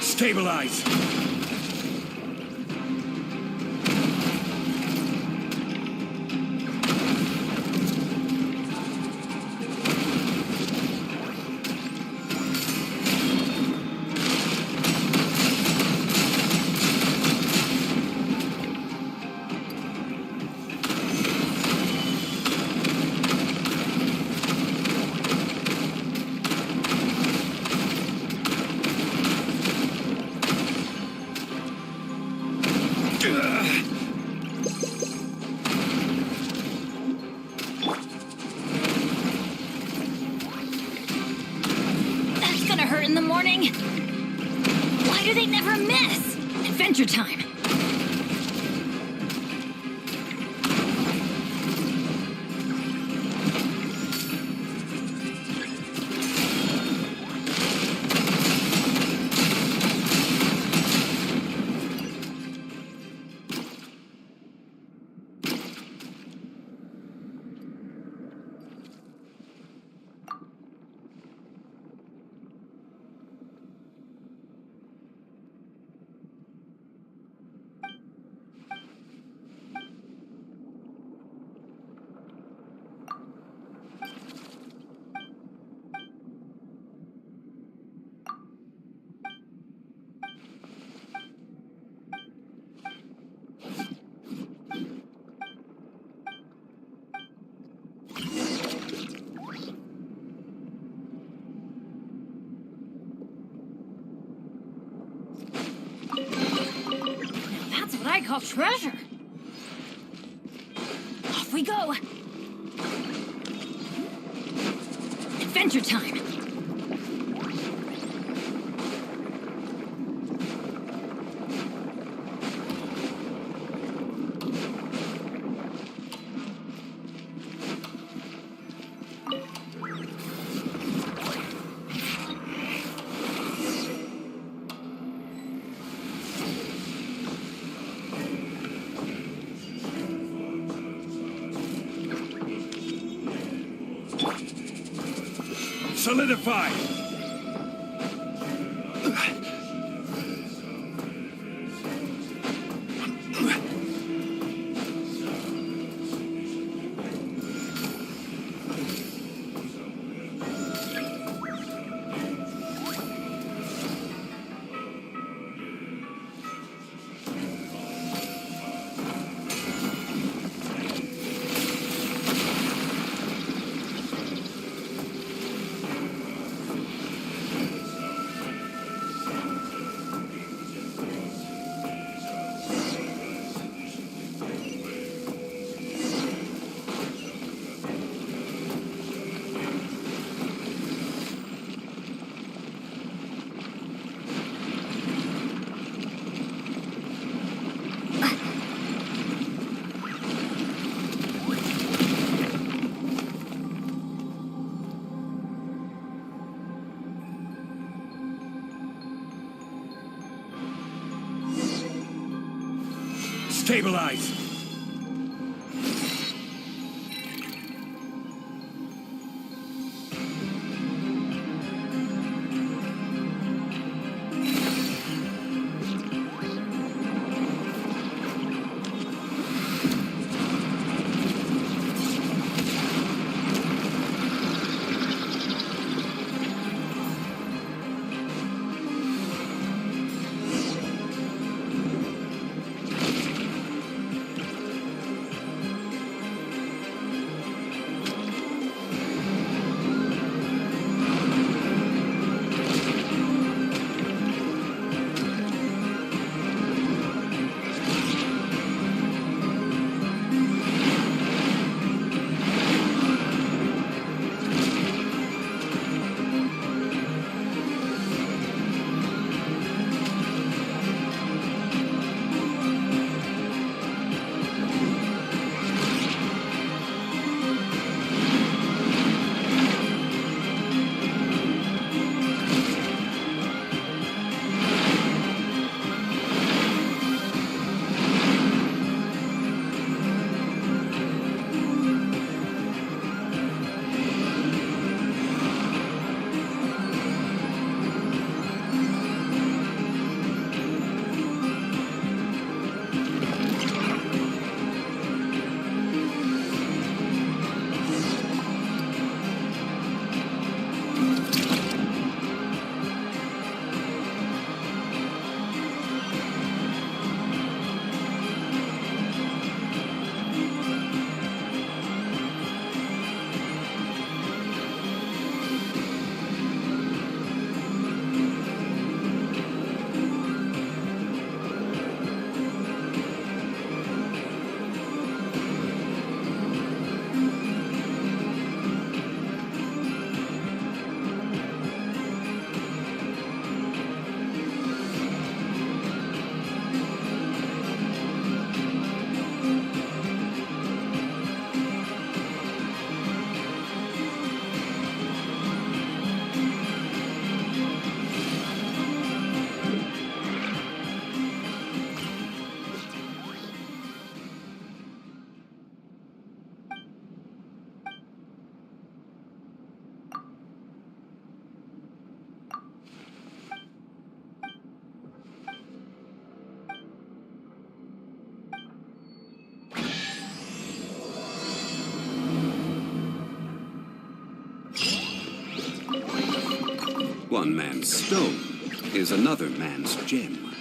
S11: Stabilize!
S12: That's gonna hurt in the morning. Why do they never miss? Adventure time. That's what I call treasure. Off we go. Adventure time.
S11: Solidify! Stabilize!
S16: One man's stone is another man's gem.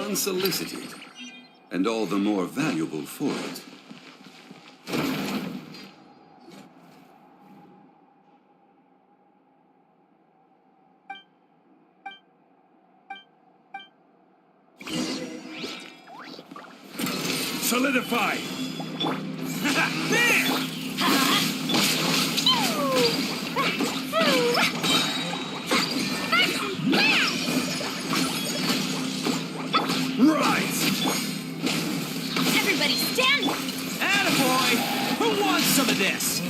S16: Unsolicited, and all the more valuable for it.
S15: Solidify!
S8: Rise!
S12: Everybody stand!
S8: Attaboy! Who wants some of this?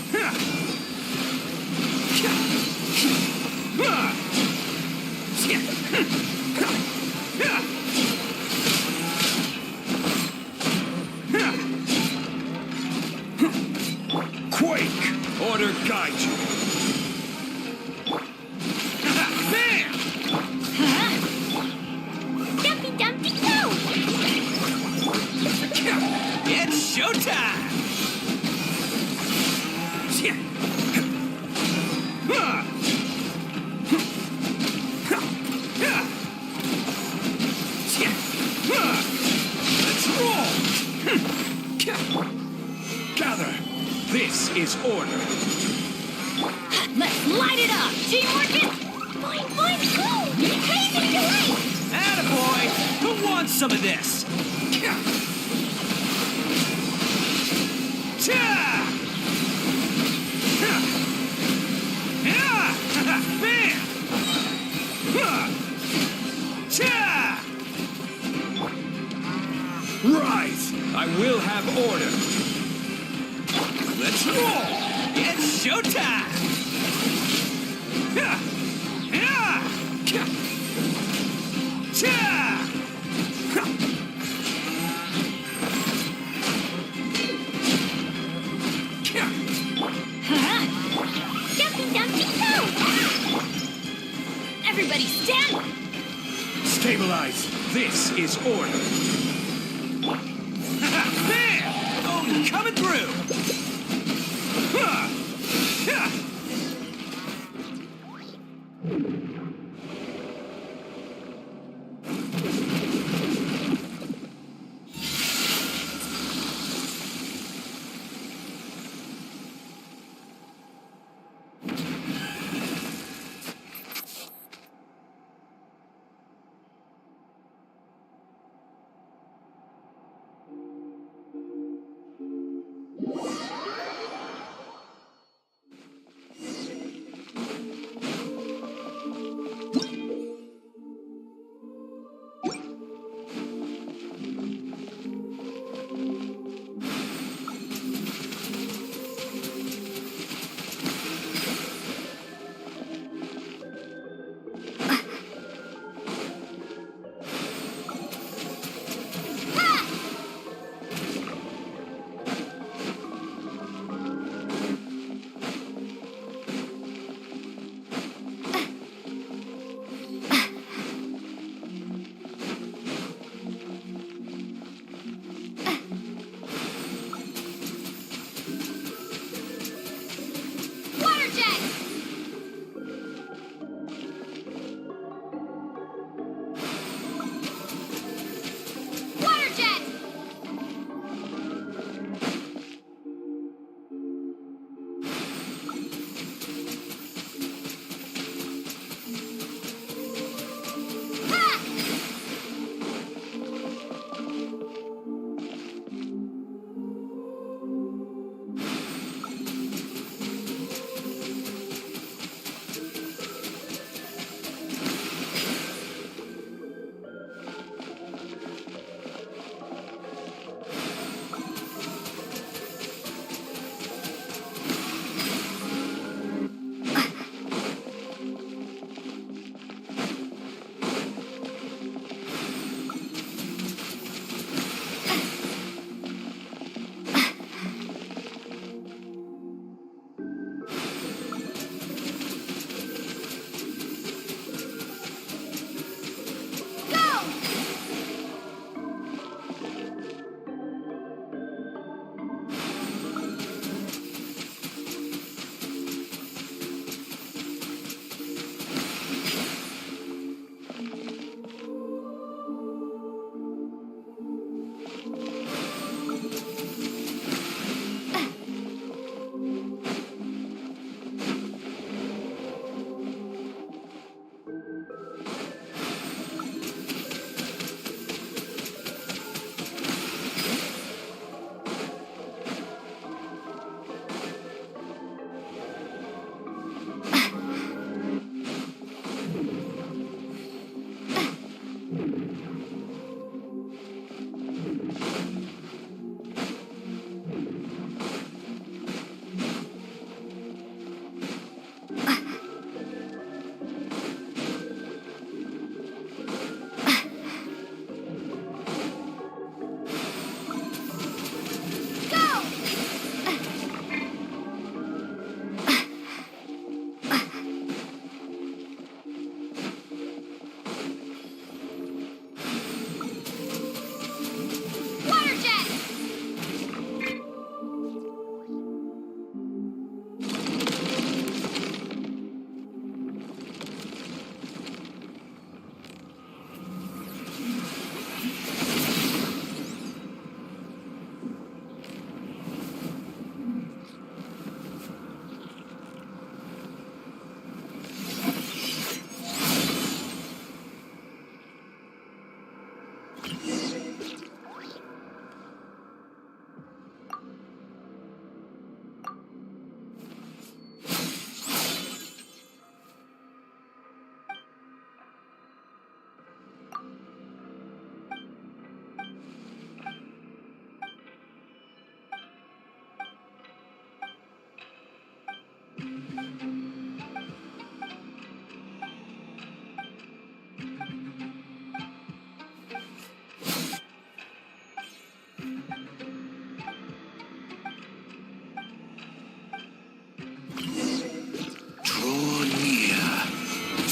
S15: Quake! Order guide you!
S12: Dumpy Dumpty Go!
S8: It's showtime!
S15: Let's roll! Gather! This is order!
S12: Let's light it up! Teamwork is... Boing, boing, go! Paving the way!
S8: Attaboy! Who wants some of this?
S15: Rise! I will have order!
S8: Let's roll! It's showtime!
S12: Dumpy Dumpty Go! Everybody stand!
S15: Stabilize! This is order!
S8: Bam! Oh, coming through!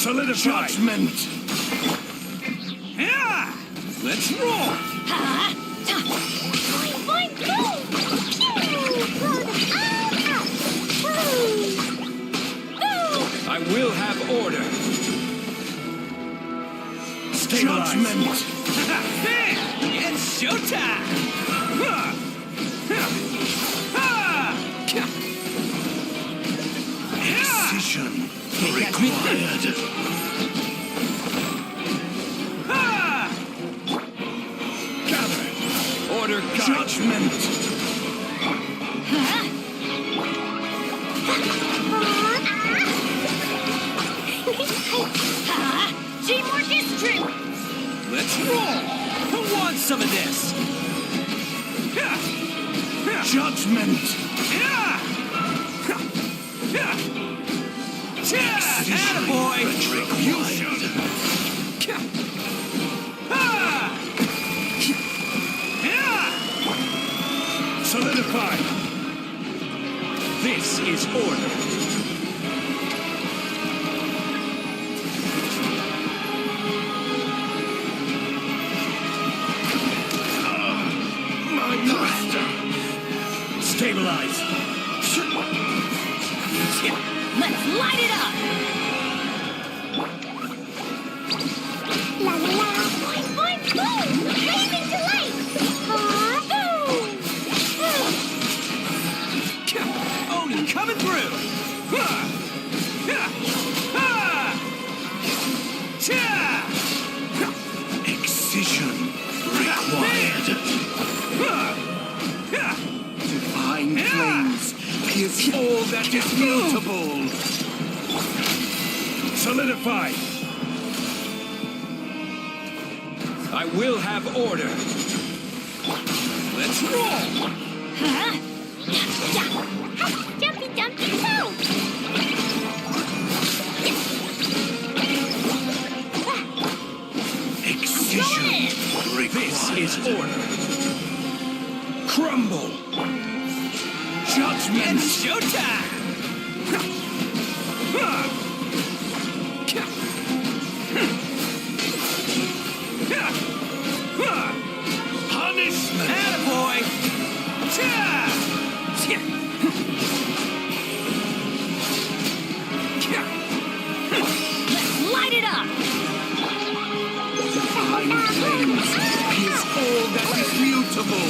S11: Solidify. Judgment.
S8: Yeah! Let's roll!
S23: Boing, boom!
S2: I will have order.
S11: Judgment.
S8: It's showtime!
S11: Precision
S8: Can't catch me.
S11: required. Gather.
S2: Order guide.
S11: Judgment.
S12: Teamwork is true.
S8: Let's roll! Who wants some of this?
S11: Judgment.
S8: Attaboy!
S11: Retribution.
S15: Solidify. This is order.
S11: My master.
S15: Stabilize.
S12: Let's light it up.
S23: La la la! Boing, boing, boom! Blazing delight! Boom!
S8: Oni coming through!
S11: Excision required. Divine flames pierce all that is mutable.
S15: Solidify.
S2: I will have order.
S8: Let's roll!
S23: Jumpy, jumpy, go!
S11: Excision required.
S15: This is order.
S11: Crumble. Judgment.
S8: It's showtime!
S11: Punishment.
S8: Attaboy!
S12: Let's light it up.
S11: Divine flames pierce all that is mutable.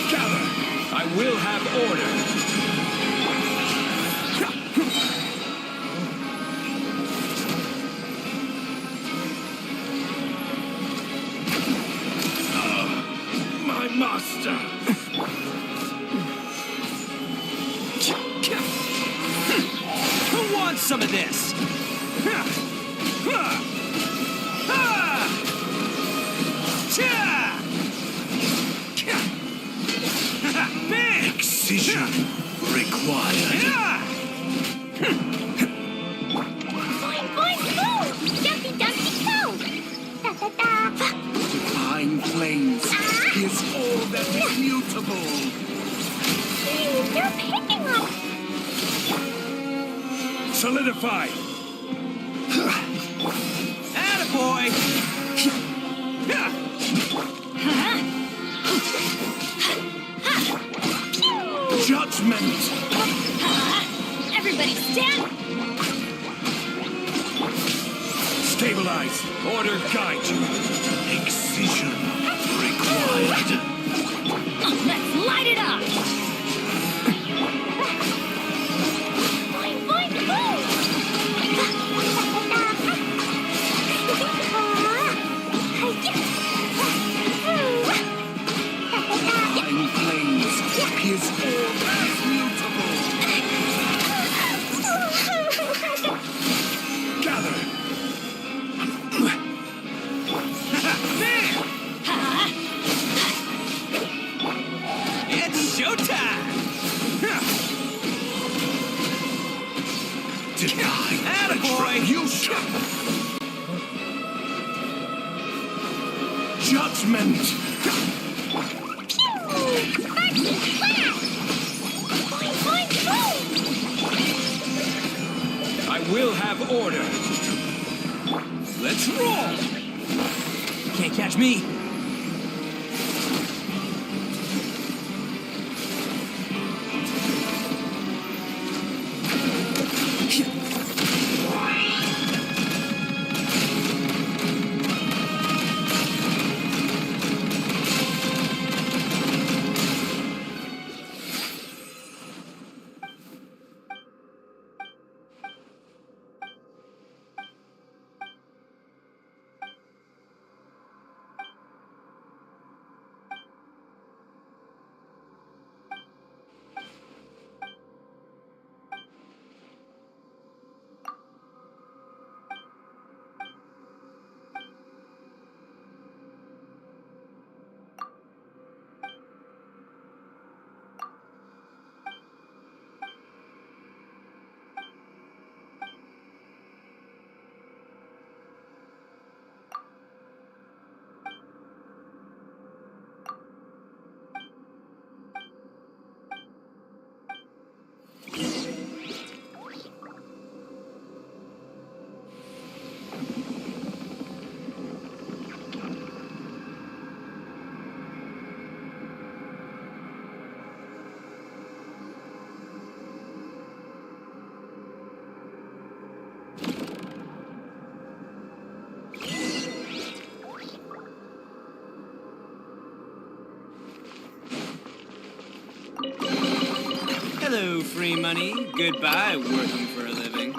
S2: Gather. I will have order.
S11: My master.
S8: Who wants some of this?
S11: Excision required.
S23: Boing, boing, boom! Jumpy, jumpy, go! Da, da, da!
S11: Divine flames pierce all that is mutable.
S23: You're picking up!
S15: Solidify.
S8: Attaboy!
S11: Judgment.
S12: Everybody stand.
S15: Stabilize. Order guide you.
S11: Excision required.
S12: Let's light it up.
S23: Boing, boing, boom!
S11: Divine flames pierce all that is mutable. Gather.
S8: It's showtime!
S11: Divine
S8: Attaboy!
S11: retribution. Judgment.
S23: Boing, boing, boom!
S8: we'll have order. Let's roll! Can't catch me. Hello, free money. Goodbye, working for a living.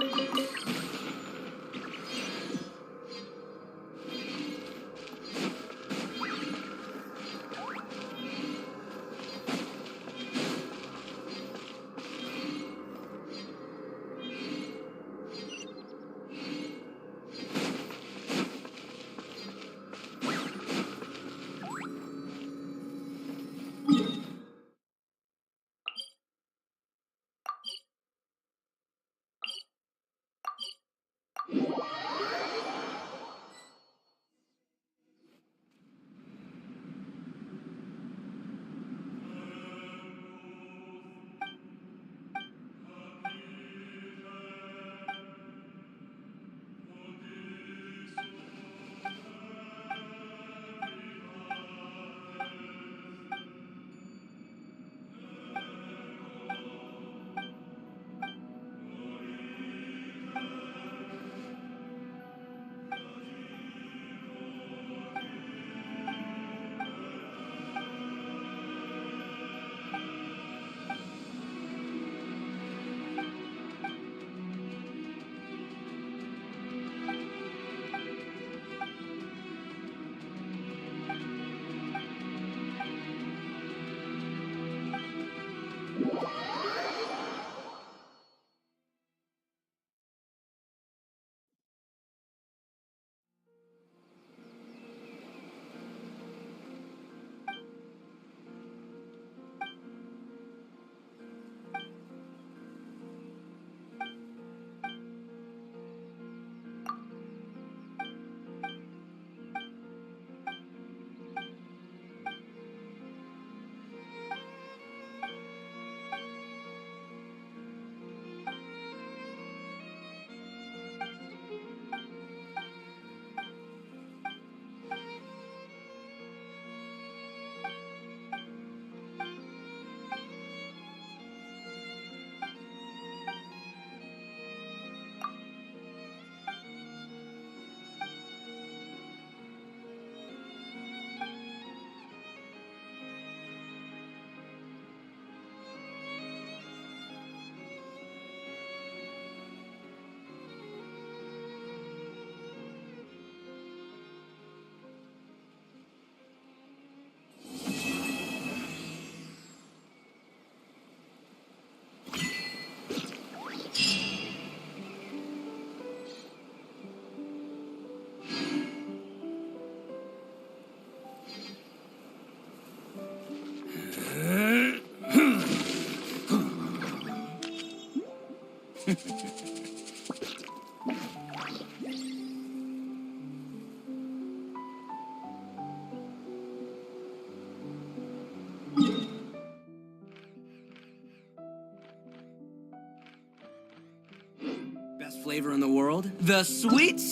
S8: flavor in the world. The sweet.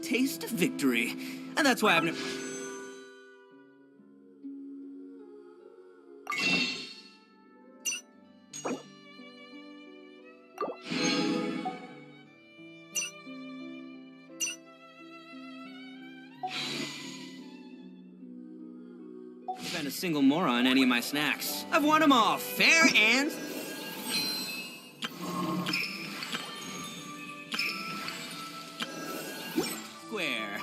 S8: Taste of victory. And that's why I've never... spent a single more on any of my snacks. I've won them all, fair and... square.